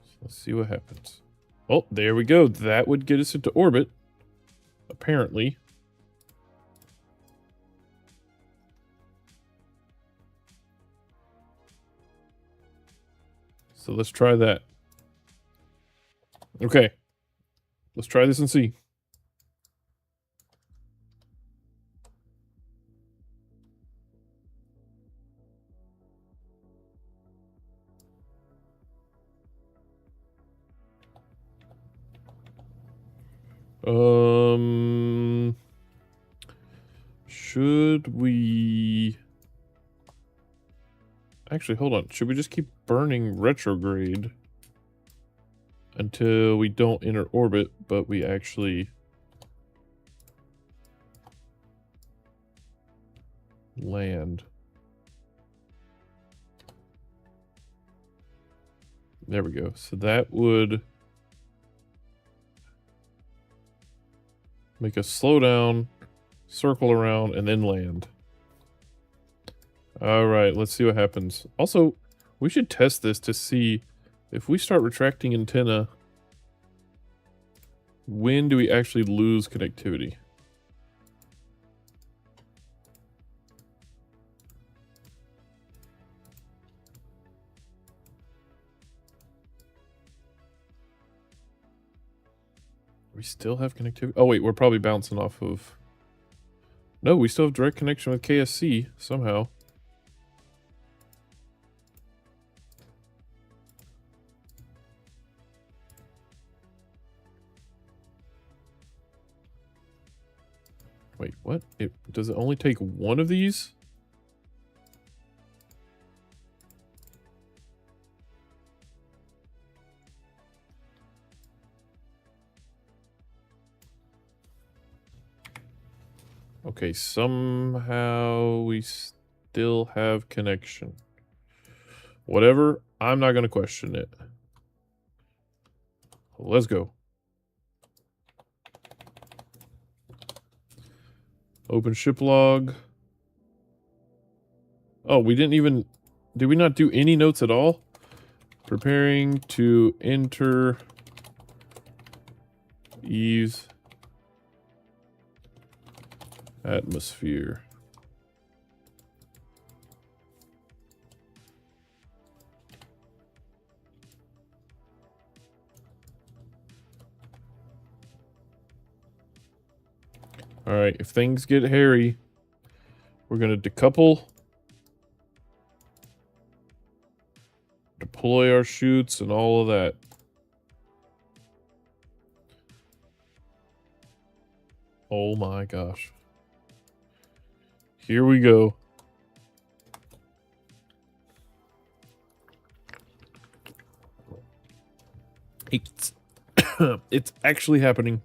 So let's see what happens. Oh, there we go. That would get us into orbit, apparently. So let's try that. Okay. Let's try this and see. Should we... Actually, hold on. Should we just keep burning retrograde until we don't enter orbit, but we actually land? There we go. So that would make us slow down, circle around, and then land. All right, let's see what happens. Also, we should test this to see if we start retracting antenna, when do we actually lose connectivity? We still have connectivity? Oh, wait, we're probably bouncing off of... No, we still have direct connection with KSC somehow. Wait, what? Does it only take one of these? Okay, somehow we still have connection. Whatever, I'm not going to question it. Let's go. Open ship log. Oh, we didn't even... Did we not do any notes at all? Preparing to enter Eve's atmosphere. All right, if things get hairy, we're going to decouple, deploy our chutes, and all of that. Oh my gosh. Here we go. It's, it's actually happening.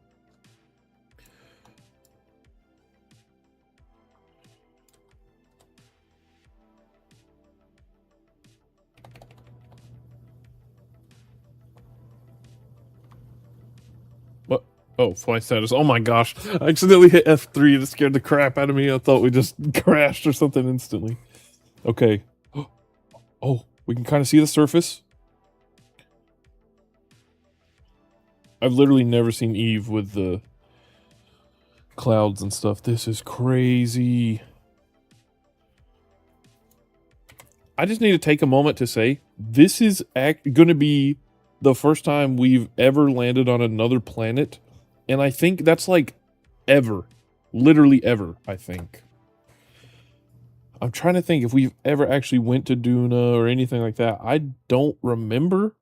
What? Oh, flight status. Oh my gosh. I accidentally hit F3 and it scared the crap out of me. I thought we just crashed or something instantly. Okay. Oh, we can kind of see the surface. I've literally never seen Eve with the clouds and stuff. This is crazy. I just need to take a moment to say, this is going to be the first time we've ever landed on another planet. And I think that's like ever. Literally ever, I think. I'm trying to think if we've ever actually went to Duna or anything like that. I don't remember.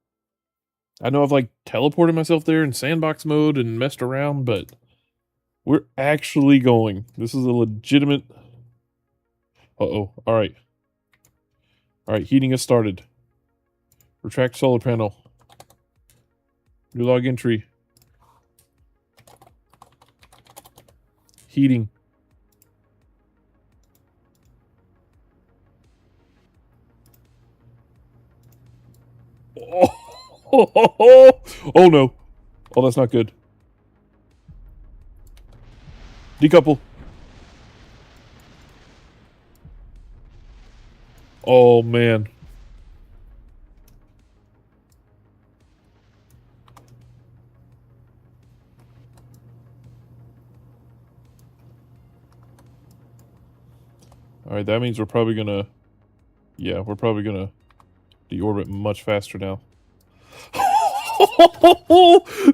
I know I've like teleported myself there in sandbox mode and messed around, but we're actually going. This is a legitimate... Uh-oh. All right. All right, heating has started. Retract solar panel. New log entry. Heating. Oh no. Oh, that's not good. Decouple. Oh man. Alright, that means we're probably gonna... Yeah, we're probably gonna deorbit much faster now.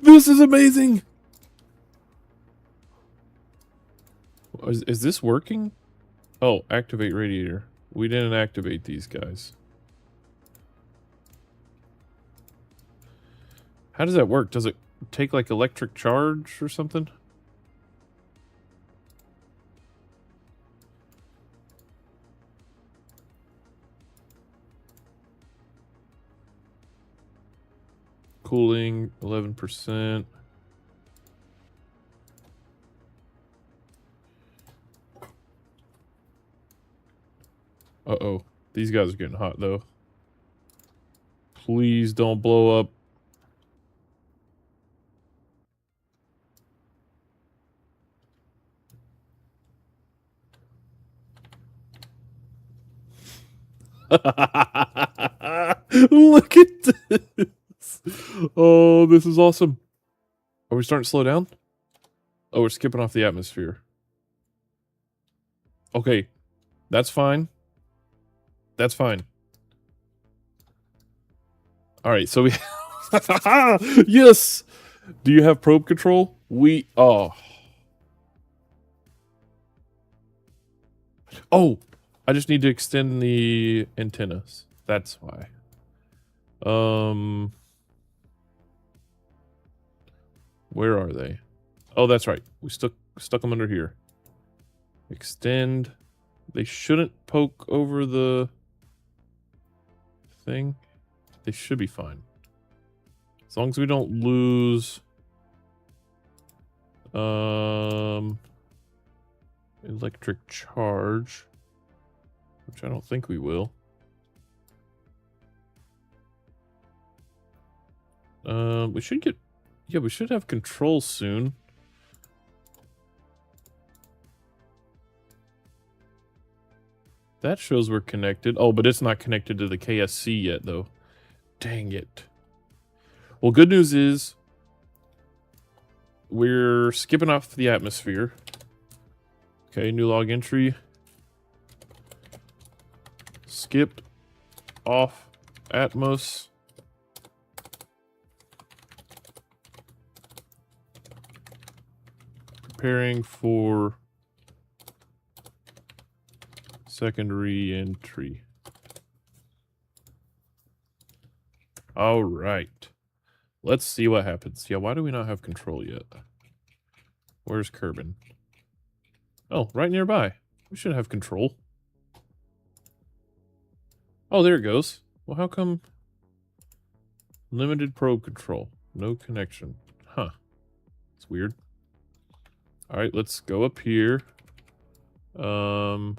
This is amazing! Is this working? Oh, activate radiator. We didn't activate these guys. How does that work? Does it take like electric charge or something? Cooling, 11%. Uh-oh. These guys are getting hot, though. Please don't blow up. Look at this. Oh, this is awesome. Are we starting to slow down? Oh, we're skipping off the atmosphere. Okay. That's fine. That's fine. Alright, so we... Yes! Do you have probe control? Oh. Oh! I just need to extend the antennas. That's why. Where are they? Oh, that's right. We stuck them under here. Extend. They shouldn't poke over the thing. They should be fine. As long as we don't lose electric charge, which I don't think we will. We should get... Yeah, we should have control soon. That shows we're connected. Oh, but it's not connected to the KSC yet, though. Dang it. Well, good news is we're skipping off the atmosphere. Okay, new log entry. Skipped off Atmos. Preparing for secondary entry. All right. Let's see what happens. Yeah, why do we not have control yet? Where's Kerbal? Oh, right nearby. We should have control. Oh, there it goes. Well, how come limited probe control? No connection. Huh. It's weird. All right, let's go up here. All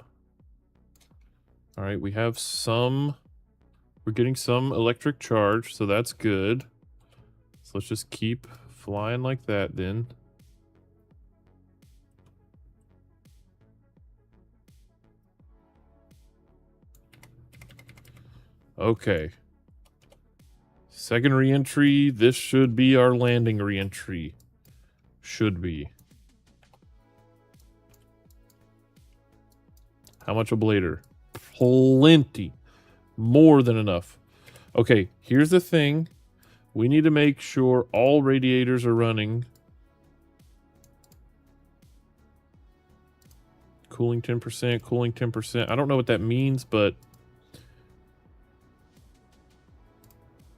right, we have some... We're getting some electric charge, so that's good. So let's just keep flying like that then. Okay. Second re-entry. This should be our landing re-entry. Should be. How much ablator? Plenty. More than enough. Okay, here's the thing. We need to make sure all radiators are running. Cooling 10%, cooling 10%. I don't know what that means, but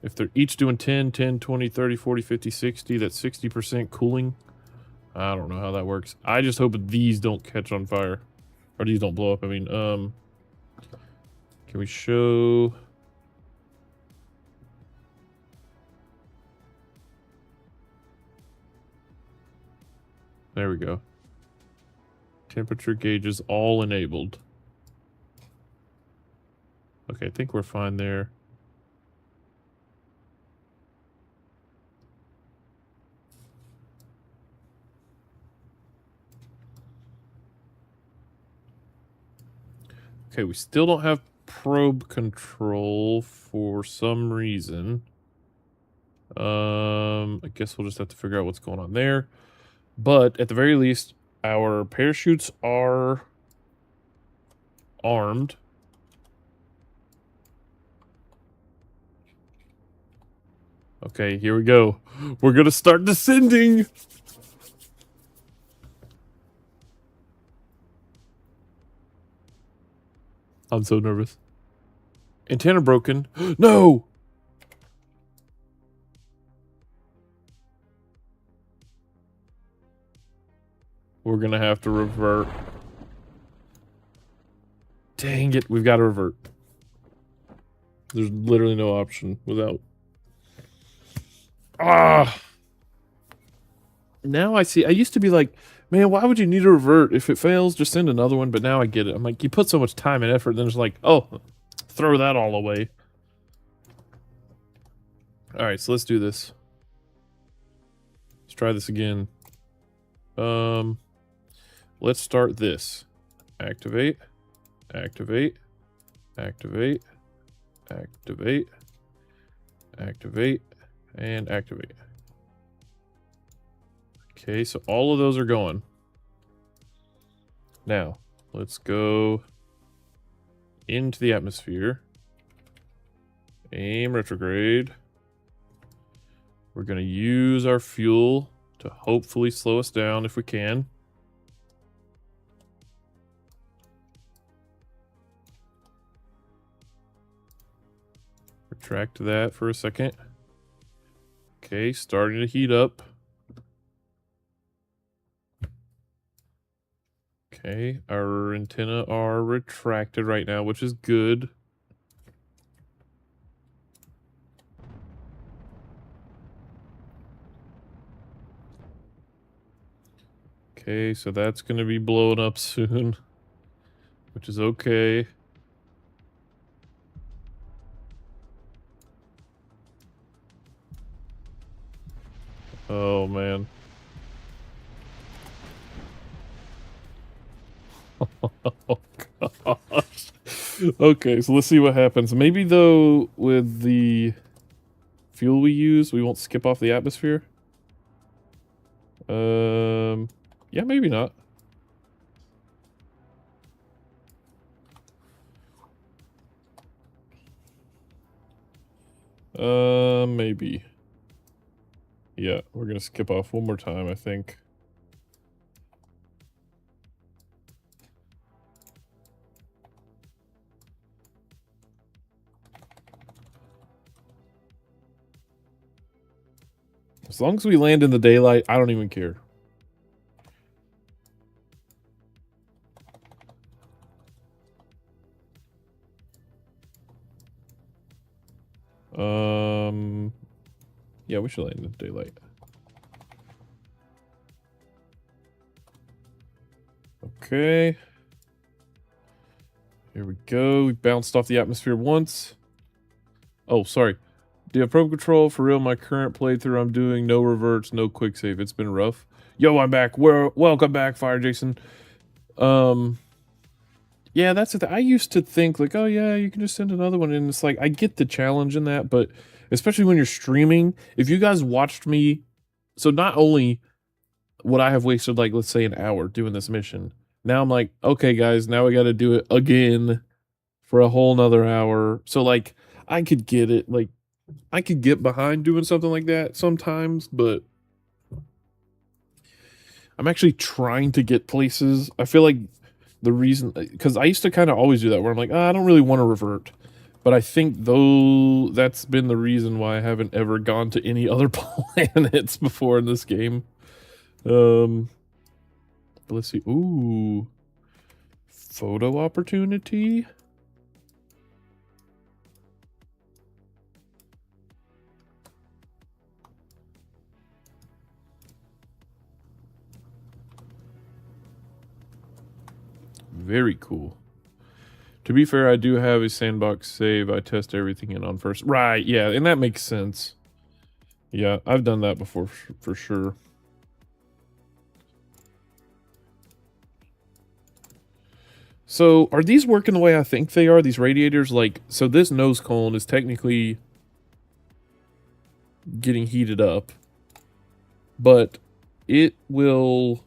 if they're each doing 10, 10, 20, 30, 40, 50, 60, that's 60% cooling. I don't know how that works. I just hope these don't catch on fire. Or these don't blow up. I mean, can we show... There we go. Temperature gauges all enabled. Okay, I think we're fine there. Okay, we still don't have probe control for some reason. I guess we'll just have to figure out what's going on there. But at the very least, our parachutes are armed. Okay, here we go. We're gonna start descending. I'm so nervous. Antenna broken. No! We're gonna have to revert. Dang it, we've got to revert. There's literally no option without... Ah! Now I see. I used to be like, man, why would you need to revert? If it fails, just send another one. But now I get it. I'm like, you put so much time and effort, then it's like, oh, throw that all away. Alright, so let's do this. Let's try this again. Let's start this. Activate. Activate. Activate. Activate. Activate. And activate. Okay, so all of those are going. Now, let's go into the atmosphere. Aim retrograde. We're going to use our fuel to hopefully slow us down if we can. Retract that for a second. Okay, starting to heat up. Okay, our antennae are retracted right now, which is good. Okay, so that's going to be blowing up soon, which is okay. Oh, man. Oh, gosh. Okay, so let's see what happens. Maybe, though, with the fuel we use, we won't skip off the atmosphere. Yeah, maybe not. Maybe. Yeah, we're gonna skip off one more time, I think. As long as we land in the daylight, I don't even care. Yeah, we should land in the daylight. Okay. Here we go. We bounced off the atmosphere once. Oh, sorry. Do you have probe control? For real, my current playthrough, I'm doing no reverts, no quick save. It's been rough. Yo, I'm back. Welcome back, Fire Jason. Yeah, that's the thing. I used to think like, oh yeah, you can just send another one, and it's like I get the challenge in that, but especially when you're streaming, if you guys watched me, so not only would I have wasted like let's say an hour doing this mission, now I'm like, okay, guys, now we got to do it again for a whole nother hour. So like, I could get it, like, I could get behind doing something like that sometimes, but I'm actually trying to get places. I feel like the reason, because I used to kind of always do that where I'm like, I don't really want to revert. But I think though that's been the reason why I haven't ever gone to any other planets before in this game. Let's see. Ooh. Photo opportunity. Very cool. To be fair, I do have a sandbox save. I test everything in on first. Right, yeah, and that makes sense. Yeah, I've done that before for sure. So, are these working the way I think they are? These radiators, like, so this nose cone is technically getting heated up, but it will...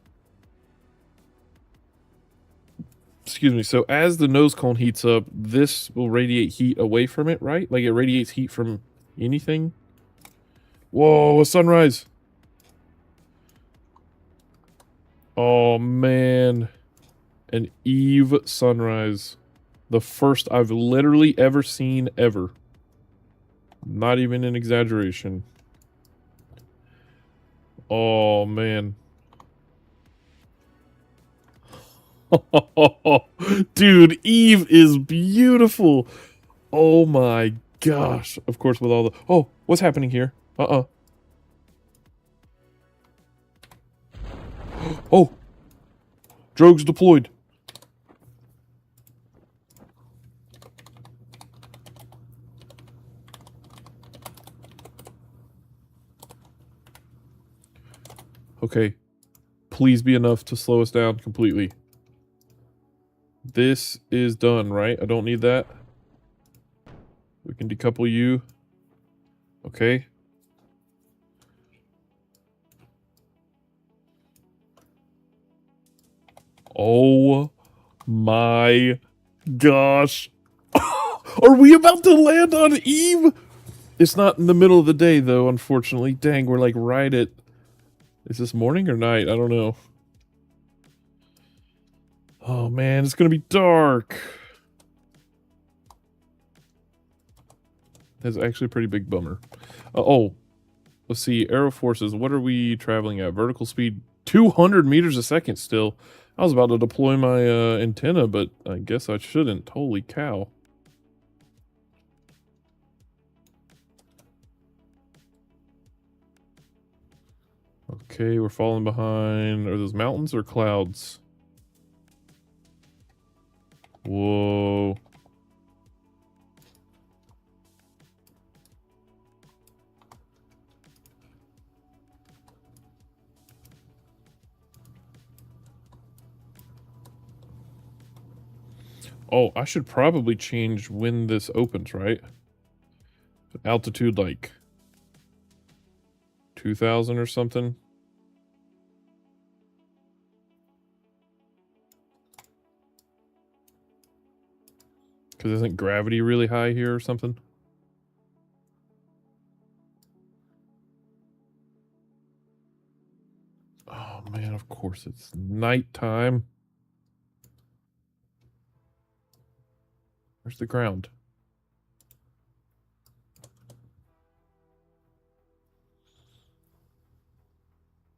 Excuse me. So as the nose cone heats up, this will radiate heat away from it, right? Like it radiates heat from anything. Whoa, a sunrise. Oh, man. An Eve sunrise. The first I've literally ever seen ever. Not even an exaggeration. Oh, man. Dude, Eve is beautiful. Oh my gosh. Of course, with all the... Oh, what's happening here? Oh, drogues deployed. Okay. Please be enough to slow us down completely. This is done, right? I don't need that. We can decouple you. Okay. Oh my gosh. Are we about to land on Eve? It's not in the middle of the day, though, unfortunately. Dang, we're like right at... Is this morning or night? I don't know. Oh man, it's gonna be dark. That's actually a pretty big bummer. Oh, let's see. Aero forces, what are we traveling at? Vertical speed 200 meters a second still. I was about to deploy my antenna, but I guess I shouldn't. Holy cow. Okay, we're falling behind. Are those mountains or clouds? Whoa. Oh, I should probably change when this opens, right? Altitude like 2,000 or something. Because isn't gravity really high here or something? Oh man, of course it's nighttime. Where's the ground?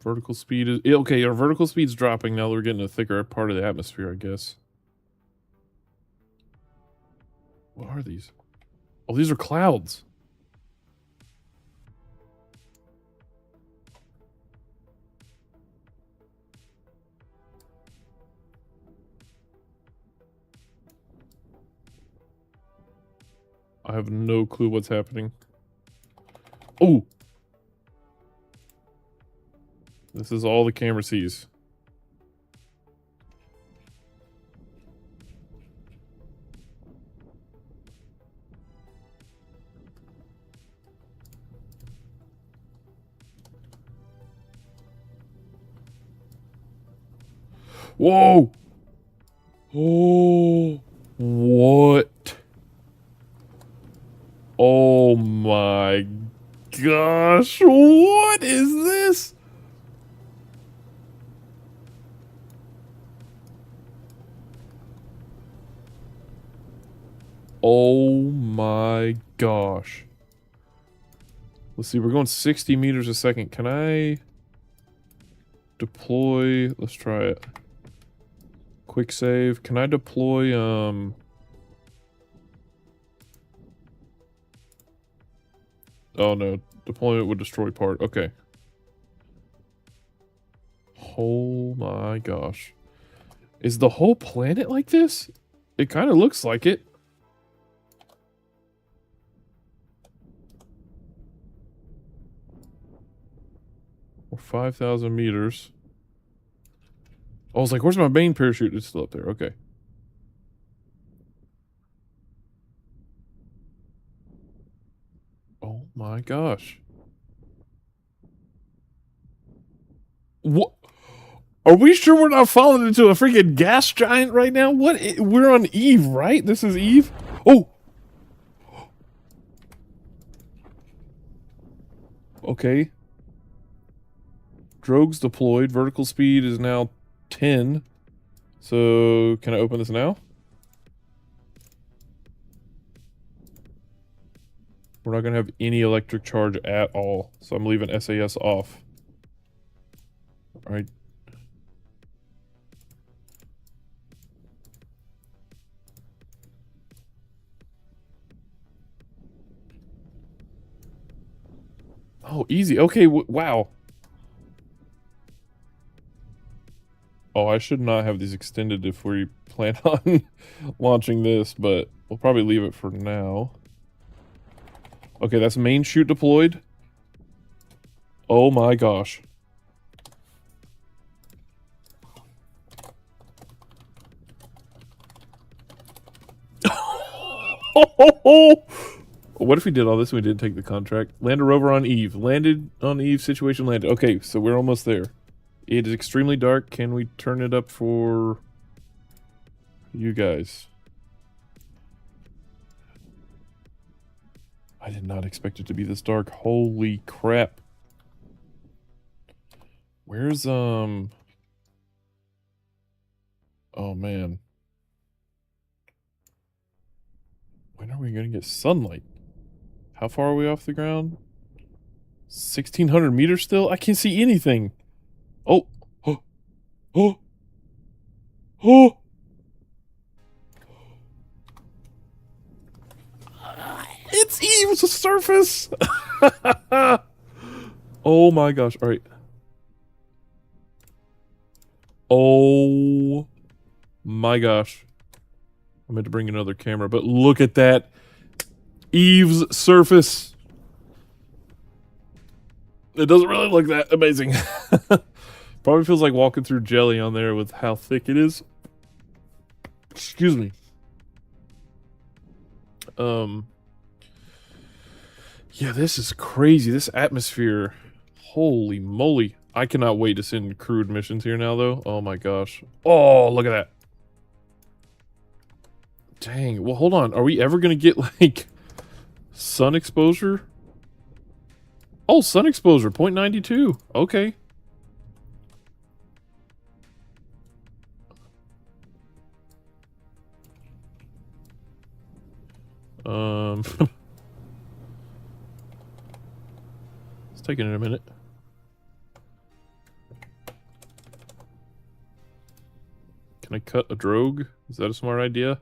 Vertical speed is... Okay, our vertical speed's dropping now that we're getting a thicker part of the atmosphere, I guess. What are these? Oh, these are clouds. I have no clue what's happening. Oh! This is all the camera sees. Whoa! Oh! What? Oh my gosh! What is this? Oh my gosh. Let's see, we're going 60 meters a second. Can I deploy? Let's try it. Quick save. Can I deploy, Oh no, deployment would destroy part. Okay. Oh my gosh. Is the whole planet like this? It kind of looks like it. We're 5,000 meters. I was like, where's my main parachute? It's still up there. Okay. Oh my gosh. What? Are we sure we're not falling into a freaking gas giant right now? What? We're on Eve, right? This is Eve? Oh! Okay. Drogues deployed. Vertical speed is now 10. So, can I open this now? We're not going to have any electric charge at all. So I'm leaving SAS off. Alright. Oh, easy. Okay, wow. Oh, I should not have these extended if we plan on launching this, but we'll probably leave it for now. Okay, that's main chute deployed. Oh my gosh. What if we did all this and we didn't take the contract? Land a rover on Eve. Landed on Eve, situation landed. Okay, so we're almost there. It is extremely dark. Can we turn it up for you guys? I did not expect it to be this dark. Holy crap. Where's, oh man. When are we gonna get sunlight? How far are we off the ground? 1,600 meters still? I can't see anything. Oh. Oh. Oh. Oh. It's Eve's surface! Oh my gosh. Alright. Oh my gosh. I meant to bring another camera, but look at that. Eve's surface. It doesn't really look that amazing. Probably feels like walking through jelly on there with how thick it is. Excuse me. Yeah, this is crazy. This atmosphere. Holy moly. I cannot wait to send crewed missions here now, though. Oh my gosh. Oh, look at that. Dang. Well, hold on. Are we ever going to get, like, sun exposure? Oh, sun exposure. 0.92. Okay. It's taking it a minute. Can I cut a drogue? Is that a smart idea?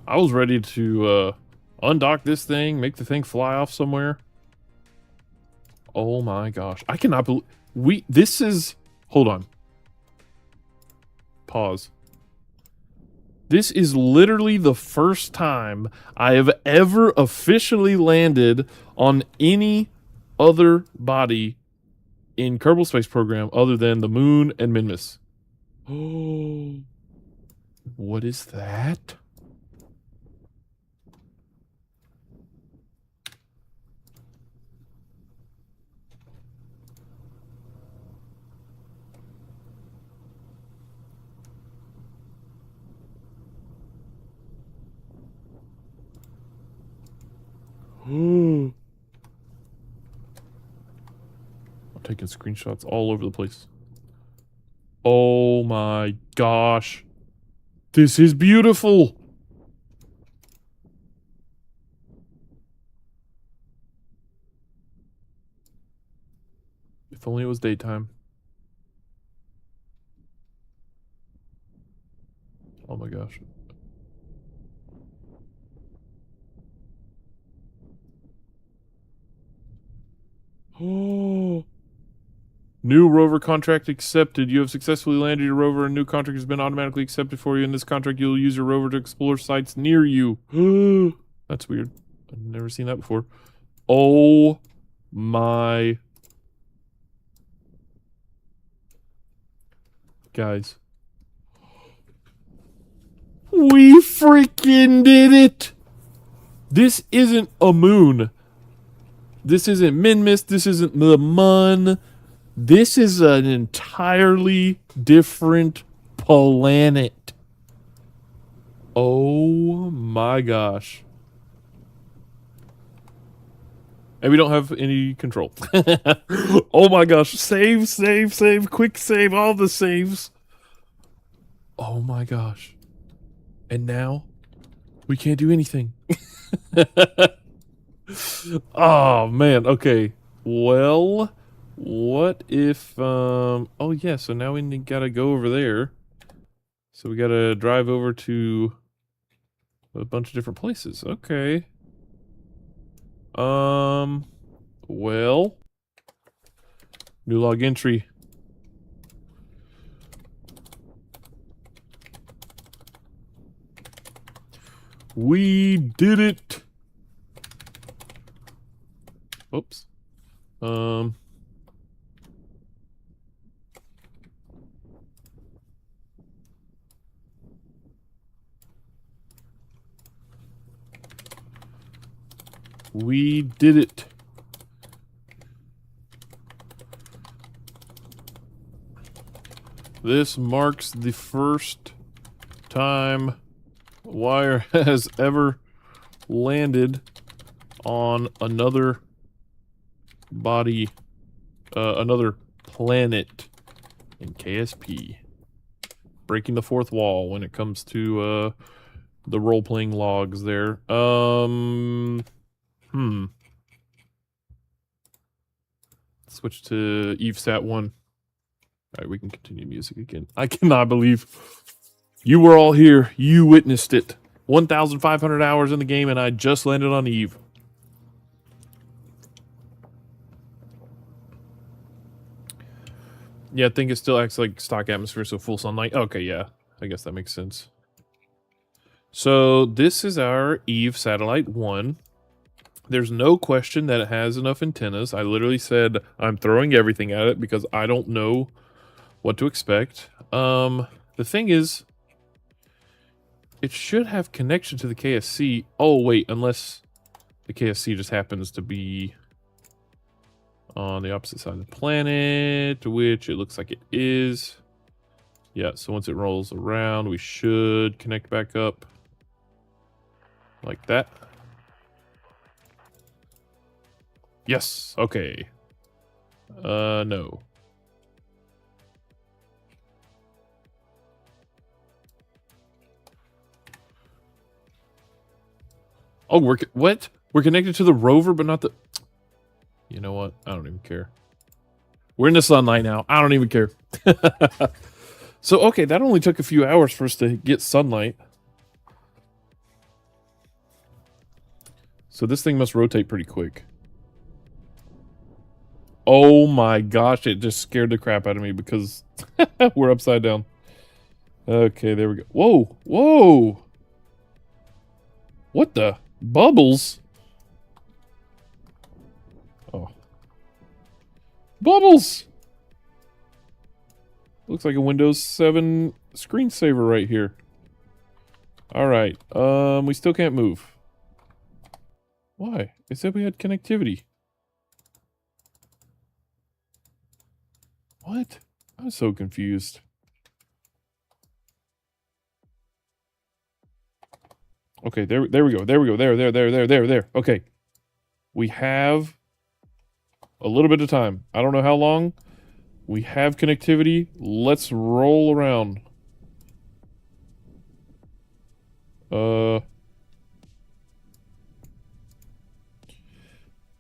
I was ready to undock this thing, make the thing fly off somewhere. Oh my gosh. I cannot believe this is, hold on. Pause. This is literally the first time I have ever officially landed on any other body in Kerbal Space Program other than the moon and Minmus. Oh, what is that? I'm taking screenshots all over the place. Oh my gosh. This is beautiful. If only it was daytime. my gosh. Oh. New rover contract accepted. You have successfully landed your rover. A new contract has been automatically accepted for you. In this contract, you'll use your rover to explore sites near you. That's weird. I've never seen that before. Oh my. Guys. We freaking did it! This isn't a moon. This isn't Minmus. This isn't the Mun. This is an entirely different planet. Oh my gosh. And we don't have any control. Oh my gosh. Save, save, save. Quick save. All the saves. Oh my gosh. And now we can't do anything. Oh man. Okay. Well, what if oh yeah, so now we gotta go over there. So we gotta drive over to a bunch of different places. Okay. Well, new log entry. We did it. Oops. We did it. This marks the first time Wire has ever landed on another body, another planet in KSP. Breaking the fourth wall when it comes to the role-playing logs there. Switch to EveSat 1. Alright, we can continue music again. I cannot believe you were all here. You witnessed it. 1,500 hours in the game and I just landed on Eve. Yeah, I think it still acts like stock atmosphere, so full sunlight. Okay, yeah. I guess that makes sense. So this is our Eve Satellite 1. There's no question that it has enough antennas. I literally said I'm throwing everything at it because I don't know what to expect. The thing is, it should have connection to the KSC. Oh, wait, unless the KSC just happens to be on the opposite side of the planet, which it looks like it is. Yeah, so once it rolls around, we should connect back up like that. Yes, okay. No. Oh, what? We're connected to the rover, but not the... You know what? I don't even care. We're in the sunlight now. I don't even care. So, okay, that only took a few hours for us to get sunlight. So this thing must rotate pretty quick. Oh my gosh, it just scared the crap out of me because we're upside down. Okay, there we go. Whoa, whoa. What the? Bubbles? Oh. Bubbles! Looks like a Windows 7 screensaver right here. Alright, we still can't move. Why? It said we had connectivity. What? I'm so confused. Okay, there we go. There we go. There. Okay. We have a little bit of time. I don't know how long. We have connectivity. Let's roll around.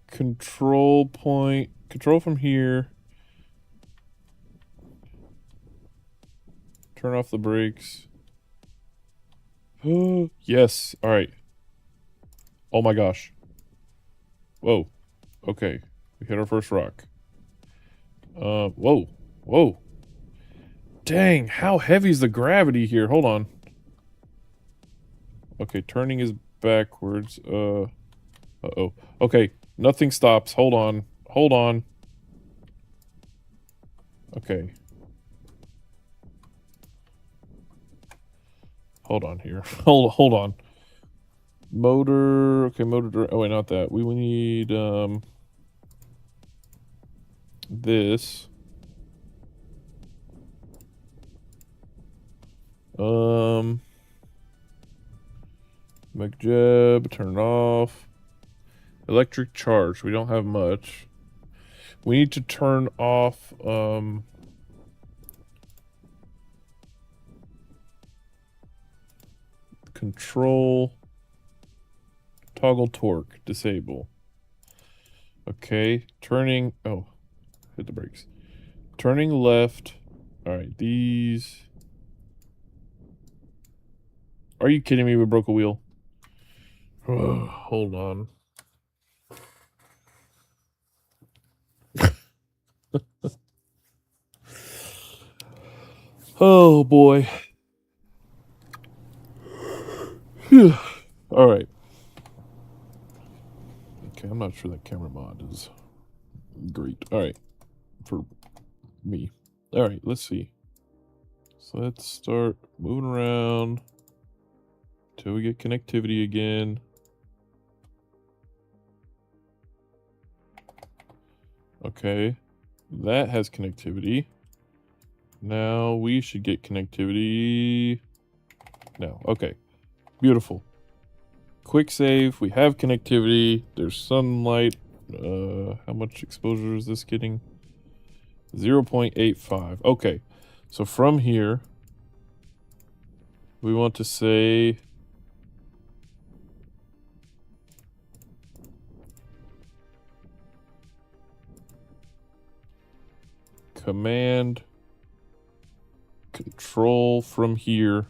Control point. Control from here. Turn off the brakes. Yes. All right. Oh my gosh. Whoa. Okay. We hit our first rock. Whoa. Whoa. Dang, how heavy is the gravity here? Hold on. Okay, turning is backwards. Uh-oh. Okay, nothing stops. Hold on. Hold on. Okay. Hold on here. Hold on. Motor. Okay, motor. Oh wait, not that. We need this. Make jab, turn it off. Electric charge. We don't have much. We need to turn off control, toggle torque, disable. Okay, turning, oh, hit the brakes. Turning left. All right, these. Are you kidding me? We broke a wheel. Hold on. Oh boy. All right. Okay, I'm not sure that camera mod is great. All right, for me. All right, let's see. So let's start moving around till we get connectivity again. Okay, that has connectivity. Now we should get connectivity. No, okay, beautiful. Quick save, we have connectivity. There's sunlight. How much exposure is this getting? 0.85. Okay, so from here, we want to say command control from here,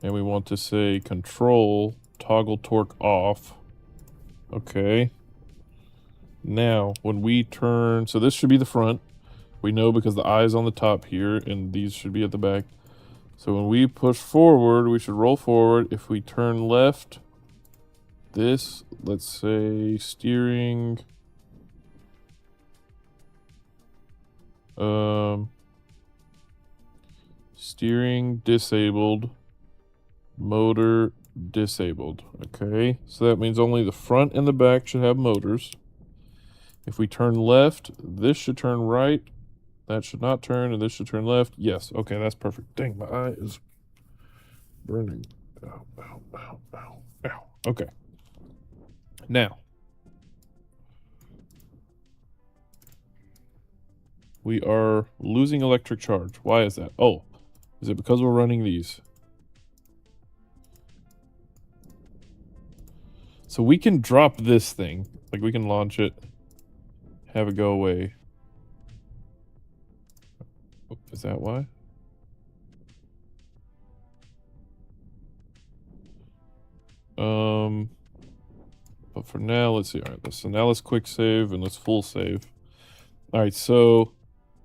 and we want to say control toggle torque off. Okay, now when we turn, so this should be the front, we know because the eye is on the top here and these should be at the back. So when we push forward, we should roll forward. If we turn left, this, let's say steering, steering disabled, motor disabled. Okay, so that means only the front and the back should have motors. If we turn left, this should turn right, that should not turn, and this should turn left. Yes, okay, that's perfect. Dang, my eye is burning. Ow, ow, ow, ow, ow. Okay. Now, we are losing electric charge. Why is that? Oh, is it because we're running these? So we can drop this thing. Like, we can launch it, have it go away. Oh, is that why? But for now, let's see. All right, so now let's quick save and let's full save. All right, so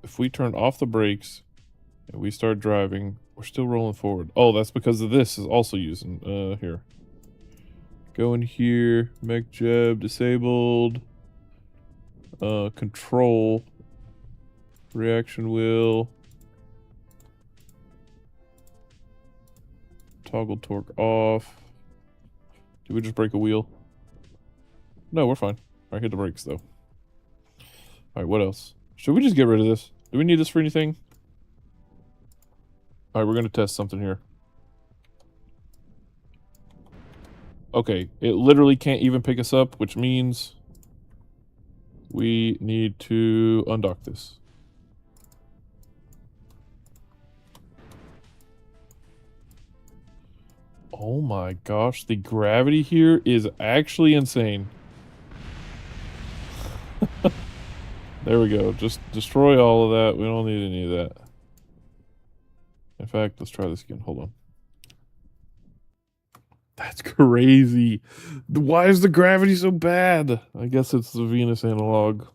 if we turn off the brakes and we start driving, we're still rolling forward. Oh, that's because of this is also using, here. Go in here, mech jab disabled, control, reaction wheel, toggle torque off. Did we just break a wheel? No, we're fine. All right, hit the brakes though. All right, what else? Should we just get rid of this? Do we need this for anything? All right, we're gonna test something here. Okay, it literally can't even pick us up, which means we need to undock this. Oh my gosh, the gravity here is actually insane. There we go. Just destroy all of that. We don't need any of that. In fact, let's try this again. Hold on. That's crazy. Why is the gravity so bad? I guess it's the Venus analog.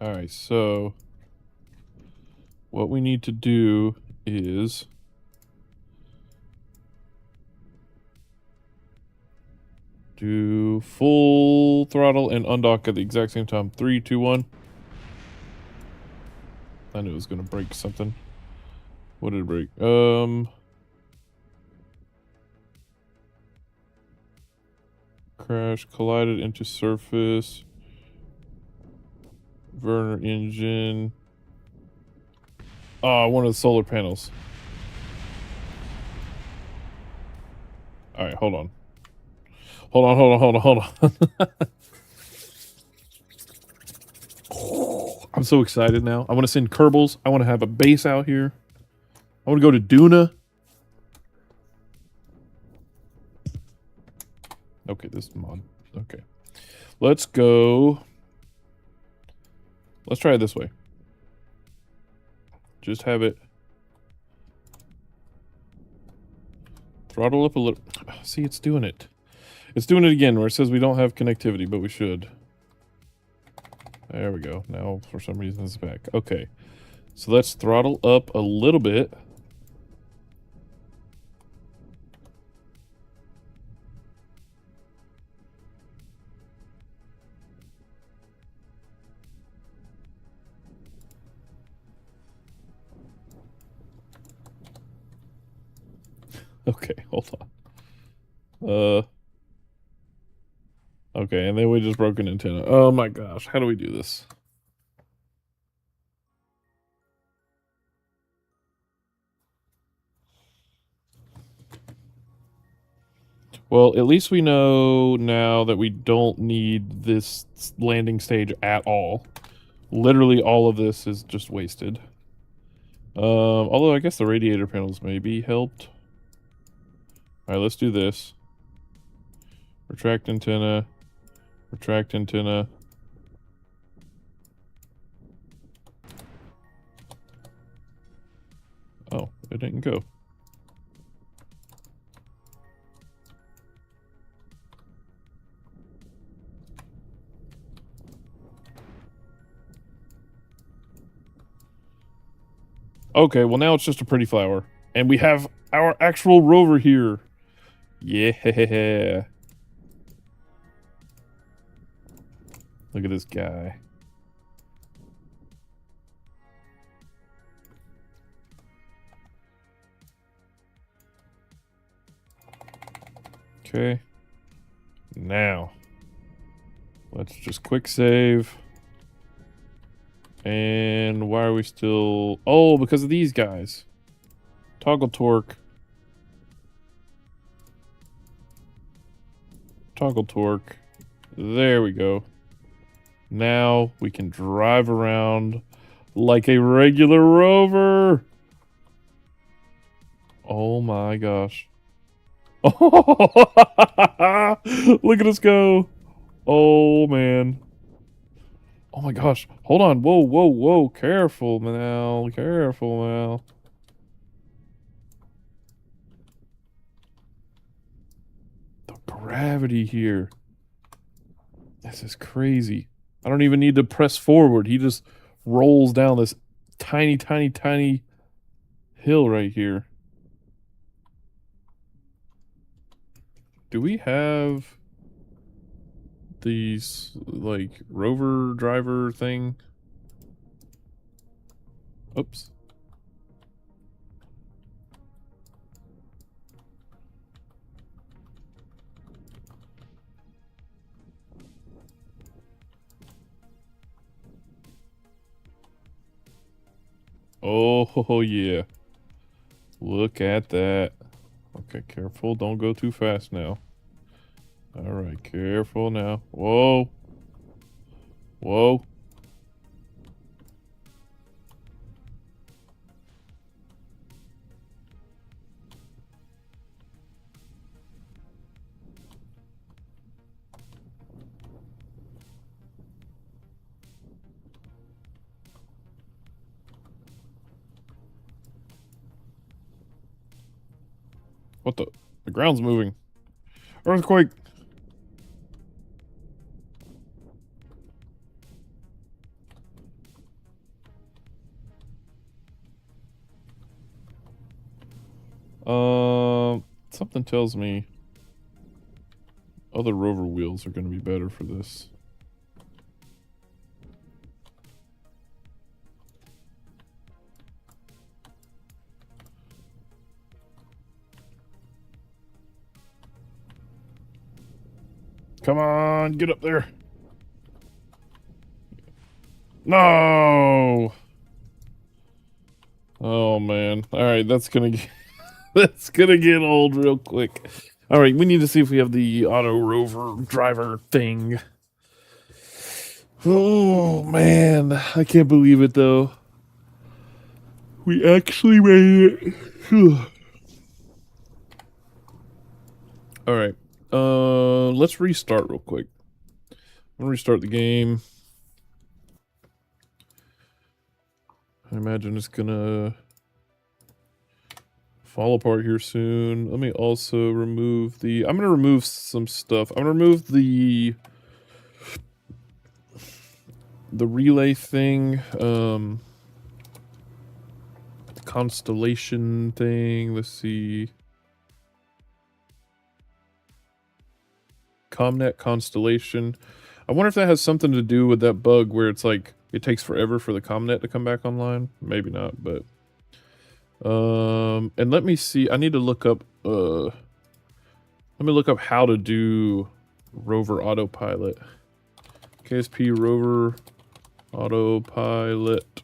Alright, so what we need to do is do full throttle and undock at the exact same time. 3, 2, 1. I knew it was gonna break something. What did it break? Crash, collided into surface. Burner engine. Oh, one of the solar panels. Alright, hold on. Hold on. I'm so excited now. I want to send Kerbals. I want to have a base out here. I want to go to Duna. Okay, this mod. Okay. Let's go. Let's try it this way. Just have it. Throttle up a little. See, it's doing it. It's doing it again where it says we don't have connectivity, but we should. There we go. Now, for some reason, it's back. Okay. So let's throttle up a little bit. Okay, hold on. Okay, and then we just broke an antenna. Oh my gosh, how do we do this? Well, at least we know now that we don't need this landing stage at all. Literally all of this is just wasted. Although I guess the radiator panels maybe helped. Alright, let's do this. Retract antenna. Retract antenna. Oh, it didn't go. Okay, well now it's just a pretty flower. And we have our actual rover here. Yeah. Look at this guy. Okay. Now. Let's just quick save. And why are we still... Oh, because of these guys. Toggle torque. Toggle torque. There we go. Now we can drive around like a regular rover. Oh my gosh. Oh, look at us go. Oh man. Oh my gosh. Hold on. Whoa. Careful now. Careful now. The gravity here. This is crazy. I don't even need to press forward. He just rolls down this tiny hill right here. Do we have these, like, rover driver thing? Oops. Oh, yeah. Look at that. Okay, careful. Don't go too fast now. Alright, careful now. Whoa. Whoa. What the? The ground's moving. Earthquake! Something tells me other rover wheels are going to be better for this. Come on, get up there. No! Oh man. Alright, that's gonna get that's gonna get old real quick. Alright, we need to see if we have the auto rover driver thing. Oh man, I can't believe it though. We actually made it. Alright. Let's restart real quick. I'm gonna restart the game. I imagine it's gonna fall apart here soon. Let me also remove the... I'm gonna remove some stuff. I'm gonna remove the relay thing. The constellation thing. Let's see. Comnet constellation. I wonder if that has something to do with that bug where it's like it takes forever for the Comnet to come back online. Maybe not, but and let me see. I need to look up let me look up how to do rover autopilot. KSP rover autopilot.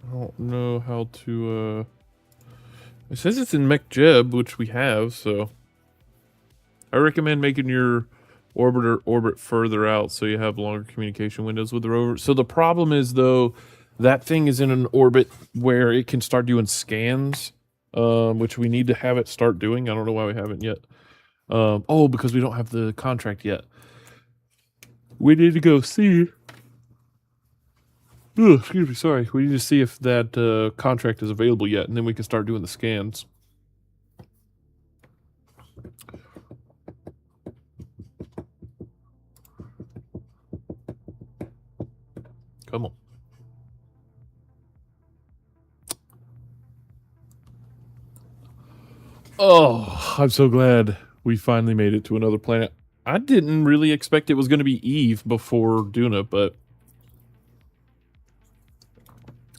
I don't know how to, it says it's in MechJeb, which we have, so I recommend making your orbiter orbit further out so you have longer communication windows with the rover. So the problem is, though, that thing is in an orbit where it can start doing scans, which we need to have it start doing. I don't know why we haven't yet. Oh, because we don't have the contract yet. We need to go see... Oh, excuse me, sorry. We need to see if that contract is available yet, and then we can start doing the scans. Come on. Oh, I'm so glad we finally made it to another planet. I didn't really expect it was going to be Eve before Duna, but...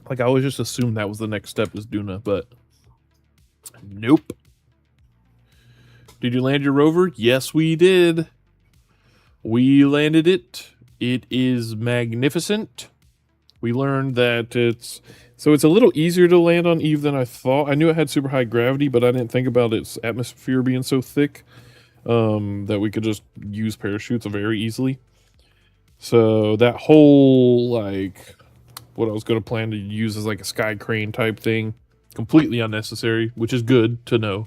like, I always just assumed that was the next step was Duna, but... nope. Did you land your rover? Yes, we did. We landed it. It is magnificent. We learned that it's... so it's a little easier to land on Eve than I thought. I knew it had super high gravity, but I didn't think about its atmosphere being so thick that we could just use parachutes very easily. So that whole, like... what I was going to plan to use as like a sky crane type thing. Completely unnecessary, which is good to know.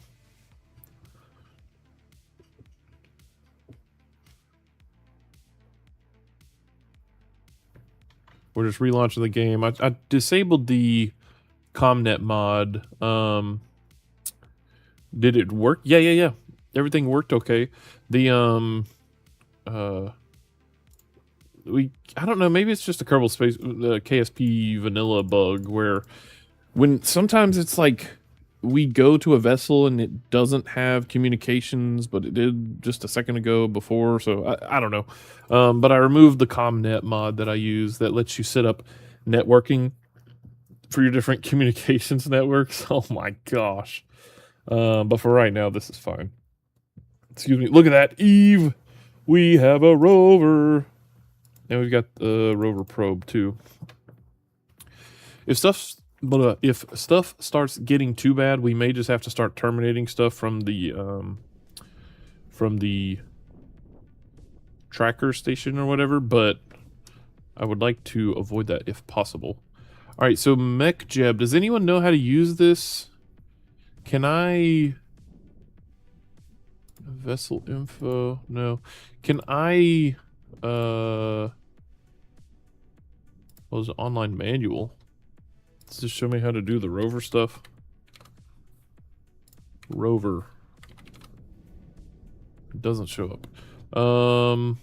We're just relaunching the game. I disabled the Comnet mod. Did it work? Yeah. Everything worked okay. The, I don't know, maybe it's just a Kerbal space, KSP vanilla bug where when sometimes it's like we go to a vessel and it doesn't have communications, but it did just a second ago before, so I don't know. But I removed the Comnet mod that I use that lets you set up networking for your different communications networks. Oh my gosh. But for right now, this is fine. Excuse me. Look at that, Eve! We have a rover! And we've got the rover probe, too. If stuff starts getting too bad, we may just have to start terminating stuff from the tracker station or whatever, but I would like to avoid that if possible. All right, so Mech Jeb, does anyone know how to use this? Can I... Vessel info? No. Can I... What was it? Online manual? Does this show me how to do the rover stuff? Rover. It doesn't show up. Oh,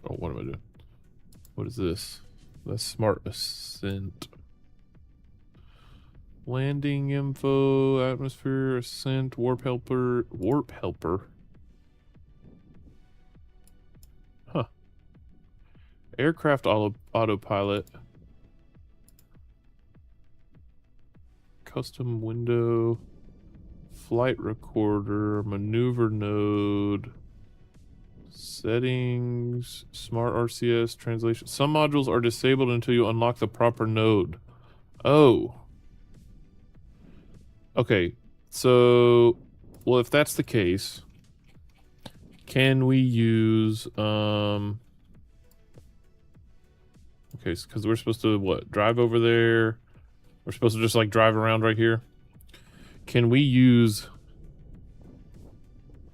what am I doing? What is this? That's smart ascent. Landing info, atmosphere, ascent, warp helper. Warp helper? Huh. Aircraft autopilot. Custom window. Flight recorder. Maneuver node. Settings. Smart RCS. Translation. Some modules are disabled until you unlock the proper node. Oh. Okay. So, well, if that's the case, can we use, okay, because we're supposed to, what, drive over there? We're supposed to just, like, drive around right here? Can we use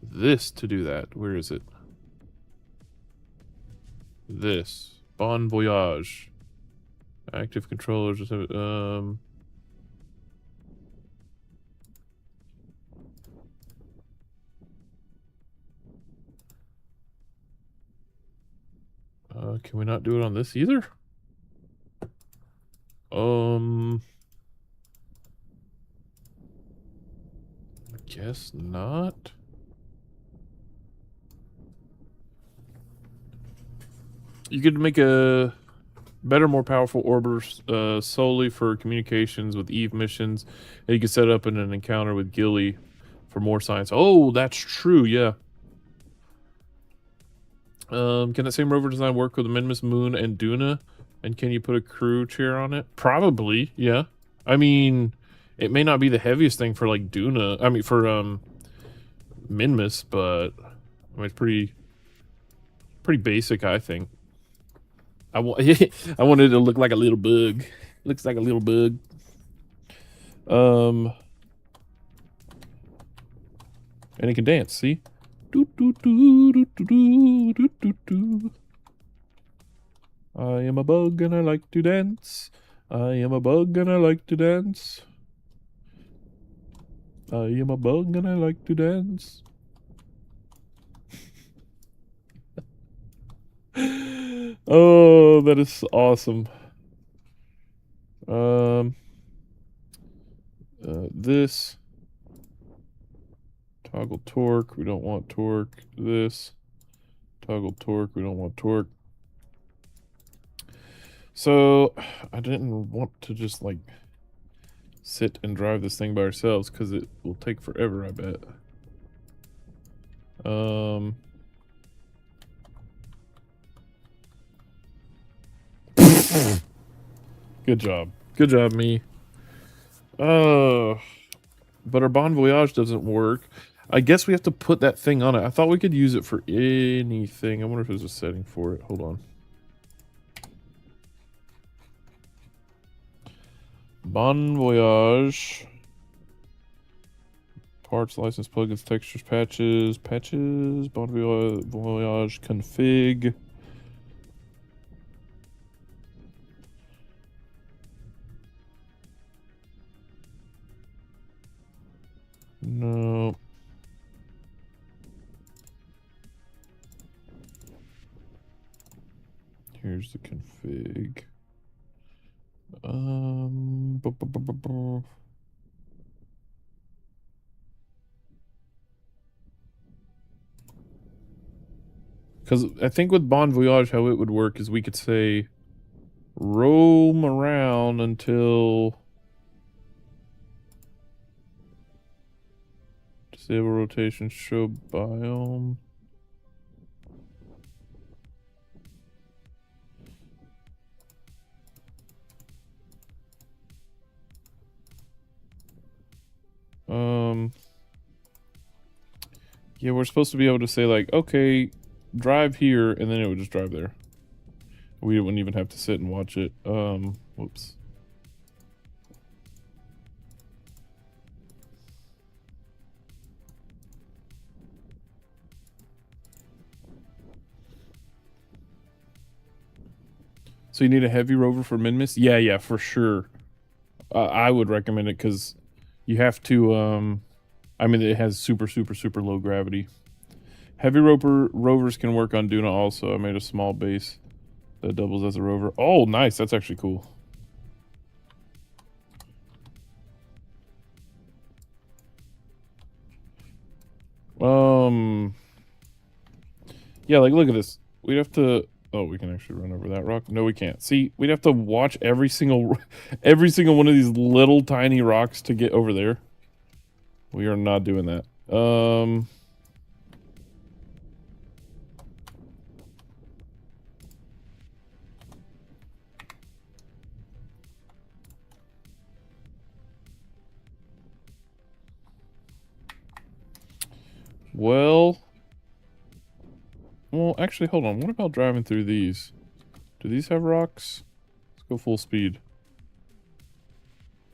this to do that? Where is it? This. Bon Voyage. Active controllers. Can we not do it on this either? I guess not. You could make a better, more powerful orbiter solely for communications with Eve missions. And you could set up in an encounter with Gilly for more science. Oh, that's true, yeah. Can that same rover design work with Minmus, Moon, and Duna? And can you put a crew chair on it? Probably, yeah. I mean, it may not be the heaviest thing for, like, Duna. I mean, for, Minmus, but... I mean, it's pretty basic, I think. I wanted it to look like a little bug. Looks like a little bug. And it can dance, see? Do, do, do, do, do, do, do, do, do. I am a bug and I like to dance. I am a bug and I like to dance. I am a bug and I like to dance. Oh, that is awesome. This. Toggle torque, we don't want torque. This. Toggle torque, we don't want torque. So, I didn't want to just, like, sit and drive this thing by ourselves, because it will take forever, I bet. Good job. Good job, me. But our Bon Voyage doesn't work. I guess we have to put that thing on it. I thought we could use it for anything. I wonder if there's a setting for it. Hold on. Bon Voyage. Parts, license, plugins, textures, patches. Bon Voyage config. No. Here's the config. Because I think with Bon Voyage, how it would work is we could say roam around until disable rotation, show biome. Yeah, we're supposed to be able to say, like, okay, drive here, and then it would just drive there. We wouldn't even have to sit and watch it. Whoops. So you need a heavy rover for Minmus? Yeah, for sure. I would recommend it because you have to, I mean, it has super low gravity. Heavy rovers can work on Duna also. I made a small base that doubles as a rover. Oh, nice. That's actually cool. Yeah, like, look at this. We'd have to... Oh, we can actually run over that rock. No, we can't. See, we'd have to watch every single one of these little tiny rocks to get over there. We are not doing that. Well, actually, hold on. What about driving through these? Do these have rocks? Let's go full speed.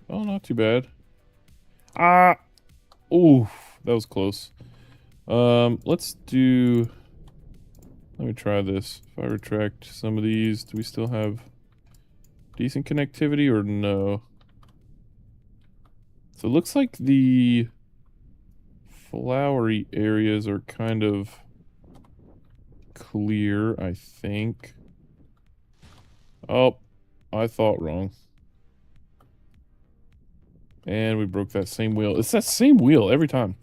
Oh, not too bad. Ah! Ooh, that was close. Let's do... Let me try this. If I retract some of these, do we still have decent connectivity or no? So it looks like the flowery areas are kind of clear, I think. Oh, I thought wrong. And we broke that same wheel. It's that same wheel every time.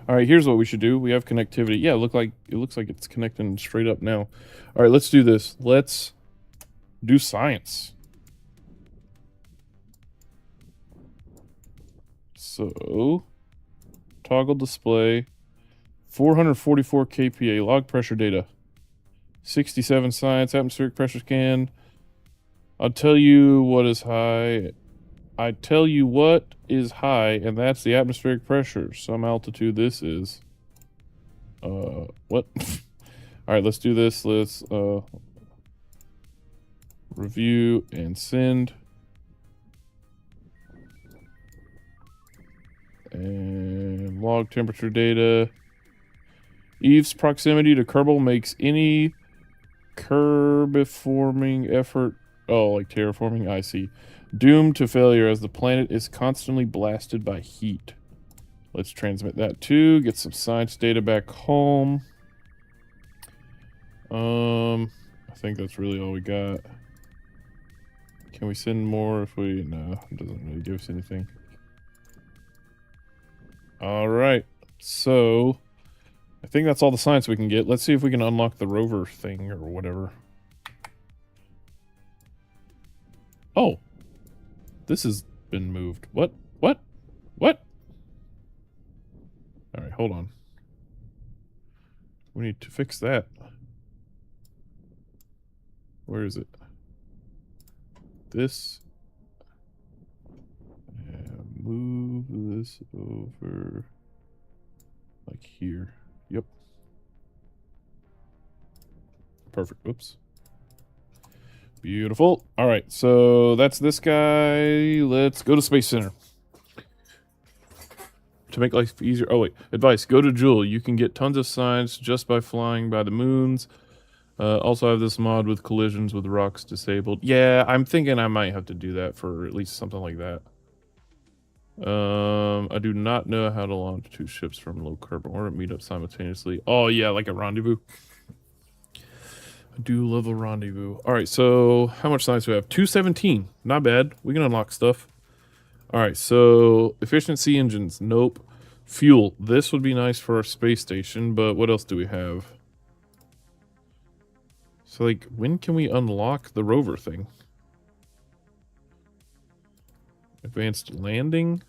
All right, here's what we should do. We have connectivity. Yeah, it looks like it's connecting straight up now. All right, let's do this. Let's do science. So, toggle display, 444 kPa, log pressure data, 67 science, atmospheric pressure scan. I'll tell you what is high. I tell you what is high, and that's the atmospheric pressure. Some altitude this is. What? All right, let's do this. Let's review and send. And log temperature data. Eve's proximity to Kerbal makes any terraforming effort... Oh, like terraforming? I see. Doomed to failure as the planet is constantly blasted by heat. Let's transmit that too. Get some science data back home. I think that's really all we got. Can we send more if we... No, it doesn't really give us anything. Alright, so... I think that's all the science we can get. Let's see if we can unlock the rover thing or whatever. Oh. This has been moved. What? What? What? Alright, hold on. We need to fix that. Where is it? This. And move this over. Like here. Yep. Perfect. Whoops. Beautiful. All right, so that's this guy. Let's go to Space Center. To make life easier. Oh, wait. Advice. Go to Jewel. You can get tons of science just by flying by the moons. Also, I have this mod with collisions with rocks disabled. Yeah, I'm thinking I might have to do that for at least something like that. I do not know how to launch two ships from low carbon or meet up simultaneously. Oh, yeah, like a rendezvous. I do love a rendezvous. All right, so how much science do we have? 217. Not bad. We can unlock stuff. All right, so efficiency engines. Nope. Fuel. This would be nice for our space station, but what else do we have? So, like, when can we unlock the rover thing? Advanced landing?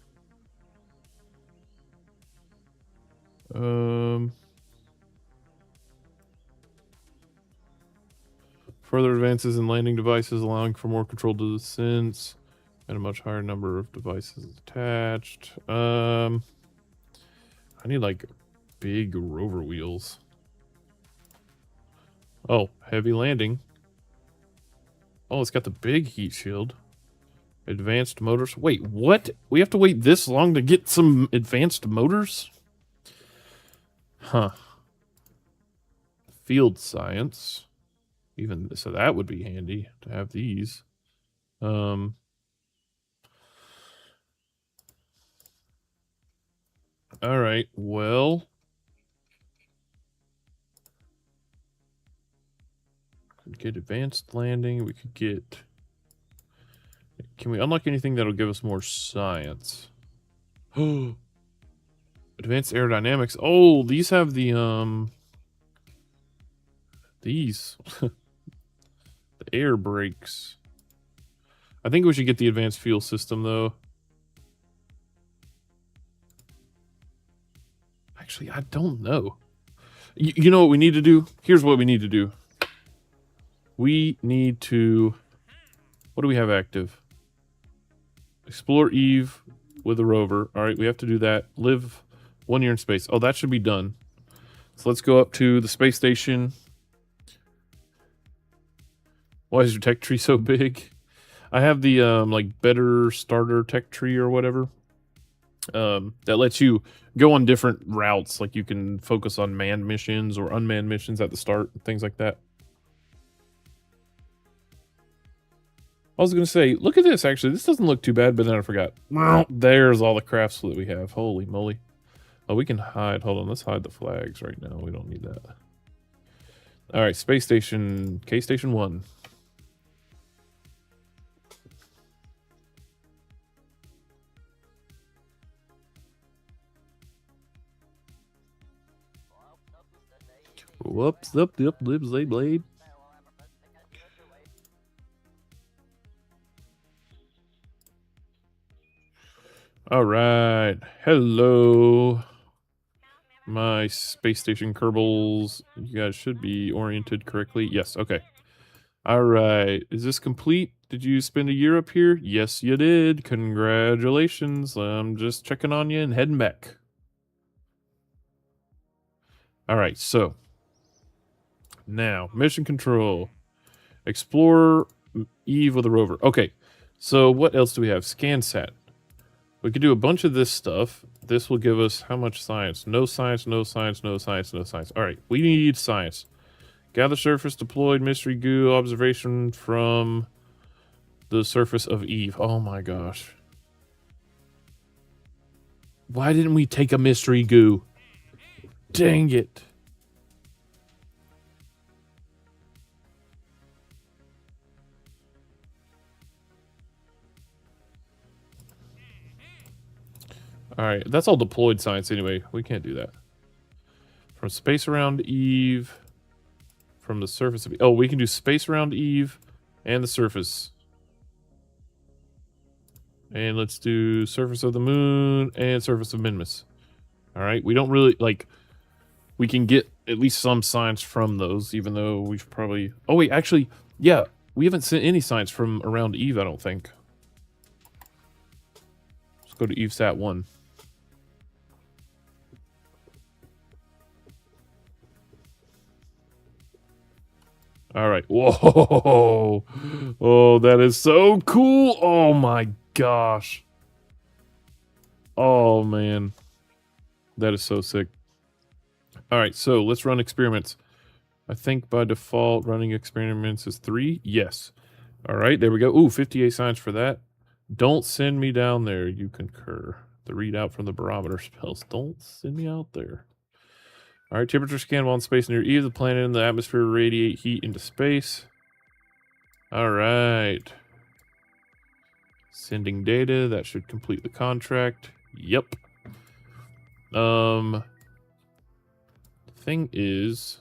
Further advances in landing devices, allowing for more controlled descents and a much higher number of devices attached. I need like big rover wheels. Oh, heavy landing. Oh, it's got the big heat shield. Advanced motors. Wait, what? We have to wait this long to get some advanced motors? Huh. Field science. Even so, that would be handy to have these. All right. Well, could get advanced landing. We could get. Can we unlock anything that'll give us more science? Oh, advanced aerodynamics. Oh, these have the these the air brakes. I think we should get the advanced fuel system though. Actually, I don't know. You know what we need to do? Here's what we need to do. We need to. What do we have active? Explore Eve with a rover. All right, we have to do that. Live 1 year in space. Oh, that should be done. So let's go up to the space station. Why is your tech tree so big? I have the like better starter tech tree or whatever. That lets you go on different routes. Like you can focus on manned missions or unmanned missions at the start, things like that. I was going to say, look at this, actually. This doesn't look too bad, but then I forgot. There's all the crafts that we have. Holy moly. Oh, we can hide. Hold on, let's hide the flags right now. We don't need that. All right, space station, K-Station 1. Whoops, up, libs, blade. All right. Hello, my space station Kerbals. You guys should be oriented correctly. Yes, okay. All right. Is this complete? Did you spend a year up here? Yes, you did. Congratulations. I'm just checking on you and heading back. All right, so now mission control. Explore Eve with a rover. Okay, so what else do we have? ScanSat. We could do a bunch of this stuff. This will give us how much science? No science, no science, no science, no science. All right, we need science. Gather surface deployed mystery goo observation from the surface of Eve. Oh my gosh. Why didn't we take a mystery goo? Dang it. Alright, that's all deployed science anyway. We can't do that. From space around Eve. From the surface of Eve. Oh, we can do space around Eve and the surface. And let's do surface of the moon and surface of Minmus. Alright, we don't really, like, we can get at least some science from those, even though we've probably... Oh, wait, actually, yeah, we haven't sent any science from around Eve, I don't think. Let's go to EveSat 1. All right. Whoa. Oh, that is so cool. Oh, my gosh. Oh, man. That is so sick. All right, so let's run experiments. I think by default, running experiments is 3. Yes. All right, there we go. Ooh, 58 science for that. Don't send me down there. You concur. The readout from the barometer spells. Don't send me out there. All right, temperature scan while in space near Eve. The planet and the atmosphere radiate heat into space. All right. Sending data. That should complete the contract. Yep. The thing is,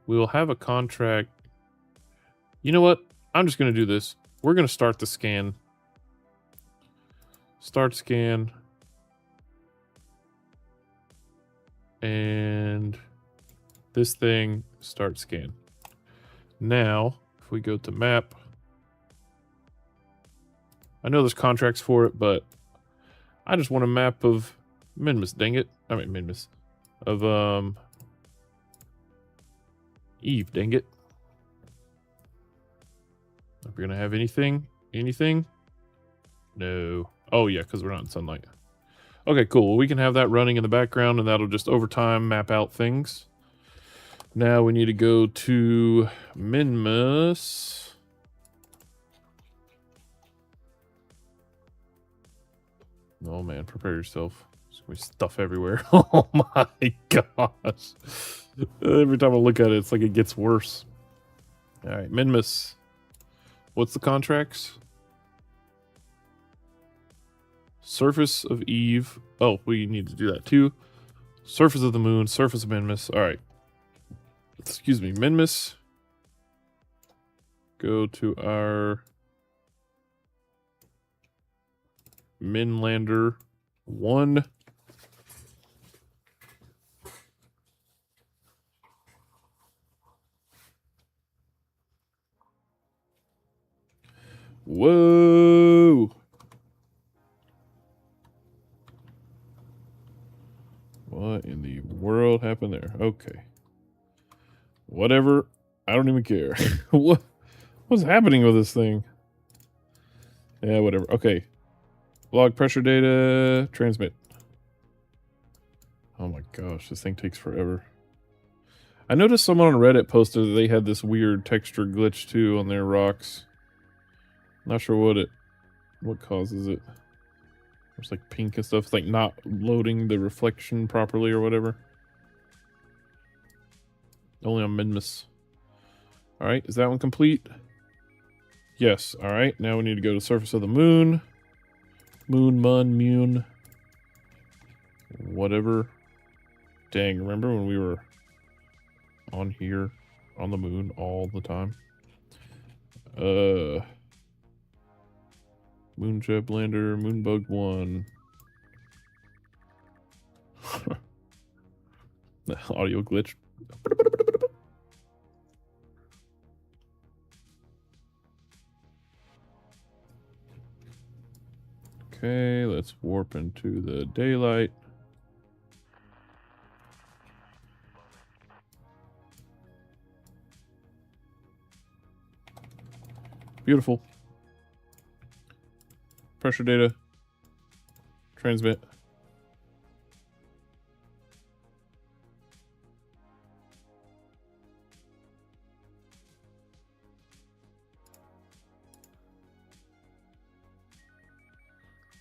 we'll have a contract. You know what? I'm just going to do this. We're going to start the scan. Start scan. And this thing, start scan. Now, if we go to map, I know there's contracts for it, but I just want a map of Minmus, dang it. I mean, Minmus. Of, Eve, dang it. Are we gonna have anything? Anything? No. Oh, yeah, because we're not in sunlight. Okay, cool. Well, we can have that running in the background, and that'll just over time map out things. Now we need to go to Minmus. Oh, man, prepare yourself. There's gonna be stuff everywhere. Oh, my gosh. Every time I look at it, it's like it gets worse. All right, Minmus. What's the contracts? Surface of Eve. Oh, we need to do that too. Surface of the moon. Surface of Minmus. All right. Excuse me, Minmus. Go to our Minlander 1. Whoa! What in the world happened there? Okay. Whatever. I don't even care. What's happening with this thing? Yeah, whatever. Okay. Log pressure data. Transmit. Oh my gosh, this thing takes forever. I noticed someone on Reddit posted that they had this weird texture glitch too on their rocks. Not sure what causes it. It's like pink and stuff. It's like not loading the reflection properly or whatever. Only on Minmus. Alright, is that one complete? Yes, alright. Now we need to go to surface of the moon. Moon. Whatever. Dang, remember when we were on here, on the moon, all the time? Moonjet Blander, Moonbug 1. The audio glitch. Okay, let's warp into the daylight. Beautiful. Pressure data. Transmit.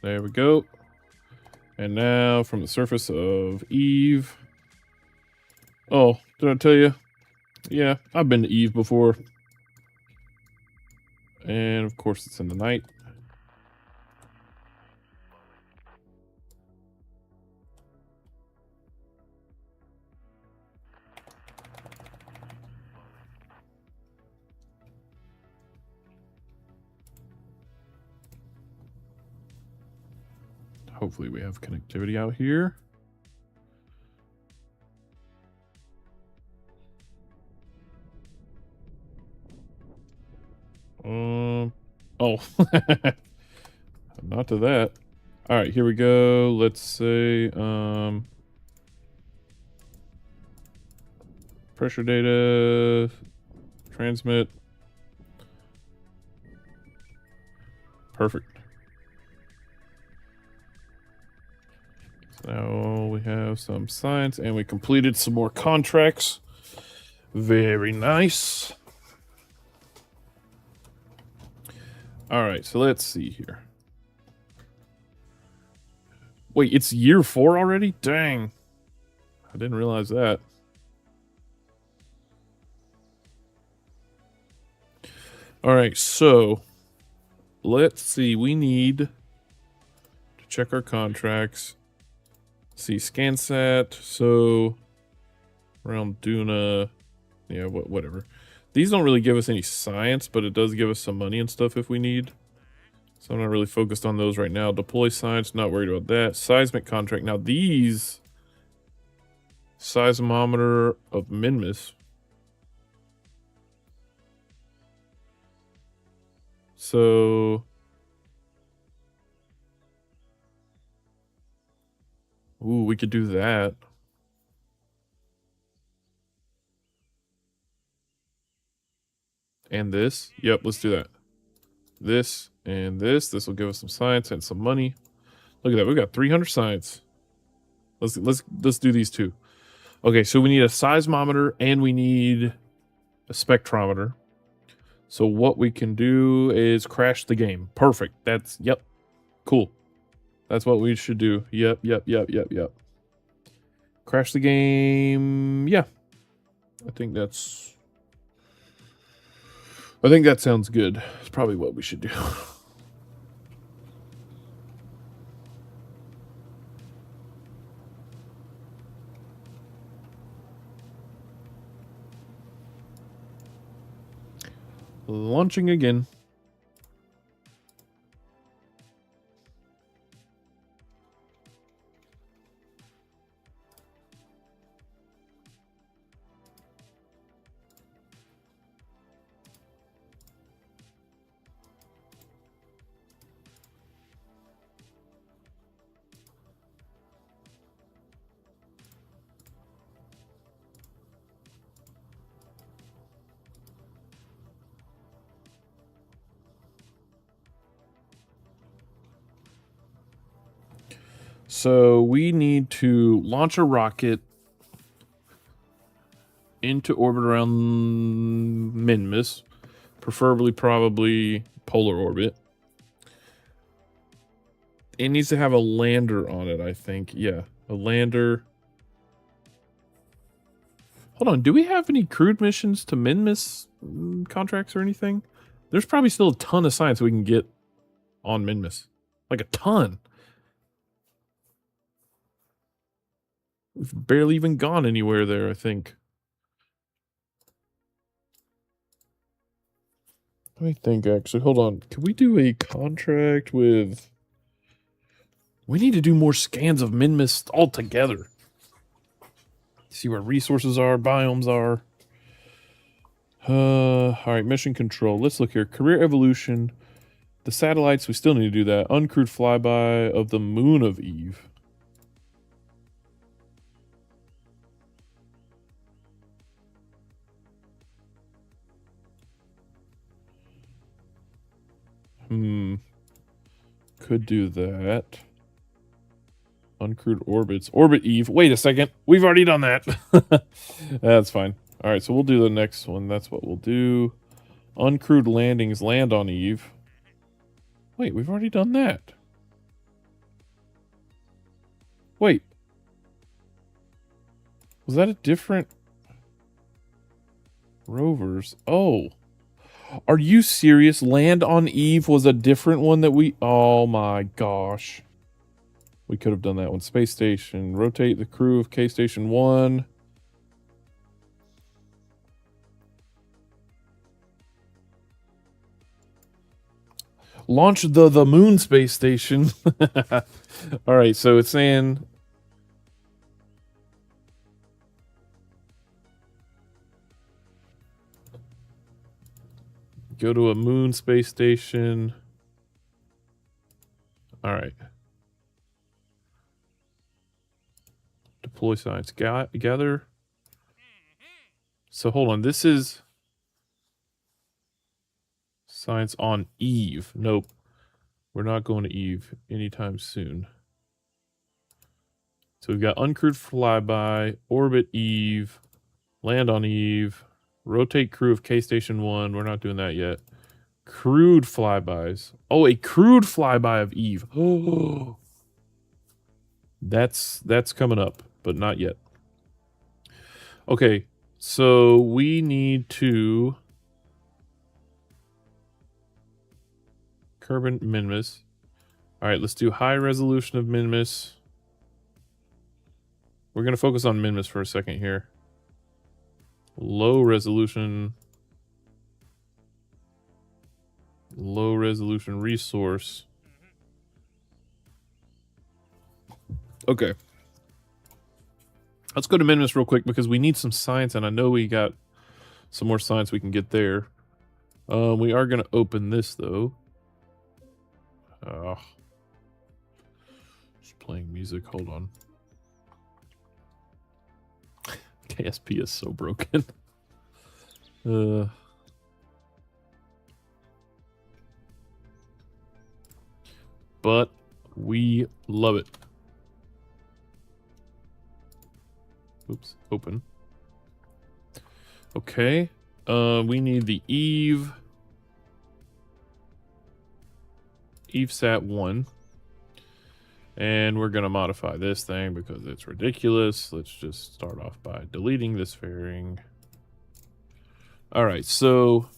There we go. And now from the surface of Eve. Oh, did I tell you? Yeah, I've been to Eve before. And of course it's in the night. Hopefully we have connectivity out here. Oh, not to that. All right, here we go. Let's say, pressure data, transmit. Perfect. So now we have some science and we completed some more contracts. Very nice. All right, so let's see here. Wait, it's year 4 already? Dang. I didn't realize that. All right, so let's see. We need to check our contracts. See, ScanSat. So around Duna. Yeah, whatever. These don't really give us any science, but it does give us some money and stuff if we need. So I'm not really focused on those right now. Deploy science, not worried about that. Seismic contract. Now these, seismometer of Minmus. So... Ooh, we could do that. And this. Yep, let's do that. This and this. This will give us some science and some money. Look at that. We've got 300 science. Let's do these two. Okay, so we need a seismometer and we need a spectrometer. So what we can do is crash the game. Perfect. That's, yep. Cool. That's what we should do. Yep. Crash the game. Yeah. I think that sounds good. It's probably what we should do. Launching again. So we need to launch a rocket into orbit around Minmus, preferably probably polar orbit. It needs to have a lander on it, I think. Yeah, a lander. Hold on, do we have any crewed missions to Minmus contracts or anything? There's probably still a ton of science we can get on Minmus. Like a ton. We've barely even gone anywhere there, I think. Let me think, actually. Hold on. Can we do a contract with... We need to do more scans of Minmus altogether. See where resources are, biomes are. Alright, mission control. Let's look here. Career evolution. The satellites, we still need to do that. Uncrewed flyby of the moon of Eve. Could do that. Uncrewed orbits. Orbit Eve. Wait a second. We've already done that. That's fine. Alright, so we'll do the next one. That's what we'll do. Uncrewed landings. Land on Eve. Wait, we've already done that. Wait. Was that a different... Rovers? Oh. Are you serious? Land on Eve was a different one that we... Oh my gosh. We could have done that one. Space Station. Rotate the crew of K-Station 1. Launch the moon space station. Alright, so it's saying... Go to a moon space station. Alright. Deploy science. Gather. So hold on. This is science on Eve. Nope. We're not going to Eve anytime soon. So we've got uncrewed flyby, orbit Eve, land on Eve, rotate crew of K-Station 1. We're not doing that yet. Crewed flybys. Oh, a crewed flyby of Eve. Oh, that's coming up, but not yet. Okay, so we need to Kerbal Minmus. All right, let's do high resolution of Minmus. We're going to focus on Minmus for a second here. Low resolution resource. Okay. Let's go to Minmus real quick because we need some science, and I know we got some more science we can get there. We are going to open this, though. Just playing music. Hold on. KSP is so broken. But we love it. Oops, open. Okay. We need the Eve Sat 1. And we're going to modify this thing because it's ridiculous. Let's just start off by deleting this fairing. Alright, so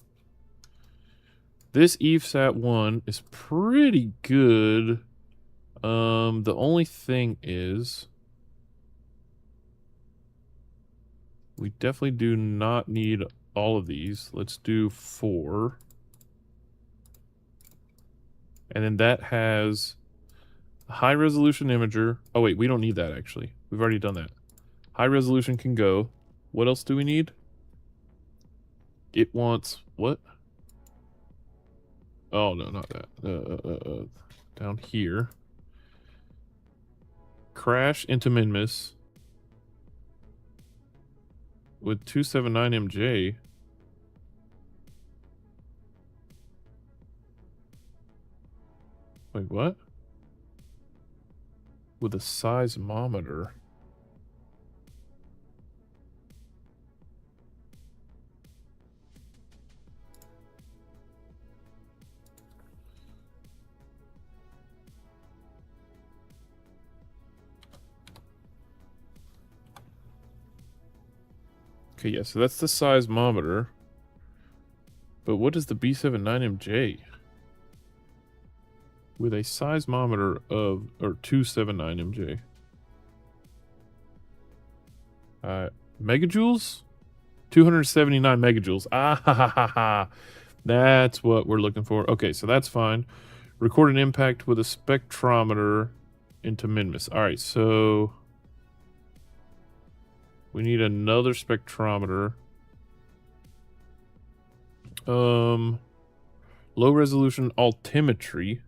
this Eve Sat 1 is pretty good. The only thing is we definitely do not need all of these. Let's do 4. And then that has a high resolution imager. Oh wait, we don't need that actually. We've already done that. High resolution can go. What else do we need? It wants what? Oh no, not that. Down here. Crash into Minmus with 279 MJ. Wait, what? With a seismometer. Okay, yeah, so that's the seismometer. But what is the B79MJ? With a seismometer of, or 279 MJ. Megajoules? 279 megajoules. Ah ha ha ha ha. That's what we're looking for. Okay, so that's fine. Record an impact with a spectrometer into Minmus. Alright, so we need another spectrometer. Low resolution altimetry.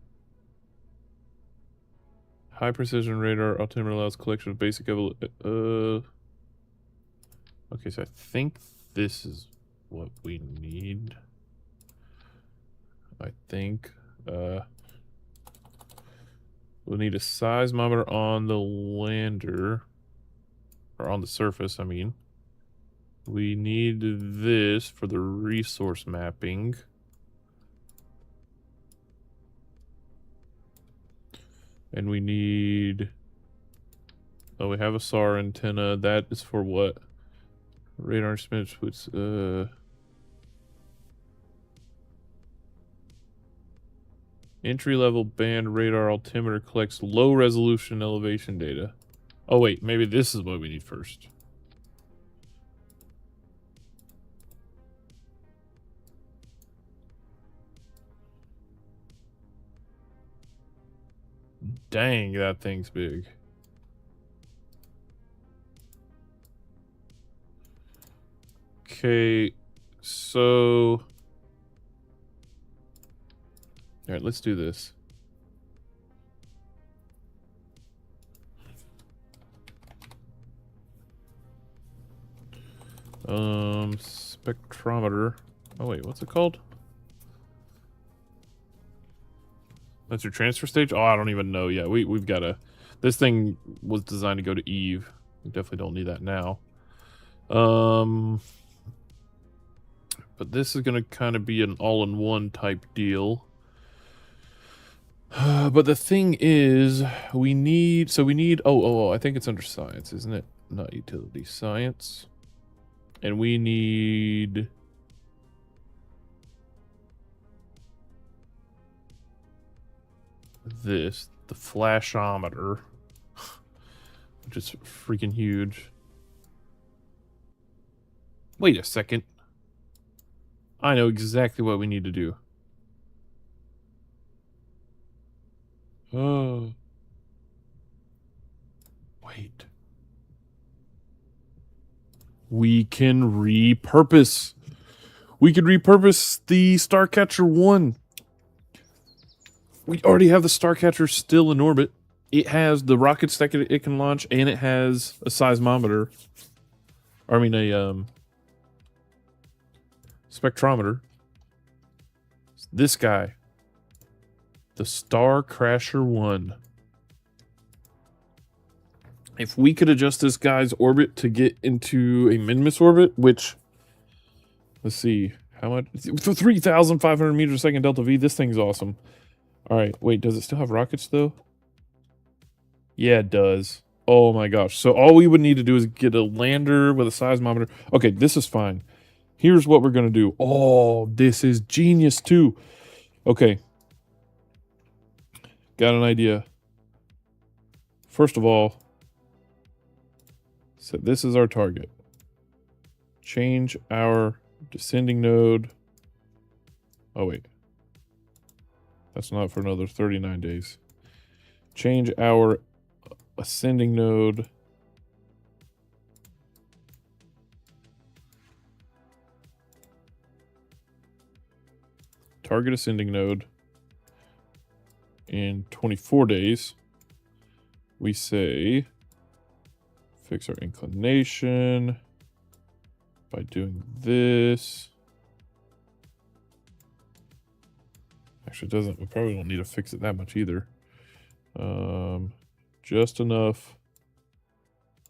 High precision radar altimeter allows collection of basic okay, so I think this is what we need. I think we'll need a seismometer on the lander, or on the surface, I mean. We need this for the resource mapping. And we need... Oh, we have a SAR antenna. That is for what? Radar instruments with... Entry-level band radar altimeter collects low-resolution elevation data. Oh, wait. Maybe this is what we need first. Dang, that thing's big. Okay, so... Alright, let's do this. Spectrometer. Oh wait, what's it called? That's your transfer stage? Oh, I don't even know. Yeah, we've got to... This thing was designed to go to Eve. We definitely don't need that now. But this is going to kind of be an all-in-one type deal. But the thing is, we need... So we need... I think it's under science, isn't it? Not utility. Science. And we need... this, the flashometer, which is freaking huge. Wait a second. I know exactly what we need to do. Oh. Wait. We can repurpose. We could repurpose the Starcatcher 1. We already have the Starcatcher still in orbit. It has the rockets that it can launch, and it has a seismometer. Or, I mean, a spectrometer. This guy. The Star Crasher 1. If we could adjust this guy's orbit to get into a minimus orbit, which, let's see, how much? 3,500 meters a second delta V. This thing's awesome. All right, wait, does it still have rockets though? Yeah, it does. Oh my gosh. So all we would need to do is get a lander with a seismometer. Okay, this is fine. Here's what we're going to do. Oh, this is genius too. Okay. Got an idea. First of all, so this is our target. Change our descending node. Oh, wait. That's not for another 39 days. Change our ascending node. Target ascending node. In 24 days, we say fix our inclination by doing this. Actually, it doesn't. We probably don't need to fix it that much either. Just enough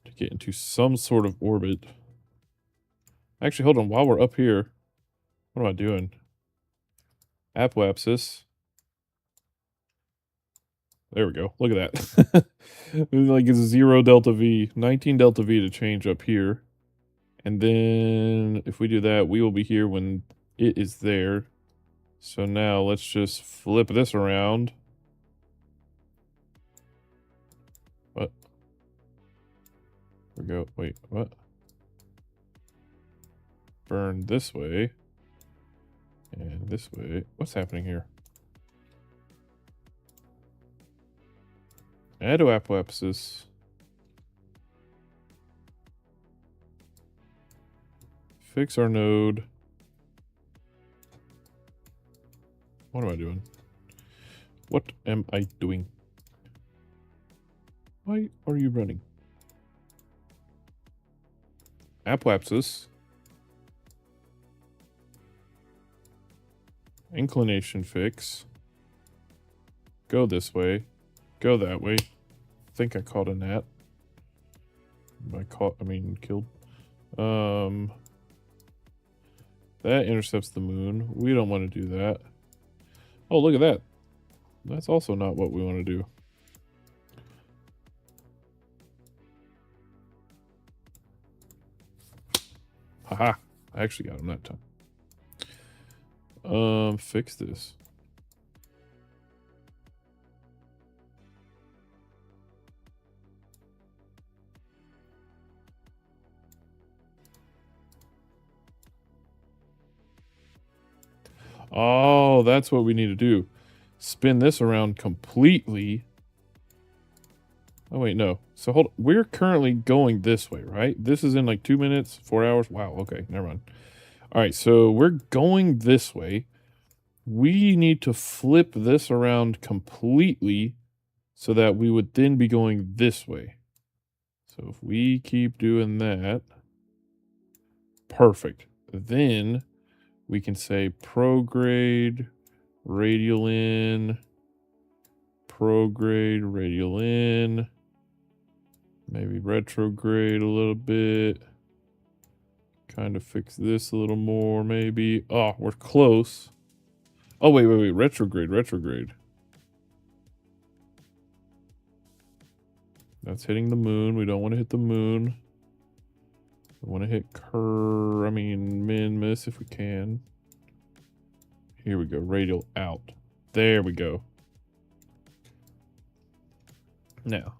to get into some sort of orbit. Actually, hold on. While we're up here, what am I doing? Apoapsis. There we go. Look at that. Like it's 0 delta V, 19 delta V to change up here. And then if we do that, we will be here when it is there. So now let's just flip this around. What? There we go. Wait, what? Burn this way. And this way. What's happening here? Apoapsis. Fix our node. What am I doing? What am I doing? Why are you running? Apoapsis. Inclination fix. Go this way. Go that way. I think I caught a gnat. Killed. That intercepts the moon. We don't want to do that. Oh, look at that. That's also not what we want to do. Haha. I actually got him that time. Fix this. Oh, that's what we need to do. Spin this around completely. Oh, wait, no. So hold on. We're currently going this way, right? This is in like 2 minutes, 4 hours. Wow, okay, never mind. All right, so we're going this way. We need to flip this around completely so that we would then be going this way. So if we keep doing that, perfect. Then we can say prograde, radial in, prograde, radial in, maybe retrograde a little bit, kind of fix this a little more, maybe. Oh, we're close. Oh, wait, retrograde. That's hitting the moon. We don't want to hit the moon. We want to hit min, miss if we can. Here we go, radial out. There we go. Now,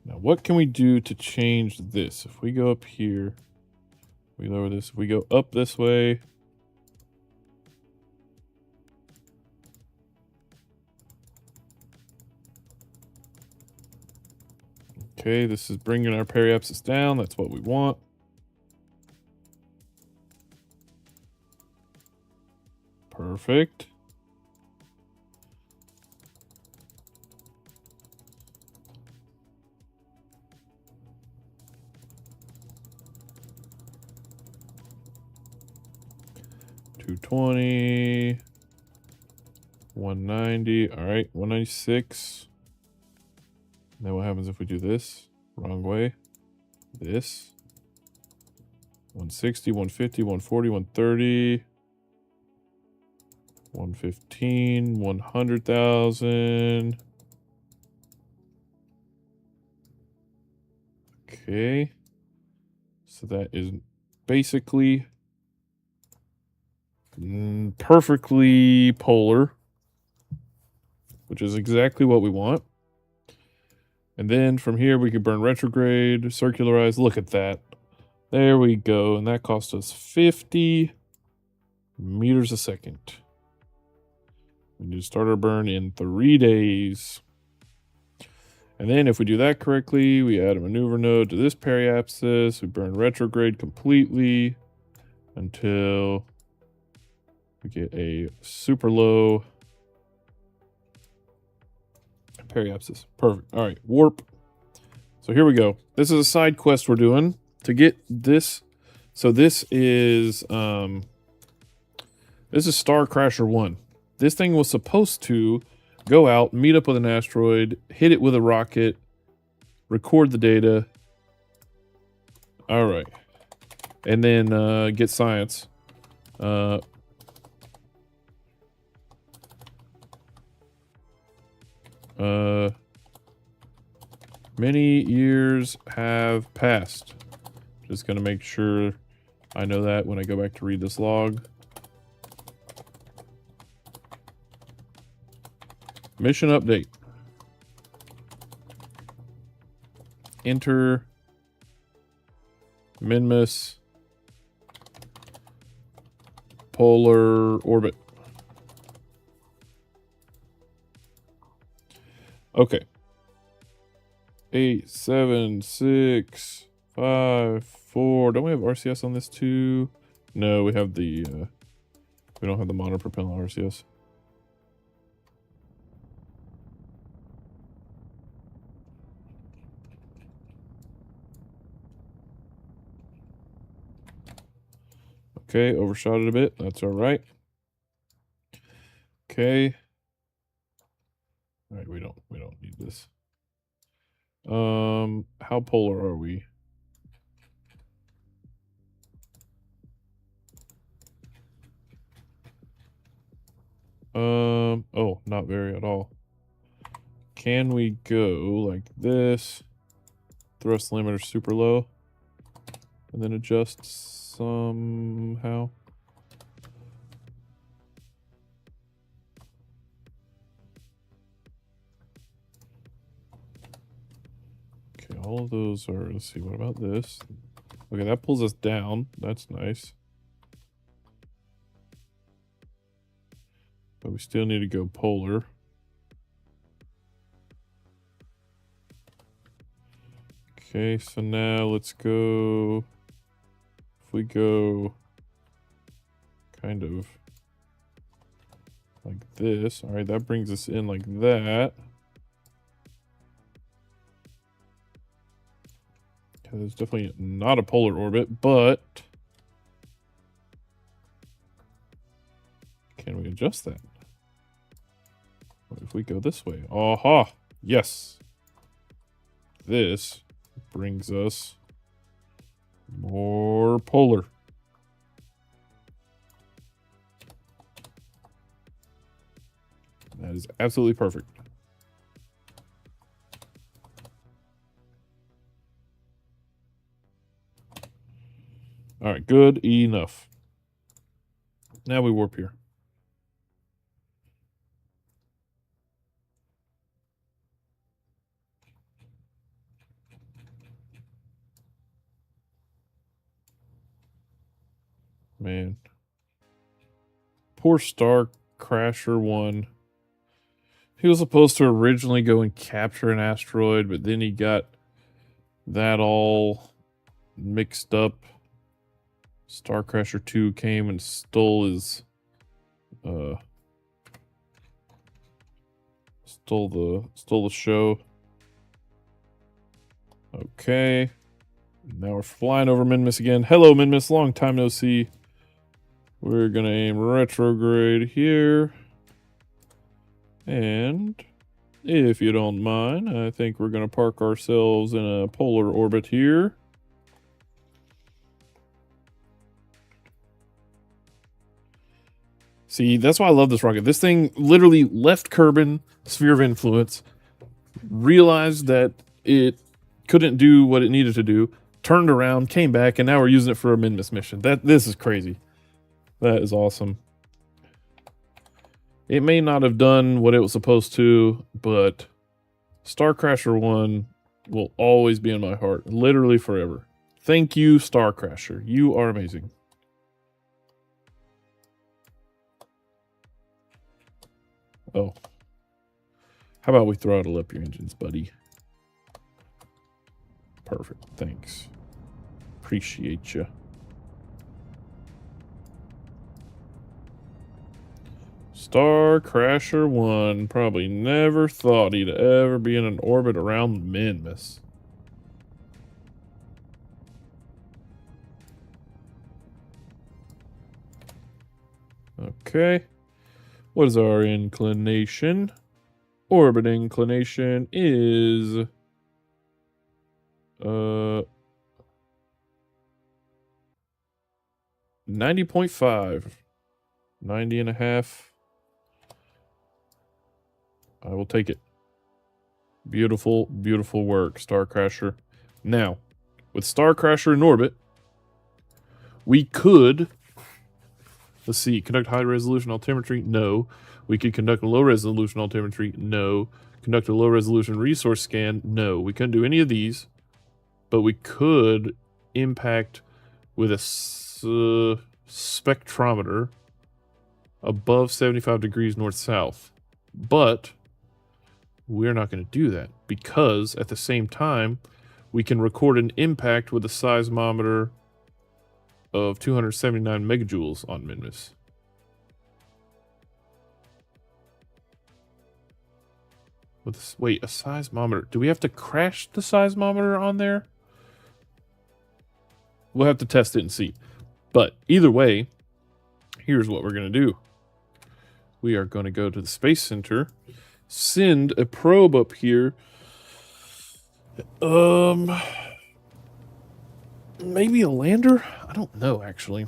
what can we do to change this? If we go up here, we lower this. If we go up this way, okay, this is bringing our periapsis down. That's what we want. Perfect. $220. 190. All right, 196. Then what happens if we do this? Wrong way. This. 160, 150, 140, 130. 115, 100,000. Okay. So that is basically perfectly polar, which is exactly what we want. And then from here we can burn retrograde, circularize. Look at that. There we go. And that cost us 50 meters a second. We need to start our burn in 3 days. And then if we do that correctly, we add a maneuver node to this periapsis. We burn retrograde completely until we get a super low periapsis. Perfect. All right, warp. So here we go. This is a side quest we're doing to get this. So this is Star Crasher 1. This thing was supposed to go out, meet up with an asteroid, hit it with a rocket, record the data. All right. And then get science. Many years have passed. Just going to make sure I know that when I go back to read this log. Mission update. Enter Minmus polar orbit. Okay. 8, 7, 6, 5, 4. Don't we have RCS on this too? No, we have the we don't have the monopropellant RCS. Okay, overshot it a bit. That's all right. Okay. All right, we don't need this. How polar are we? Oh, not very at all. Can we go like this? Thrust limiter super low. And then adjust somehow. Okay, all of those are, let's see, what about this? Okay, that pulls us down. That's nice. But we still need to go polar. Okay, so now let's go, if we go kind of like this. All right, that brings us in like that. Okay, it's definitely not a polar orbit, but can we adjust that? What if we go this way? Aha! Yes! This brings us more polar. That is absolutely perfect. All right, good enough. Now we warp here. Man. Poor Star Crasher 1. He was supposed to originally go and capture an asteroid, but then he got that all mixed up. Star Crasher 2 came and stole his Stole the show. Okay. Now we're flying over Minmus again. Hello, Minmus. Long time no see. We're gonna aim retrograde here. And if you don't mind, I think we're gonna park ourselves in a polar orbit here. See, that's why I love this rocket. This thing literally left Kerbin, sphere of influence, realized that it couldn't do what it needed to do, turned around, came back, and now we're using it for a Minmus mission. This is crazy. That is awesome. It may not have done what it was supposed to, but Starcrasher 1 will always be in my heart, literally forever. Thank you, Starcrasher. You are amazing. Oh. How about we throttle up your engines, buddy? Perfect. Thanks. Appreciate you. Starcrasher 1 probably never thought he'd ever be in an orbit around Minmus. Okay. What is our inclination? Orbit inclination is 90.5. 90 and a half. I will take it. Beautiful, beautiful work, Starcrasher. Now, with Starcrasher in orbit, we could... Let's see, conduct high-resolution altimetry? No. We could conduct a low-resolution altimetry? No. Conduct a low-resolution resource scan? No. We couldn't do any of these, but we could impact with a spectrometer above 75 degrees north-south. But we're not going to do that because, at the same time, we can record an impact with a seismometer of 279 megajoules on Minmus. Wait, a seismometer. Do we have to crash the seismometer on there? We'll have to test it and see. But either way, here's what we're going to do. We are going to go to the Space Center, send a probe up here. Maybe a lander? I don't know, actually.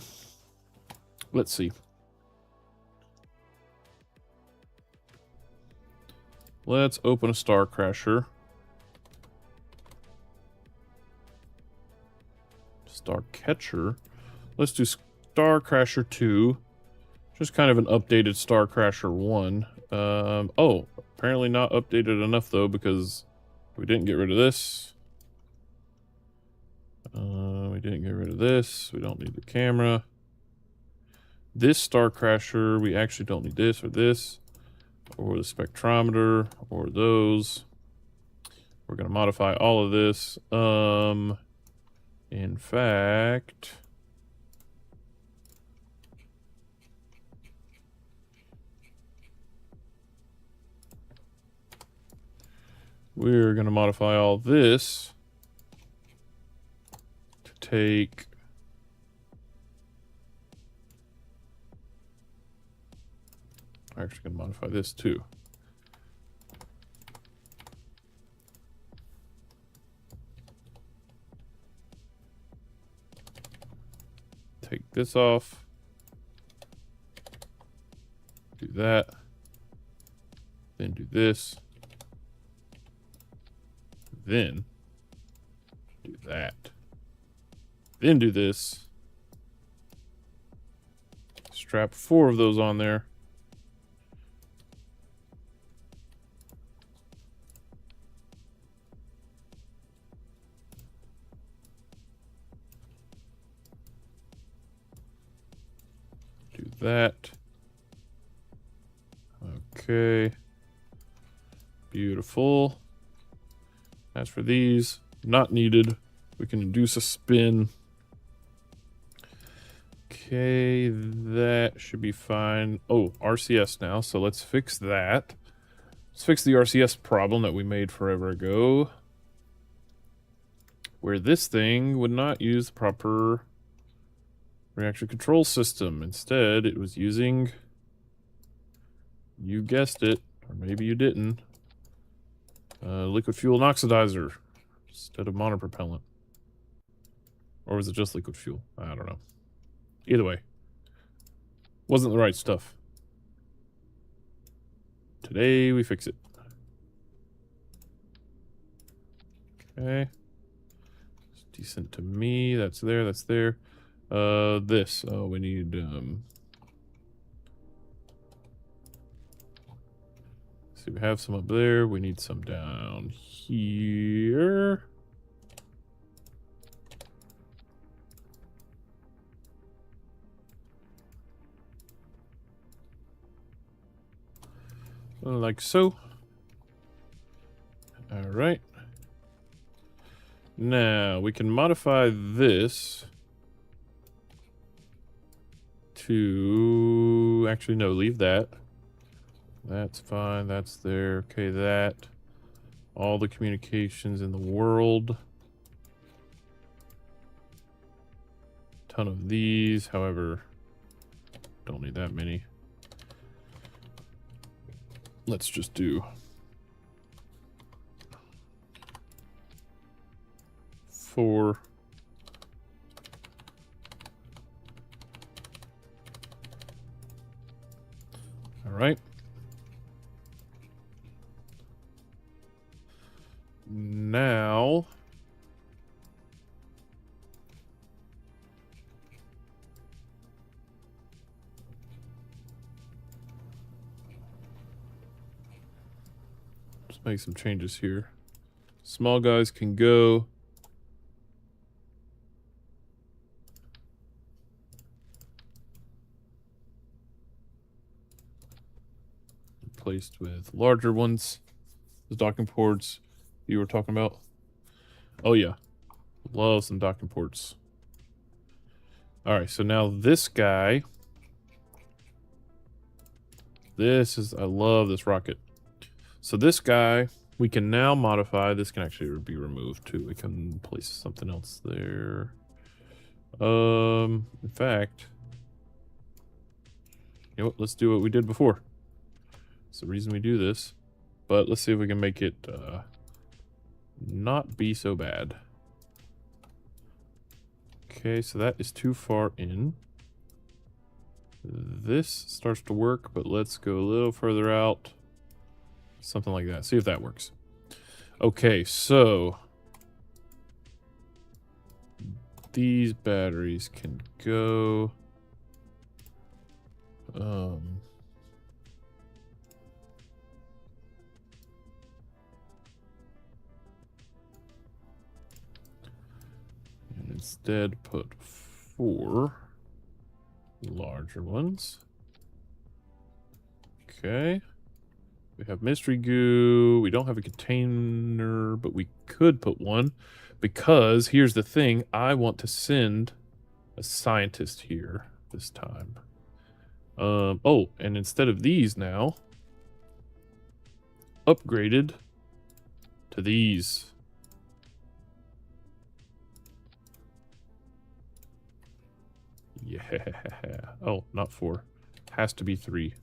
Let's see. Let's open a Starcrasher. Starcatcher. Let's do Starcrasher 2. Just kind of an updated Starcrasher 1. Oh, apparently not updated enough, though, because we didn't get rid of this. We didn't get rid of this. We don't need the camera. This Starcrasher, we actually don't need this or this, or the spectrometer, or those. We're going to modify all of this. In fact... we're going to modify all this to take I'm actually going to modify this too. Take this off. Do that. Then do this. Then do that. Then do this. Strap 4 of those on there. Do that. Okay. Beautiful. As for these, not needed. We can induce a spin. Okay, that should be fine. Oh, RCS now, so let's fix that. Let's fix the RCS problem that we made forever ago, where this thing would not use the proper reaction control system. Instead, it was using, you guessed it, or maybe you didn't, liquid fuel and oxidizer instead of monopropellant. Or was it just liquid fuel? I don't know. Either way, wasn't the right stuff. Today we fix it. Okay. It's decent to me. That's there, that's there. This. Oh, we need, see, we have some up there. We need some down here. Like so. Alright. Now, we can modify this to... Actually, no, leave that. That's fine, that's there. Okay, that. All the communications in the world. Ton of these, however, don't need that many. Let's just do 4. All right. Now, let's make some changes here. Small guys can go. Replaced with larger ones. The docking ports you were talking about. Oh yeah, love some docking ports. All right, so now this guy. This is, I love this rocket. So this guy, we can now modify. This can actually be removed too. We can place something else there. In fact, you know what? Let's do what we did before. It's the reason we do this. But let's see if we can make it not be so bad. Okay, so that is too far in. This starts to work, but let's go a little further out. Something like that. See if that works. Okay, so these batteries can go. And instead put 4 larger ones. Okay. We have mystery goo. We don't have a container, but we could put one. Because here's the thing. I want to send a scientist here this time. Oh, and instead of these now, upgraded to these. Yeah. Oh, not 4. Has to be 3.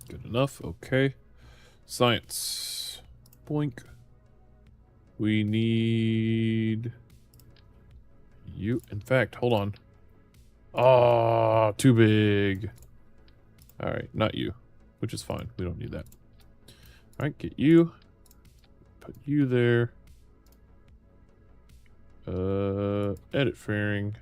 Good enough. Okay. Science. Boink. We need you. In fact, hold on. Ah, too big. All right, not you, which is fine. We don't need that. All right, get you. Put you there. Edit fairing.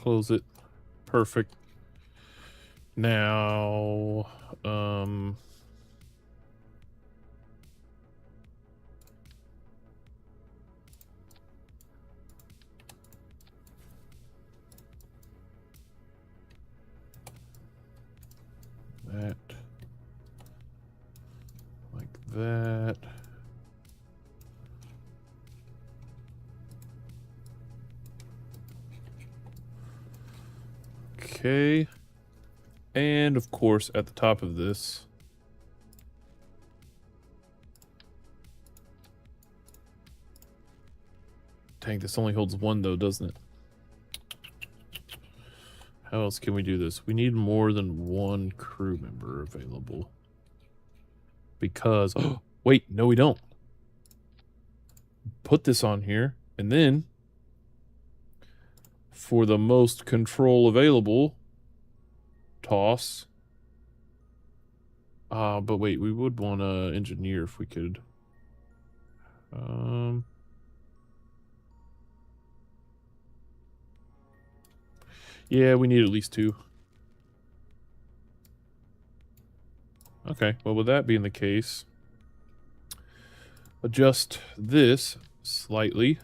close it. Perfect. Now, that, like that. Okay. And of course, at the top of this, dang, this only holds one though, doesn't it? How else can we do this? We need more than one crew member available. Because, oh, wait, no we don't. Put this on here, and then, for the most control available, toss. But wait, we would want to engineer if we could. Yeah, we need at least 2. Okay, well, with that being the case, adjust this slightly.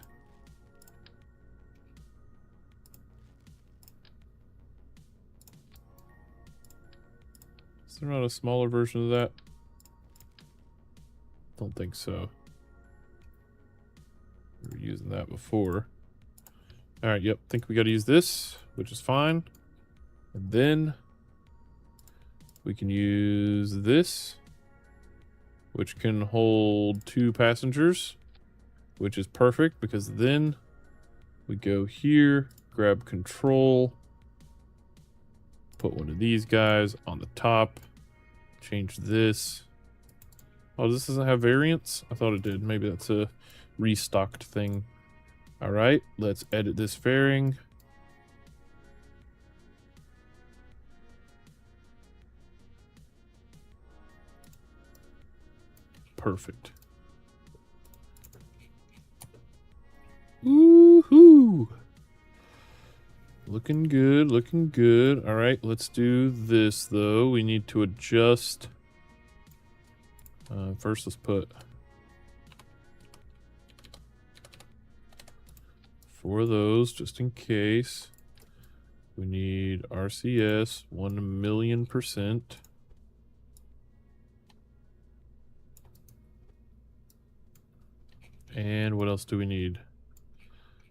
Is there not a smaller version of that? Don't think so. We were using that before. Alright, yep, think we gotta use this, which is fine. And then we can use this, which can hold 2 passengers, which is perfect because then we go here, grab control, put one of these guys on the top, change this. Oh, this doesn't have variants? I thought it did. Maybe that's a restocked thing. All right, let's edit this fairing. Perfect. Woohoo! Looking good, looking good. All right, let's do this, though. We need to adjust. First, let's put 4 of those, just in case. We need RCS, 1,000,000%. And what else do we need?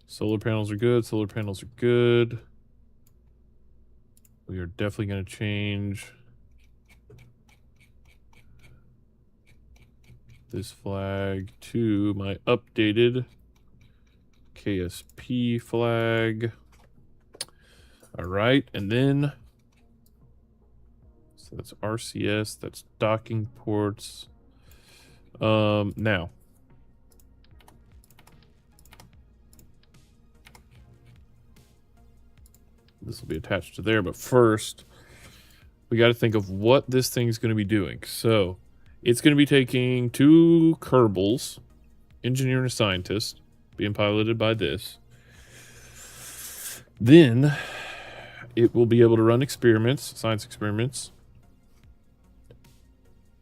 Solar panels are good. Solar panels are good. We are definitely going to change this flag to my updated KSP flag. All right, and then so that's RCS, that's docking ports. Now this will be attached to there, but first we got to think of what this thing's going to be doing. So it's going to be taking 2 Kerbals, engineer and a scientist, being piloted by this. Then it will be able to run experiments, science experiments.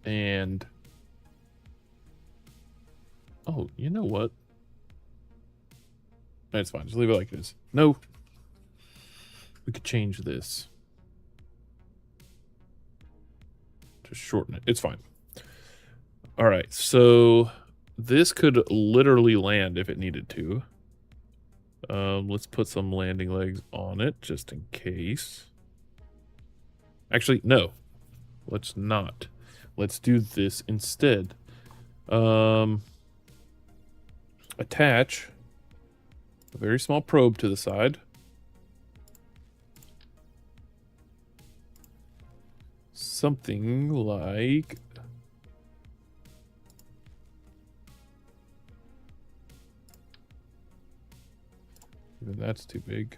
And oh, you know what? That's fine. Just leave it like it is. No. We could change this. Just shorten it. It's fine. All right. So this could literally land if it needed to. Let's put some landing legs on it just in case. Actually, no. Let's not. Let's do this instead. Attach a very small probe to the side. Something like even that's too big.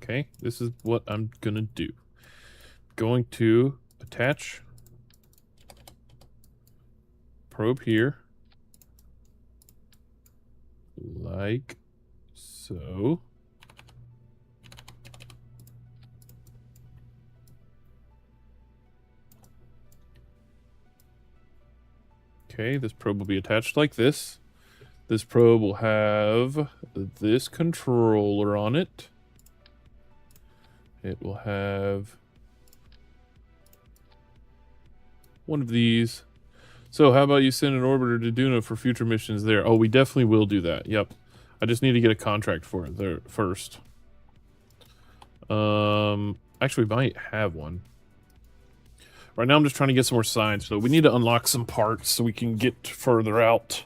Okay, this is what I'm gonna do. Going to attach probe here, like so. Okay, this probe will be attached like this. This probe will have this controller on it. It will have one of these. So how about you send an orbiter to Duna for future missions there? Oh, we definitely will do that. Yep. I just need to get a contract for it there first. Actually, we might have one. Right now I'm just trying to get some more science, so we need to unlock some parts so we can get further out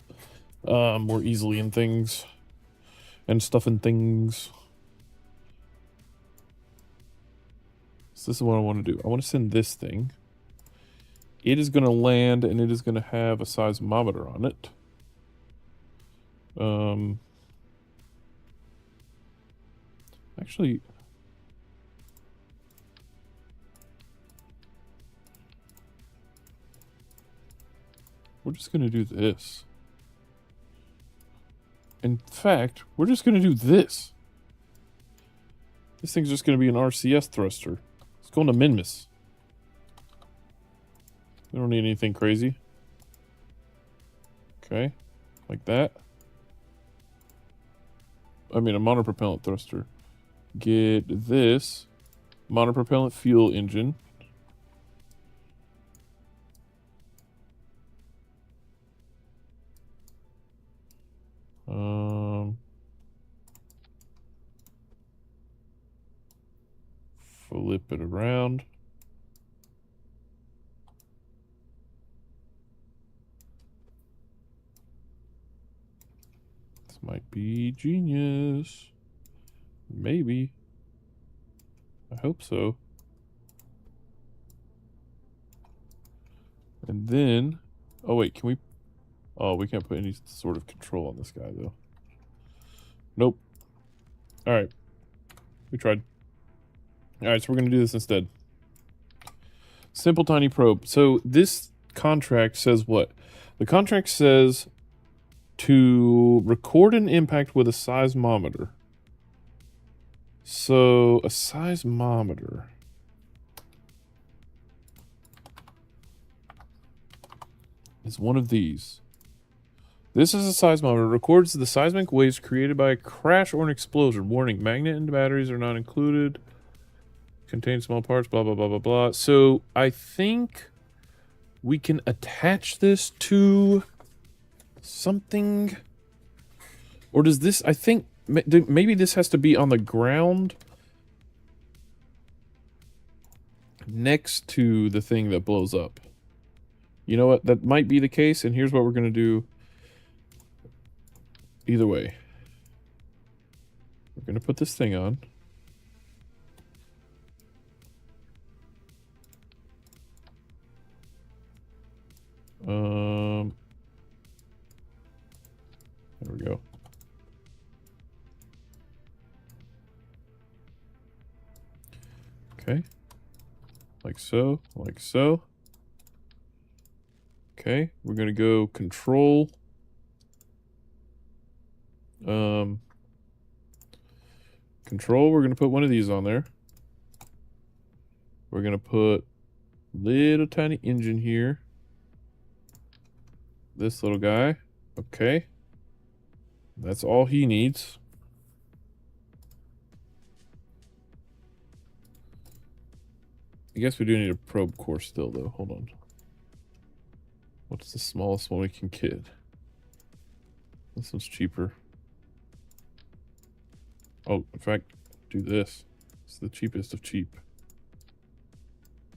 more easily in things. And stuff and things. So this is what I want to do. I want to send this thing. It is going to land, and it is going to have a seismometer on it. Actually, we're just going to do this. In fact, we're just going to do this. This thing's just going to be an RCS thruster. It's going to Minmus. We don't need anything crazy. Okay, like that. I mean, a monopropellant thruster. Get this monopropellant fuel engine. Flip it around. This might be genius. Maybe. I hope so. And then, oh wait, can we? Oh, we can't put any sort of control on this guy though. Nope. All right, we tried. All right, so we're gonna do this instead. Simple tiny probe. So this contract says what? The contract says to record an impact with a seismometer. So a seismometer. Is one of these. This is a seismometer. It records the seismic waves created by a crash or an explosion. Warning, magnet and batteries are not included. Contain small parts, blah, blah, blah, blah, blah. So I think we can attach this to something. Or does this, I think, maybe this has to be on the ground next to the thing that blows up. You know what? That might be the case, and here's what we're going to do. Either way. We're going to put this thing on. There we go. Okay. Like so, like so. Okay, we're gonna go control. Control, we're gonna put one of these on there. We're gonna put little tiny engine here. This little guy. Okay. That's all he needs. I guess we do need a probe core still, though. Hold on. What's the smallest one we can get? This one's cheaper. Oh, in fact, do this. It's the cheapest of cheap.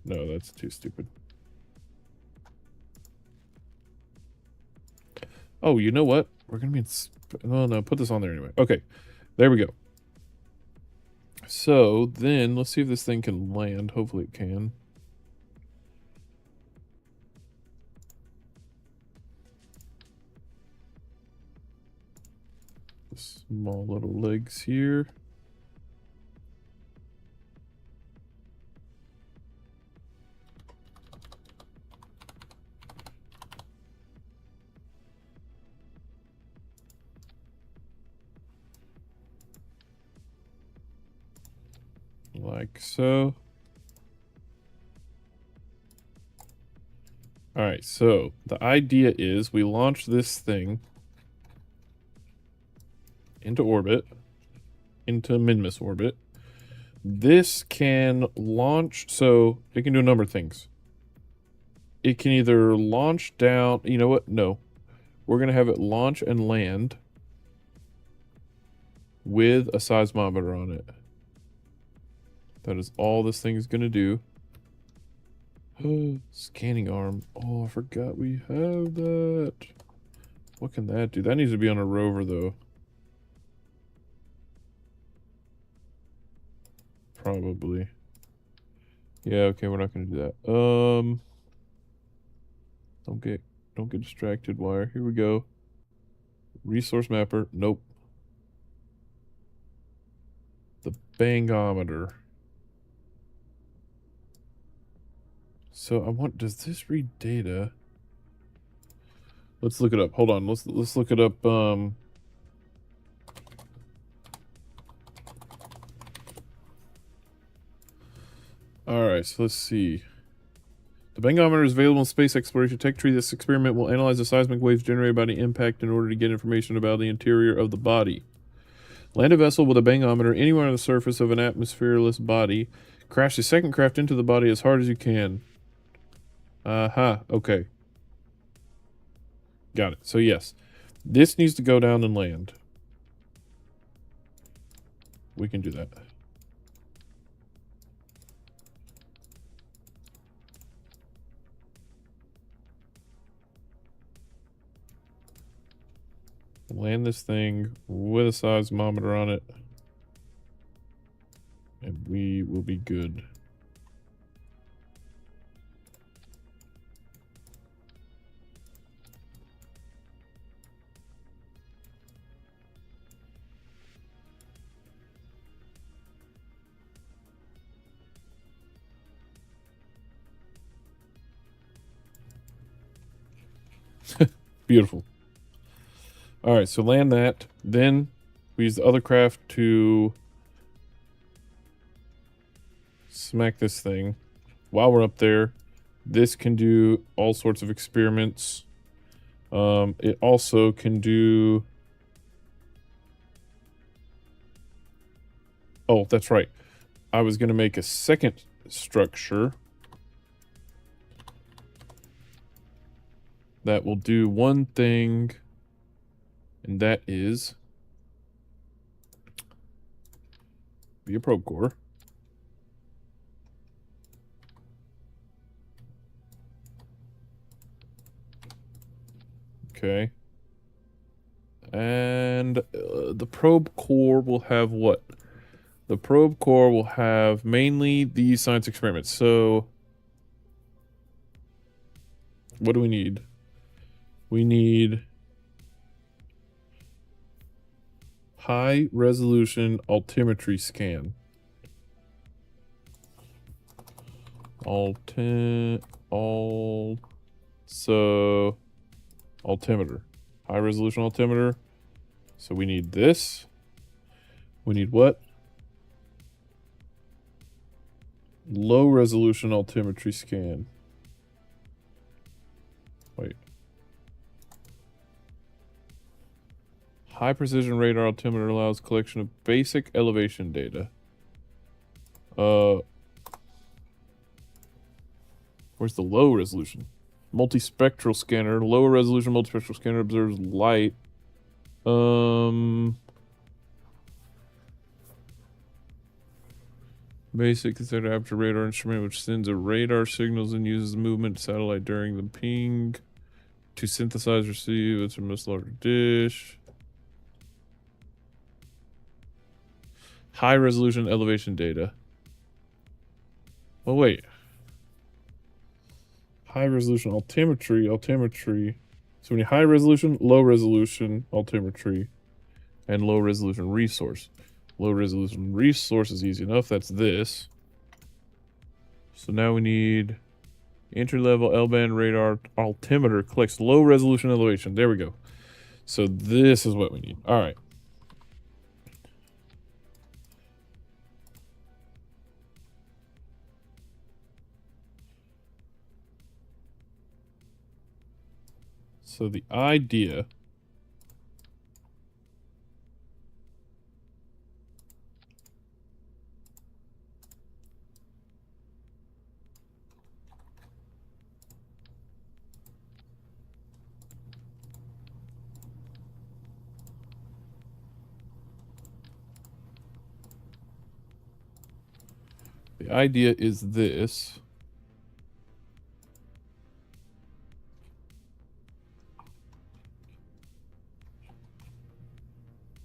No, that's too stupid. Oh, you know what? We're gonna be in... Oh, no, put this on there anyway. Okay, there we go. So, then, let's see if this thing can land. Hopefully it can. Small little legs here. Like so. Alright, so the idea is we launch this thing into orbit, into Minmus orbit. This can launch, so it can do a number of things. It can either launch down, you know what? No. We're going to have it launch and land with a seismometer on it. That is all this thing is going to do. Scanning arm. Oh, I forgot we have that. What can that do? That needs to be on a rover, though. Probably. Yeah, okay, we're not going to do that. Don't get distracted, wire. Here we go. Resource mapper. Nope. The bangometer. So I want, does this read data? Let's look it up. Hold on. Let's look it up. Alright, so let's see. The bangometer is available in space exploration tech tree. This experiment will analyze the seismic waves generated by the impact in order to get information about the interior of the body. Land a vessel with a bangometer anywhere on the surface of an atmosphereless body. Crash the second craft into the body as hard as you can. Okay. Got it. So yes, this needs to go down and land. We can do that. Land this thing with a seismometer on it. And we will be good. Beautiful. Alright, so land that. Then we use the other craft to smack this thing. While we're up there, this can do all sorts of experiments. It also can do... Oh, that's right. I was going to make a second structure that will do one thing, and that is be a probe core. Okay. And the probe core will have what? The probe core will have mainly these science experiments. So, what do we need? We need high resolution altimetry scan. So altimeter. High resolution altimeter. So we need this. We need what? Low resolution altimetry scan. Wait. High precision radar altimeter allows collection of basic elevation data. Where's the low resolution? Multispectral scanner. Lower resolution multispectral scanner observes light. Basic consider aperture radar instrument which sends a radar signals and uses movement satellite during the ping to synthesize receive. It's a much larger dish. High resolution elevation data. Oh wait. High resolution altimetry. So we need high resolution, low resolution altimetry, and low resolution resource. Low resolution resource is easy enough. That's this. So now we need entry level L-band radar altimeter collects low resolution elevation. There we go. So this is what we need. All right. So the idea... The idea is this.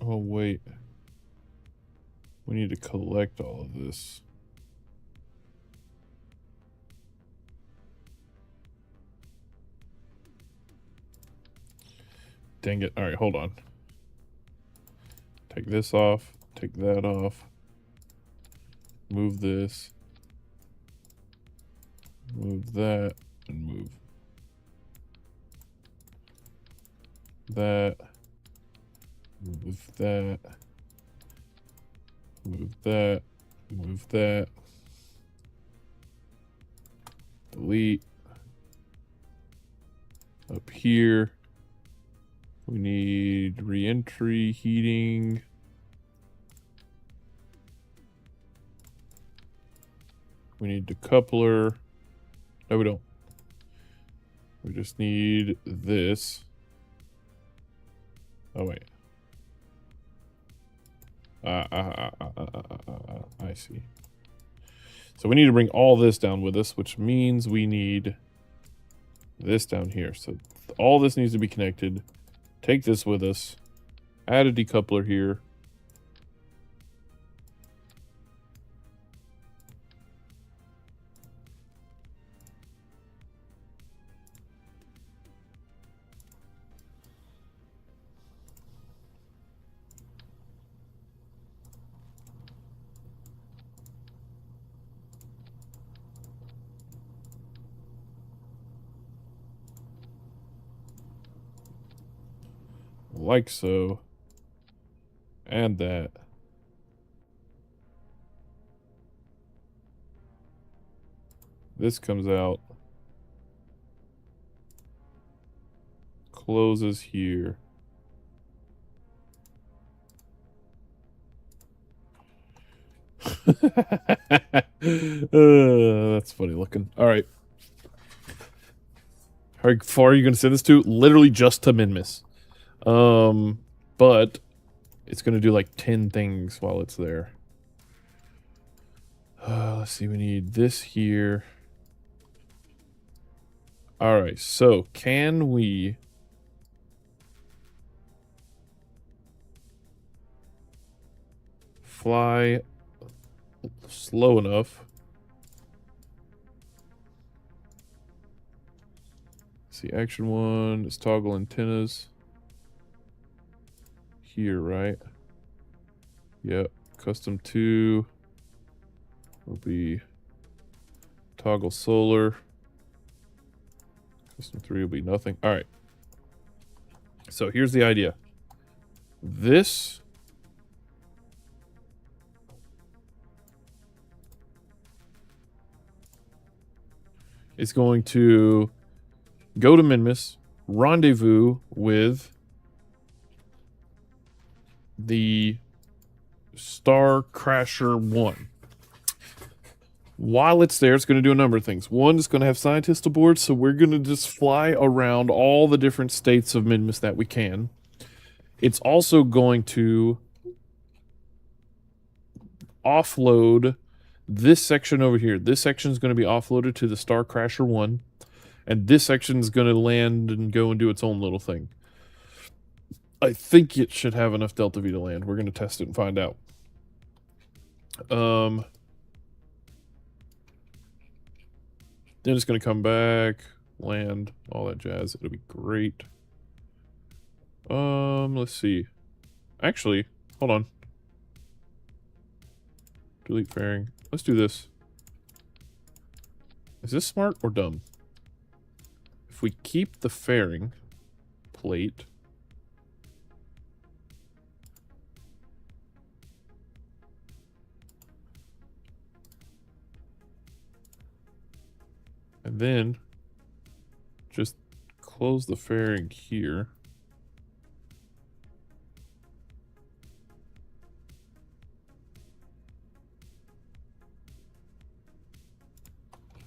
Oh, wait. We need to collect all of this. Dang it. All right, hold on. Take this off. Take that off. Move this. Move that. And move that. Move that. Move that. Move that. Delete. Up here, we need re-entry, heating. We need decoupler. No, we don't. We just need this. Oh, wait. I see. So we need to bring all this down with us, which means we need this down here. So all this needs to be connected. Take this with us. Add a decoupler here. Like so. And that. This comes out. Closes here. That's funny looking. All right. How far are you going to send this to? Literally just to Minmus. But it's going to do like 10 things while it's there. Let's see. We need this here. All right. So can we... fly slow enough? See, action 1 is toggle antennas. Here, right? Yep. Custom 2 will be toggle solar. Custom 3 will be nothing. All right. So here's the idea. This is going to go to Minmus, rendezvous with the Star Crasher 1. While it's there, it's going to do a number of things. One, it's going to have scientists aboard, so we're going to just fly around all the different states of Minmus that we can. It's also going to offload this section over here. This section is going to be offloaded to the Star Crasher 1. And this section is going to land and go and do its own little thing. I think it should have enough Delta V to land. We're going to test it and find out. Then it's going to come back, land, all that jazz. It'll be great. Let's see. Actually, hold on. Delete fairing. Let's do this. Is this smart or dumb? If we keep the fairing plate, and then just close the fairing here.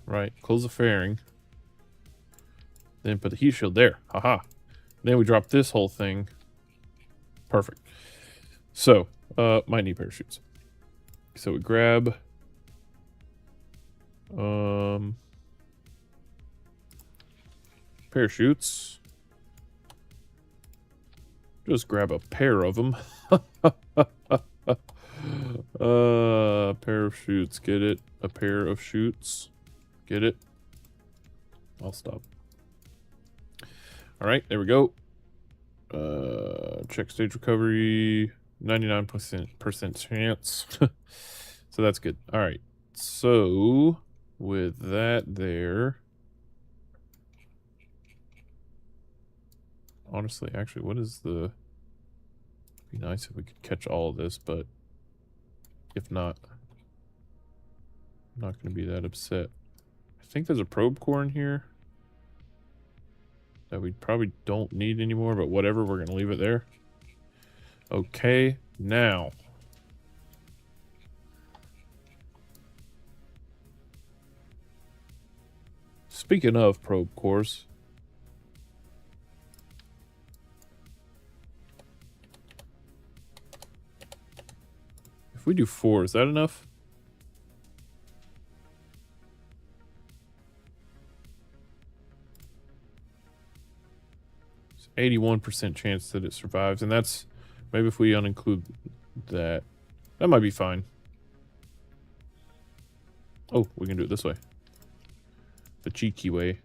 Right, close the fairing. Then put the heat shield there. Haha. Then we drop this whole thing. Perfect. So, might need parachutes. So we grab parachutes. Just grab a pair of them. Pair of shoots. Get it? A pair of shoots. Get it? I'll stop. All right, there we go. Check stage recovery. 99% chance. So that's good. All right. So with that there. Honestly, actually, what is the... Be nice if we could catch all of this, but if not, I'm not going to be that upset. I think there's a probe core in here that we probably don't need anymore, but whatever, we're going to leave it there. Okay, now. Speaking of probe cores, if we do 4, is that enough? It's 81% chance that it survives, and that's maybe if we uninclude that, that might be fine. Oh, we can do it this way. The cheeky way.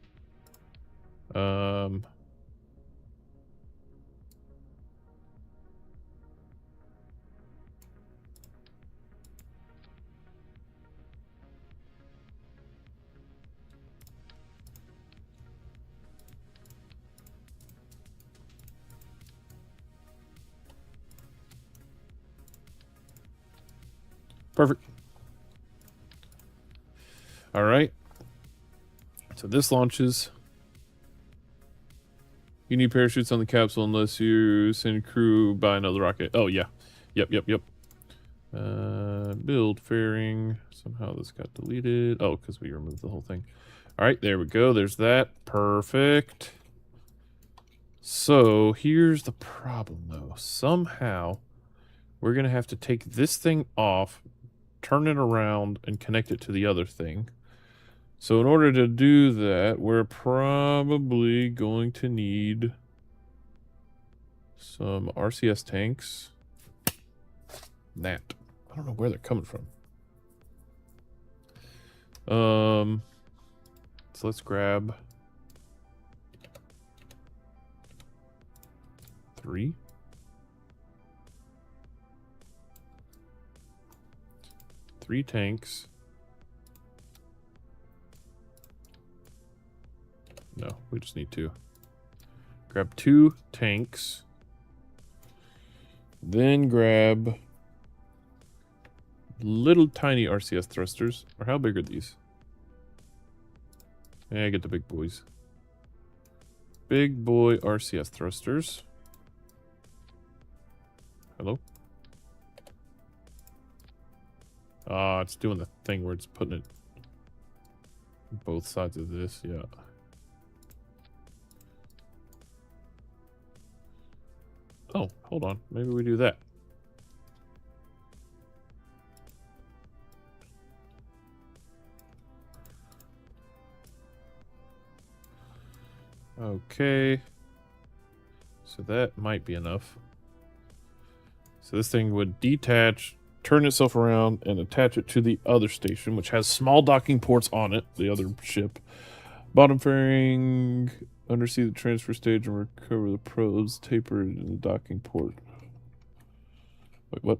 Perfect. All right. So this launches. You need parachutes on the capsule unless you send crew by another rocket. Oh, yeah. Yep. Build fairing. Somehow this got deleted. Oh, because we removed the whole thing. All right, there we go. There's that. Perfect. So here's the problem, though. Somehow we're going to have to take this thing off, turn it around, and connect it to the other thing. So in order to do that, we're probably going to need some RCS tanks. That. I don't know where they're coming from. So let's grab 3. Three tanks. No, we just need 2. Grab 2 tanks. Then grab little tiny RCS thrusters. Or how big are these? Yeah, get the big boys. Big boy RCS thrusters. Hello? Ah, it's doing the thing where it's putting it on both sides of this, yeah. Oh, hold on. Maybe we do that. Okay. So that might be enough. So this thing would detach, turn itself around, and attach it to the other station, which has small docking ports on it, the other ship. Bottom fairing, undersea the transfer stage, and recover the probes tapered in the docking port. Wait, what?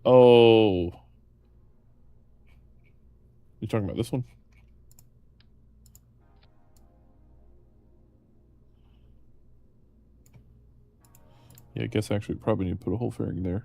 Oh. You talking about this one? Yeah, I guess actually probably need to put a whole fairing there.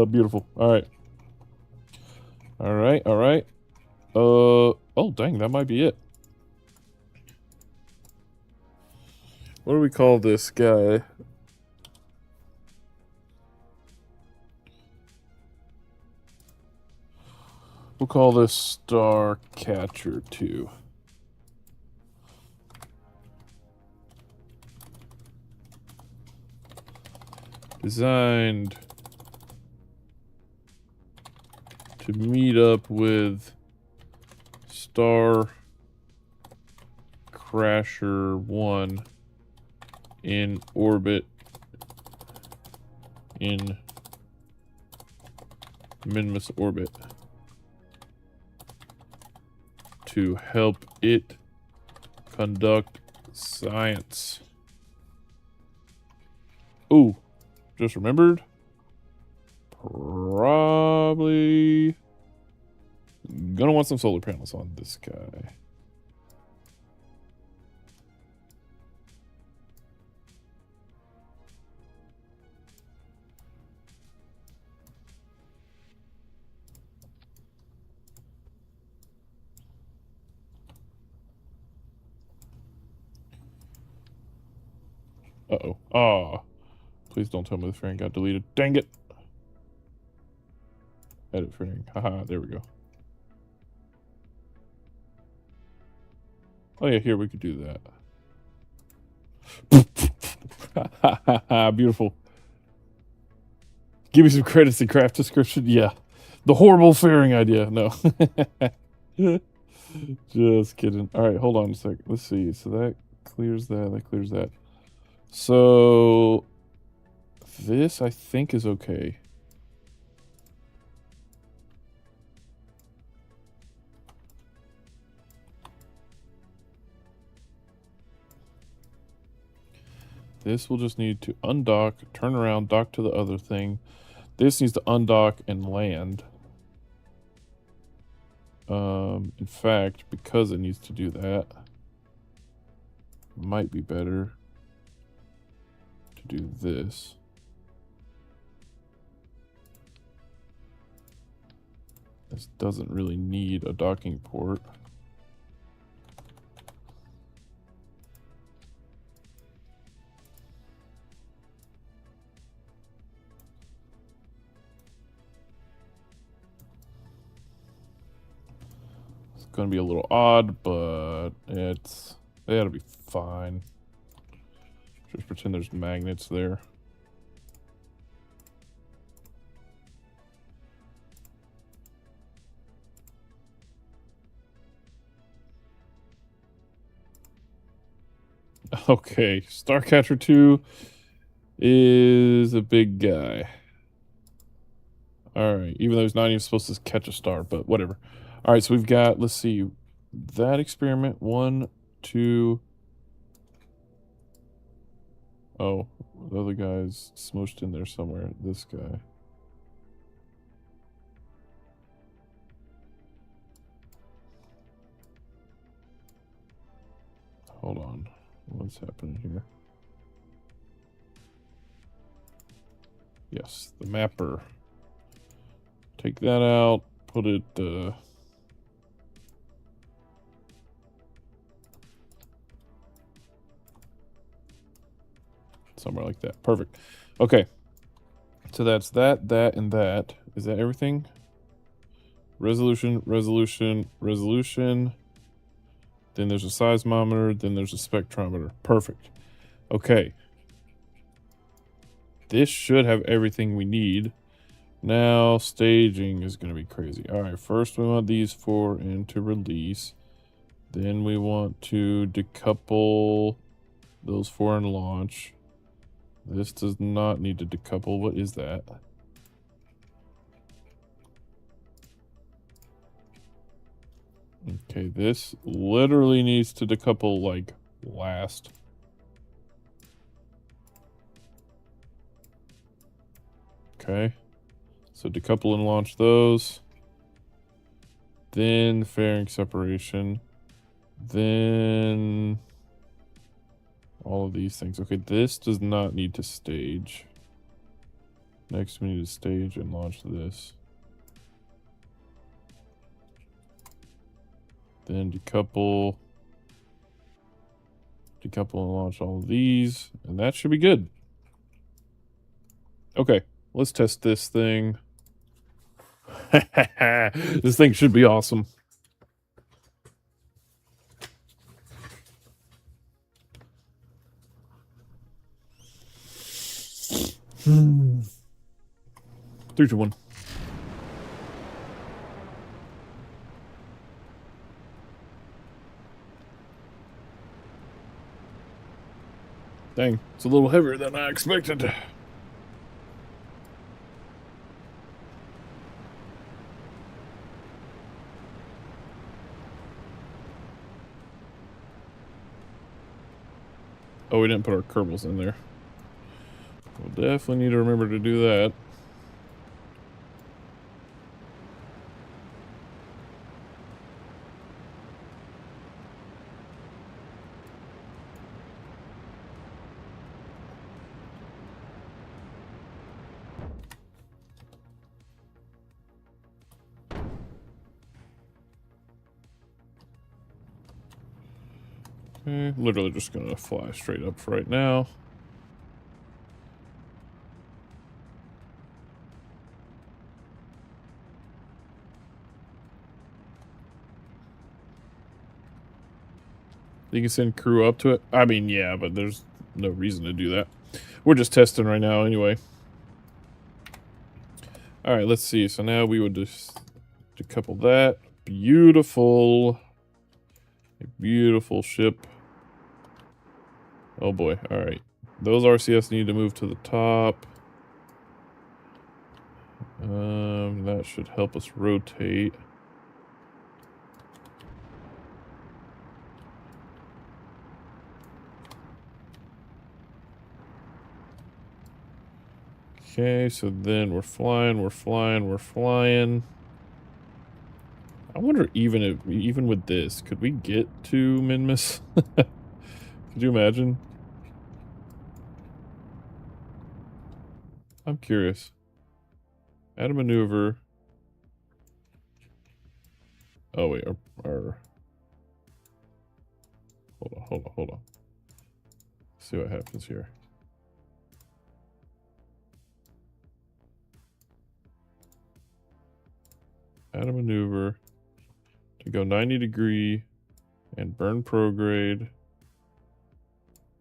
Beautiful. All right. All right. All right. Oh, dang, that might be it. What do we call this guy? We'll call this Star Catcher 2. Designed to meet up with Star Crasher 1 in orbit in Minimus orbit to help it conduct science. Ooh, just remembered. Probably gonna want some solar panels on this guy. Uh-oh. Ah. Please don't tell me the frame got deleted. Dang it. Edit frame. Haha, there we go. Oh yeah, here we could do that. Beautiful. Give me some credits in craft description. Yeah. The horrible fairing idea. No. Just kidding. Alright, hold on a sec. Let's see. So that clears that. That clears that. So this I think is okay. This will just need to undock, turn around, dock to the other thing. This needs to undock and land. In fact, because it needs to do that, might be better to do this. This doesn't really need a docking port. Gonna be a little odd, but it'll be fine. Just pretend there's magnets there. Okay, Starcatcher 2 is a big guy. Alright, even though he's not even supposed to catch a star, but whatever. Alright, so we've got, let's see, that experiment. 1, 2. Oh, the other guy's smooshed in there somewhere. This guy. Hold on. What's happening here? Yes, the mapper. Take that out. Put it, somewhere like that. Perfect. Okay. So that's that, and that. Is that everything? Resolution, resolution, resolution. Then there's a seismometer. Then there's a spectrometer. Perfect. Okay. This should have everything we need. Now, staging is going to be crazy. Alright, first we want these 4 into release. Then we want to decouple those 4 in launch. This does not need to decouple. What is that? Okay, this literally needs to decouple, like, last. Okay. So decouple and launch those. Then fairing separation. Then All of these things. Okay, this does not need to stage. Next, we need to stage and launch this. Then decouple. Decouple and launch all of these. And that should be good. Okay, let's test this thing. This thing should be awesome. Three, two, one. Dang, it's a little heavier than I expected. Oh, we didn't put our Kerbals in there. We'll definitely need to remember to do that. Okay, literally just gonna fly straight up for right now. You can send crew up to it. I mean, yeah, but there's no reason to do that. We're just testing right now anyway. All right, let's see. So now we would just decouple that. Beautiful. A beautiful ship. Oh boy. All right. Those RCS need to move to the top. That should help us rotate. Okay, so then we're flying. I wonder even with this, could we get to Minmus? Could you imagine? I'm curious. Add a maneuver. Oh wait, our hold on. See what happens here. Add a maneuver to go 90 degree and burn prograde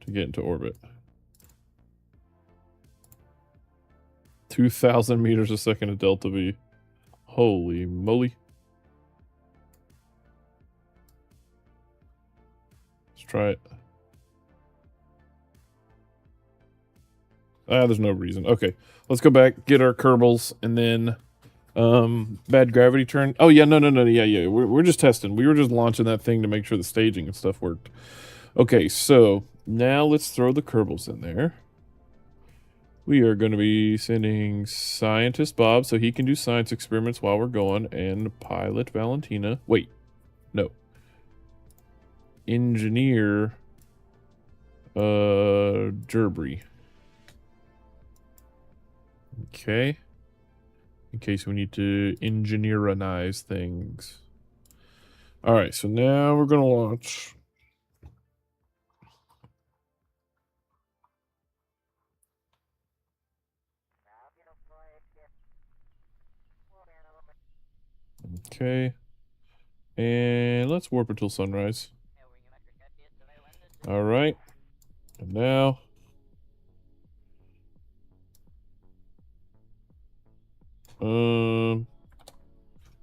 to get into orbit. 2,000 meters a second of delta V. Holy moly. Let's try it. There's no reason. Okay, let's go back, get our Kerbals, and then bad gravity turn. Oh yeah, no, yeah. We're just testing. We were just launching that thing to make sure the staging and stuff worked. Okay, so now let's throw the Kerbals in there. We are going to be sending Scientist Bob so he can do science experiments while we're going, and Pilot Valentina. Wait, no. Engineer Gerbry. Okay. In case we need to engineerize things. Alright, so now we're going to launch. Okay. And let's warp until sunrise. Alright. And now.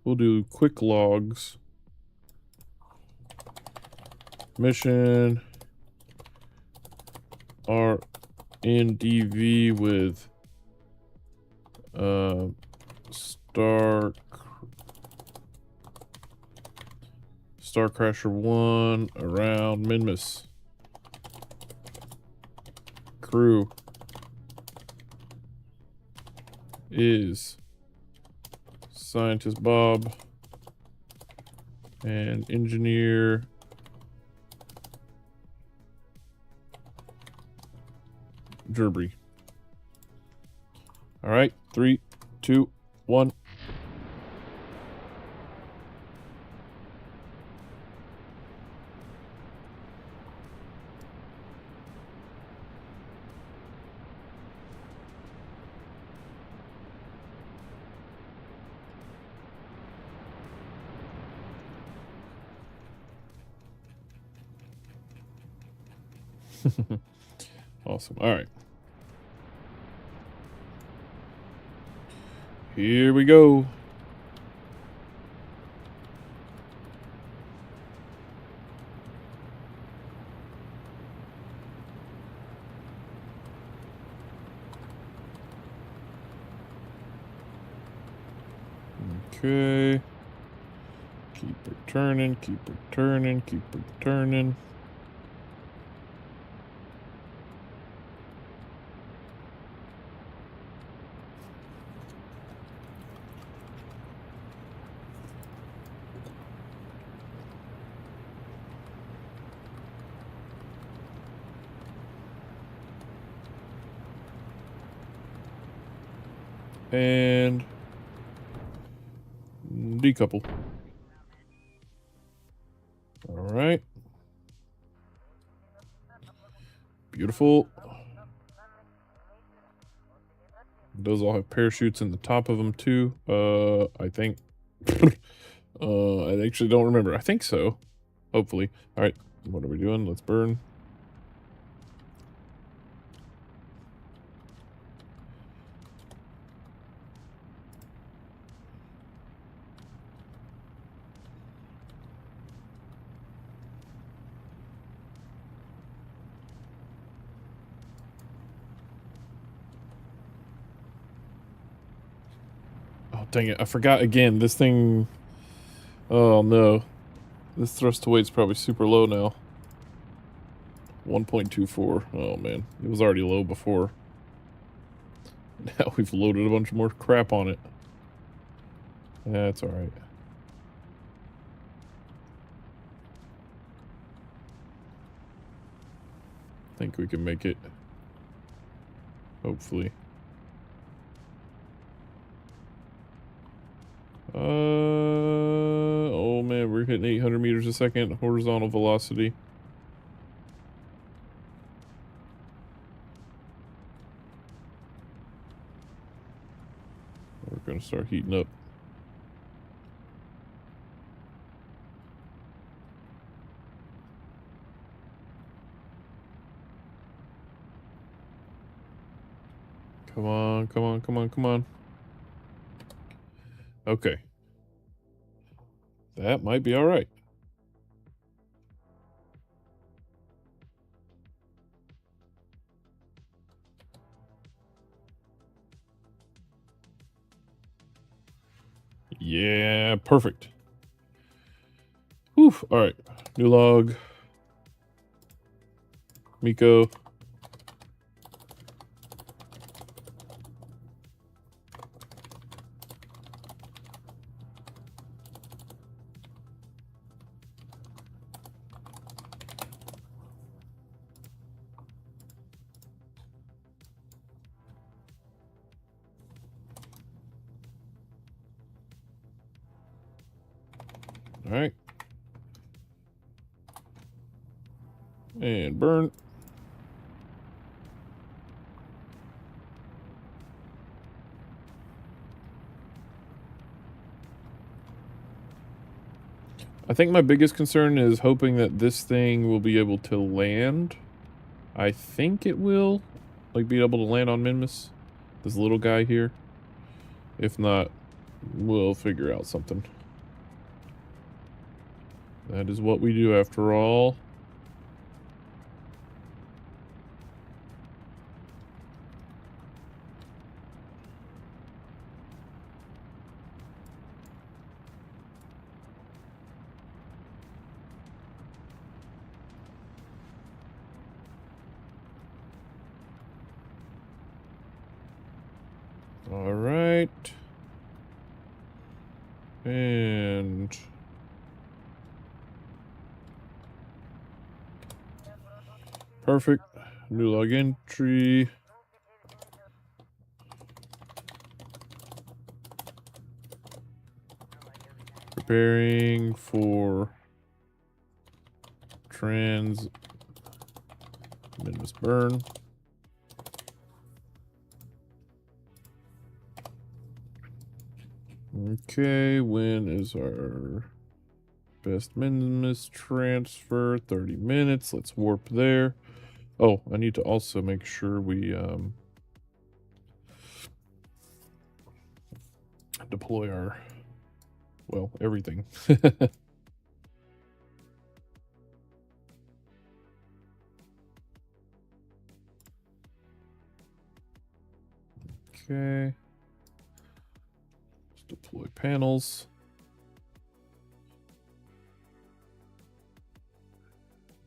We'll do quick logs. Mission RNDV with Starcrasher 1 around Minmus. Crew is Scientist Bob and Engineer Gerby. All right, 3, 2, 1. Awesome. All right. Here we go. Okay. Keep her turning, keep her turning, keep her turning. And decouple. All right. Beautiful. Those all have parachutes in the top of them too. I think. I actually don't remember. I think so. Hopefully. All right. What are we doing? Let's burn. Oh, dang it. I forgot again. This thing... Oh, no. This thrust to weight's probably super low now. 1.24. Oh, man. It was already low before. Now we've loaded a bunch more crap on it. That's alright. Think we can make it. Hopefully. Oh man, we're hitting 800 meters a second horizontal velocity. We're gonna start heating up. Come on, come on, come on, come on. Okay. That might be alright. Yeah, perfect. Whew, alright. New log. Miko. Alright. And burn. I think my biggest concern is hoping that this thing will be able to land. I think it will. Like, be able to land on Minmus. This little guy here. If not, we'll figure out something. That is what we do after all. All right. And perfect. New log entry. Preparing for trans minimus burn. Okay, when is our best minimus transfer? 30 minutes. Let's warp there. Oh, I need to also make sure we deploy our, well, everything. Okay. Let's deploy panels.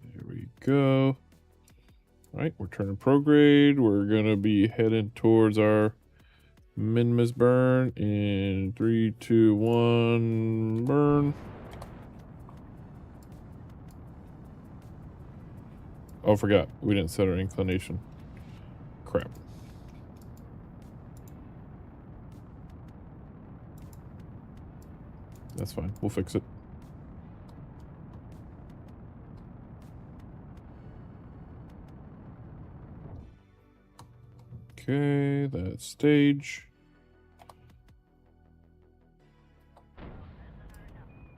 There we go. All right, we're turning prograde. We're gonna be heading towards our minimus burn in 3, 2, 1, burn. Oh, I forgot. We didn't set our inclination. Crap. That's fine. We'll fix it. Okay, that's stage.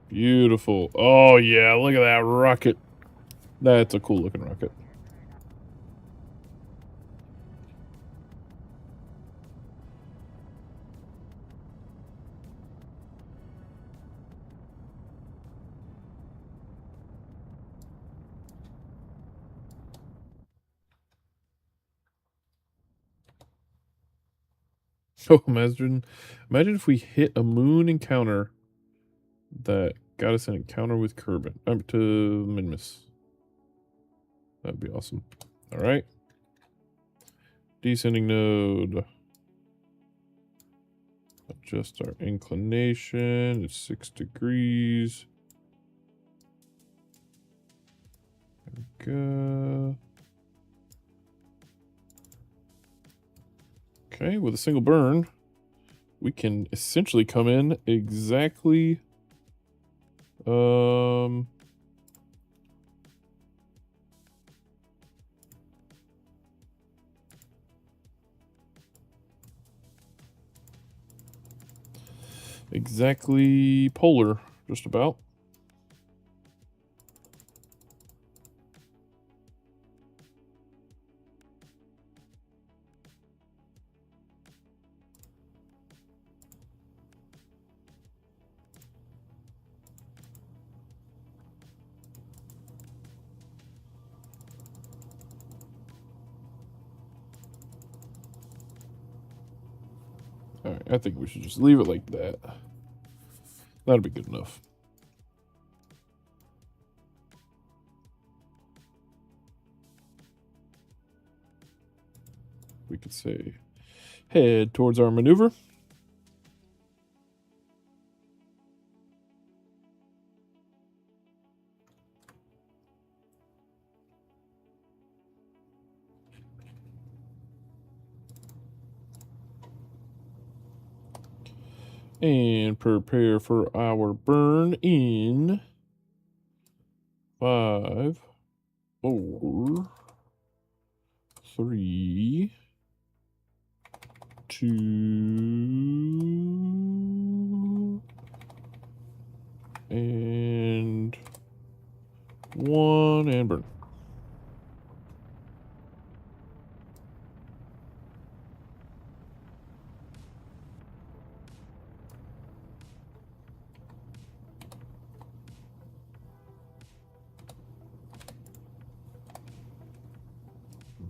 Beautiful. Oh, yeah, look at that rocket. That's a cool looking rocket. Oh, imagine if we hit a moon encounter that got us an encounter with Kerbal. To Minimus. That'd be awesome. All right. Descending node. Adjust our inclination. It's 6 degrees. There we go. Okay, with a single burn, we can essentially come in exactly exactly polar, just about. Alright, I think we should just leave it like that. That'll be good enough. We could say, head towards our maneuver. And prepare for our burn in 5, 4, 3, 2, and 1, and burn.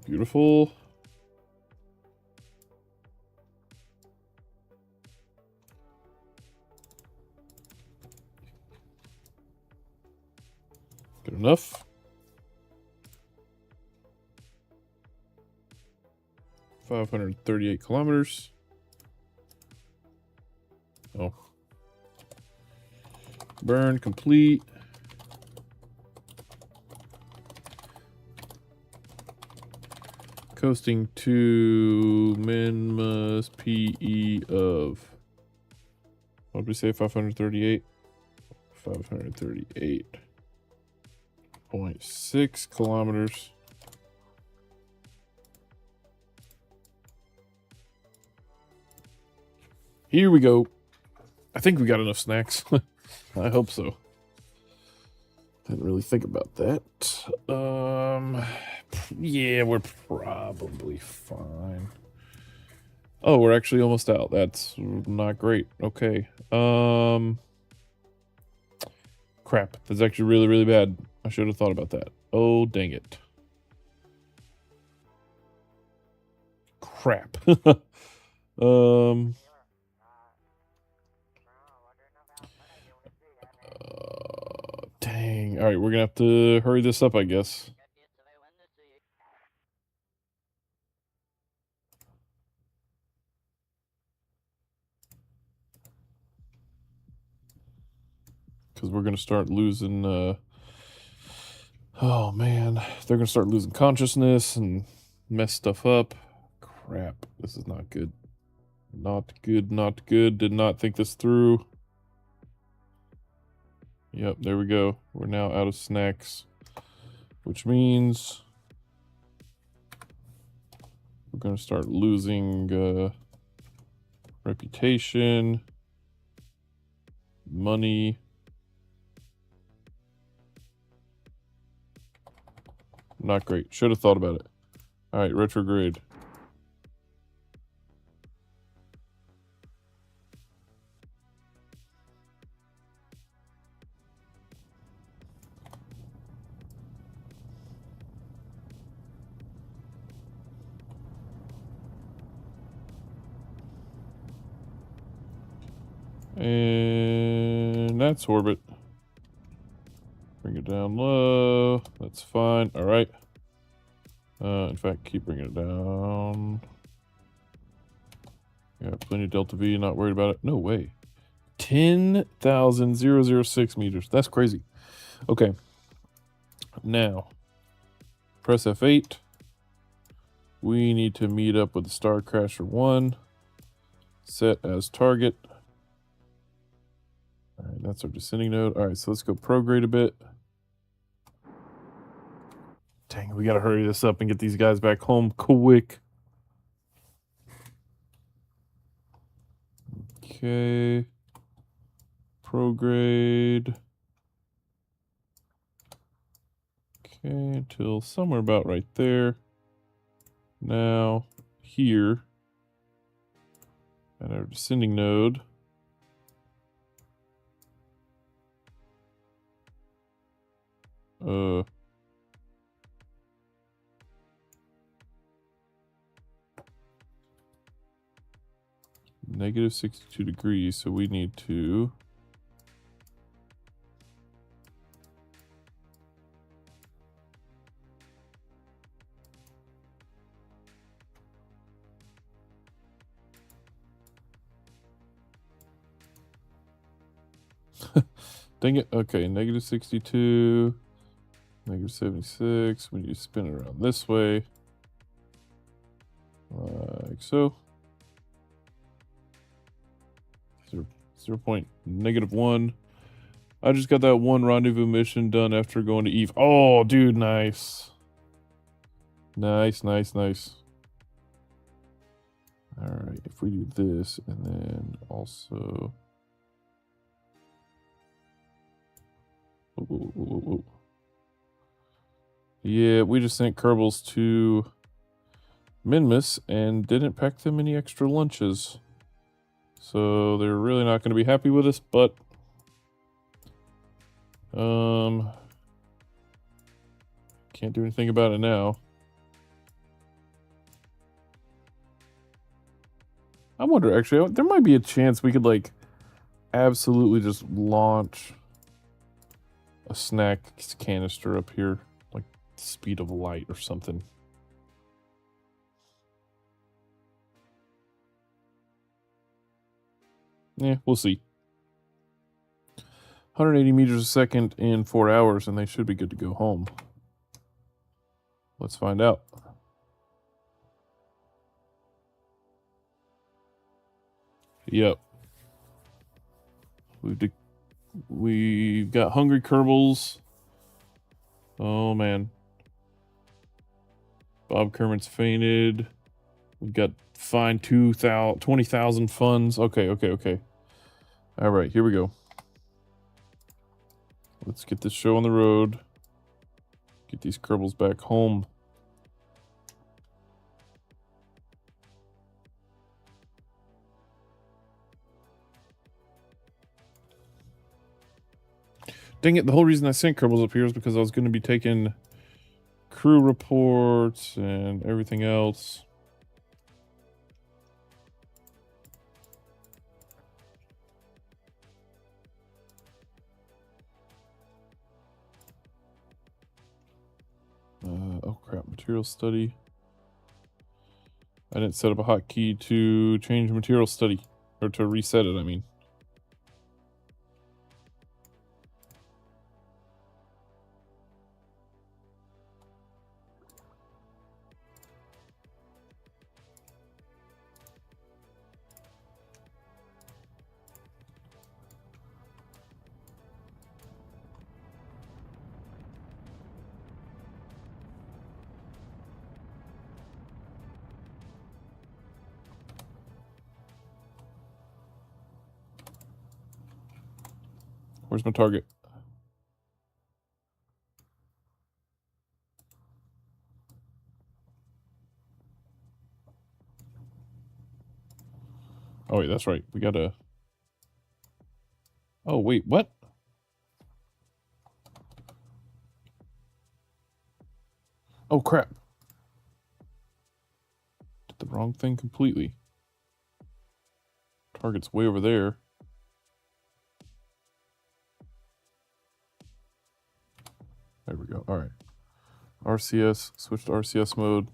Beautiful. Good enough. 538 kilometers. Oh. Burn complete. Coasting to minus PE of, what did we say, 538? 538.6 kilometers. Here we go. I think we got enough snacks. I hope so. Didn't really think about that. Yeah, we're probably fine. Oh, we're actually almost out. That's not great. Okay. Crap. That's actually really, really bad. I should have thought about that. Oh, dang it. Crap. Dang. All right, we're gonna have to hurry this up, I guess. Because we're gonna start losing, oh, man. They're gonna start losing consciousness and mess stuff up. Crap. This is not good. Not good, not good. Did not think this through. Yep, there we go. We're now out of snacks, which means we're going to start losing reputation, money. Not great. Should have thought about it. All right, retrograde. And that's orbit. Bring it down low. That's fine. All right. In fact, keep bringing it down. Yeah, plenty of delta V. Not worried about it. No way. 10,006 meters. That's crazy. Okay. Now, press F8. We need to meet up with the Star Crasher 1. Set as target. All right, that's our descending node. All right, so let's go prograde a bit. Dang, we got to hurry this up and get these guys back home quick. Okay. Prograde. Okay, until somewhere about right there. Now, here, at our descending node, negative 62 degrees, so we need to dang it. Okay, negative 62, negative 76. We need to spin it around this way. Like so. 0.-1. I just got that one rendezvous mission done after going to Eve. Oh, dude, nice. Nice, nice, nice. All right, if we do this and then also... Whoa. Yeah, we just sent Kerbals to Minmus and didn't pack them any extra lunches. So they're really not going to be happy with us, but can't do anything about it now. I wonder, actually, there might be a chance we could, like, absolutely just launch a snack canister up here, like the speed of light or something. Yeah, we'll see. 180 meters a second in 4 hours, and they should be good to go home. Let's find out. Yep. We've We've got hungry Kerbals. Oh man. Bob Kermit's fainted. We've got fined 20,000 funds. Okay. All right, here we go. Let's get this show on the road. Get these Kerbals back home. Dang it, the whole reason I sent Kerbals up here is because I was going to be taking crew reports and everything else. Oh crap, material study. I didn't set up a hotkey to change material study, or to reset it, I mean. Where's my target? Oh wait, that's right. We gotta... Oh wait, what? Oh crap. Did the wrong thing completely. Target's way over there. There we go. All right. RCS, switch to RCS mode.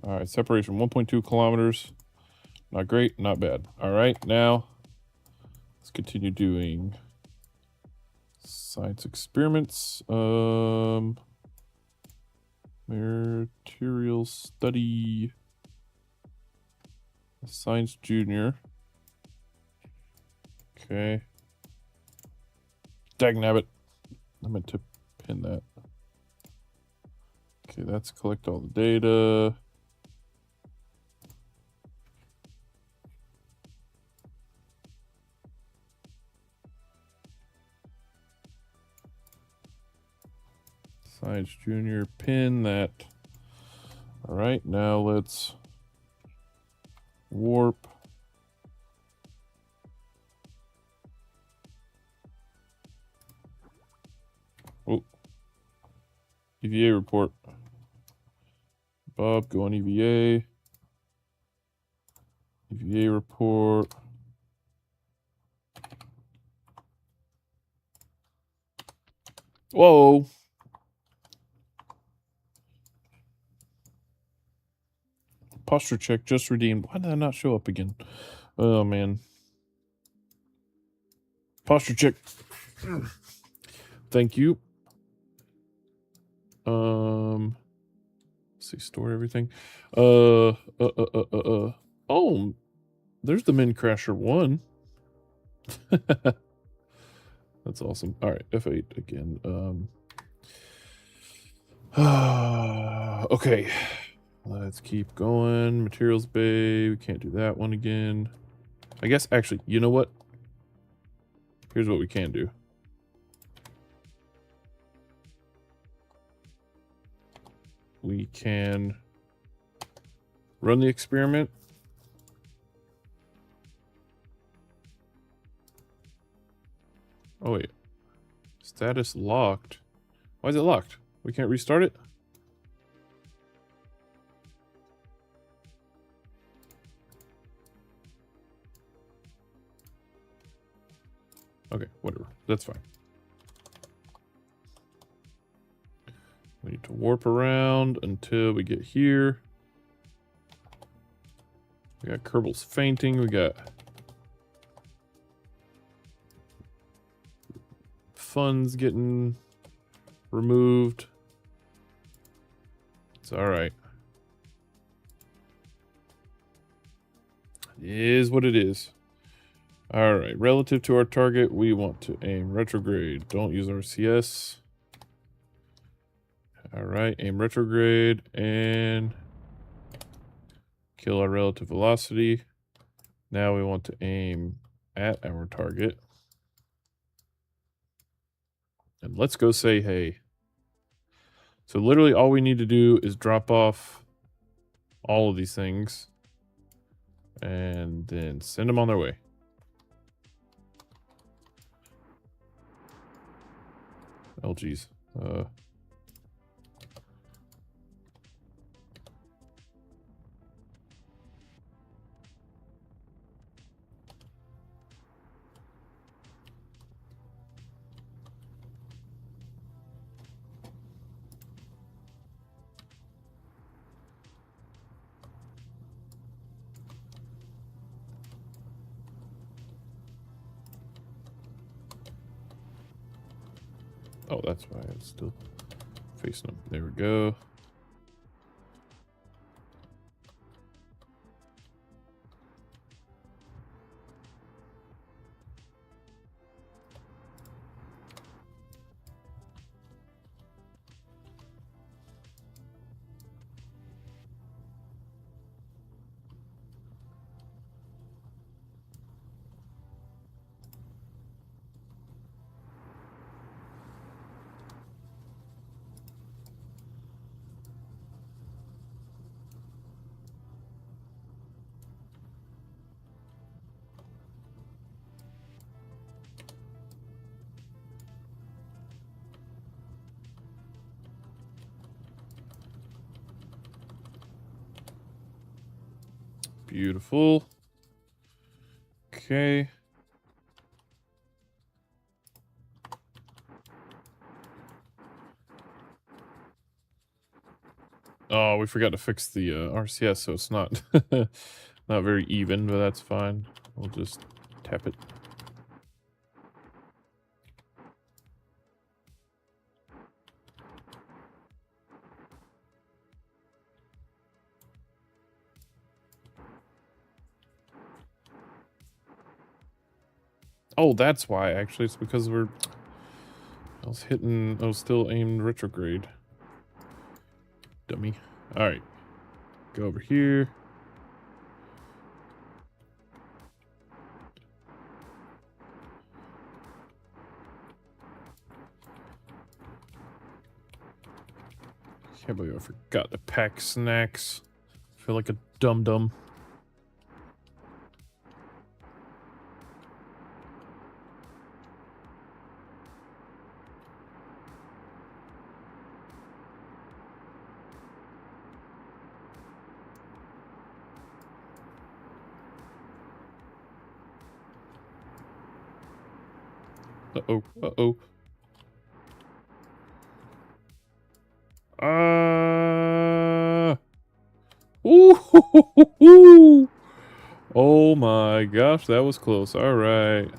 All right, separation 1.2 kilometers. Not great, not bad. All right, now let's continue doing science experiments. Material study. Science junior. Okay. Dagnabbit. I meant to pin that. Okay, that's collect all the data. Science junior, pin that. All right, now let's warp. Oh, EVA report. Bob, go on EVA. EVA report. Whoa. Posture check just redeemed. Why did I not show up again? Oh, man. Posture check. Thank you. Let's see, store everything. Oh, there's the Min Crasher 1. That's awesome. All right, F8 again. Okay. Let's keep going. Materials bay. We can't do that one again. I guess, actually, you know what? Here's what we can do. We can run the experiment. Oh, wait. Status locked. Why is it locked? We can't restart it? Okay, whatever. That's fine. We need to warp around until we get here. We got Kerbal's fainting. We got funds getting removed. It's all right. It is what it is. All right. Relative to our target, we want to aim retrograde. Don't use RCS. All right. Aim retrograde and kill our relative velocity. Now we want to aim at our target. And let's go say hey. So literally all we need to do is drop off all of these things and then send them on their way. Oh, geez. Oh, that's why it's still facing them. There we go. Beautiful. Okay. Oh, we forgot to fix the RCS, so it's not not very even, but that's fine. We'll just tap it. Oh, that's why, actually. It's because I was still aimed retrograde. Dummy. Alright. Go over here. Can't believe I forgot to pack snacks. I feel like a dum-dum. Uh-oh, uh-oh. Ooh, oh my gosh, that was close. All right.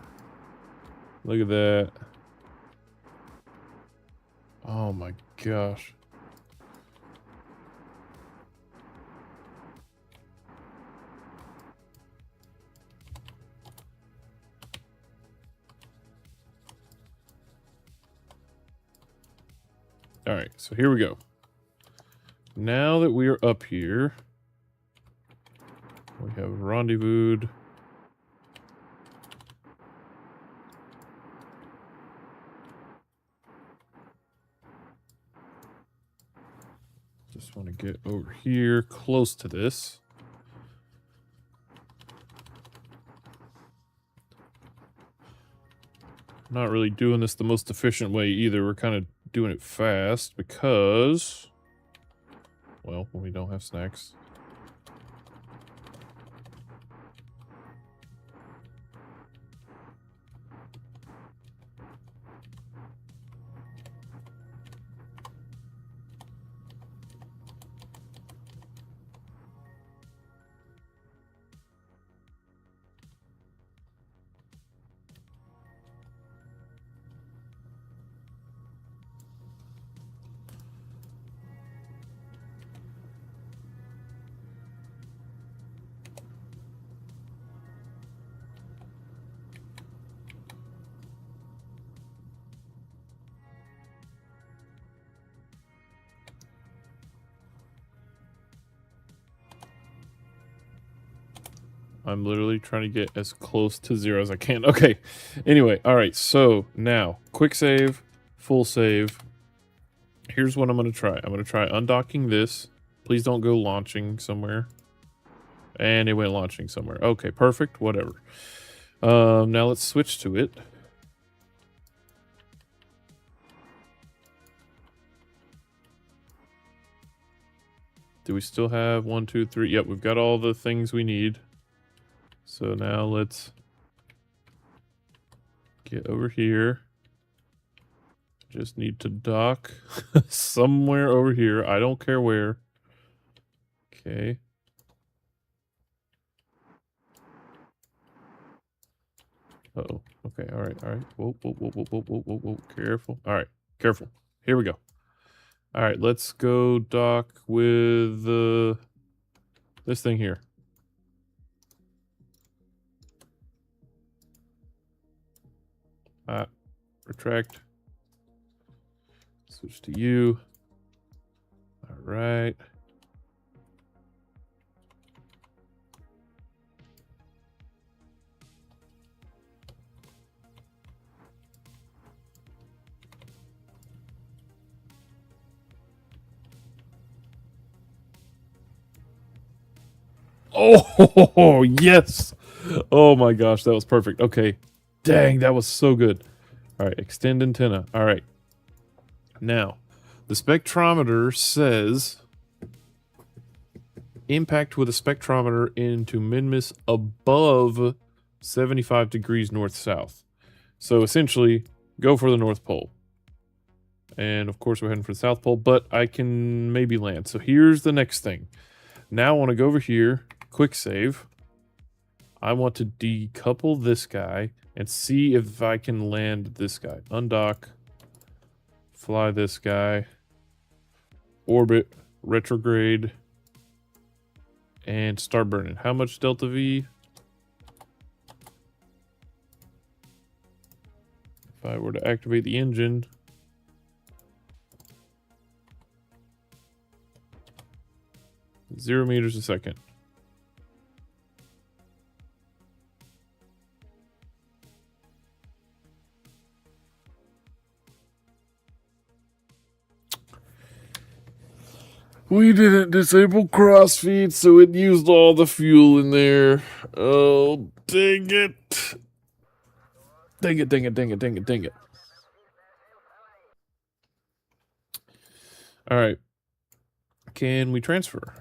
Look at that. Oh my gosh. All right, so here we go. Now that we are up here, we have rendezvoused. Just want to get over here close to this. Not really doing this the most efficient way either. We're kind of doing it fast because, well, we don't have snacks. I'm literally trying to get as close to 0 as I can. Okay. Anyway, all right. So now, quick save, full save. Here's what I'm going to try. I'm going to try undocking this. Please don't go launching somewhere. And it went launching somewhere. Okay, perfect. Whatever. Now let's switch to it. Do we still have 1, 2, 3? Yep, we've got all the things we need. So now let's get over here. Just need to dock somewhere over here. I don't care where. Okay. Uh-oh. Okay, all right, all right. Whoa, whoa, whoa, whoa, whoa, whoa, whoa, whoa. Careful. All right, careful. Here we go. All right, let's go dock with this thing here. Retract. Switch to you. All right. Oh, yes. Oh my gosh, that was perfect. Okay. Dang, that was so good. All right, extend antenna. All right. Now, the spectrometer says impact with a spectrometer into minmus above 75 degrees north-south. So essentially, go for the North Pole. And of course, we're heading for the South Pole, but I can maybe land. So here's the next thing. Now I want to go over here, quick save. I want to decouple this guy and see if I can land this guy. Undock. Fly this guy. Orbit. Retrograde. And start burning. How much delta V? If I were to activate the engine. Zero meters a second. We didn't disable crossfeed, so it used all the fuel in there. Oh, dang it. Dang it, dang it, dang it, dang it, dang it. All right. Can we transfer?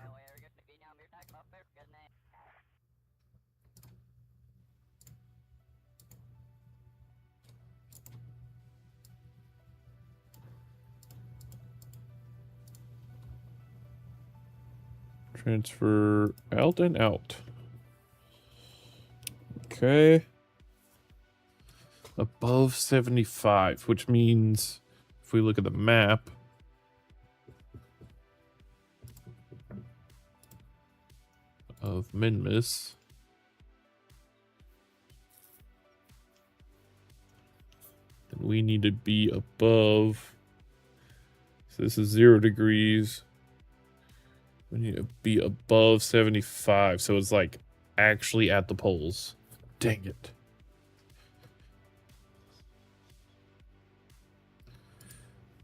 Transfer out and out. Okay. Above 75, which means if we look at the map, of Minmus, then we need to be above. So this is 0 degrees. We need to be above 75. So it's like actually at the poles. Dang it.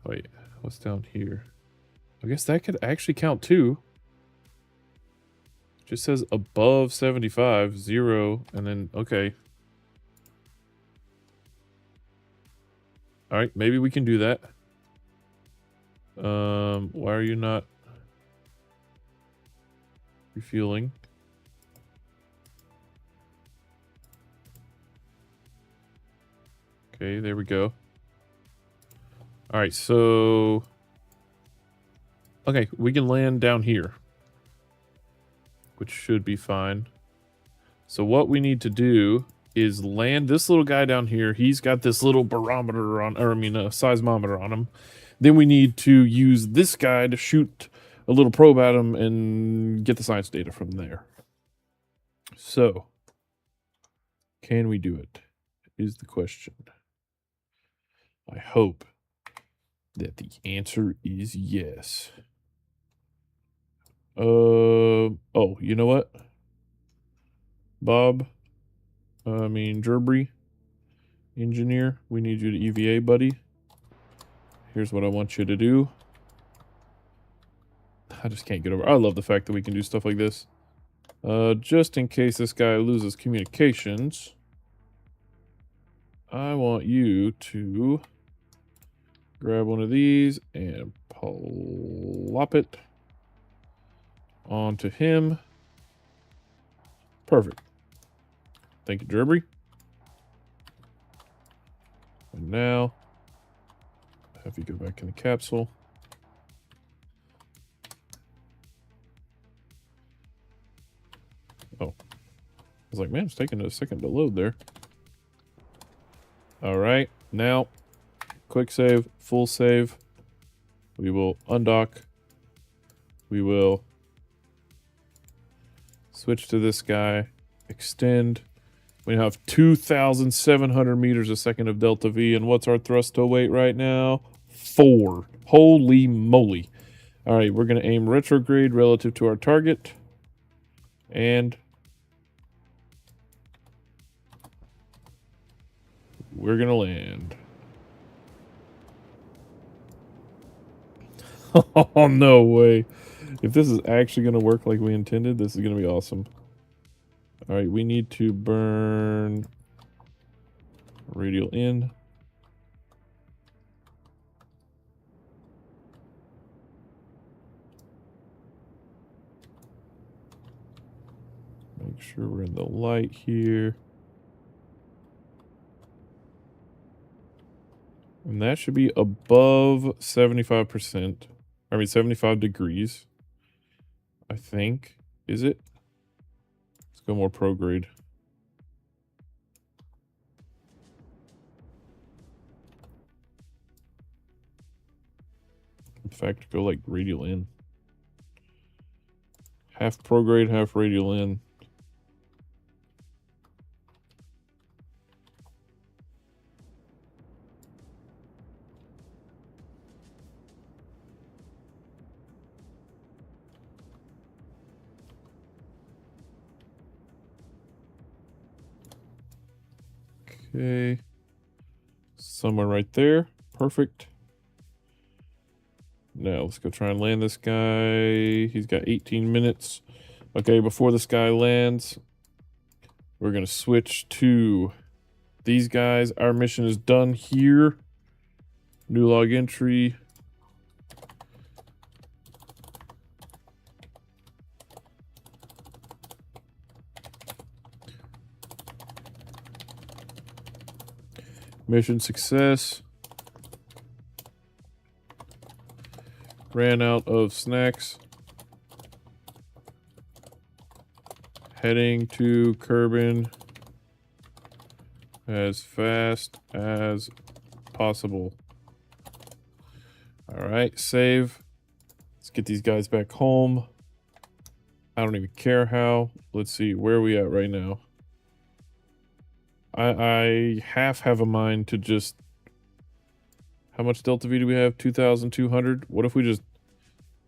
Wait, what's down here? I guess that could actually count too. It just says above 75, 0, and then, okay. All right, maybe we can do that. Why are you not refueling? Okay, there we go. All right, so... Okay, we can land down here, which should be fine. So what we need to do is land this little guy down here. He's got this little barometer on, or I mean a seismometer on him. Then we need to use this guy to shoot a little probe at him and get the science data from there. So, can we do it? Is the question. I hope that the answer is yes. Oh, you know what? Bob, Gerbry, engineer, we need you to EVA, buddy. Here's what I want you to do. I just can't get over. I love the fact that we can do stuff like this. Just in case this guy loses communications, I want you to grab one of these and plop it onto him. Perfect. Thank you, Gerbry. And now, have you go back in the capsule. Oh. I was like, man, it's taking a second to load there. Alright, now, quick save, full save. We will undock. We will switch to this guy. Extend. We have 2,700 meters a second of delta V. And what's our thrust to weight right now? 4. Holy moly. Alright, we're going to aim retrograde relative to our target. And we're going to land. Oh, no way. If this is actually going to work like we intended, this is going to be awesome. All right, we need to burn radial in. Make sure we're in the light here. And that should be above 75%. 75 degrees. I think. Is it? Let's go more prograde. In fact, go like radial in. Half prograde, half radial in. Okay. Somewhere right there. Perfect. Now, let's go try and land this guy. He's got 18 minutes. Okay, before this guy lands, we're going to switch to these guys. Our mission is done here. New log entry. Mission success. Ran out of snacks. Heading to Kerbal as fast as possible. All right, save. Let's get these guys back home. I don't even care how. Let's see, where are we at right now? I half have a mind to just... How much delta V do we have? 2,200? What if we just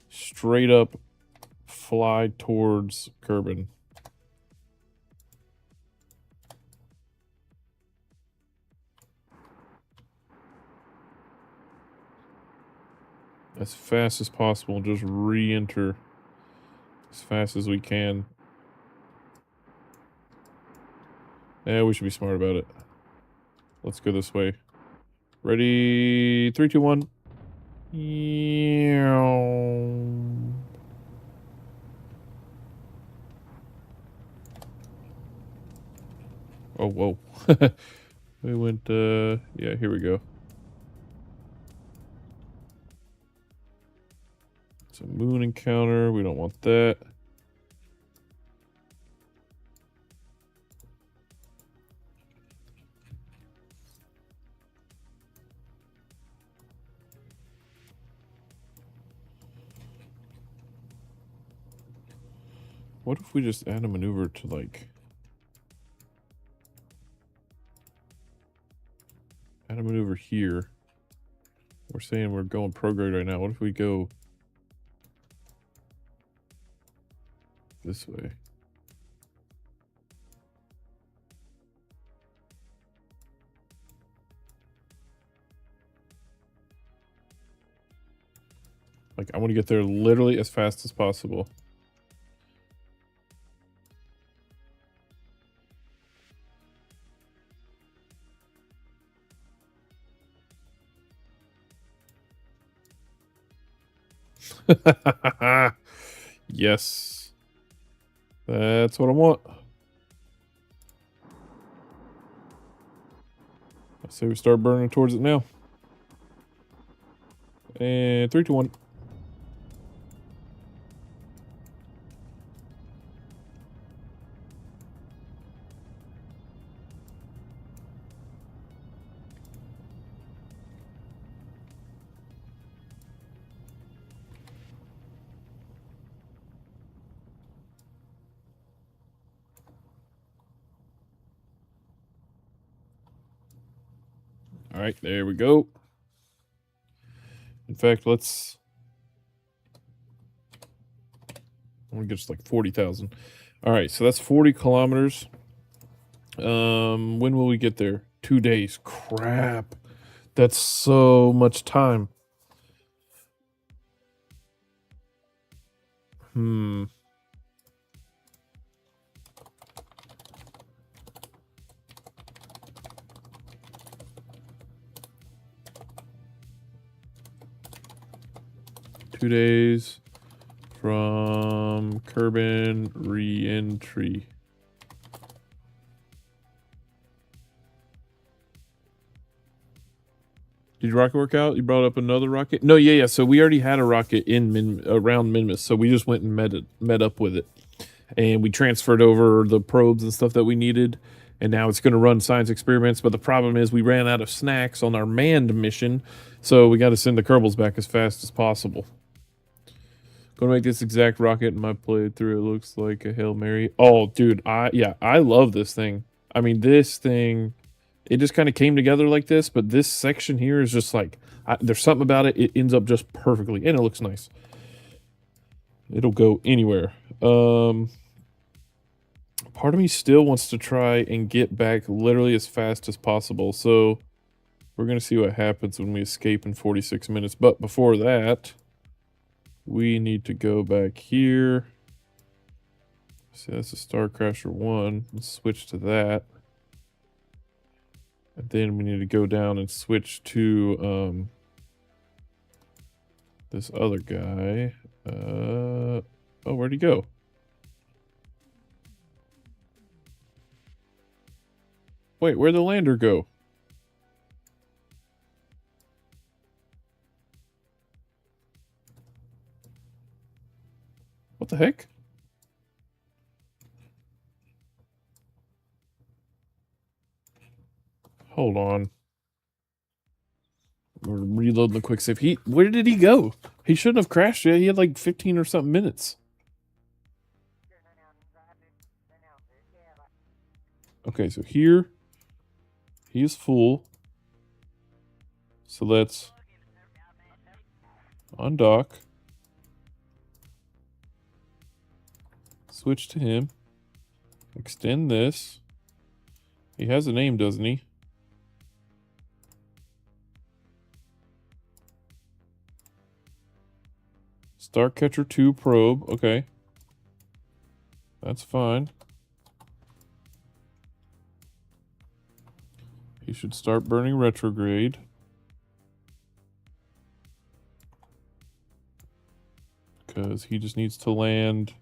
straight up fly towards Kerbal? As fast as possible and just re-enter as fast as we can. Yeah, we should be smart about it. Let's go this way. Ready? 3, 2, 1. Oh, whoa. We went, yeah, here we go. It's a moon encounter. We don't want that. What if we just add a maneuver to, like... Add a maneuver here. We're saying we're going prograde right now. What if we go... this way? Like, I want to get there literally as fast as possible. Yes. That's what I want. I say we start burning towards it now. And 3, 2, 1. All right, there we go. In fact, let's. I'm gonna get just like 40,000. All right, so that's 40 kilometers. When will we get there? 2 days. Crap. That's so much time. 2 days from Kerbal re-entry. Did your rocket work out? You brought up another rocket? No, yeah. So we already had a rocket in around Minmus, so we just went and met up with it, and we transferred over the probes and stuff that we needed, and now it's going to run science experiments. But the problem is we ran out of snacks on our manned mission, so we got to send the Kerbals back as fast as possible. Gonna make this exact rocket in my playthrough. It looks like a Hail Mary. Oh, dude, I love this thing. I mean, this thing. It just kind of came together like this, but this section here is just like, there's something about it. It ends up just perfectly, and it looks nice. It'll go anywhere. Part of me still wants to try and get back literally as fast as possible. So we're going to see what happens when we escape in 46 minutes. But before that, we need to go back here. See, that's a Star Crasher 1. Let's switch to that. And then we need to go down and switch to this other guy. Oh, where'd he go? Wait, where'd the lander go? What the heck? Hold on. We're reloading the quick save. Where did he go? He shouldn't have crashed yet. He had like 15 or something minutes. Okay, so here he is full. So let's undock. Switch to him. Extend this. He has a name, doesn't he? Starcatcher 2 probe. Okay. That's fine. He should start burning retrograde. Because he just needs to land.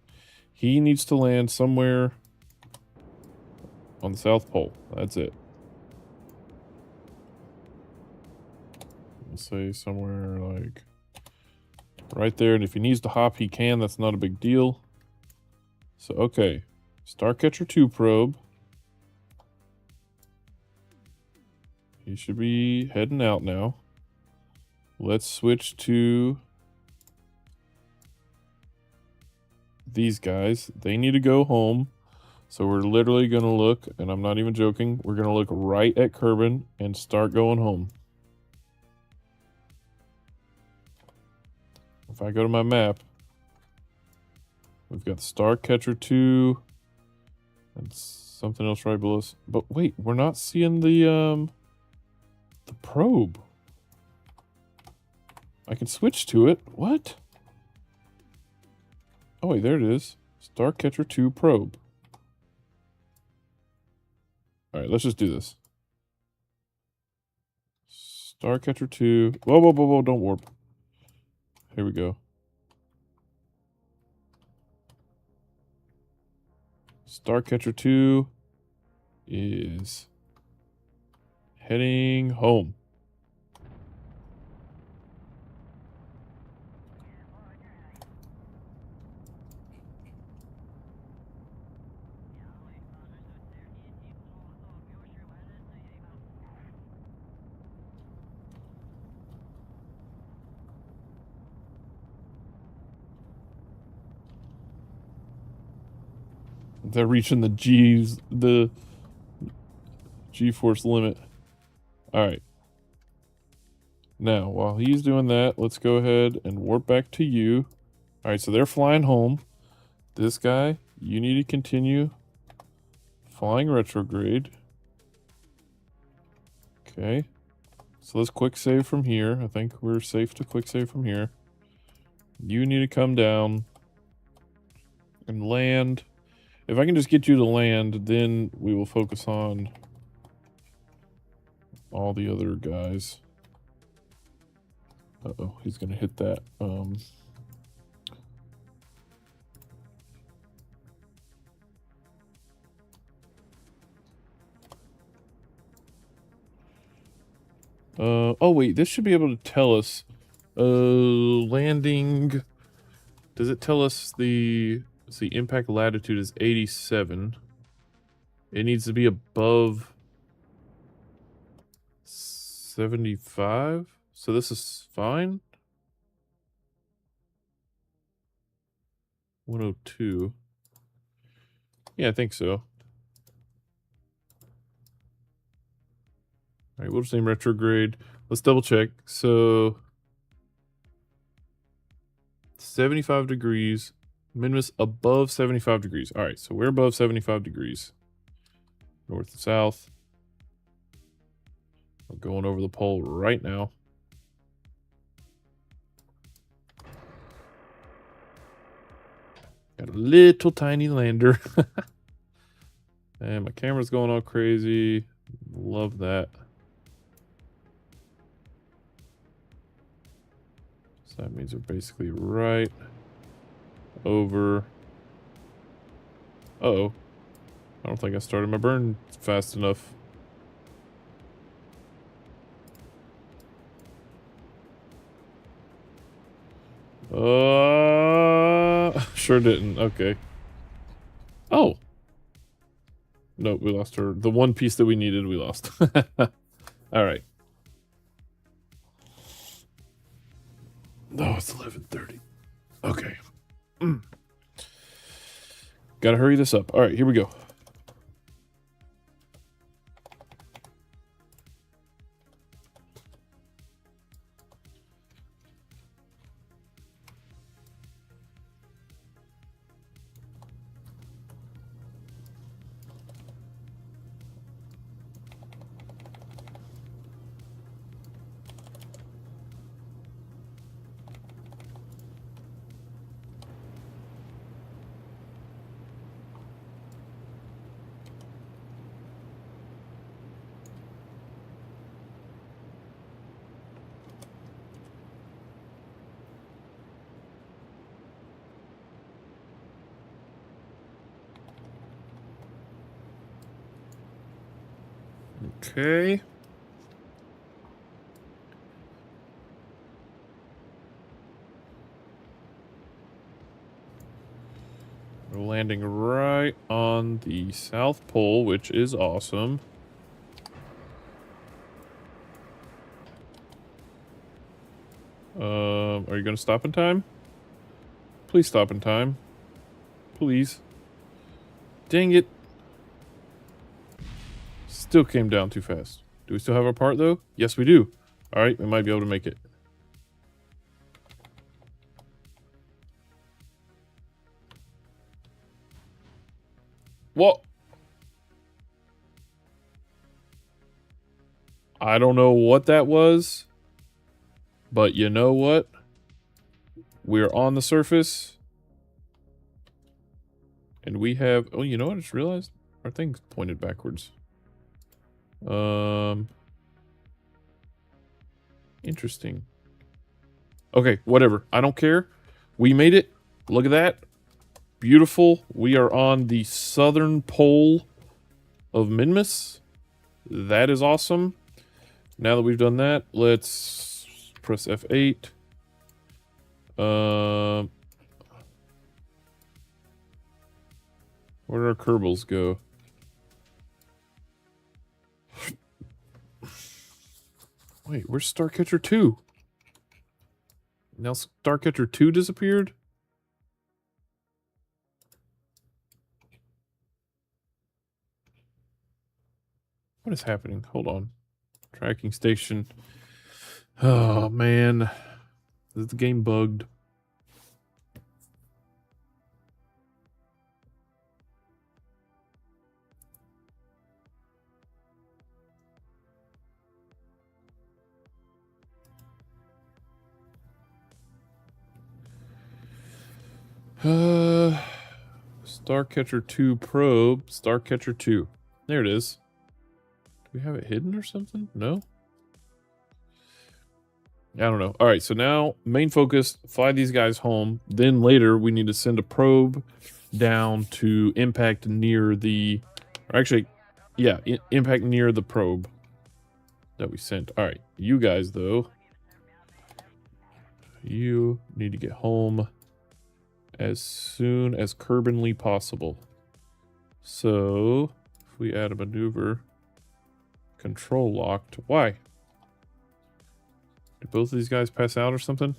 He needs to land somewhere on the South Pole. That's it. We'll say somewhere like right there. And if he needs to hop, he can. That's not a big deal. So, okay. Starcatcher 2 probe. He should be heading out now. Let's switch to these guys. They need to go home. So we're literally going to look, and I'm not even joking, we're going to look right at Kerbal and start going home. If I go to my map, we've got Starcatcher 2 and something else right below us. But wait, we're not seeing the probe. I can switch to it. What? Oh, wait, there it is. Starcatcher 2 probe. Alright, let's just do this. Starcatcher 2. Whoa, whoa, whoa, whoa, don't warp. Here we go. Starcatcher 2 is heading home. They're reaching the G-force limit. Alright. Now, while he's doing that, let's go ahead and warp back to you. Alright, so they're flying home. This guy, you need to continue flying retrograde. Okay. So let's quick save from here. I think we're safe to quick save from here. You need to come down and land. If I can just get you to land, then we will focus on all the other guys. Uh-oh, he's gonna hit that. Oh wait, this should be able to tell us, landing, does it tell us the impact latitude is 87. It needs to be above 75, so this is fine. 102. Yeah, I think so. Alright, we'll just name retrograde. Let's double check. So 75 degrees. Minus above 75 degrees. Alright, so we're above 75 degrees. North and south. We're going over the pole right now. Got a little tiny lander. And my camera's going all crazy. Love that. So that means we're basically right over. Uh-oh. I don't think I started my burn fast enough. Sure didn't. Okay. Oh. No, we lost her. The one piece that we needed, we lost. All right. No, it's 11:30. Okay. Gotta hurry this up. All right, here we go. Okay. We're landing right on the South Pole, which is awesome. Are you gonna stop in time? Please stop in time. Please. Dang it. Still came down too fast. Do we still have our part, though? Yes, we do. All right, we might be able to make it. Well, I don't know what that was, but you know what? We're on the surface. And we have, oh, you know what? I just realized our thing's pointed backwards. Interesting. Okay, whatever. I don't care. We made it. Look at that. Beautiful. We are on the southern pole of Minmus. That is awesome. Now that we've done that, let's press F8. Where did our Kerbals go? Wait, where's Starcatcher 2? Now Starcatcher 2 disappeared? What is happening? Hold on. Tracking station. Oh, man. Is the game bugged? Starcatcher 2 probe. Starcatcher 2. There it is. Do we have it hidden or something? No? I don't know. All right, so now main focus, fly these guys home. Then later we need to send a probe down to impact near the, or actually, yeah, impact near the probe that we sent. All right, you guys though, you need to get home as soon as Kerbinly possible. So if we add a maneuver, control locked. Why? Did both of these guys pass out or something?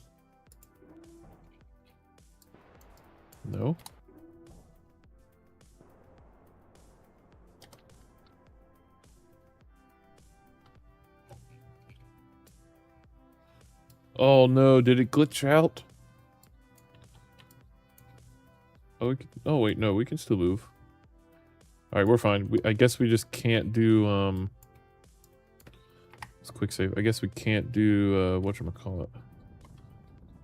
No. Oh no, did it glitch out? Oh, oh wait, no, we can still move. Alright, we're fine. I guess we just can't do, let's quick save. I guess we can't do, whatchamacallit.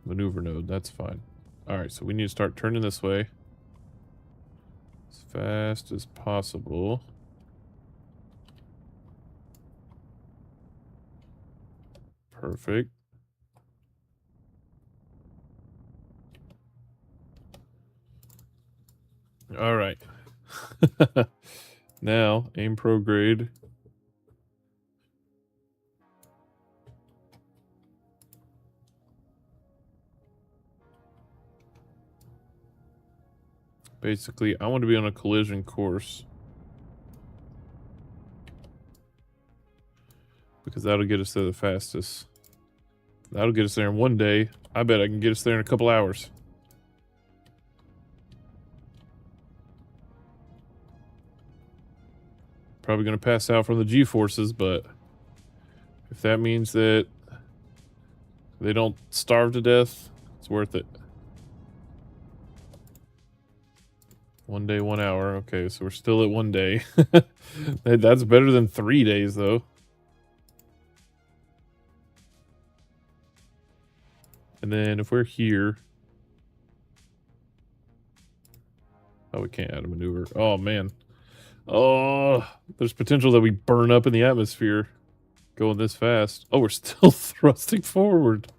Maneuver node, that's fine. Alright, so we need to start turning this way. As fast as possible. Perfect. Alright. Now, aim prograde. Basically, I want to be on a collision course. Because that'll get us there the fastest. That'll get us there in one day. I bet I can get us there in a couple hours. Probably going to pass out from the G-forces, but if that means that they don't starve to death, it's worth it. 1 day, 1 hour. Okay, so we're still at 1 day. That's better than 3 days, though. And then if we're here... Oh, we can't add a maneuver. Oh, man. Oh, there's potential that we burn up in the atmosphere going this fast. Oh, we're still thrusting forward.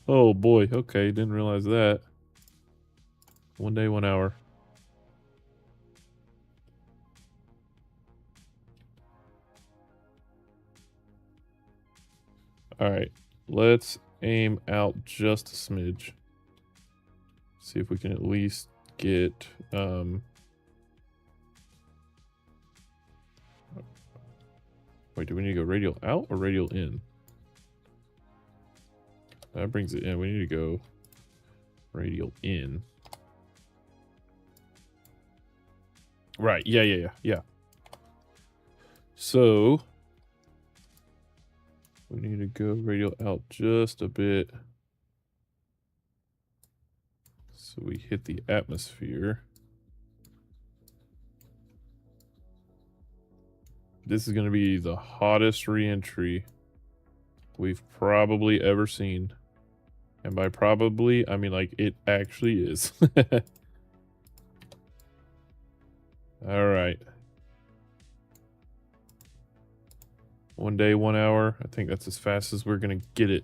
Oh, boy. Okay, didn't realize that. 1 day, 1 hour. All right, let's aim out just a smidge. See if we can at least get... Wait, do we need to go radial out or radial in? That brings it in. We need to go radial in. Right, yeah. So... we need to go radial out just a bit. So we hit the atmosphere. This is going to be the hottest re-entry we've probably ever seen. And by probably, I mean like it actually is. All right. 1 day, 1 hour. I think that's as fast as we're gonna get it.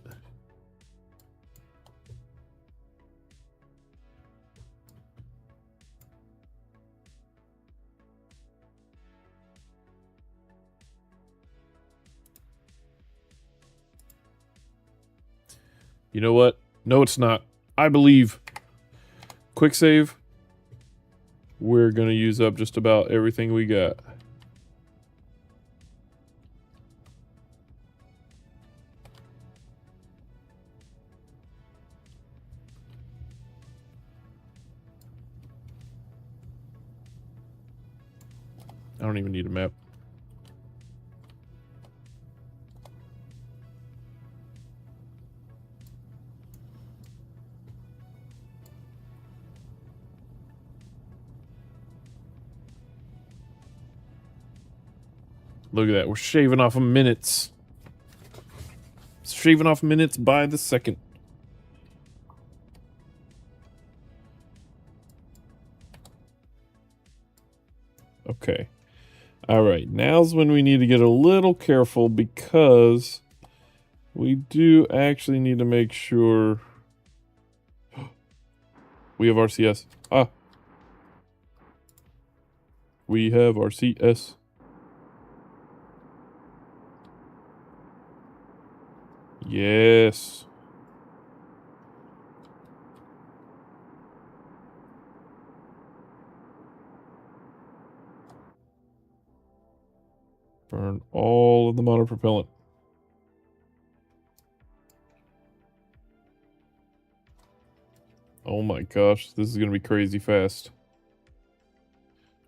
You know what? No, it's not. I believe. Quick save. We're gonna use up just about everything we got. I don't even need a map. Look at that. We're shaving off minutes. Shaving off minutes by the second. Okay. Alright, now's when we need to get a little careful because we do actually need to make sure we have RCS. Ah. We have RCS. Yes. Burn all of the motor propellant. Oh my gosh, this is gonna be crazy fast.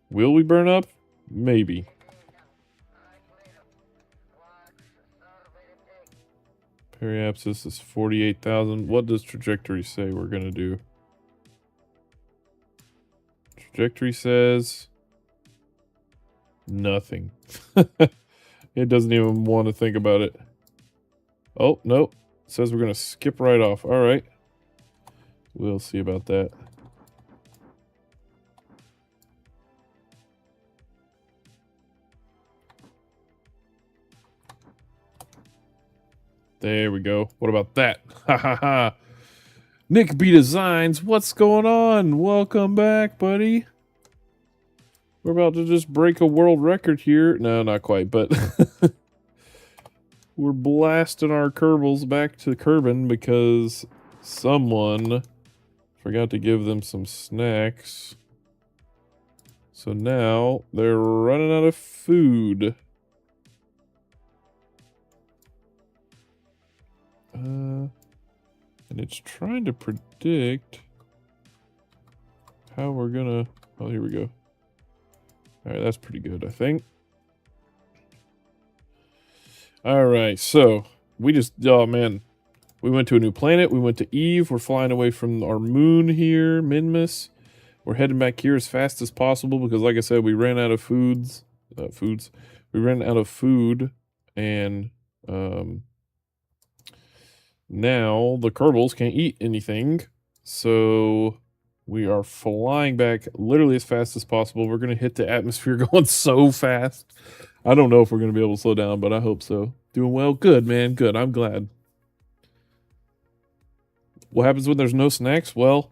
Will we burn up? Maybe. Periapsis is 48,000. What does trajectory say we're gonna do? Trajectory says nothing. It doesn't even want to think about it. Oh, nope. It says we're gonna skip right off. Alright. We'll see about that. There we go. What about that? Ha ha ha. Nick B Designs, what's going on? Welcome back, buddy. We're about to just break a world record here. No, not quite, but we're blasting our Kerbals back to Kerbin because someone forgot to give them some snacks. So now they're running out of food. And it's trying to predict how we're gonna... Oh, here we go. Alright, that's pretty good, I think. Alright, so we just... Oh, man. We went to a new planet. We went to Eve. We're flying away from our moon here, Minmus. We're heading back here as fast as possible because, like I said, we ran out of foods. We ran out of food, and now the Kerbals can't eat anything, so we are flying back literally as fast as possible. We're going to hit the atmosphere going so fast. I don't know if we're going to be able to slow down, but I hope so. Doing well. Good, man. Good. I'm glad. What happens when there's no snacks? Well,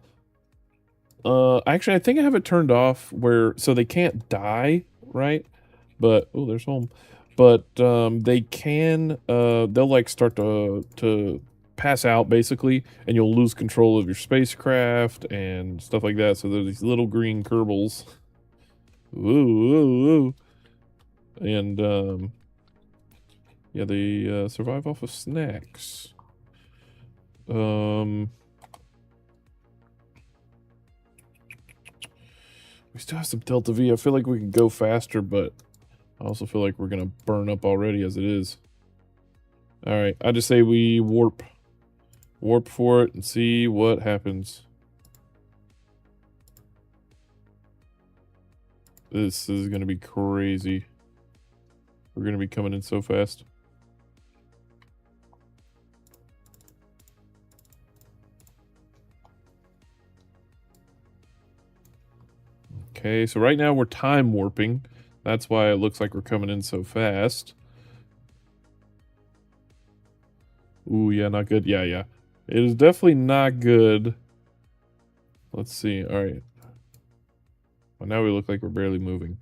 actually, I think I have it turned off where, so they can't die, right? But, oh, there's home. But they can, they'll like start to pass out basically, and you'll lose control of your spacecraft and stuff like that. So there's these little green Kerbals. Ooh, ooh, ooh. And yeah, they survive off of snacks. We still have some Delta V. I feel like we can go faster, but I also feel like we're gonna burn up already as it is. All right, I just say we warp for it and see what happens. This is gonna be crazy. We're gonna be coming in so fast. Okay, so right now we're time warping. That's why it looks like we're coming in so fast. Ooh, yeah, not good. Yeah, yeah. It is definitely not good. Let's see. All right. Well, now we look like we're barely moving.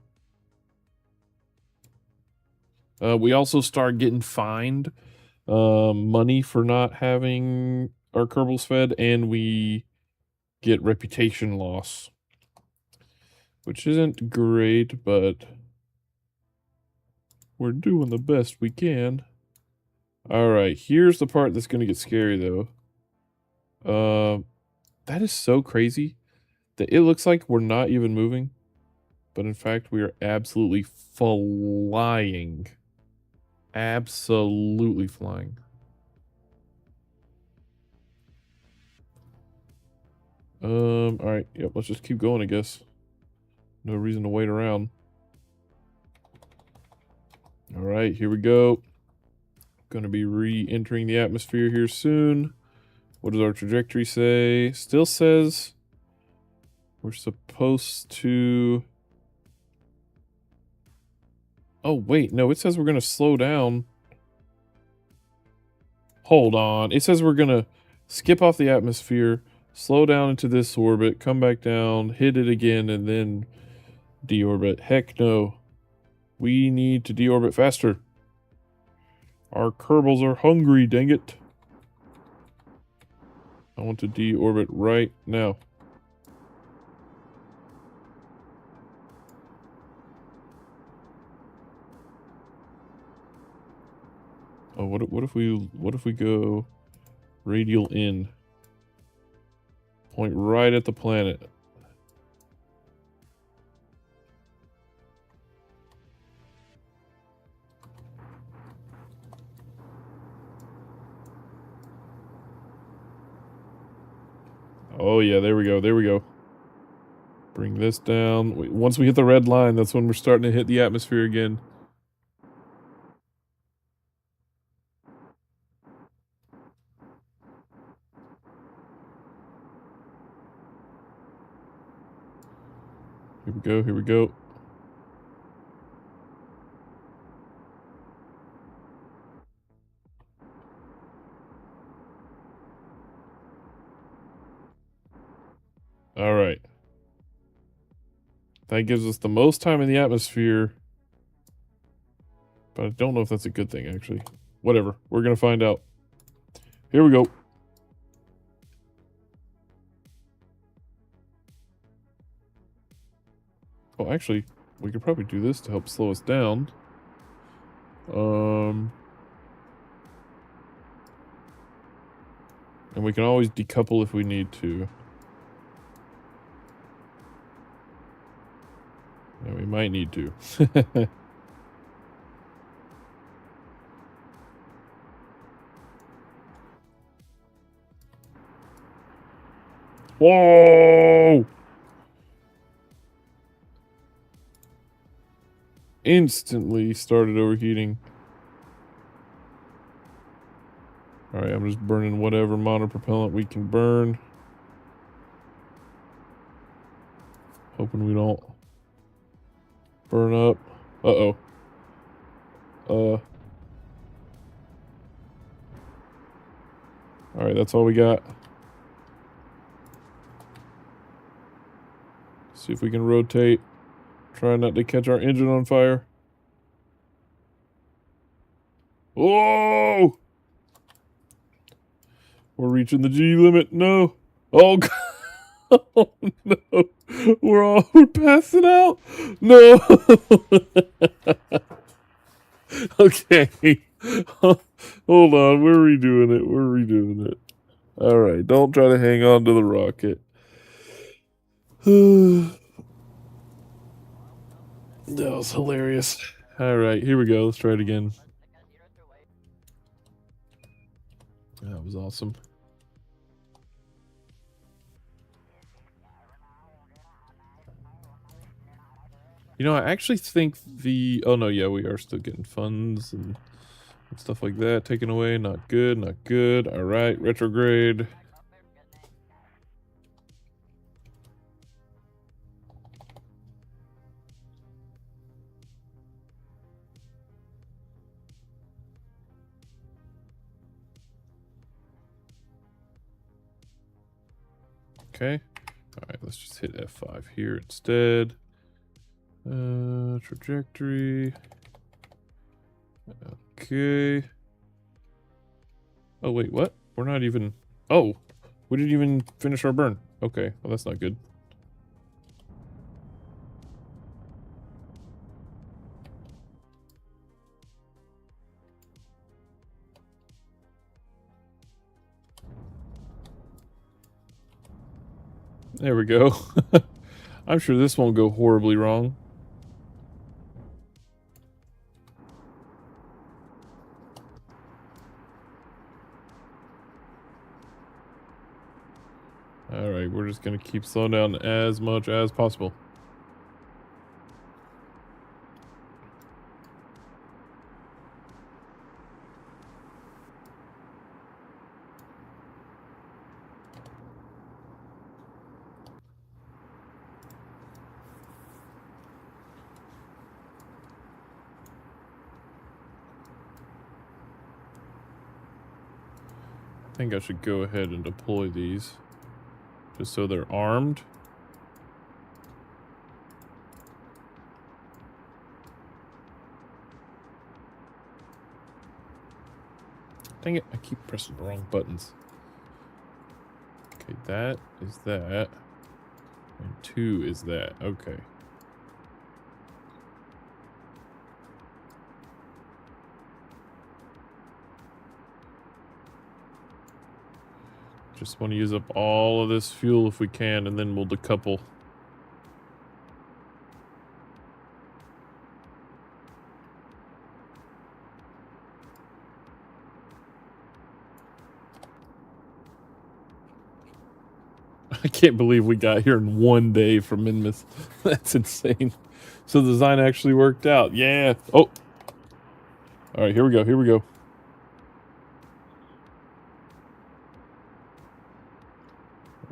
We also start getting fined money for not having our Kerbals fed, and we get reputation loss, which isn't great, but we're doing the best we can. All right, here's the part that's going to get scary, though. That is so crazy that it looks like we're not even moving, but in fact, we are absolutely flying. Absolutely flying. All right, yep, let's just keep going, I guess. No reason to wait around. All right, here we go. Going to be re-entering the atmosphere here soon. What does our trajectory say? Still says we're supposed to... Oh, wait, no, it says we're going to slow down. Hold on. It says we're going to skip off the atmosphere, slow down into this orbit, come back down, hit it again, and then deorbit. Heck no. We need to deorbit faster. Our Kerbals are hungry, dang it. I want to deorbit right now. Oh, what if we go radial in? Point right at the planet. Oh yeah, there we go. There we go. Bring this down. Once we hit the red line, that's when we're starting to hit the atmosphere again. Here we go. Here we go. All right. That gives us the most time in the atmosphere. But I don't know if that's a good thing, actually. Whatever. We're going to find out. Here we go. Oh, actually, we could probably do this to help slow us down. And we can always decouple if we need to. Yeah, we might need to. Whoa! Instantly started overheating. Alright, I'm just burning whatever monopropellant we can burn. Hoping we don't burn up. Uh-oh. Alright, that's all we got. See if we can rotate. Try not to catch our engine on fire. Whoa! We're reaching the G limit. No. Oh, God. Oh, no. We're passing out. No. Okay. Hold on. We're redoing it. We're redoing it. All right. Don't try to hang on to the rocket. That was hilarious. All right. Here we go. Let's try it again. That was awesome. You know, I actually think the... Oh, no, yeah, we are still getting funds and stuff like that taken away. Not good, not good. All right, retrograde. Okay. Alright, let's just hit F5 here instead. Trajectory. Okay. Oh, wait, what? We're not even... Oh! We didn't even finish our burn. Okay, well, that's not good. There we go. I'm sure this won't go horribly wrong. Alright, we're just gonna keep slowing down as much as possible. I think I should go ahead and deploy these. Just so they're armed. Dang it, I keep pressing the wrong buttons. Okay, that is that. And 2 is that. Okay. Just want to use up all of this fuel if we can, and then we'll decouple. I can't believe we got here in 1 day from Minmus. That's insane. So the design actually worked out. Yeah. Oh. All right, here we go. Here we go.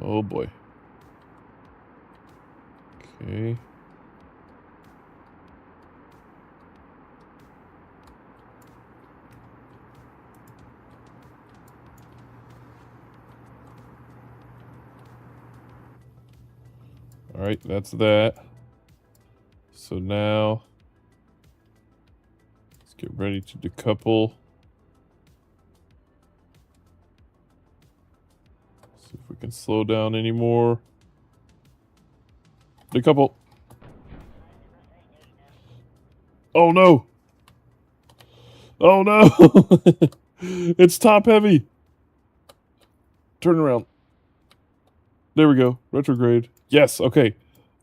Oh boy. Okay. All right, that's that. So now let's get ready to decouple. See if we can slow down anymore. Decouple. Oh no! Oh no! It's top heavy. Turn around. There we go. Retrograde. Yes, okay.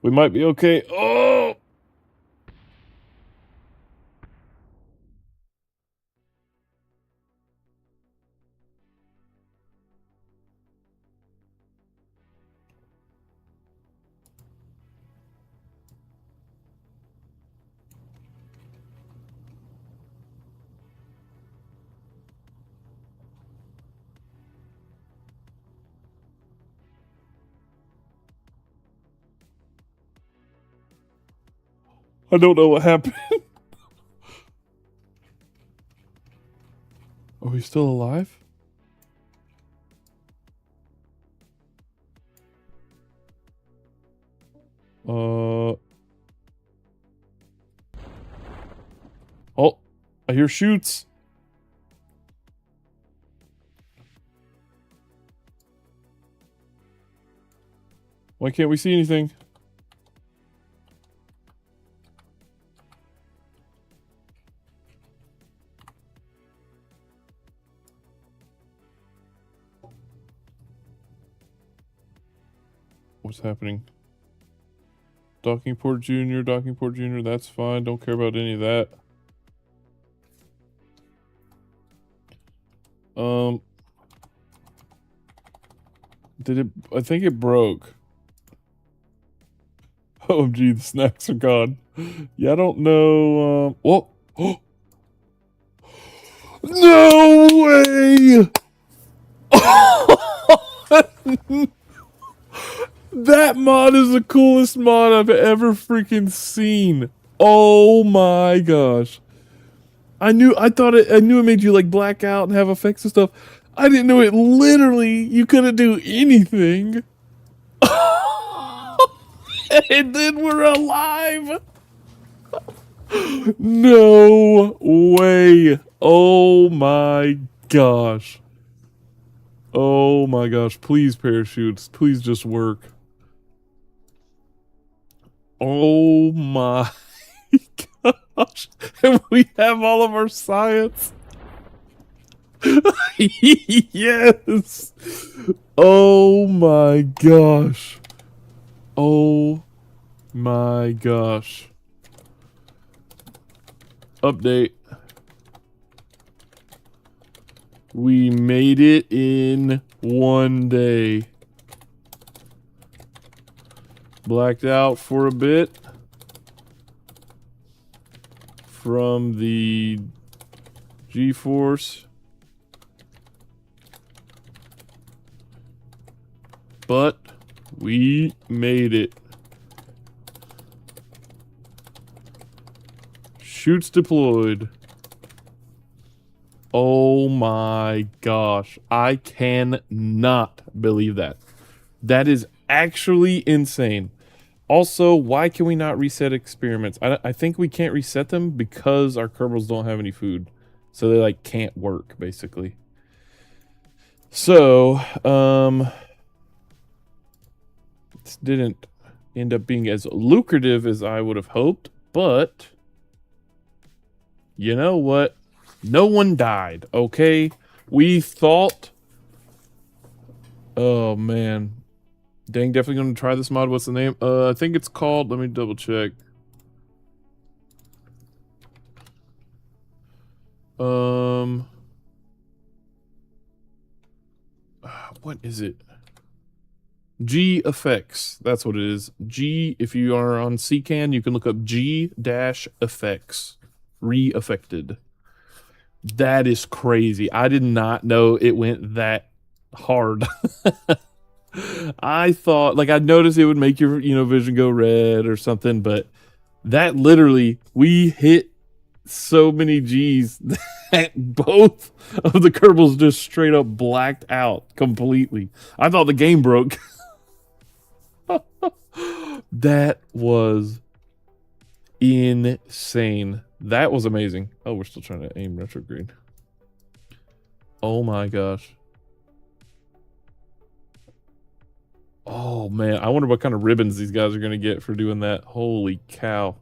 We might be okay. Oh! I don't know what happened. Are we still alive? Oh, I hear shoots. Why can't we see anything? What's happening? Docking port junior, that's fine. Don't care about any of that. Did it? I think it broke. OMG, the snacks are gone. Yeah, I don't know. Whoa! Oh! No way! That mod is the coolest mod I've ever freaking seen. Oh my gosh. I knew it made you like black out and have effects and stuff. I didn't know it literally, you couldn't do anything. And then we're alive. No way. Oh my gosh. Oh my gosh. Please, parachutes. Please just work. Oh my gosh. And we have all of our science. Yes. Oh my gosh. Oh my gosh. Update. We made it in one day. Blacked out for a bit from the G-force. But we made it. Chutes deployed. Oh my gosh. I cannot believe that. That is actually insane. Also, why can we not reset experiments? I think we can't reset them because our Kerbals don't have any food. So they like can't work, basically. So, this didn't end up being as lucrative as I would have hoped, but you know what? No one died, okay? We thought... Oh, man. Dang, definitely going to try this mod. What's the name? I think it's called... Let me double check. What is it? G effects. That's what it is. G, if you are on CCAN, you can look up G-effects. Re-affected. That is crazy. I did not know it went that hard. I thought, like, I noticed it would make your, vision go red or something, but that literally, we hit so many G's that both of the Kerbals just straight up blacked out completely. I thought the game broke. That was insane. That was amazing. Oh, we're still trying to aim retrograde. Oh my gosh. Oh man, I wonder what kind of ribbons these guys are going to get for doing that. Holy cow.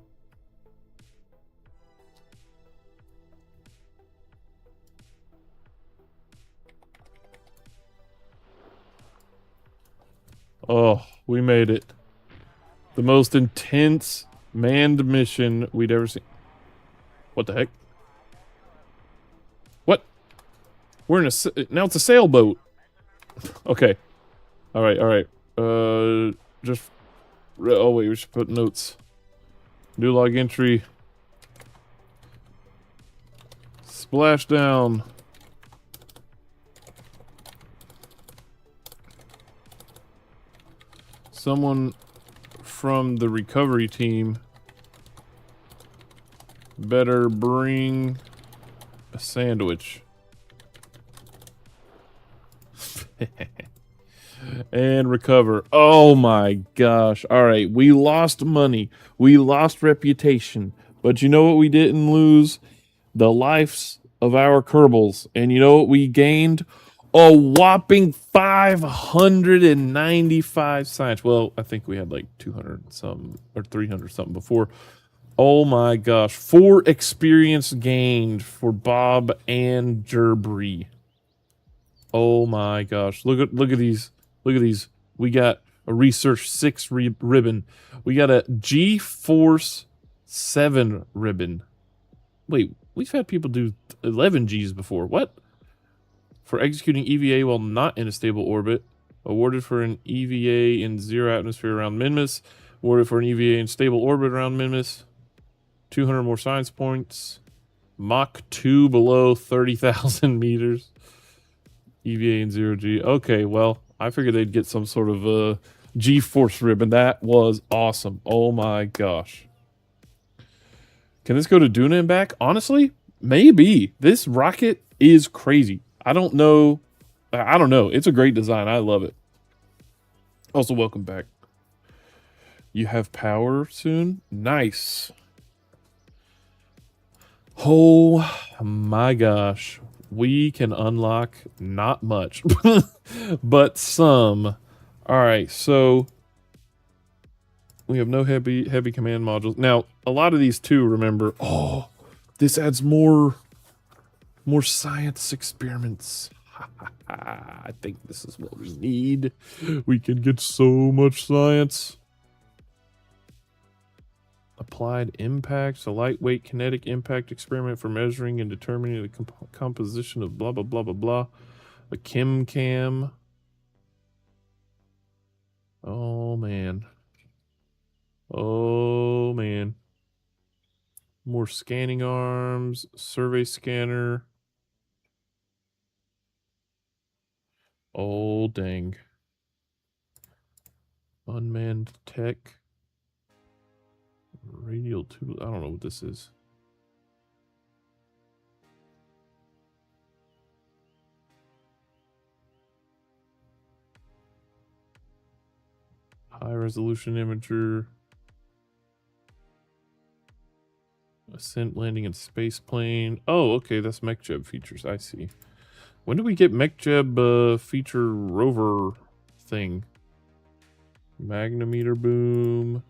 Oh, we made it. The most intense manned mission we'd ever seen. What the heck? What? We're in a... Now it's a sailboat. Okay. Alright, alright. Just... Oh, wait, we should put notes. New log entry. Splashdown. Someone from the recovery team better bring a sandwich. And recover. Oh my gosh. All right. We lost money. We lost reputation. But you know what we didn't lose? The lives of our Kerbals. And you know what we gained? A whopping 595 science. Well, I think we had like 200 something or 300 something before. Oh my gosh. 4 experience gained for Bob and Gerbri. Oh my gosh. Look at these. Look at these. We got a Research 6 ribbon. We got a G-Force 7 ribbon. Wait, we've had people do 11 Gs before. What? For executing EVA while not in a stable orbit. Awarded for an EVA in 0 atmosphere around Minmus. Awarded for an EVA in stable orbit around Minmus. 200 more science points. Mach 2 below 30,000 meters. EVA in 0G. Okay, well, I figured they'd get some sort of G-Force ribbon. That was awesome. Oh my gosh. Can this go to Duna and back? Honestly, maybe. This rocket is crazy. I don't know. It's a great design. I love it. Also, welcome back. You have power soon? Nice. Oh my gosh. We can unlock not much, but some. All right, so we have no heavy command modules. Now, a lot of these too, remember. Oh, this adds more science experiments. I think this is what we need. We can get so much science. Applied impacts, a lightweight kinetic impact experiment for measuring and determining the composition of blah, blah, blah, blah, blah. A chem cam. Oh, man. Oh, man. More scanning arms, survey scanner. Oh, dang. Unmanned tech. Radial tool. I don't know what this is. High resolution imager. Ascent, landing, and space plane. Oh, okay, that's MechJeb features. I see. When do we get MechJeb feature rover thing? Magnometer boom.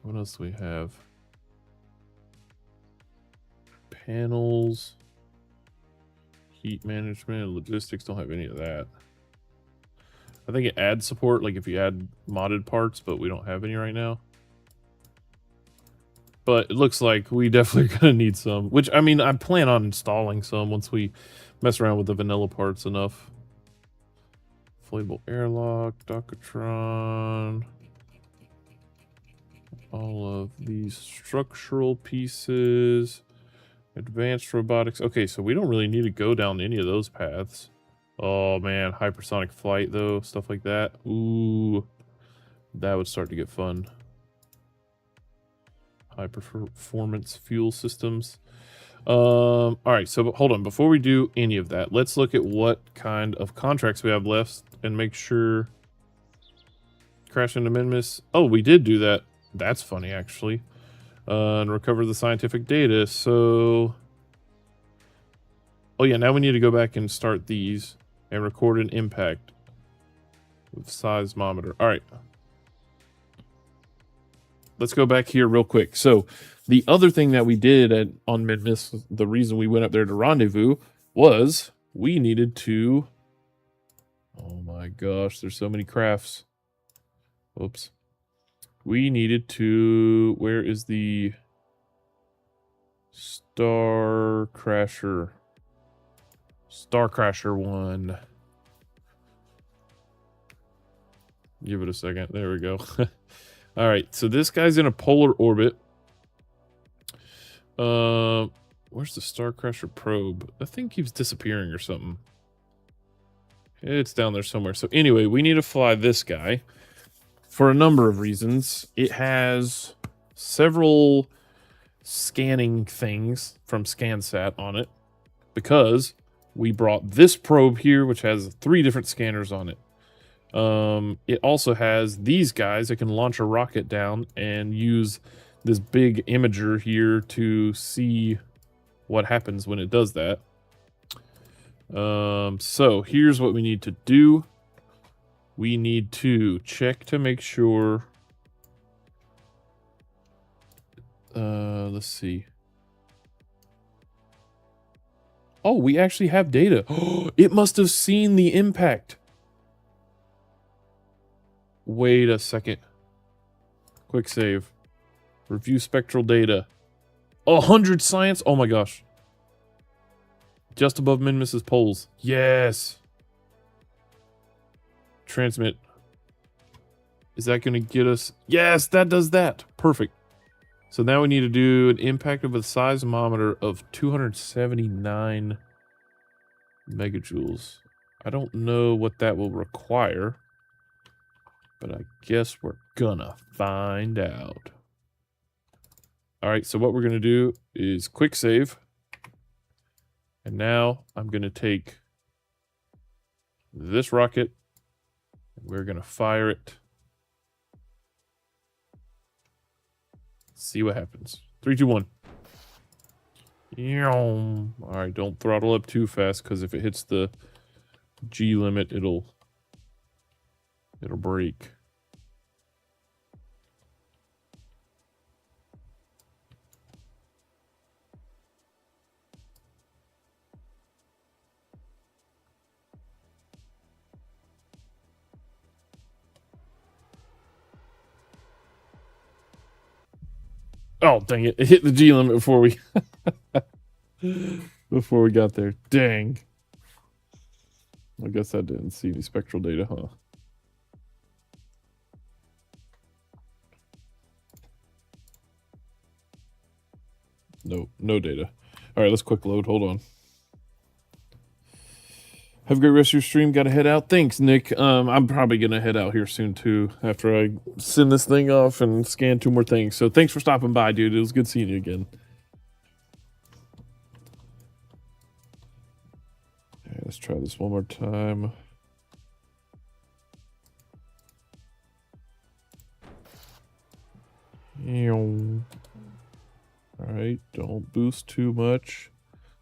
What else do we have? Panels. Heat management and logistics. Don't have any of that. I think it adds support, like if you add modded parts, but we don't have any right now. But it looks like we definitely gonna need some. Which, I mean, I plan on installing some once we mess around with the vanilla parts enough. Inflatable airlock, Docatron. All of these structural pieces. Advanced robotics. Okay, so we don't really need to go down any of those paths. Oh man, hypersonic flight though, stuff like that. Ooh, that would start to get fun. High performance fuel systems. All right, so hold on. Before we do any of that, let's look at what kind of contracts we have left and make sure. Crash into Minmus. Oh, we did do that. That's funny, actually. And recover the scientific data. So, oh yeah, now we need to go back and start these and record an impact with seismometer. All right. Let's go back here real quick. So the other thing that we did on Minmus, the reason we went up there to rendezvous, was we needed to... Oh my gosh, there's so many crafts. Oops. We needed to... Where is the... Star Crasher one. Give it a second. There we go. All right, so this guy's in a polar orbit. Where's the Star Crasher probe? That thing keeps disappearing or something. It's down there somewhere. So anyway, we need to fly this guy for a number of reasons. It has several scanning things from ScanSat on it because we brought this probe here, which has 3 different scanners on it. It also has these guys that can launch a rocket down and use this big imager here to see what happens when it does that. So here's what we need to do. We need to check to make sure. Let's see. Oh, we actually have data. Oh, it must have seen the impact. Wait a second. Quick save. Review spectral data. 100 science? Oh my gosh. Just above Minmus's poles. Yes. Transmit. Is that going to get us? Yes, that does that. Perfect. So now we need to do an impact of a seismometer of 279 megajoules. I don't know what that will require, but I guess we're gonna find out. All right, so what we're gonna do is quick save. And now I'm gonna take this rocket and we're gonna fire it See what happens. 3, 2, 1. All right, don't throttle up too fast, because if it hits the G limit, it'll break. Oh, dang it. It hit the G limit before we before we got there. Dang. I guess I didn't see any spectral data, huh? No data. All right, let's quick load. Hold on. Have a great rest of your stream. Got to head out. Thanks, Nick. I'm probably going to head out here soon, too, after I send this thing off and scan 2 more things. So thanks for stopping by, dude. It was good seeing you again. All right, let's try this one more time. All right, don't boost too much.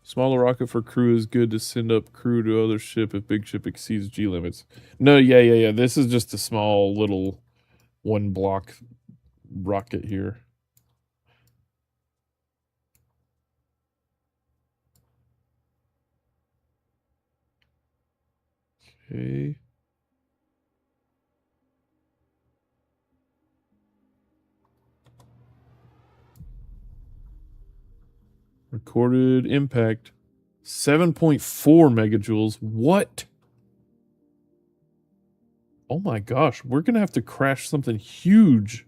Smaller rocket for crew is good to send up crew to other ship if big ship exceeds G limits. No, yeah. This is just a small little 1 block rocket here. Okay. Recorded impact 7.4 megajoules. What? Oh my gosh, we're gonna have to crash something huge.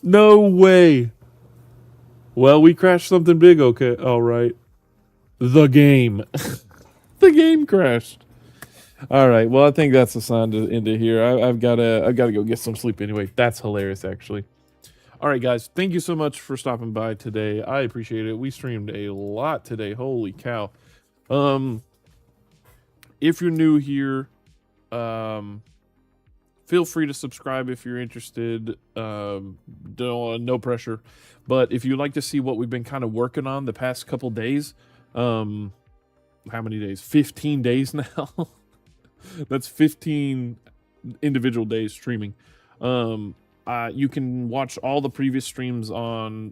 No way. Well, we crashed something big. Okay, all right. The game. The game crashed. All right. Well, I think that's a sign to end it here. I've gotta go get some sleep anyway. That's hilarious, actually. All right, guys. Thank you so much for stopping by today. I appreciate it. We streamed a lot today. Holy cow. If you're new here, feel free to subscribe if you're interested. No pressure. But if you'd like to see what we've been kind of working on the past couple days, how many days? 15 days now. That's 15 individual days streaming. You can watch all the previous streams on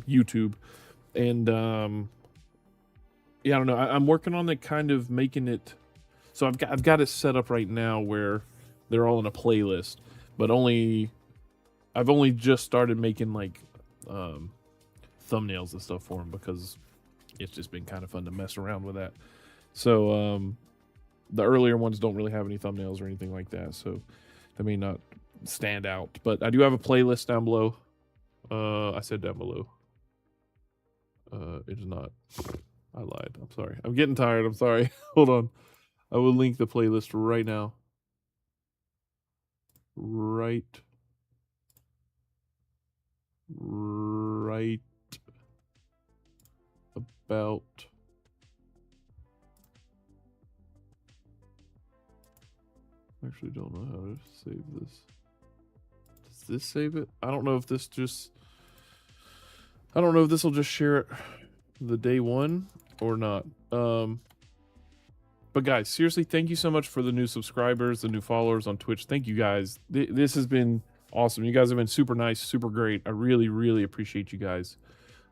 YouTube, and yeah, I don't know. I'm working on it, kind of making it. So I've got it set up right now where they're all in a playlist, but I've only just started making like thumbnails and stuff for them, because it's just been kind of fun to mess around with that. So the earlier ones don't really have any thumbnails or anything like that, so they may not stand out. But I do have a playlist down below. I said down below. It is not. I lied. I'm sorry. I'm getting tired. I'm sorry. Hold on. I will link the playlist right now. Right about I actually don't know how to save this. Does this save it? I don't know if this will just share it the day one or not. But guys, seriously, thank you so much for the new subscribers, the new followers on Twitch. Thank you guys. This has been awesome. You guys have been super nice, super great. I really, really appreciate you guys.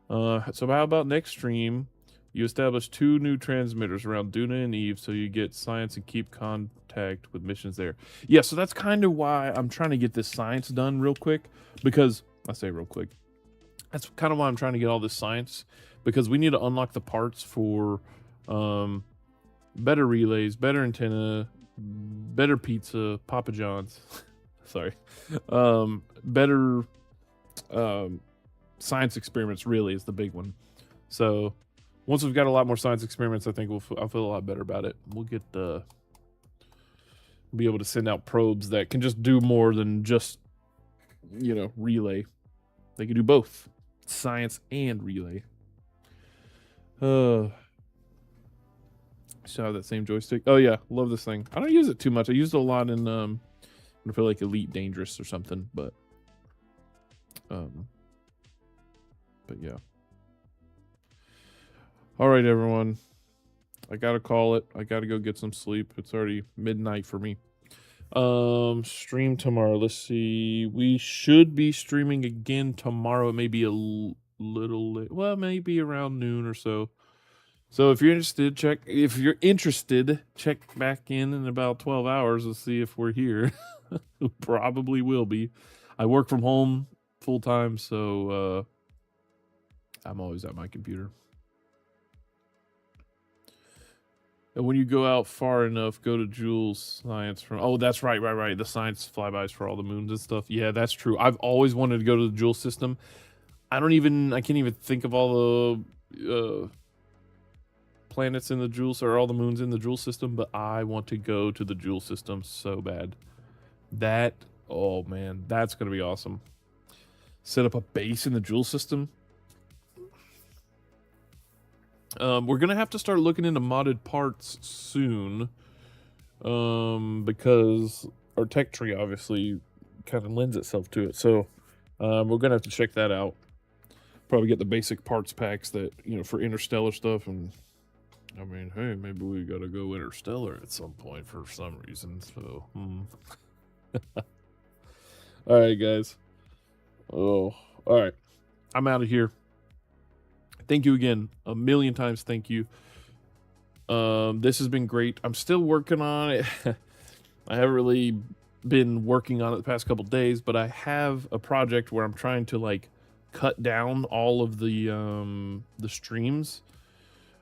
So how about next stream? You establish 2 new transmitters around Duna and Eve, so you get science and keep contact with missions there. Yeah, so that's kind of why I'm trying to get this science done real quick, because I say real quick. That's kind of why I'm trying to get all this science, because we need to unlock the parts for better relays, better antenna, better pizza, Papa John's. Sorry. Better science experiments really is the big one. So once we've got a lot more science experiments, I think I'll feel a lot better about it. We'll get be able to send out probes that can just do more than just, you know, relay. They can do both science and relay. Still have that same joystick. Oh yeah, love this thing. I don't use it too much. I used it a lot in I feel like Elite Dangerous or something, but yeah. All right, everyone. I gotta call it. I gotta go get some sleep. It's already midnight for me. Stream tomorrow. Let's see. We should be streaming again tomorrow. It may be a little late. Well, maybe around noon or so. So if you're interested, check back in about 12 hours to see if we're here. Probably will be. I work from home full time, so I'm always at my computer. And when you go out far enough, go to Jules Science from. Oh, that's right. The science flybys for all the moons and stuff. Yeah, that's true. I've always wanted to go to the Jules system. I can't even think of all the planets in the Jules or all the moons in the Jules system, but I want to go to the Jules system so bad. Oh man, that's gonna be awesome. Set up a base in the Jules system. We're gonna have to start looking into modded parts soon, because our tech tree obviously kind of lends itself to it. So, we're gonna have to check that out. Probably get the basic parts packs that for interstellar stuff, and I mean, hey, maybe we gotta go interstellar at some point for some reason. So, all right, guys. Oh, all right. I'm out of here. Thank you again, a million times. Thank you. This has been great. I'm still working on it. I haven't really been working on it the past couple days, but I have a project where I'm trying to like cut down all of the streams.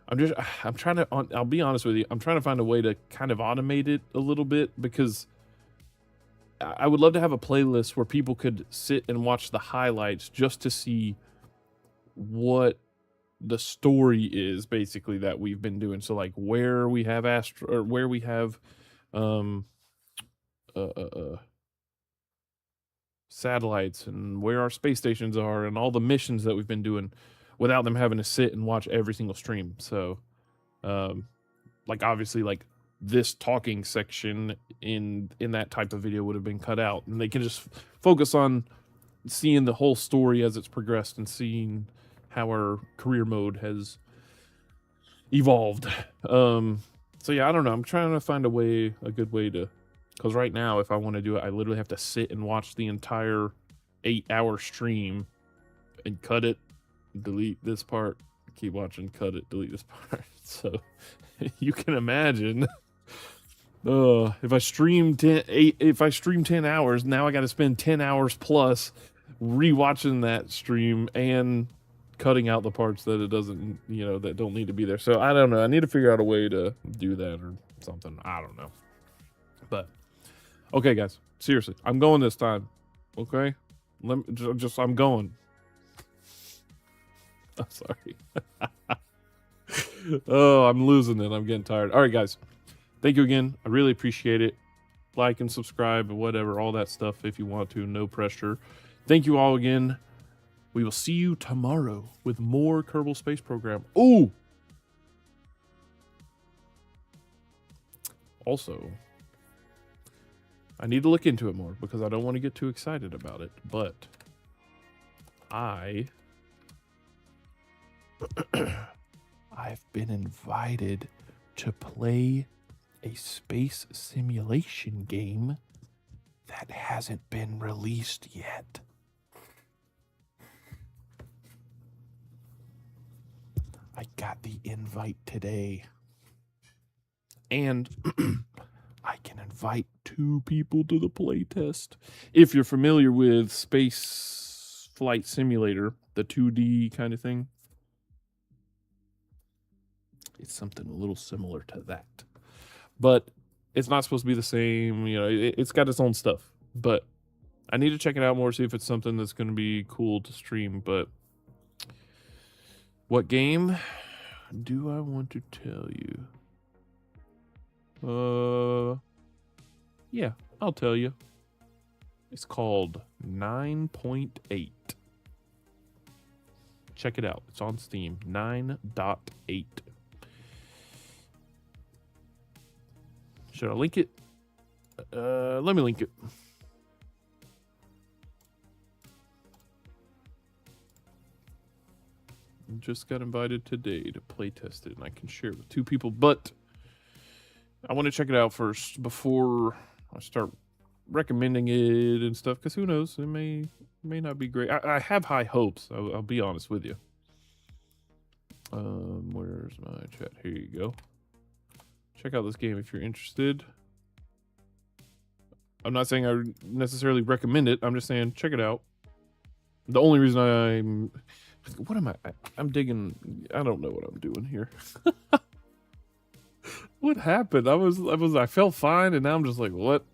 I'm trying to. I'll be honest with you. I'm trying to find a way to kind of automate it a little bit, because I would love to have a playlist where people could sit and watch the highlights just to see what the story is basically that we've been doing. So like where we have satellites and where our space stations are and all the missions that we've been doing without them having to sit and watch every single stream. So like obviously like this talking section in that type of video would have been cut out, and they can just focus on seeing the whole story as it's progressed and seeing how our career mode has evolved. So yeah, I don't know. I'm trying to find a good way to, because right now, if I want to do it, I literally have to sit and watch the entire 8-hour stream and cut it, delete this part, keep watching, cut it, delete this part. So you can imagine, if I stream 10 hours, now I got to spend 10 hours plus rewatching that stream and cutting out the parts that it doesn't, that don't need to be there. So I don't know. I need to figure out a way to do that or something. I don't know. But okay, guys, seriously, I'm going this time. Okay, I'm going. I'm sorry. Oh, I'm losing it. I'm getting tired. All right, guys, thank you again. I really appreciate it. Like and subscribe and whatever, all that stuff if you want to. No pressure. Thank you all again. We will see you tomorrow with more Kerbal Space Program. Ooh! Also, I need to look into it more because I don't want to get too excited about it, but I've been invited to play a space simulation game that hasn't been released yet. I got the invite today. And I can invite 2 people to the playtest. If you're familiar with Space Flight Simulator, the 2D kind of thing, it's something a little similar to that. But it's not supposed to be the same. It's got its own stuff. But I need to check it out more, see if it's something that's going to be cool to stream. But what game do I want to tell you? Yeah, I'll tell you. It's called 9.8. Check it out. It's on Steam. 9.8. Should I link it? Let me link it. just got invited today to play test it, and I can share it with 2 people, but I want to check it out first before I start recommending it and stuff, because who knows, it may not be great. I have high hopes, I'll be honest with you. Where's my chat? Here you go. Check out this game if you're interested. I'm not saying I necessarily recommend it, I'm just saying check it out. The only reason what am I'm digging, I don't know what I'm doing here. What happened? I felt fine, and now I'm just like, what?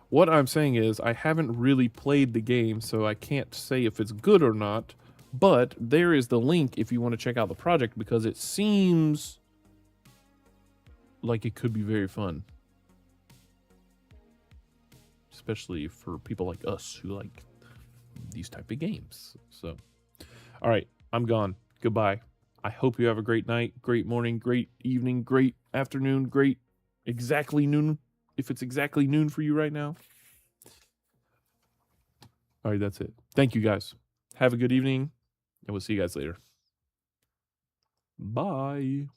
What I'm saying is, I haven't really played the game, so I can't say if it's good or not, but there is the link if you want to check out the project, because it seems like it could be very fun. Especially for people like us who like these type of games. So, all right, I'm gone. Goodbye. I hope you have a great night, great morning, great evening, great afternoon, great exactly noon, if it's exactly noon for you right now. All right, that's it. Thank you, guys. Have a good evening, and we'll see you guys later. Bye.